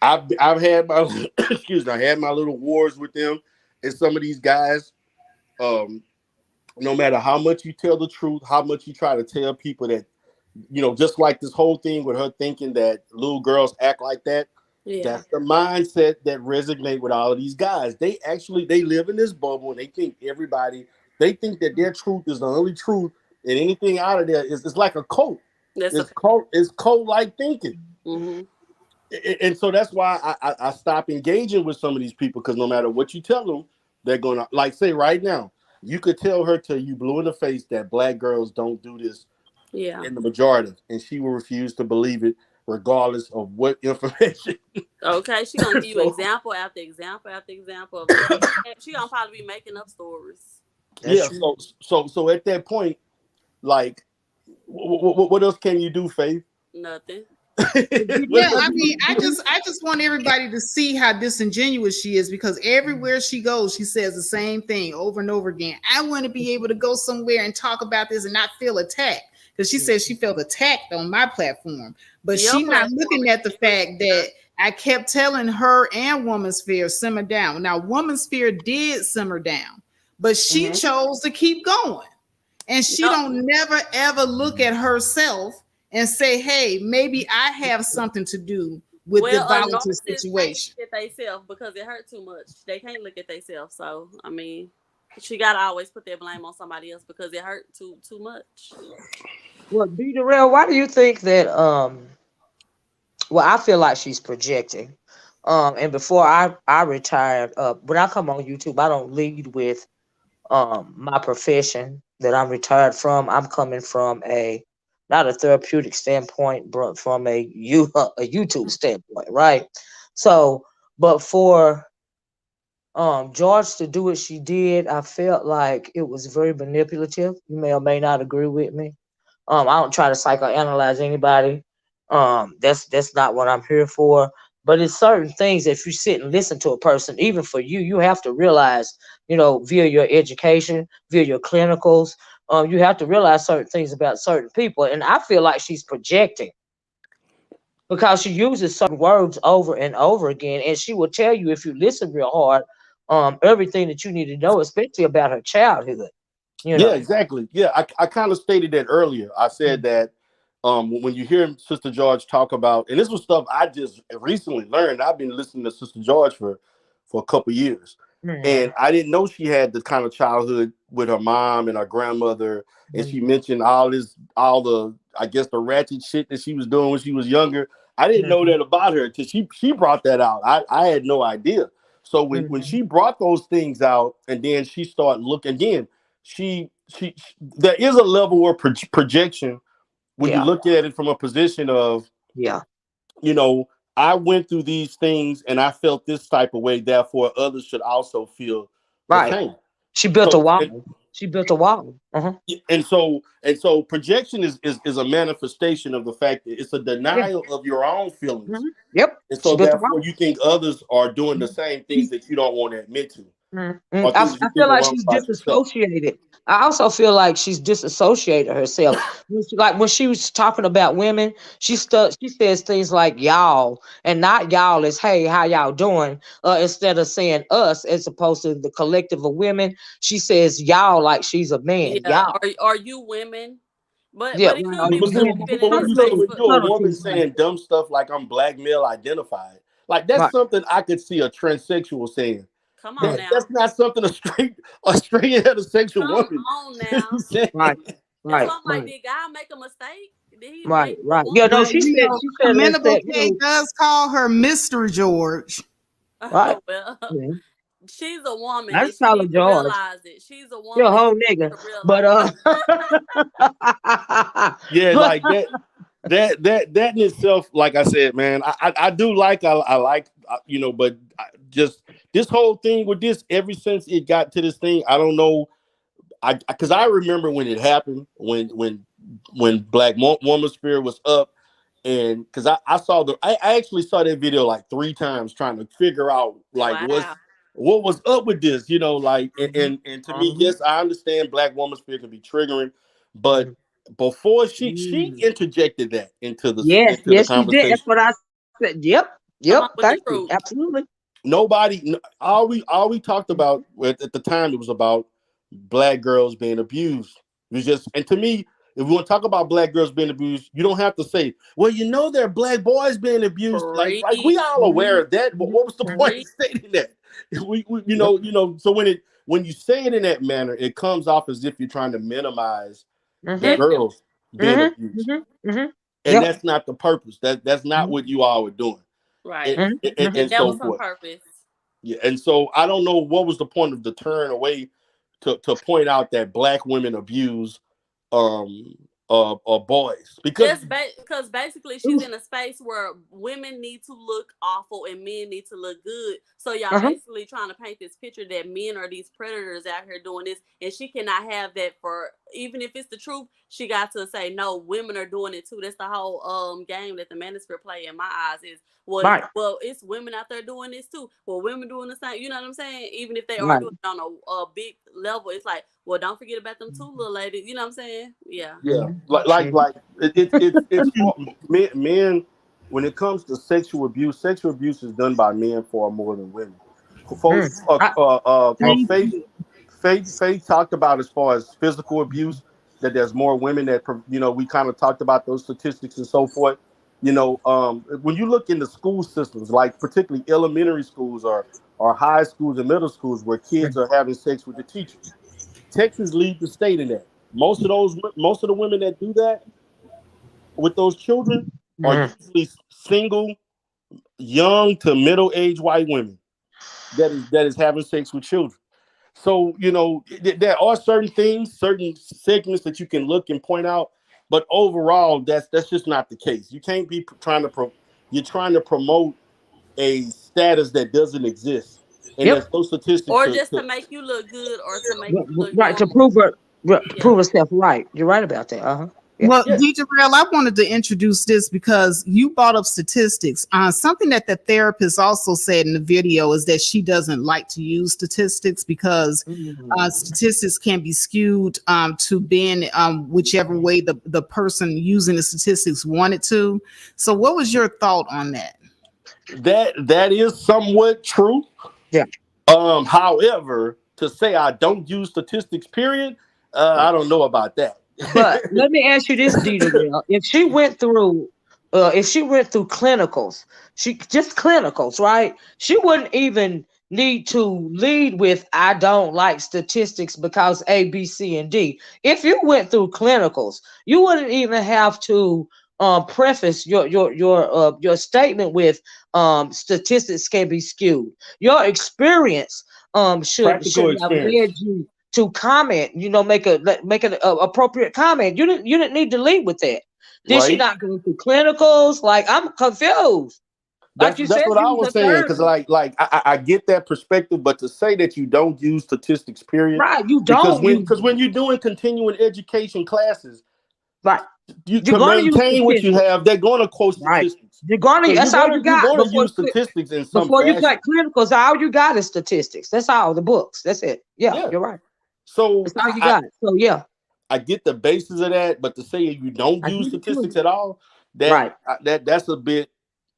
I've had my excuse me, I had my little wars with them, and some of these guys. No matter how much you tell the truth, how much you try to tell people that, just like this whole thing with her thinking that little girls act like that, Yeah. that's the mindset that resonate with all of these guys. They live in this bubble and they think that their truth is the only truth, and anything out of there is it's like a cult. It's cult-like thinking. Mm-hmm. And so that's why I stop engaging with some of these people, because no matter what you tell them, they're gonna, like, say right now, you could tell her till you blue in the face that black girls don't do this in the majority, and she will refuse to believe it regardless of what information. Okay, she gonna give you example after example after example of this. She gonna probably be making up stories. Yeah, so at that point, like, what else can you do, Faith? Nothing. Yeah, I mean, I just want everybody to see how disingenuous she is, because everywhere she goes, she says the same thing over and over again. I want to be able to go somewhere and talk about this and not feel attacked, because she says she felt attacked on my platform, but she's not looking at the fact that I kept telling her and Woman's Sphere simmer down. Now, Woman's Sphere did simmer down, but she chose to keep going, and she don't never ever look at herself and say, hey, maybe I have something to do with the volatile situation. Can't look at themselves because it hurt too much. They can't look at themselves. So, I mean, she got to always put their blame on somebody else because it hurt too much. Well, B. Darrell, why do you think that, I feel like she's projecting. And before I retired, when I come on YouTube, I don't lead with my profession that I'm retired from. I'm coming from not a therapeutic standpoint, but from a YouTube standpoint, right? So, but for George to do what she did, I felt like it was very manipulative. You may or may not agree with me. I don't try to psychoanalyze anybody. That's not what I'm here for. But it's certain things, if you sit and listen to a person, even for you, you have to realize, via your education, via your clinicals, you have to realize certain things about certain people. And I feel like she's projecting because she uses certain words over and over again. And she will tell you, if you listen real hard, everything that you need to know, especially about her childhood. Yeah, exactly. Yeah, I kind of stated that earlier. I said that when you hear Sister George talk about, and this was stuff I just recently learned. I've been listening to Sister George for a couple years, and I didn't know she had the kind of childhood with her mom and her grandmother. And she mentioned all the I guess the ratchet shit that she was doing when she was younger. I didn't know that about her until she brought that out. I had no idea. So when she brought those things out, and then she started looking again, she there is a level of projection when you look at it from a position of, I went through these things and I felt this type of way, therefore others should also feel the same. She built a wall. She built a wall. And so projection is a manifestation of the fact that it's a denial of your own feelings. Yep. And so therefore you think others are doing the same things that you don't want to admit to. I feel like she's disassociated. I also feel like she's disassociated herself. When she was talking about women, she says things like y'all, and not y'all as hey, how y'all doing? Instead of saying us as opposed to the collective of women, she says y'all like she's a man. Yeah. Y'all. Are you women? But yeah, it could be but when you're a woman saying dumb stuff like I'm black male identified, like that's something I could see a transsexual saying. Come on now. That's not something a straight heterosexual woman. Come on now. Right. That's why I'm like, did God make a mistake? Did he right. Yeah, no, she said Commendable K does call her Mr. George. Right. Well, she's a woman. That's she needs to George. realize it. She's a woman. You're a whole nigga. But yeah, like that. that in itself, like I said, man, I do like you know, but just this whole thing with this, ever since it got to this thing, I don't know. Because I remember when it happened, when Black Woman Spirit was up, and because I actually saw that video like 3 times trying to figure out like Wow. what was up with this, you know, like and to me, yes, I understand Black Woman Spirit can be triggering, but before she interjected that into the Yes, into the yes, you did. That's conversation. what I said. Yep, Come yep. on with the Thank you. truth. Absolutely. All we talked about at the time, it was about Black girls being abused. It was just, and to me, if we want to talk about Black girls being abused, you don't have to say, well, you know, there are Black boys being abused. Like we all aware of that. But what was the point of stating that? You know. So when you say it in that manner, it comes off as if you're trying to minimize the girls being abused, and that's not the purpose. That's not what you all were doing, Right. and That so was on forth. purpose. Yeah, and so I don't know what was the point of the turn away to point out that Black women abuse boys, because Because basically she's in a space where women need to look awful and men need to look good. So y'all basically trying to paint this picture that men are these predators out here doing this, and she cannot have that. For even if it's the truth, she got to say no, women are doing it too. That's the whole game that the manosphere play in my eyes is, well, it's women out there doing this too. Well, women doing the same. You know what I'm saying? Even if they are doing it on a big level, it's like, well, don't forget about them two little ladies. You know what I'm saying? Yeah. Yeah, like it's for men. When it comes to sexual abuse is done by men far more than women. Folks, Faith talked about as far as physical abuse, that there's more women that, you know, we kind of talked about those statistics and so forth. You know, when you look into school systems, like particularly elementary schools or high schools and middle schools, where kids are having sex with the teachers, Texas leads the state in that. Most of the women that do that with those children are usually single, young to middle-aged white women that is having sex with children. So, you know, there are certain things, certain segments that you can look and point out, but overall, that's just not the case. You can't be you're trying to promote a status that doesn't exist, and there's no statistics. Or just to make you look good, or to make you look right, to prove herself right. You're right about that. Yeah. Well, Geographic, I wanted to introduce this because you brought up statistics. Something that the therapist also said in the video is that she doesn't like to use statistics because statistics can be skewed to being whichever way the person using the statistics wanted to. So what was your thought on that? That is somewhat true. Yeah. However, to say I don't use statistics, period, I don't know about that. But let me ask you this, Dita. If she went through clinicals, right? She wouldn't even need to lead with "I don't like statistics because A, B, C, and D." If you went through clinicals, you wouldn't even have to preface your statement with statistics can be skewed. Your experience should have led you to comment, you know, make an appropriate comment. You didn't need to lead with that. Did she not go through clinicals? Like, I'm confused. That's what I was saying, because like I get that perspective, but to say that you don't use statistics, period, right? You don't, because when you're doing continuing education classes, right, you to maintain what you have, they're going to quote statistics. You're going to. That's all you got. You're going to use statistics in some before fashion. You got clinicals. All you got is statistics. That's all. The books. That's it. Yeah. You're right. So that's all you got. So yeah, I get the basis of that, but to say you don't use statistics at all, that's a bit,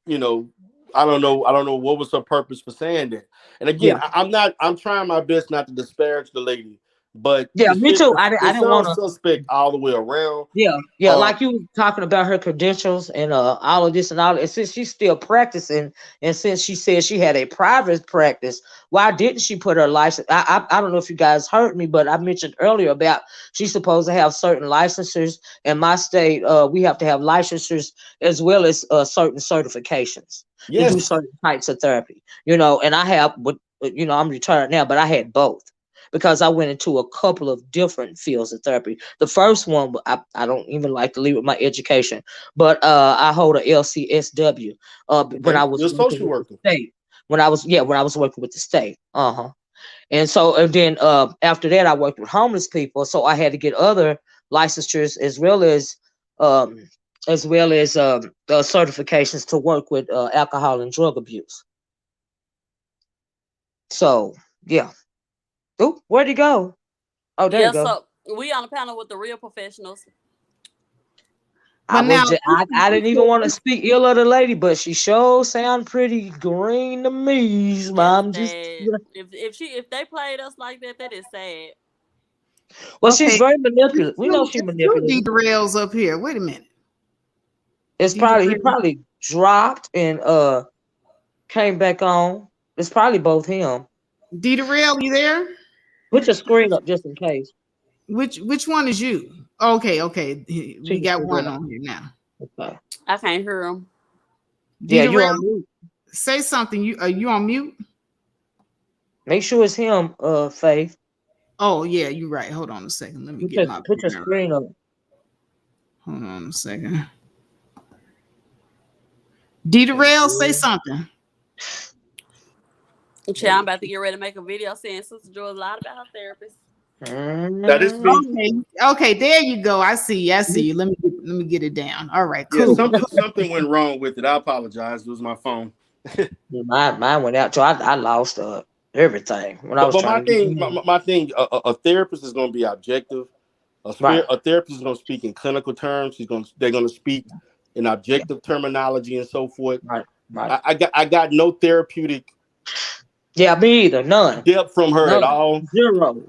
you know, I don't know what was her purpose for saying that. And again, I'm trying my best not to disparage the lady, but me too. I didn't want to suspect all the way around. Yeah, like you talking about her credentials and all of this and all. And since she's still practicing, and since she said she had a private practice, why didn't she put her license? I don't know if you guys heard me, but I mentioned earlier about she's supposed to have certain licensures. In my state, we have to have licensures as well as certain certifications to do certain types of therapy. You know, and I have, you know, I'm retired now, but I had both. because I went into a couple of different fields of therapy. The first one, I don't even like to leave with my education, but I hold a LCSW when Okay, I was you're a working social with the worker. state. When I was working with the state. And then after that I worked with homeless people, so I had to get other licensures um as well as the certifications to work with alcohol and drug abuse. So yeah. Oh, where'd he go? Oh, there you Yeah, go. so we on the panel with the real professionals. I But was now, just, I didn't even want to speak ill of the lady, but she sure sound pretty green to me. That's I'm just sad. If they played us like that, that is sad. well, she's okay, very manipulative. We know she's it's two manipulative. D-Rails up here. Wait a minute. It's probably he D-Rail. probably dropped and came back on. It's probably both him. D-Rail, you there? Put your screen up just in case. Which one is you? Okay, She we can got figure one it out. on here now. Okay. I can't hear them. Yeah, you D-Rail, on mute. say something. You on mute? Make sure it's him, Faith. Oh yeah, you're right. Hold on a second. Let me Put get your, my put your banner. screen up. Hold on a second. D-Rail, say something. I'm about to get ready to make a video saying Sister Joy lied about her therapist. That is me. Okay, there you go. I see you. Let me get it down. All right, Yeah, cool. something went wrong with it. I apologize. It was my phone. Mine went out, so I lost everything when I was But my trying to thing, get my thing, a therapist is going to be objective. right. A therapist is going to speak in clinical terms. They're going to speak in objective terminology and so forth. Right. Right. I got no therapeutic Yeah, me either. None. depth from her at No, all. zero.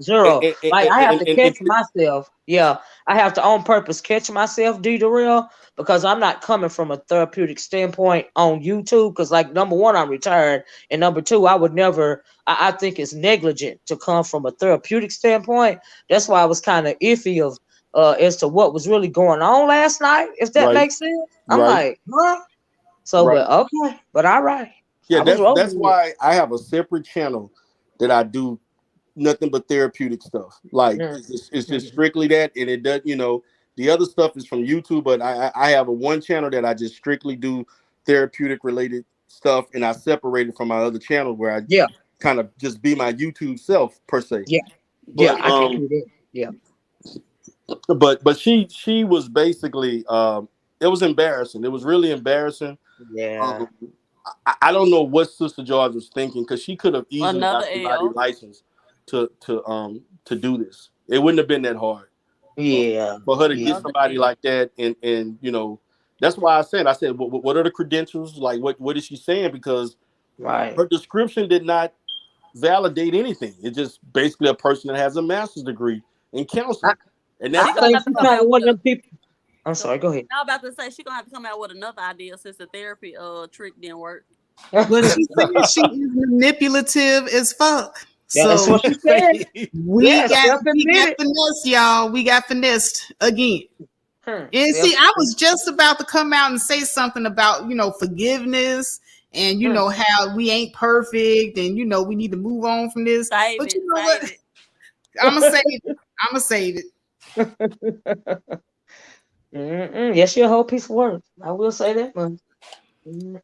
Like I have to catch And myself. Yeah, I have to on purpose catch myself, D Darrell, because I'm not coming from a therapeutic standpoint on YouTube. Because like number one, I'm retired, and number two, I would never. I think it's negligent to come from a therapeutic standpoint. That's why I was kind of iffy of as to what was really going on last night. If that right, makes sense, I'm right, like, huh? So, right. but okay, but all right. Yeah, I was that's rolling with it. why I have a separate channel that I do nothing but therapeutic stuff. Like it's just strictly that, and it does. The other stuff is from YouTube, but I have a one channel that I just strictly do therapeutic related stuff, and I separate it from my other channel where I Yeah, kind of just be my YouTube self per se. yeah, yeah. But I can do that. Yeah. but she was basically it was embarrassing. It was really embarrassing. Yeah. I don't know what Sister George was thinking, because she could have easily Another got somebody L. licensed to do this. It wouldn't have been that hard Yeah. for her to get Another somebody L. like that. And that's why I said what are the credentials? Like what is she saying? Because Right. her description did not validate anything. It's just basically a person that has a master's degree in counseling, and I She that's gonna think have to she's come kind of out one with of a. them people. I'm sorry. Go ahead. I was about to say she gonna have to come out with another idea since the therapy trick didn't work. But she said she is manipulative as fuck. Yeah, that's So what she said. we Yeah, got self-admitted. finesse, y'all. We got finessed again. And see, I was just about to come out and say something about, forgiveness and, how we ain't perfect and, we need to move on from this. Save But it. you know Save what? it. I'm going to save it. I'm going to save it. Yes, you're a whole piece of work. I will say that much.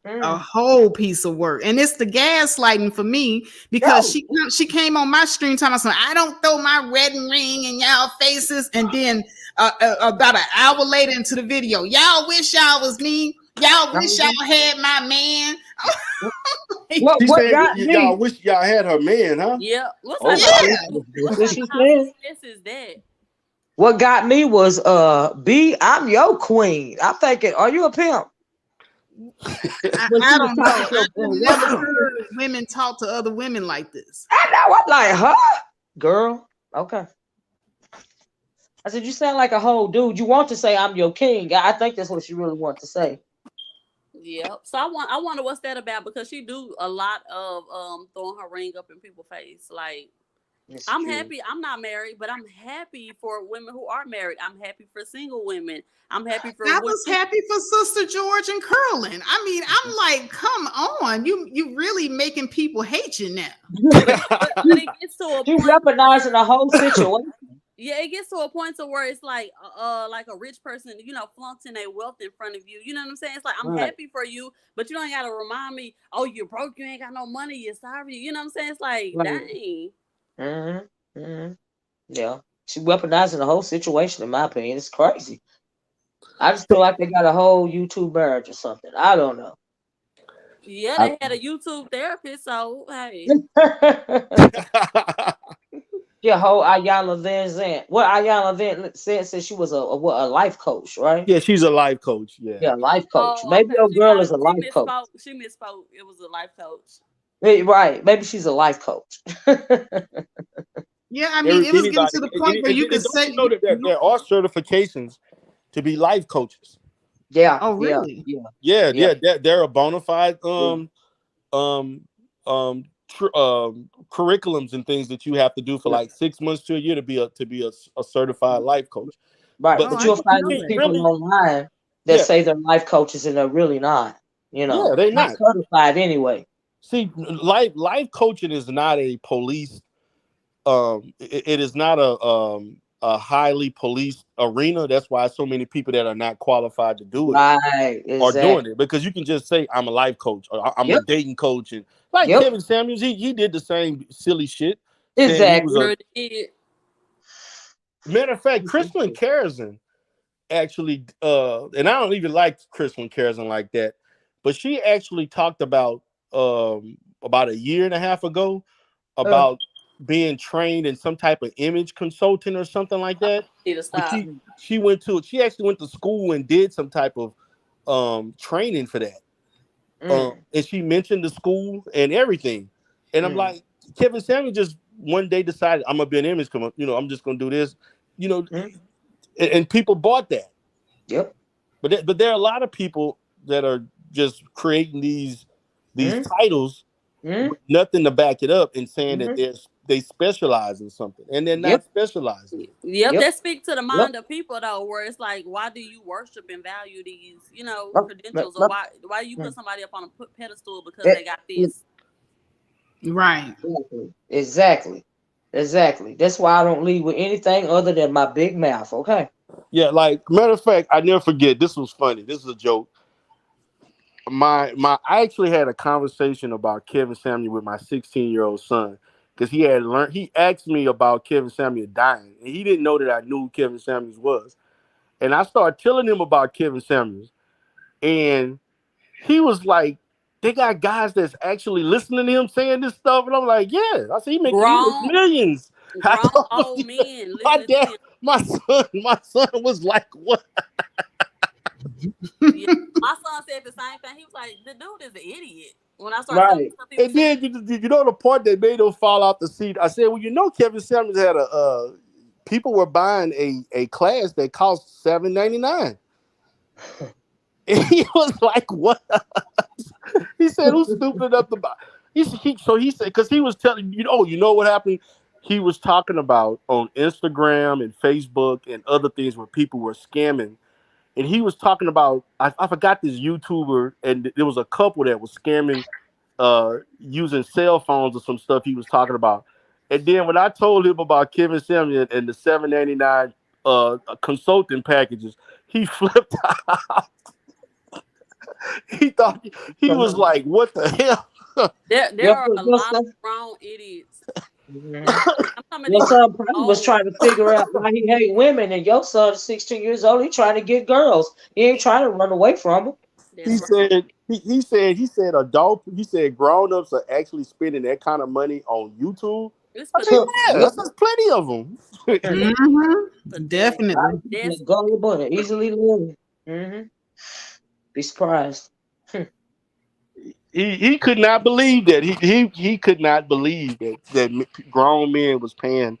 A whole piece of work. And it's the gaslighting for me, because she came on my stream talking about something. I don't throw my wedding ring in y'all faces. And then about an hour later into the video, y'all wish y'all was me. Y'all wish y'all had my man. What got me? Y'all wish y'all had her man, huh? Yeah. What's Oh, what she is that? What got me was B, I'm your queen. I'm thinking, are you a pimp? I don't know. I've never heard women talk to other women like this. I know. I'm like, huh? Girl. Okay. I said, you sound like a whole dude. You want to say I'm your king. I think that's what you really want to say. Yep. So I wonder what's that about, because she do a lot of throwing her ring up in people's face. Like, I'm happy. I'm not married, but I'm happy for women who are married. I'm happy for single women. I'm happy for I was happy for Sister George and Curlin. I mean, I'm like, come on, you really making people hate you now. but it gets to a She's point. recognizing the whole situation. Yeah, it gets to a point to where it's like a rich person, flaunting their wealth in front of you. You know what I'm saying? It's like, I'm happy for you, but you don't gotta remind me, oh, you're broke, you ain't got no money, you're sorry. You know what I'm saying? It's like, dang. Mm-hmm. Mm-hmm. Yeah. She's weaponizing the whole situation, in my opinion. It's crazy. I just feel like they got a whole YouTube marriage or something. I don't know. Yeah, they had a YouTube therapist, so hey. Yeah, whole Ayala Van Zandt. What Ayala Van said she was a life coach, right? Yeah, she's a life coach. Yeah, life coach. Oh, Maybe okay. your girl is a life coach. She misspoke. It was a life coach. Right. Maybe she's a life coach. Yeah, I mean, it was getting to the point where you could say, that there are certifications to be life coaches. Yeah. Oh, really? Yeah. They're a bona fide curriculums and things that you have to do for like 6 months to a year to be a certified life coach. Right, but you'll find these people online that say they're life coaches and they're really not. Yeah, they're not certified anyway. See, life coaching is not a police. It is not a highly policed arena. That's why so many people that are not qualified to do it are doing it, because you can just say I'm a life coach or I'm a dating coach, and Kevin Samuels, he did the same silly shit. Exactly. Matter of fact, Crispin Carrison actually, and I don't even like Crispin Carrison like that, but she actually talked about a year and a half ago about being trained in some type of image consulting or something like that. She actually went to school and did some type of training for that. And she mentioned the school and everything. And I'm like, Kevin Samuel just one day decided I'm gonna be an image, I'm just gonna do this, and people bought that. Yep. But there are a lot of people that are just creating these titles with nothing to back it up and saying that they specialize in something, and they're not specializing. That speak to the mind of people though, where it's like, why do you worship and value these, credentials, or why you put somebody up on a pedestal because they got this? Right. Exactly. That's why I don't lead with anything other than my big mouth. Okay. Yeah, like matter of fact, I never forget. This was funny. This is a joke. I actually had a conversation about Kevin Samuel with my 16-year-old son, because he had learned. He asked me about Kevin Samuel dying, and he didn't know that I knew who Kevin Samuels was. And I started telling him about Kevin Samuels, and he was like, "They got guys that's actually listening to him saying this stuff," and I'm like, "Yeah, I see he makes millions." Old men. My son was like, "What?" My son said the same thing. He was like, "The dude is an idiot." When I started and then you know the part that made him fall off the seat. I said, "Well, Kevin Samuels had people were buying a class that cost $7.99." And he was like, "What?" He said, "Who's stupid enough to buy?" He said, because he was telling you know what happened. He was talking about on Instagram and Facebook and other things where people were scamming. And he was talking about, I forgot this YouTuber, and there was a couple that was scamming using cell phones or some stuff he was talking about. And then when I told him about Kevin Samuel and the $7.99 consulting packages, he flipped out. He thought he was like, "What the hell?" There are a lot of wrong idiots. Your son probably was trying to figure out why he hate women, and your son is 16 years old. He trying to get girls. He ain't trying to run away from them. He said grown-ups are actually spending that kind of money on YouTube. I said, yeah, there's plenty of them. Definitely. Gullible and easily living. Be surprised. He could not believe that. He could not believe that grown men was paying,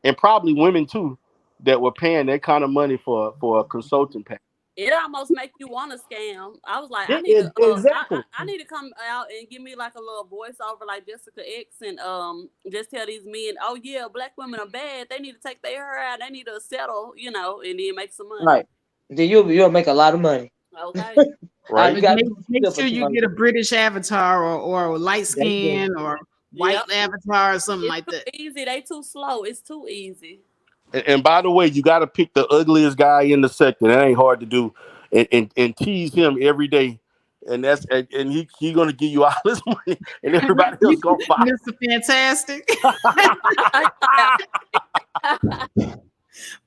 and probably women too, that were paying that kind of money for a consulting pack. It almost make you want to scam. I was like, I need to, Exactly. I need to come out and give me like a little voiceover like Jessica X and just tell these men, oh yeah, black women are bad. They need to take their hair out. They need to settle, and then make some money. Right. Then you'll make a lot of money. Okay. Right. You got Make sure you get a British avatar or light skin or white avatar or something like that. Easy. They too slow. It's too easy. And by the way, you got to pick the ugliest guy in the sector. That ain't hard to do, and tease him every day, and he gonna give you all this money, and everybody else gonna follow. Mr. Fantastic.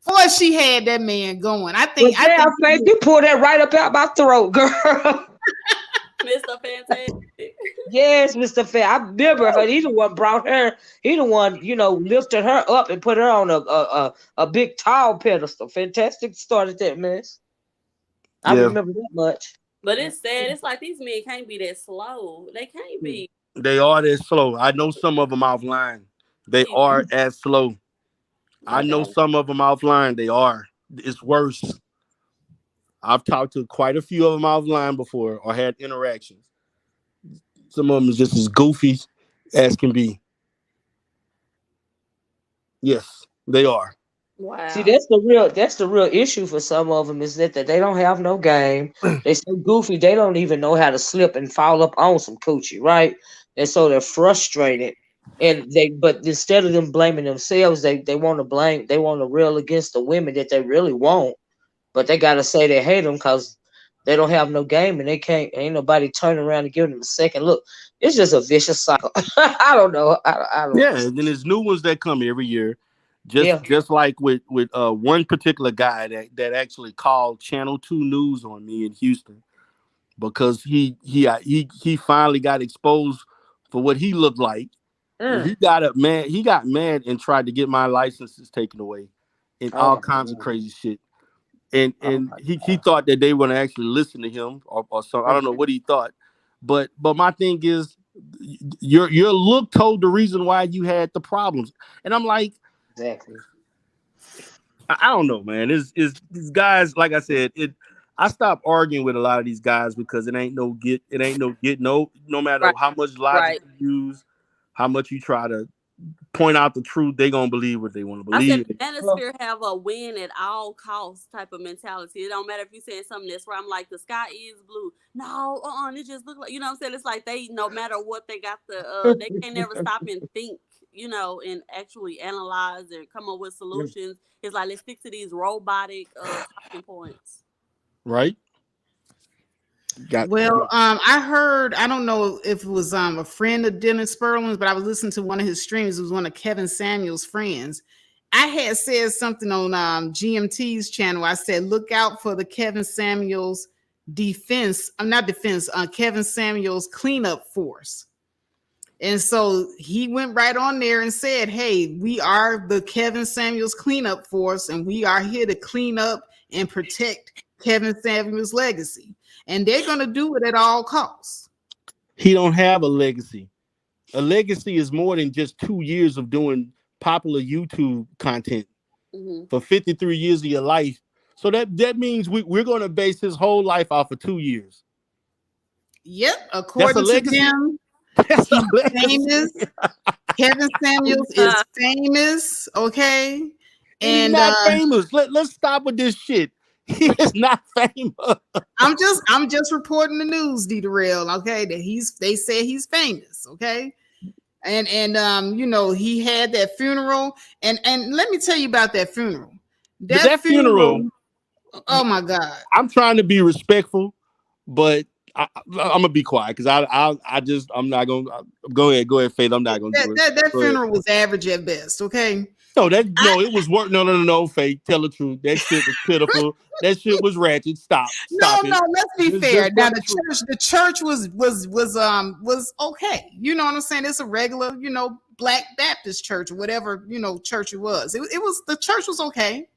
Boy, she had that man going. I think you pulled that right up out my throat, girl. Mr. Fantastic. Yes, Mr. Fan. I remember her. He the one brought her. He the one, lifted her up and put her on a big tall pedestal. Fantastic started that mess. I remember that much. But it's sad. It's like these men can't be that slow. They can't be. They are that slow. I know some of them offline. They are as slow. I know some of them offline. They are. It's worse. I've talked to quite a few of them offline before or had interactions. Some of them is just as goofy as can be. Yes, they are. Wow. See, that's the real issue for some of them is that they don't have no game. They so goofy, they don't even know how to slip and fall up on some coochie, right? And so they're frustrated. But instead of them blaming themselves, they want to rail against the women that they really want, but they gotta say they hate them because they don't have no game and ain't nobody turning around and giving them a second look. It's just a vicious cycle. I don't know. I don't know. And then there's new ones that come every year. Just like with one particular guy that actually called Channel 2 News on me in Houston because he finally got exposed for what he looked like. He got mad and tried to get my licenses taken away and all kinds of crazy shit. And he thought that they were gonna actually listen to him or something. I don't know what he thought. But my thing is your look told the reason why you had the problems. And I'm like, exactly. I don't know, man. It's these guys, like I said, I stopped arguing with a lot of these guys because it ain't no get no matter how much logic you use, how much you try to point out the truth, they gonna believe what they want to believe. I said the manosphere have a win at all costs type of mentality. It don't matter if you're saying something that's where I'm like the sky is blue. No, it just look like, you know what I'm saying? It's like they, no matter what, they got they can't never stop and think, and actually analyze and come up with solutions. It's like let's stick to these robotic talking points. Right. I heard, I don't know if it was a friend of Dennis Sperlin's, but I was listening to one of his streams. It was one of Kevin Samuels' friends. I had said something on GMT's channel. I said, look out for the Kevin Samuels Kevin Samuels cleanup force. And so he went right on there and said, hey, we are the Kevin Samuels cleanup force, and we are here to clean up and protect Kevin Samuels' legacy. And they're going to do it at all costs. He don't have a legacy. A legacy is more than just 2 years of doing popular YouTube content for 53 years of your life. So that means we're going to base his whole life off of 2 years. Yep. According to them, he's famous. Kevin Samuels is famous. Okay. And he's not famous. Let's stop with this shit. He is not famous. I'm just reporting the news, D-Darrell, okay, that they say he's famous, okay? And he had that funeral. And let me tell you about that funeral. That funeral, oh my God. I'm trying to be respectful, but I'm gonna be quiet because I'm not gonna go ahead, Faith. I'm not gonna do it. That funeral was average at best, okay? It was work. No, Faith. Tell the truth. That shit was pitiful. That shit was ratchet. Stop. No, let's be fair. Now the church was okay. You know what I'm saying? It's a regular, Black Baptist church or whatever, church it was. It was, the church was okay,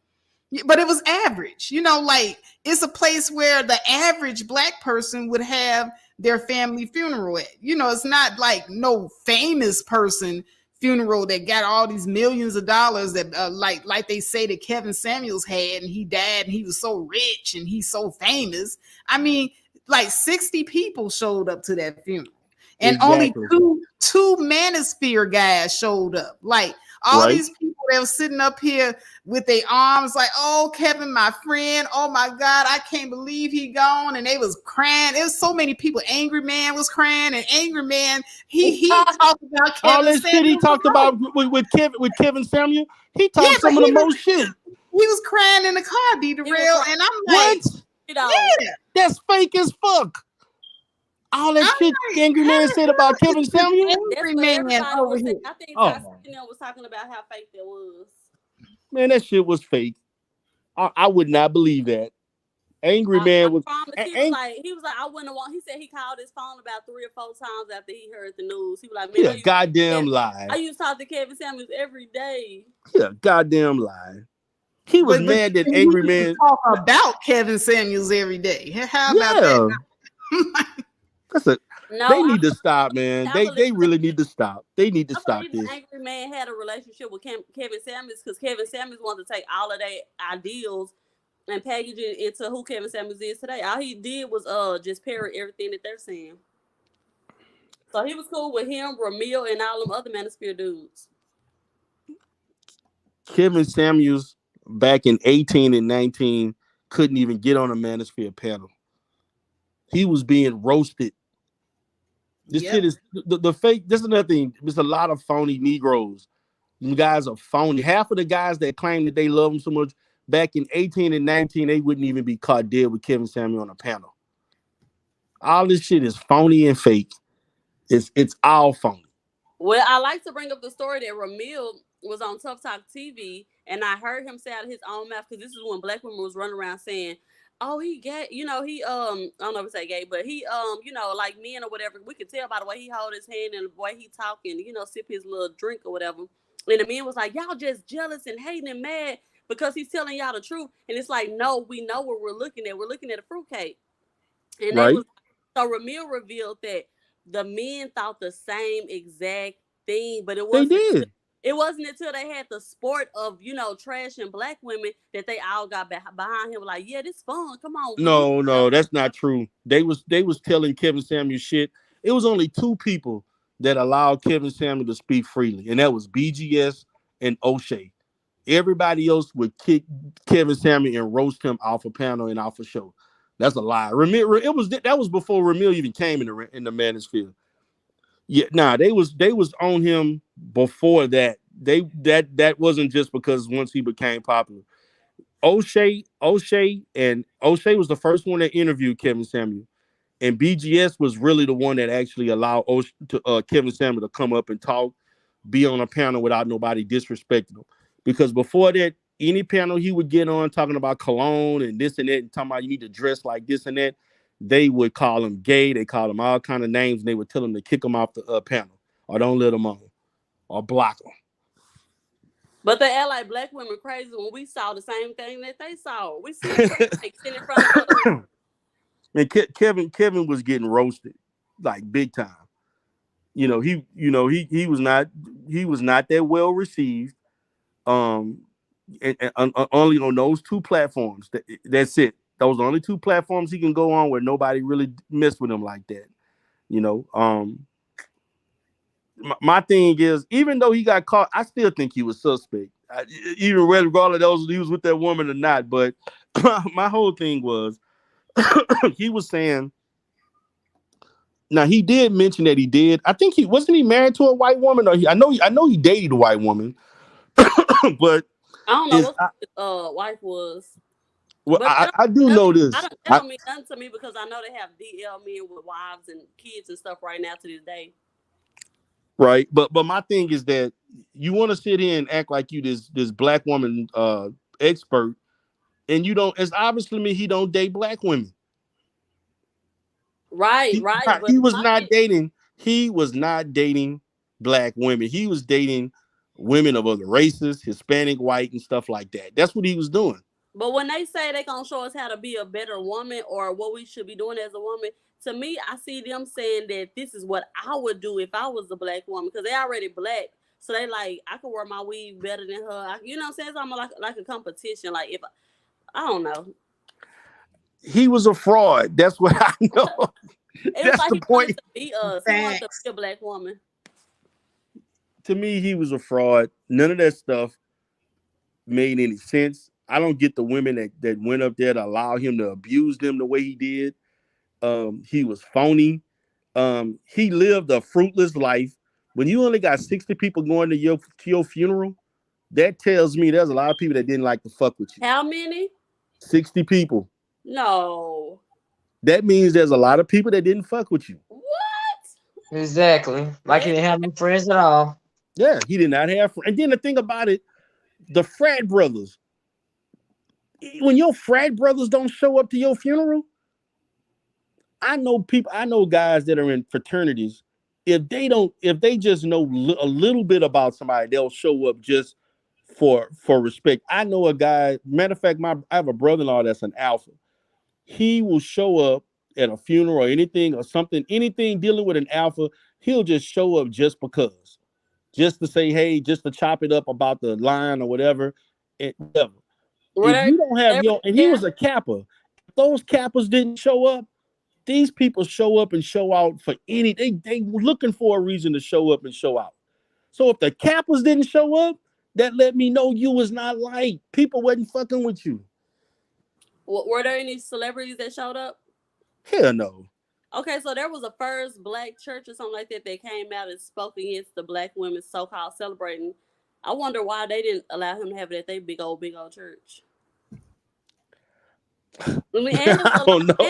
but it was average. Like it's a place where the average Black person would have their family funeral at. It's not like no famous person funeral that got all these millions of dollars that like they say that Kevin Samuels had, and he died and he was so rich and he's so famous. I mean, like 60 people showed up to that funeral, and Exactly. only two manosphere guys showed up. Like all Right. these people that were sitting up here with their arms like, oh, Kevin, my friend, oh my God, I can't believe he gone. And they was crying. It was so many people. Angry Man was crying, and Angry Man, he talked about Kevin all that shit he Samuels. talked about with Kevin Samuel. He talked Yeah, some but of the he was- most shit. He was crying in the car, D. Darrell, and I'm like, What? You know, yeah. That's fake as fuck. All that I'm shit like, Angry how Man the said hell about is Kevin this Samuel. that's Angry what Man everybody over was here? saying. I think Oh, Toxic was talking about how fake that was. man, that shit was fake. I would not believe that. Angry Man was. Promise. He was like, I wouldn't want. He said he called his phone about 3 or 4 times after he heard the news. He was like, He man, a goddamn lie. I used to talk to Kevin Samuels every day. He a goddamn lie. He was mad that Angry Man talk about Kevin Samuels every day. How about that? That's a. No, They need to stop, man. They really need to stop. They need to I stop believe this. the Angry Man had a relationship with Kevin Samuels because Kevin Samuels wanted to take all of their ideals and package it into who Kevin Samuels is today. All he did was just parrot everything that they're saying. So he was cool with him, Ramil, and all them other Manosphere dudes. Kevin Samuels back in 18 and 19 couldn't even get on a Manosphere panel. He was being roasted. This shit is the fake. This is another thing. There's a lot of phony Negroes. Them guys are phony. Half of the guys that claim that they love him so much back in 18 and 19, they wouldn't even be caught dead with Kevin Samuel on a panel. All this shit is phony and fake. It's all phony. Well, I like to bring up the story that Ramil was on Tough Talk TV, and I heard him say out of his own mouth, because this is when black women was running around saying, oh, he gay, he I don't know if it's say gay, but he like men or whatever, we could tell by the way he hold his hand and the way he talking, sip his little drink or whatever. And the men was like, y'all just jealous and hating and mad because he's telling y'all the truth. And it's like, no, we know what we're looking at. We're looking at a fruitcake. And right. So Ramil revealed that the men thought the same exact thing, but it wasn't until they had the sport of trashing black women that they all got behind him like, yeah, this fun, come on. No, that's not true. They was telling Kevin Samuel shit. It was only 2 people that allowed Kevin Samuel to speak freely, and that was BGS and O'Shea. Everybody else would kick Kevin Samuel and roast him off a panel and off a show. That's a lie. That was before Ramil even came in the Manosphere. Yeah, they was on him before that. That wasn't just because once he became popular. O'Shea was the first one that interviewed Kevin Samuel, and BGS was really the one that actually allowed Kevin Samuel to come up and talk, be on a panel without nobody disrespecting him. Because before that, any panel he would get on talking about cologne and this and that, and talking about you need to dress like this and that, they would call him gay. They called him all kind of names, and they would tell him to kick him off the panel or don't let him on or block him. But they act like black women crazy when we saw the same thing that they saw. We see it sitting in front of us. And Kevin was getting roasted like big time. He was not that well received. And only on those 2 platforms. That's it. Those are the only 2 platforms he can go on where nobody really messed with him like that. My thing is, even though he got caught, I still think he was suspect. Even regardless of he was with that woman or not. But my whole thing was, he was saying. Now he did mention that he did. I think he wasn't married to a white woman, or I know he dated a white woman, but I don't know what his wife was. Well, I do know this. That don't mean nothing to me because I know they have DL men with wives and kids and stuff right now to this day. Right, but my thing is that you want to sit here and act like you this black woman expert, and you don't. It's obviously me. He don't date black women. Right. He was not dating. He was not dating black women. He was dating women of other races, Hispanic, white, and stuff like that. That's what he was doing. But when they say they're going to show us how to be a better woman or what we should be doing as a woman, to me, I see them saying that this is what I would do if I was a black woman because they already black. So they like, I could wear my weave better than her. You know what I'm saying? It's almost like a competition. Like if I don't know. He was a fraud. That's what I know. It was That's like the he wanted point. to be us. He wanted to Facts. be a black woman. To me, he was a fraud. None of that stuff made any sense. I don't get the women that went up there to allow him to abuse them the way he did. He was phony. He lived a fruitless life. When you only got 60 people going to your funeral, that tells me there's a lot of people that didn't like to fuck with you. How many? 60 people. No. That means there's a lot of people that didn't fuck with you. What? Exactly. Like he didn't have no friends at all. Yeah, he did not have friends. And then the thing about it, the frat brothers, when your frat brothers don't show up to your funeral, I know guys that are in fraternities. If they just know a little bit about somebody, they'll show up just for respect. I know a guy, matter of fact, I have a brother-in-law that's an alpha. He will show up at a funeral or anything or something, anything dealing with an alpha, he'll just show up just because. Just to say, hey, just to chop it up about the line or whatever. And whatever. If you don't have and he was a Kappa. If those Kappas didn't show up, these people show up and show out for they were looking for a reason to show up and show out. So if the Kappas didn't show up, that let me know you was not liked. People wasn't fucking with you. Were there any celebrities that showed up? Hell no. Okay, so there was a first black church or something like that came out and spoke against the black women so-called celebrating. I wonder why they didn't allow him to have it at their big old church. I mean, and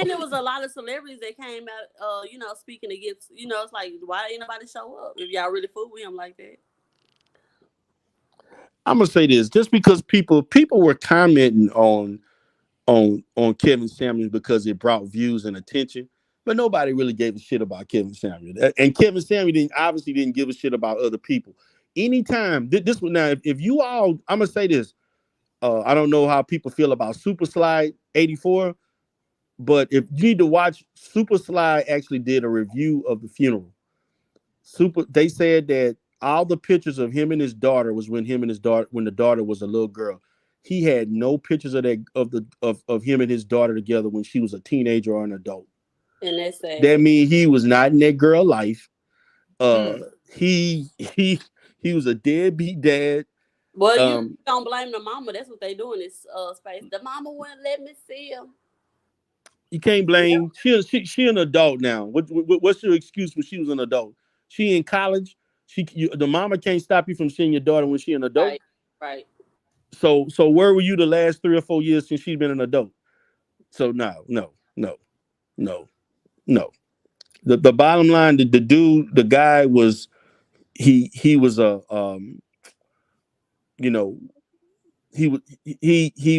there was a lot of celebrities that came out, speaking against, it's like, why ain't nobody show up if y'all really fool with him like that? I'm gonna say this, just because people were commenting on Kevin Samuels because it brought views and attention, but nobody really gave a shit about Kevin Samuels. And Kevin Samuels obviously didn't give a shit about other people. Anytime this one now, if you all, I'm gonna say this. I don't know how people feel about Super Slide 84, but if you need to watch, Super Slide actually did a review of the funeral. They said that all the pictures of him and his daughter was when the daughter was a little girl. He had no pictures of him and his daughter together when she was a teenager or an adult. And that's sad. That means he was not in that girl life. He was a deadbeat dad. Well, you don't blame the mama. That's what they do in this space. The mama wouldn't let me see him. You can't blame. She an adult now. What's your excuse when she was an adult? She in college. The mama can't stop you from seeing your daughter when she an adult. Right. So where were you the last 3 or 4 years since she's been an adult? So no. The bottom line, the guy was he was a he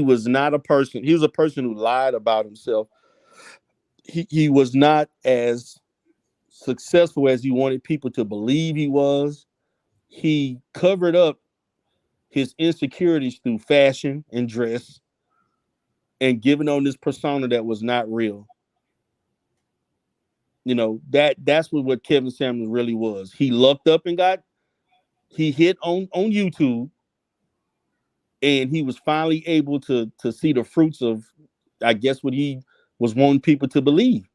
was not a person. He was a person who lied about himself. He was not as successful as he wanted people to believe he was. He covered up his insecurities through fashion and dress and giving on this persona that was not real. That's what Kevin Samuels really was. He lucked up and he hit on YouTube, and he was finally able to see the fruits of, I guess, what he was wanting people to believe.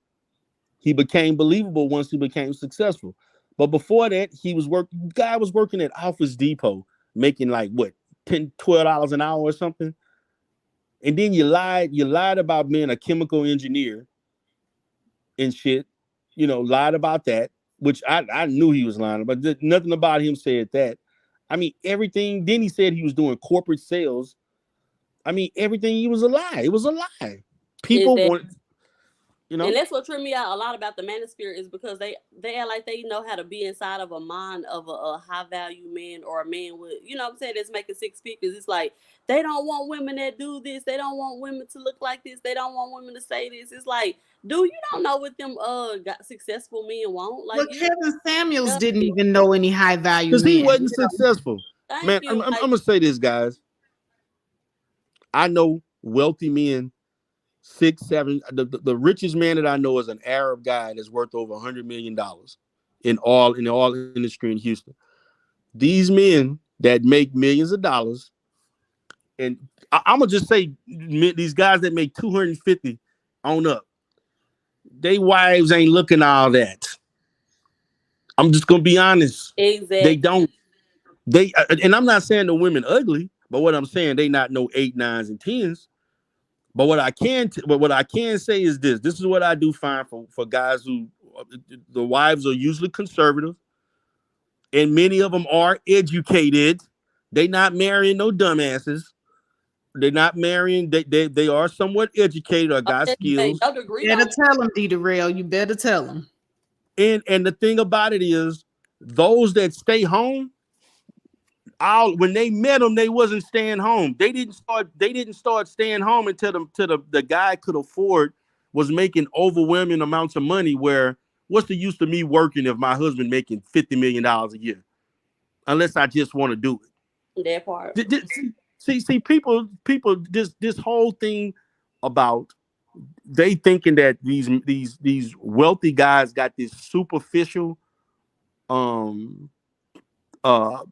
He became believable once he became successful. But before that, guy was working at Office Depot, making like what, $10, $12 an hour or something. And then you lied about being a chemical engineer and shit. Lied about that, which I knew he was lying, but nothing about him said that. I mean, everything. Then he said he was doing corporate sales. I mean, everything. He was a lie. It was a lie. People want. And that's what tripped me out a lot about the manosphere is because they act like they know how to be inside of a mind of a high value man or a man with, what I'm saying, that's making 6 figures. It's like they don't want women that do this. They don't want women to look like this. They don't want women to say this. It's like, dude, you don't know what them got successful men want. Like, Kevin Samuels didn't even know any high value men. Because he wasn't successful. Thank you. I'm gonna say this, guys. I know wealthy men. 6, 7. The richest man that I know is an Arab guy that's worth over $100 million in all industry in Houston. these men that make millions of dollars, and I'm gonna just say these guys that make 250 on up, they wives ain't looking all that. I'm just gonna be honest. They Exactly. don't. They and I'm not saying the women ugly, but what I'm saying they not no 8, 9s, and 10s. But what I can say is this. This is what I do find for guys who the wives are usually conservative, and many of them are educated. They not marrying no dumbasses. They're not marrying. They are somewhat educated or got skills. Your degree Better don't. tell them, D. Darrell. You better tell them. And the thing about it is, those that stay home, when they met them, they wasn't staying home. They didn't start staying home until the guy could afford, was making overwhelming amounts of money. Where what's the use of me working if my husband making $50 million a year? Unless I just want to do it. That part. See, people, this whole thing about they thinking that these wealthy guys got this superficial um uh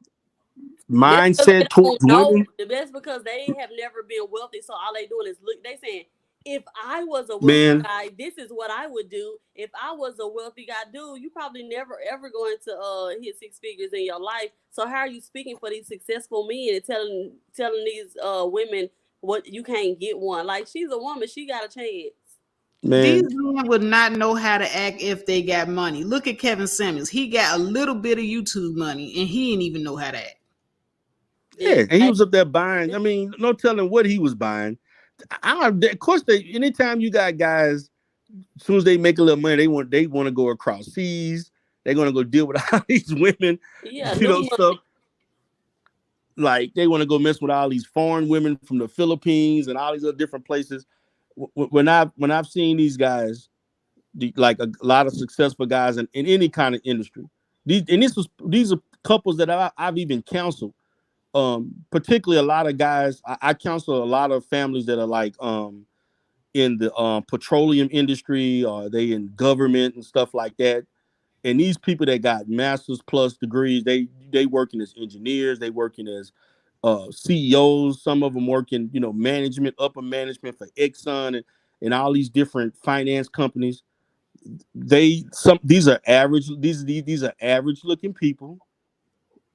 That's because they mindset don't towards know. women. That's because they have never been wealthy. So all they doing is look. They saying, if I was a wealthy Man, guy, this is what I would do. If I was a wealthy guy, dude, you probably never ever going to hit 6 figures in your life. So how are you speaking for these successful men and telling these women what you can't get one? Like, she's a woman, she got a chance. These man, men would not know how to act if they got money. Look at Kevin Samuels. He got a little bit of YouTube money, and he didn't even know how to act. yeah, and he Exactly. was up there buying. I mean, no telling what he was buying. Of course, anytime you got guys, as soon as they make a little money, they want to go across seas. They're gonna go deal with all these women, Yeah, new stuff money. like they want to go mess with all these foreign women from the Philippines and all these other different places. When I've seen these guys, like a lot of successful guys in any kind of industry, these are couples that I've even counseled. Particularly a lot of guys, I counsel a lot of families that are like in the petroleum industry, or they in government and stuff like that. And these people that got master's plus degrees, they working as engineers, they working as CEOs. Some of them working, management, upper management for Exxon and all these different finance companies. These are average looking people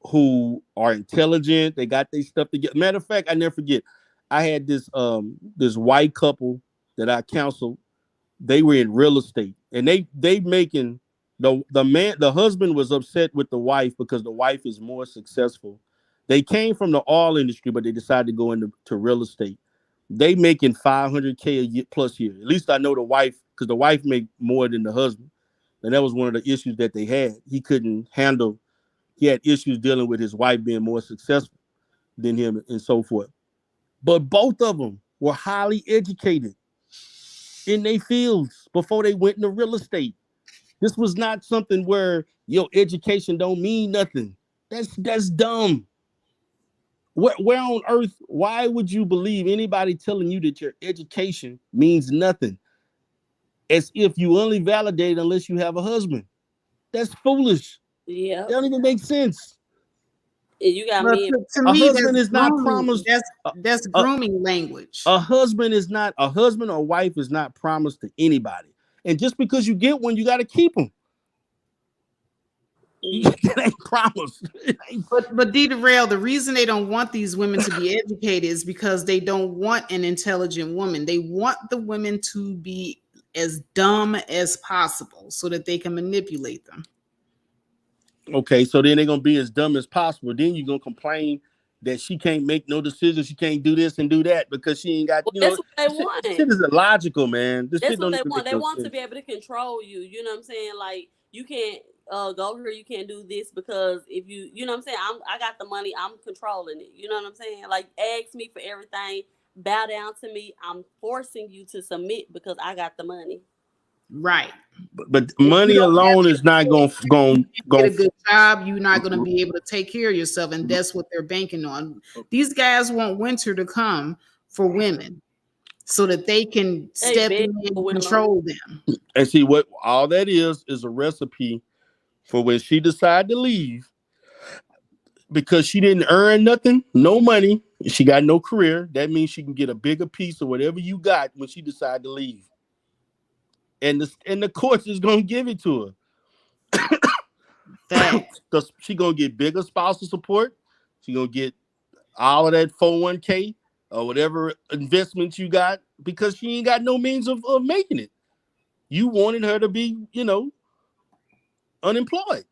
who are intelligent. They got their stuff together. Matter of fact, I never forget. I had this white couple that I counseled. They were in real estate, and they making the husband was upset with the wife because the wife is more successful. They came from the oil industry, but they decided to go into real estate. They making 500K a year plus year. At least I know the wife, because the wife make more than the husband, and that was one of the issues that they had. He couldn't handle. He had issues dealing with his wife being more successful than him and so forth. But both of them were highly educated in their fields before they went into real estate. This was not something where your education don't mean nothing. That's dumb. Where on earth, why would you believe anybody telling you that your education means nothing? As if you only validate unless you have a husband. That's foolish. Yeah. That don't even make sense. And you got But me. to A me, husband that's is not grooming. promised. That's A, grooming language. a husband or wife is not promised to anybody. And just because you get one, you got to keep them. Yeah. That ain't promised. But D. Rail, the reason they don't want these women to be educated is because they don't want an intelligent woman. They want the women to be as dumb as possible so that they can manipulate them. Okay, so then they're gonna be as dumb as possible. Then you're gonna complain that she can't make no decisions, she can't do this and do that because she ain't got, Well, that's what they this want. shit is illogical, man. This That's shit what don't they even want. make They no want to sense. be able to control you. You know what I'm saying? Like, you can't go here, you can't do this because if you know what I'm saying, I got the money, I'm controlling it. You know what I'm saying? Like, ask me for everything, bow down to me. I'm forcing you to submit because I got the money. Right. But If you money don't have alone the is not skill, going you can't get going a good job, you're not going to be able to take care of yourself. And that's what they're banking on. These guys want winter to come for women so that they can They step beg in for and women. control them. and see what all that is a recipe for when she decide to leave. because she didn't earn nothing, no money, she got no career. That means she can get a bigger piece of whatever you got when she decide to leave. And the courts is gonna give it to her. Facts. She gonna get bigger spousal support. She gonna get all of that 401k or whatever investments you got because she ain't got no means of making it. You wanted her to be, unemployed.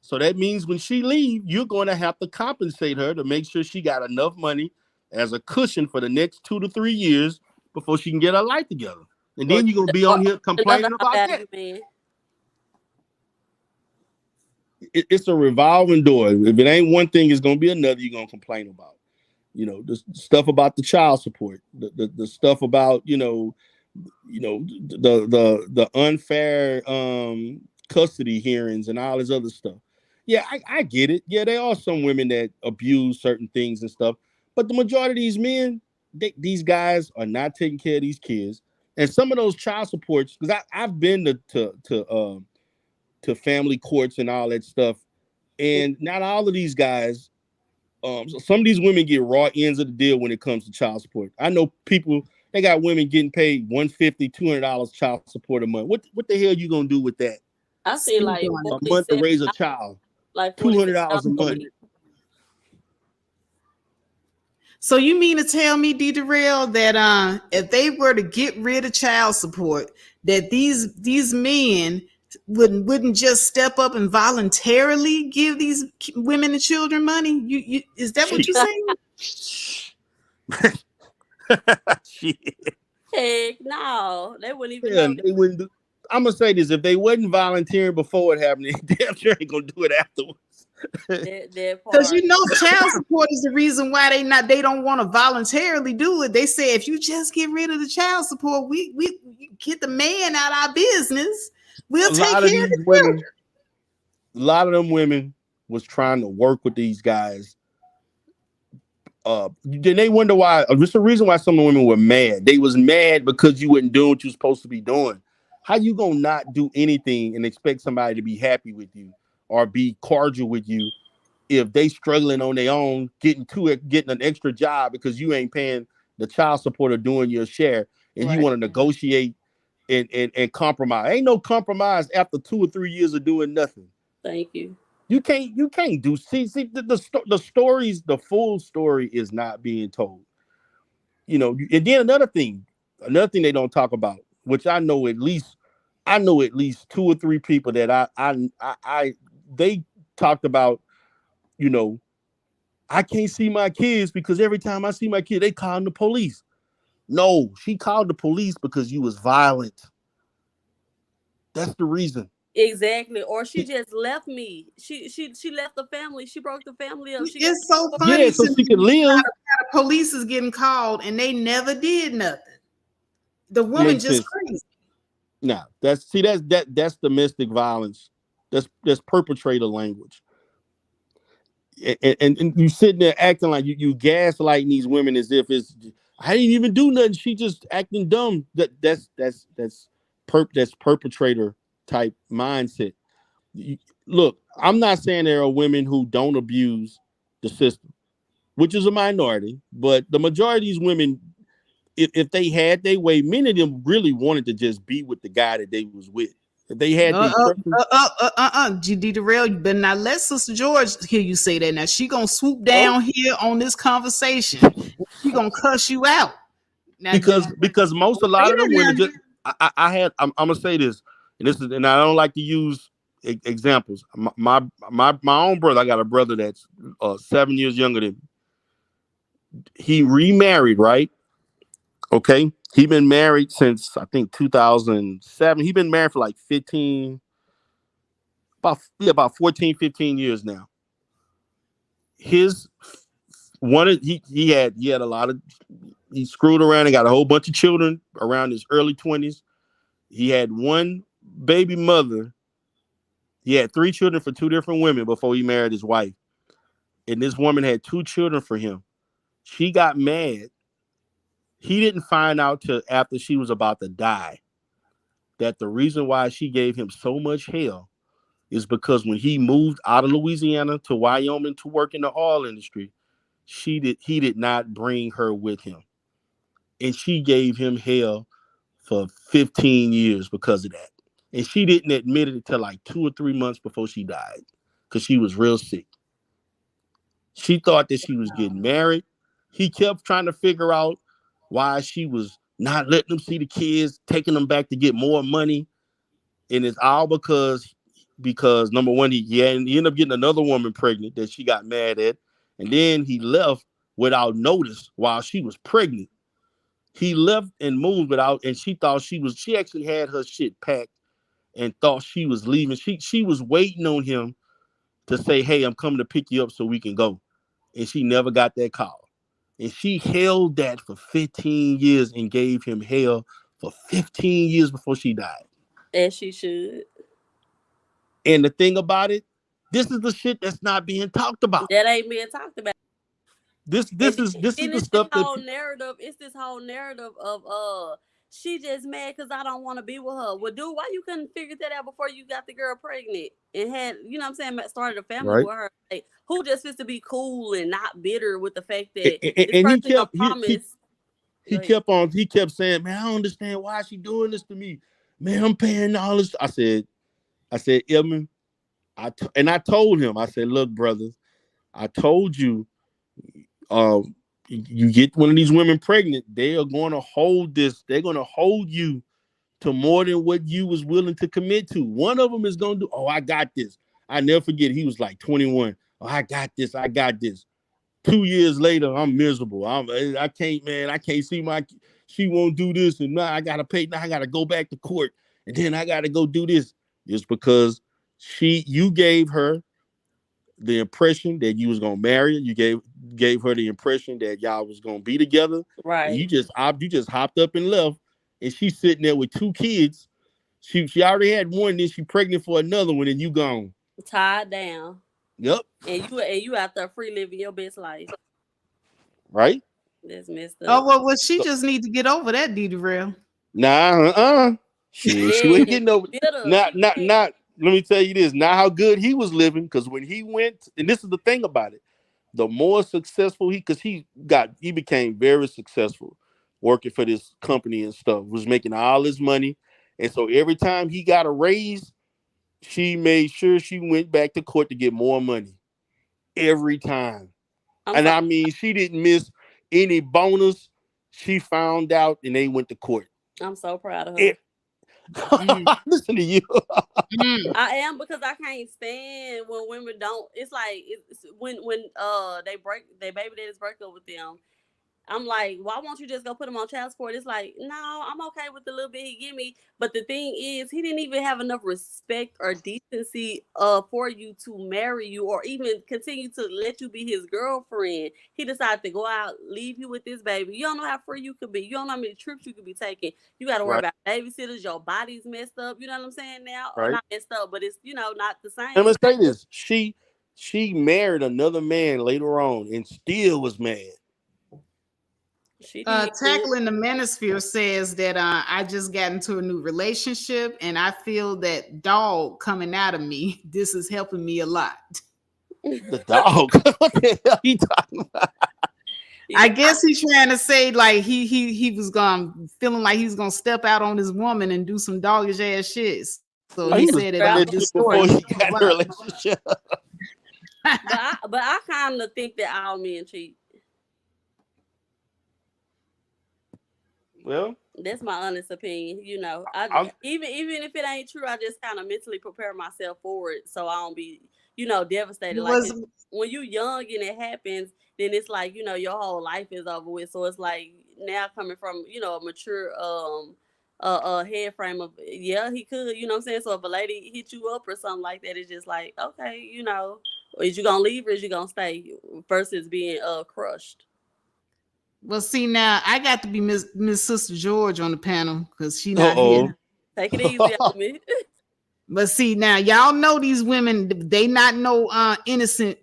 So that means when she leave, you're going to have to compensate her to make sure she got enough money as a cushion for the next 2 to 3 years before she can get her life together. And Or then you're going to be on here another complaining high about value that. man. It's a revolving door. If it ain't one thing, it's going to be another you're going to complain about. The stuff about the child support, the stuff about, the unfair custody hearings and all this other stuff. Yeah, I get it. Yeah, there are some women that abuse certain things and stuff, but the majority of these men, these guys are not taking care of these kids. And some of those child supports, because I've been to family courts and all that stuff, and not all of these guys. Some of these women get raw ends of the deal when it comes to child support. I know people, they got women getting paid $150, $200 child support a month. What the hell you gonna do with that? I see like A month to 47, raise a child, like $200 a $46 a month. week. So you mean to tell me, D. Darrell, that if they were to get rid of child support, that these men wouldn't just step up and voluntarily give these women and children money? You is that what you're saying? Shit. Heck no, they wouldn't even Yeah, know. they wouldn't do. I'm gonna say this: if they wasn't volunteering before it happened, they damn sure ain't gonna do it afterwards. That Because part. child support is the reason why they don't want to voluntarily do it. They say if you just get rid of the child support, we get the man out of our business. We'll A take lot of care of these the women, children. a lot of them women was trying to work with these guys. Then they wonder why. Just the reason why some of the women were mad. They was mad because you wasn't doing what you're supposed to be doing. How you gonna not do anything and expect somebody to be happy with you or be cordial with you if they struggling on their own, getting an extra job because you ain't paying the child support or doing your share, and you Right. want to negotiate and compromise? Ain't no compromise after 2 or 3 years of doing nothing. Thank you. You can't do. See the stories. The full story is not being told. And then another thing they don't talk about, which I know at least 2 or 3 people that they talked about. You know, I can't see my kids because every time I see my kid, they call the police. No, she called the police because you was violent. That's the reason. Exactly. Or she just left me. She left the family. She broke the family up. She got It's so Yeah, funny so to she me could live. how the police is getting called and they never did nothing. The woman Makes just sense. crazy. Nah, that's domestic violence. That's perpetrator language. And you sitting there acting like you gaslighting these women as if I didn't even do nothing. She just acting dumb. That's perpetrator type mindset. Look, I'm not saying there are women who don't abuse the system, which is a minority, but the majority of these women, if they had their way, many of them really wanted to just be with the guy that they was with. If they had their preference, GD Darrell, you better not let Sister George hear you say that. Now she gonna swoop down here on this conversation. She gonna cuss you out. Now because a lot of them women just I'm gonna say this, and I don't like to use examples. My own brother, I got a brother that's 7 years younger than me. He remarried, right? Okay. He been married since I think 2007. He been married for like 15, about 14, 15 years now. His he had a lot of he screwed around and got a whole bunch of children around his early 20s. He had one baby mother. He had 3 children for 2 different women before he married his wife. And this woman had 2 children for him. She got mad. He didn't find out till after she was about to die that the reason why she gave him so much hell is because when he moved out of Louisiana to Wyoming to work in the oil industry, he did not bring her with him. And she gave him hell for 15 years because of that. And she didn't admit it until like 2 or 3 months before she died because she was real sick. She thought that she was getting married. He kept trying to figure out why she was not letting them see the kids, taking them back to get more money. And it's all because number one, he ended up getting another woman pregnant that she got mad at. And then he left without notice while she was pregnant. He left and moved and she thought she actually had her shit packed and thought she was leaving. She was waiting on him to say, hey, I'm coming to pick you up so we can go. And she never got that call. And she held that for 15 years and gave him hell for 15 years before she died. As she should. And the thing about it, this is the shit that's not being talked about. That ain't being talked about. This is the stuff that it's this whole narrative of she just mad because I don't want to be with her. Well, dude, why you couldn't figure that out before you got the girl pregnant and had, you know what I'm saying, started a family with her? Like, who just fits to be cool and not bitter with the fact that this person he kept saying, man, I don't understand why she doing this to me. Man, I'm paying all this. I said, Edmund, I told him, I said, look, brother, I told you, you get one of these women pregnant, they are going to hold this. They're going to hold you to more than what you was willing to commit to. One of them is going to do, oh, I got this. I never forget, he was like 21. Oh, I got this. 2 years later, I'm miserable. I can't, man. I can't see she won't do this. And now I got to pay. Now I got to go back to court. And then I got to go do this. Just because you gave her the impression that you was going to marry her. You gave her the impression that y'all was going to be together. Right. And you just hopped up and left. And she's sitting there with 2 kids. She already had one. Then she pregnant for another one. And you gone. Tied down. Yep. And you out there free living your best life. Right? That's messed up. Oh, well, she just need to get over that, D. Real. Nah, she wasn't getting over. Not. Let me tell you this. Not how good he was living, because when he went, and this is the thing about it, the more successful he became very successful working for this company and stuff, was making all his money, and so every time he got a raise, she made sure she went back to court to get more money every time. I mean, she didn't miss any bonus. She found out and they went to court. I'm so proud of her. Listen to you. I am, because I can't stand when women don't. It's like when their baby daddies break up with them. I'm like, why won't you just go put him on child support? It's like, no, I'm okay with the little bit he give me. But the thing is, he didn't even have enough respect or decency for you to marry you or even continue to let you be his girlfriend. He decided to go out, leave you with this baby. You don't know how free you could be. You don't know how many trips you could be taking. You got to worry about babysitters. Your body's messed up. You know what I'm saying now? Right. Or not messed up, but it's, not the same. Let me say this. She married another man later on and still was mad. Tackling the Manosphere says that I just got into a new relationship and I feel that dog coming out of me. This is helping me a lot. The dog? What the hell are you talking about? I guess he's trying to say like he was feeling like he's gonna step out on his woman and do some doggish ass shit. So he said it before he got in a relationship. but I kind of think that all men cheat. Well, that's my honest opinion. Even if it ain't true, I just kind of mentally prepare myself for it so I don't be, devastated. Like when you young and it happens, then it's like, your whole life is over with. So it's like now coming from, a mature head frame of, he could, you know what I'm saying? So if a lady hit you up or something like that, it's just like, okay, is you gonna leave or is you gonna stay versus being crushed? Well, see, now I got to be Miss Sister George on the panel because she not here. Take it easy on me. But see, now y'all know these women, they not no innocent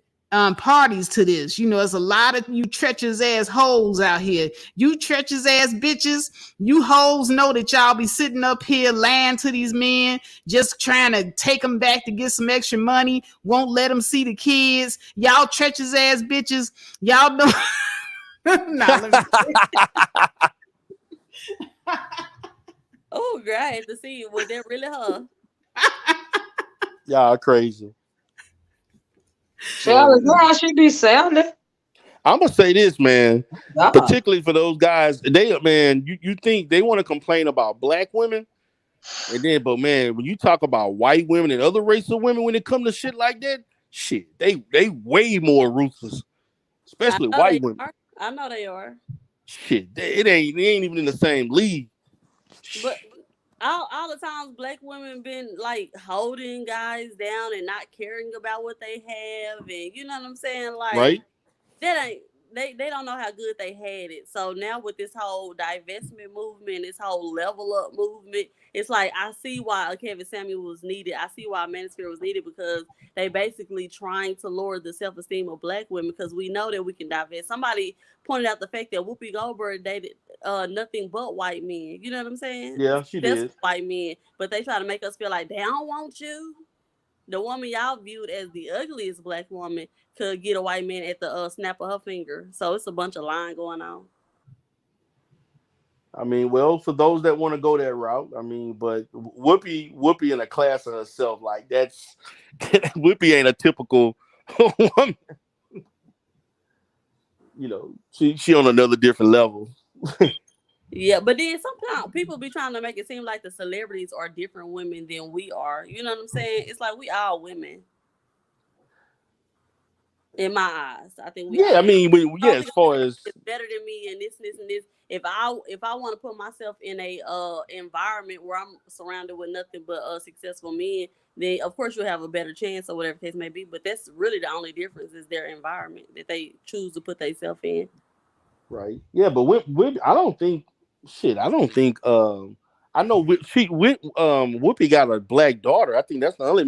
parties to this. You know, there's a lot of you treacherous ass hoes out here. You treacherous ass bitches, you hoes know that y'all be sitting up here lying to these men, just trying to take them back to get some extra money, won't let them see the kids. Y'all treacherous ass bitches, y'all know. Nah, let me Oh, girl, I had to see, was that really her? Y'all crazy. Charlie, girl, she be sounding. I'm gonna say this, man. God. Particularly for those guys, you think they want to complain about black women, but man, when you talk about white women and other races of women, when it come to shit like that, shit, they way more ruthless, I especially know white they women. are. I know they are. Shit, they ain't even in the same league. But all the times black women been like holding guys down and not caring about what they have, and you know what I'm saying? Like Right? that ain't they don't know how good they had it. So now with this whole divestment movement, this whole level up movement, it's like I see why Kevin Samuel was needed. I see why Manosphere was needed, because they basically trying to lower the self-esteem of black women, because we know that we can divest. Somebody pointed out the fact that Whoopi Goldberg dated nothing but white men. You know what I'm saying? Yeah, she That's did. white men, but they try to make us feel like they don't want you. The woman y'all viewed as the ugliest black woman could get a white man at the snap of her finger. So it's a bunch of lying going on. I mean, well, for those that want to go that route, I mean, but Whoopi in a class of herself, like that's Whoopi ain't a typical woman. You know, she on another different level. Yeah, but then sometimes people be trying to make it seem like the celebrities are different women than we are. You know what I'm saying? It's like we all women. In my eyes, I think we Yeah, all. I mean, I don't as think far as it's better than me and this and this. If I want to put myself in a environment where I'm surrounded with nothing but successful men, then of course you'll have a better chance or whatever case may be. But that's really the only difference is their environment that they choose to put themselves in. right, yeah, but I don't think shit. I don't think I know Whoopi got a black daughter. I think that's the only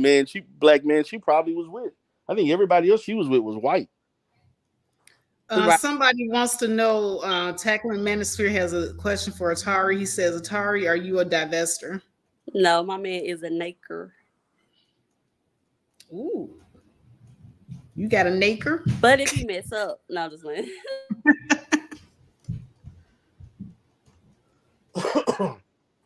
black man she probably was with. I think everybody else she was with was white. Right. Somebody wants to know, Tackling Manosphere has a question for Atari. He says, Atari, are you a divester? No, my man is a naker. Ooh. You got a naker? But if he mess up, no, just like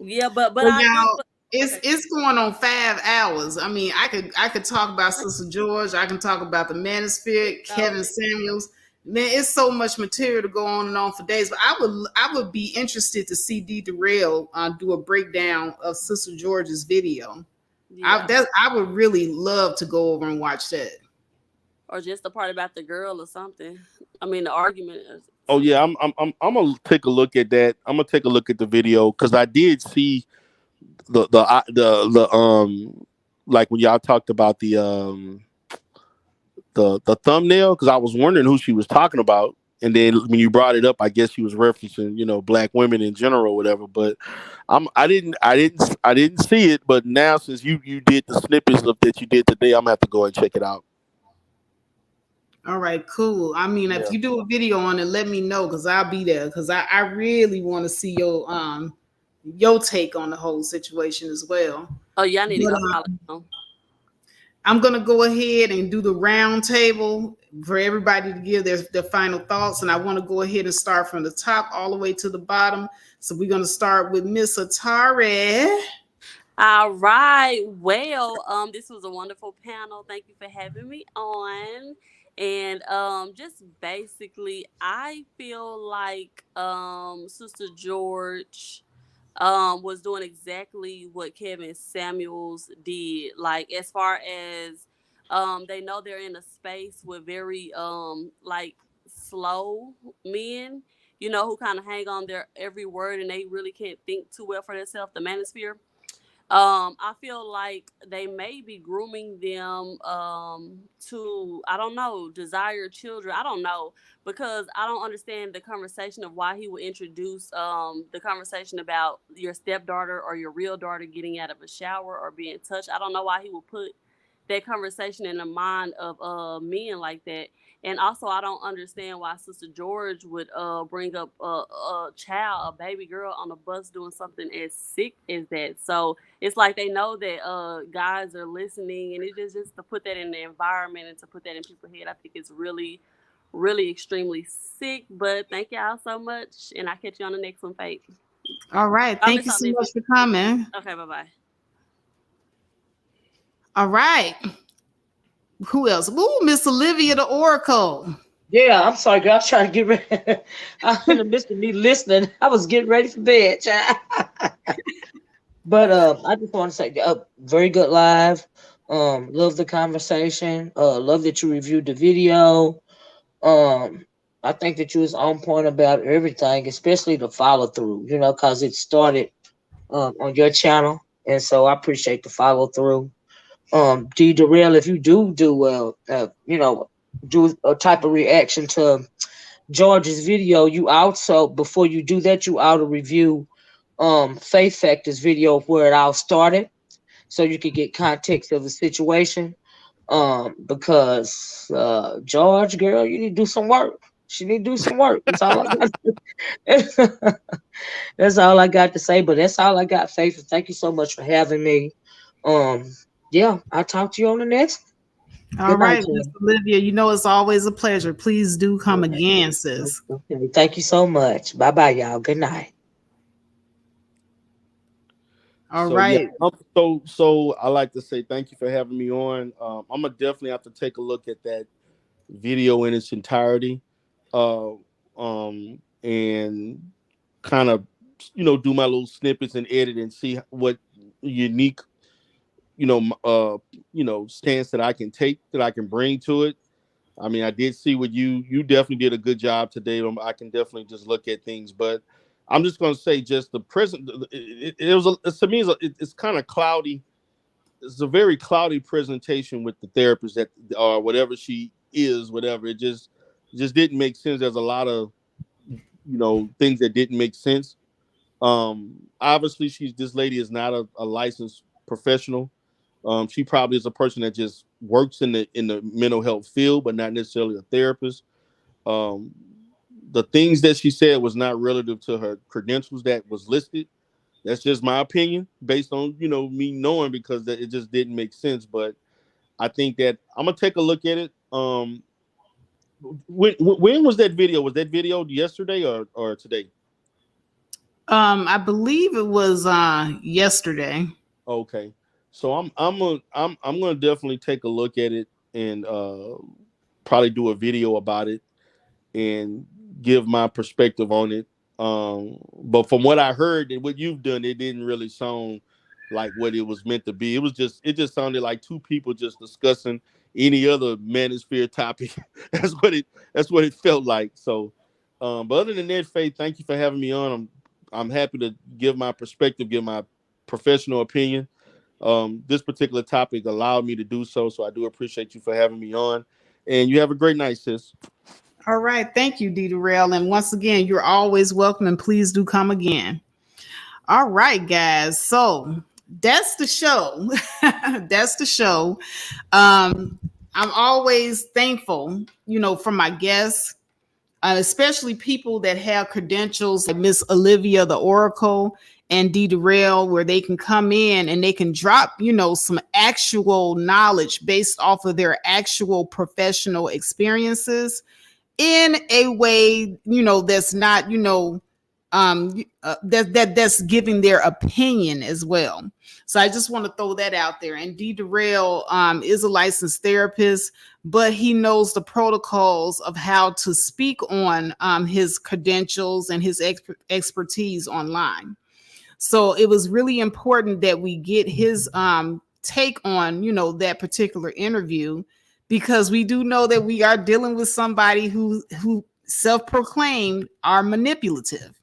yeah, but Well, I do. y'all, But, okay. it's going on 5 hours. I mean, I could talk about Sister George. I can talk about the Manosphere, Kevin Samuels. Man, it's so much material to go on and on for days. But I would be interested to see D. Durrell do a breakdown of Sister George's video. Yeah. I would really love to go over and watch that. Or just the part about the girl or something. I mean, the argument is Oh something. yeah, I'm gonna take a look at that. I'm gonna take a look at the video because I did see the like when y'all talked about the thumbnail, because I was wondering who she was talking about, and then when you brought it up, I guess she was referencing black women in general or whatever. But I didn't see it, but now since you did the snippets of that you did today, I'm gonna have to go and check it out. All right, cool. I mean, Yeah. if you do a video on it, let me know because I'll be there because I really want to see your take on the whole situation as well. Oh, y'all need to But, go follow him. I'm gonna go ahead and do the round table for everybody to give their final thoughts, and I want to go ahead and start from the top all the way to the bottom. So we're gonna start with Miss Atari. All right. Well, this was a wonderful panel. Thank you for having me on. And just basically, I feel like Sister George was doing exactly what Kevin Samuels did. Like as far as they know they're in a space with very like slow men, who kind of hang on their every word and they really can't think too well for themselves, the manosphere. I feel like they may be grooming them to, I don't know, desire children. I don't know, because I don't understand the conversation of why he would introduce the conversation about your stepdaughter or your real daughter getting out of a shower or being touched. I don't know why he would put that conversation in the mind of men like that. And also, I don't understand why Sister George would bring up a child, a baby girl on the bus doing something as sick as that. So it's like they know that guys are listening, and it's just to put that in the environment and to put that in people's head. I think it's really, really extremely sick. But thank y'all so much, and I'll catch you on the next one, Faith. All right. I Thank miss you so Olivia. much for coming. Okay, bye-bye. All right. Who else? Ooh, Miss Olivia, the Oracle. Yeah, I'm sorry, girl. I was trying to get ready. I was in the midst of me listening. I was getting ready for bed, child. But I just want to say, very good live. Love the conversation. Love that you reviewed the video. I think that you was on point about everything, especially the follow through. You know, because it started on your channel, and so I appreciate the follow through. D Darrell, if you do you know, do a type of reaction to George's video, you also, before you do that, you ought to review Faith Factor's video where it all started, so you could get context of the situation. Because George, girl, you need to do some work. She need to do some work. That's all I got. That's all I got to say. But that's all I got, Faith. Thank you so much for having me. Yeah, I'll talk to you on the next. All Good night, right, Miss Tim. Olivia. You know it's always a pleasure. Please do come again, sis. Okay, thank you so much. Bye bye, y'all. Good night. All So right. yeah, so I like to say thank you for having me on. I'm gonna definitely have to take a look at that video in its entirety, uh, and kind of do my little snippets and edit and see what unique stance that I can take, that I can bring to it. I mean, I did see what you definitely did a good job today. I can definitely just look at things, but I'm just going to say, just the present. It was to me, it's kind of cloudy. It's a very cloudy presentation with the therapist that, or whatever she is, whatever. It just didn't make sense. There's a lot of things that didn't make sense. Obviously, this lady is not a licensed professional. She probably is a person that just works in the mental health field, but not necessarily a therapist. Um, the things that she said was not relative to her credentials that was listed. That's just my opinion, based on me knowing, because it just didn't make sense. But I think that I'm gonna take a look at it. When was that video? Was that video yesterday or today? I believe it was yesterday. Okay, so I'm gonna definitely take a look at it and probably do a video about it and give my perspective on it. But from what I heard and what you've done, it didn't really sound like what it was meant to be. It just sounded like two people just discussing any other manosphere topic. That's what it felt like. So, but other than that, Faith, thank you for having me on. I'm happy to give my perspective, give my professional opinion. This particular topic allowed me to do so, so I do appreciate you for having me on. And you have a great night, sis. All right. Thank you, D Darrell. And once again, you're always welcome, and please do come again. All right, guys. So that's the show. That's the show. I'm always thankful, for my guests, especially people that have credentials like Miss Olivia, the Oracle, and D Darrell, where they can come in and they can drop, some actual knowledge based off of their actual professional experiences in a way, that's not, that's giving their opinion as well. So I just want to throw that out there. And D Darrell is a licensed therapist, but he knows the protocols of how to speak on his credentials and his expertise online. So it was really important that we get his take on, that particular interview, because we do know that we are dealing with somebody who self-proclaimed are manipulative.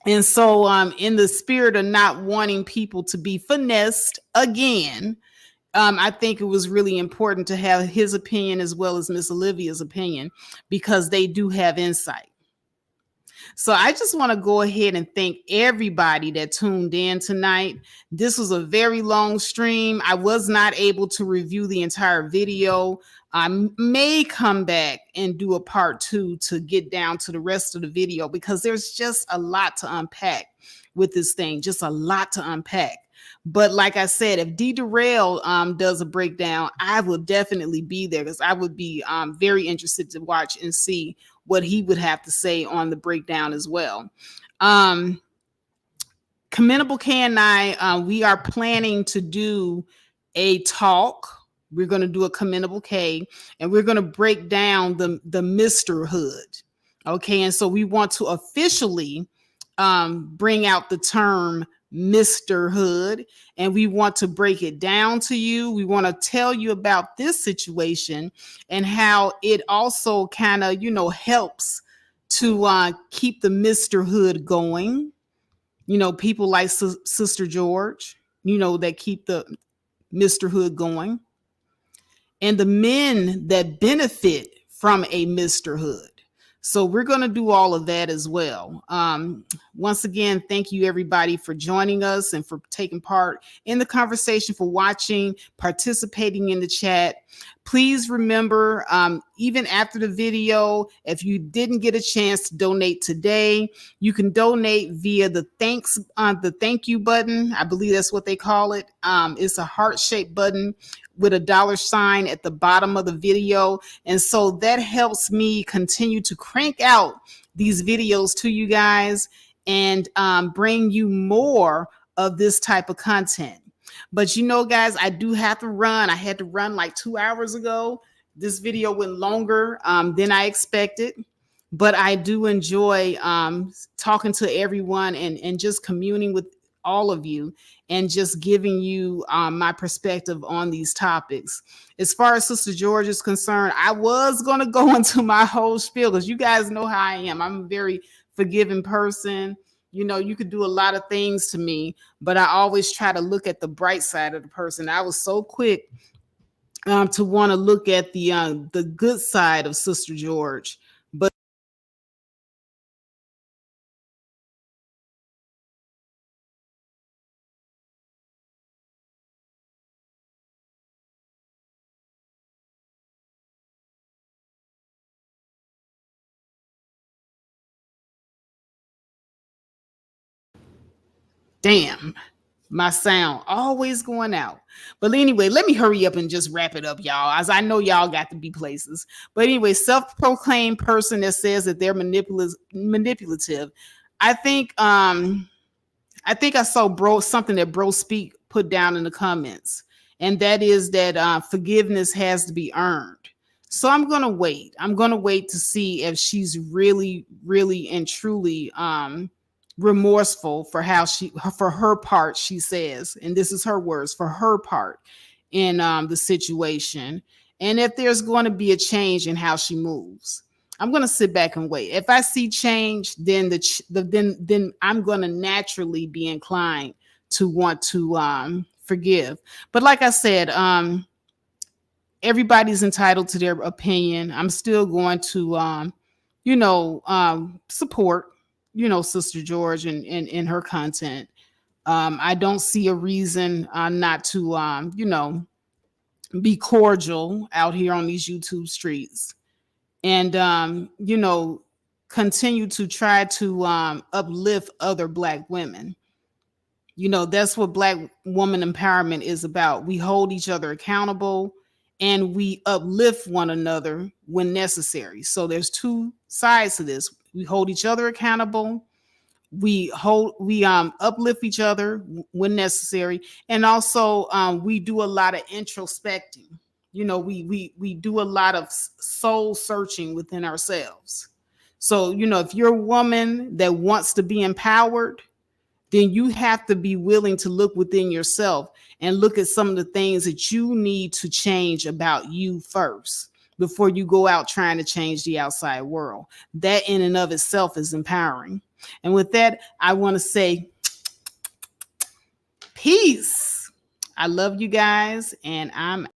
And so in the spirit of not wanting people to be finessed again, I think it was really important to have his opinion as well as Miss Olivia's opinion, because they do have insight. So I just want to go ahead and thank everybody that tuned in tonight. This was a very long stream. I was not able to review the entire video. I may come back and do a part 2 to get down to the rest of the video, because there's just a lot to unpack with this thing, just a lot to unpack. But like I said, if D. Durrell does a breakdown, I will definitely be there, because I would be very interested to watch and see what he would have to say on the breakdown as well. Commendable K and I, we are planning to do a talk. We're going to do a Commendable K, and we're going to break down the Misterhood. Okay, and so we want to officially bring out the term Misterhood, and we want to break it down to you. We want to tell you about this situation and how it also kind of, helps to keep the Misterhood going. People like Sister George, that keep the Misterhood going, and the men that benefit from a Misterhood. So we're going to do all of that as well. Once again, thank you everybody for joining us and for taking part in the conversation, for watching, participating in the chat. Please remember, even after the video, if you didn't get a chance to donate today, you can donate via the thank you button. I believe that's what they call it. It's a heart-shaped button with a $sign at the bottom of the video. And so that helps me continue to crank out these videos to you guys and bring you more of this type of content. But guys, I do have to run. I had to run like 2 hours ago. This video went longer than I expected. But I do enjoy talking to everyone and just communing with all of you and just giving you my perspective on these topics. As far as Sister George is concerned, I was going to go into my whole spiel, because you guys know how I am. I'm a very forgiving person. You could do a lot of things to me, but I always try to look at the bright side of the person. I was so quick to want to look at the good side of Sister George. But damn, my sound always going out. But anyway, let me hurry up and just wrap it up, y'all, as I know y'all got to be places. But anyway, self-proclaimed person that says that they're manipulative. I think I saw something that Bro Speak put down in the comments, and that is that forgiveness has to be earned. So I'm gonna wait. I'm gonna wait to see if she's really, really and truly remorseful for for her part. She says, and this is her words, for her part in the situation, and if there's going to be a change in how she moves. I'm going to sit back and wait. If I see change, then then I'm going to naturally be inclined to want to forgive. But like I said, everybody's entitled to their opinion. I'm still going to support Sister George and her content. I don't see a reason not to be cordial out here on these YouTube streets, and continue to try to uplift other Black women. That's what Black woman empowerment is about. We hold each other accountable and we uplift one another when necessary. So there's two sides to this. We hold each other accountable, we uplift each other when necessary, and also we do a lot of introspecting. We do a lot of soul searching within ourselves. So if you're a woman that wants to be empowered, then you have to be willing to look within yourself and look at some of the things that you need to change about you first before you go out trying to change the outside world. That in and of itself is empowering. And with that, I want to say peace. I love you guys, and I'm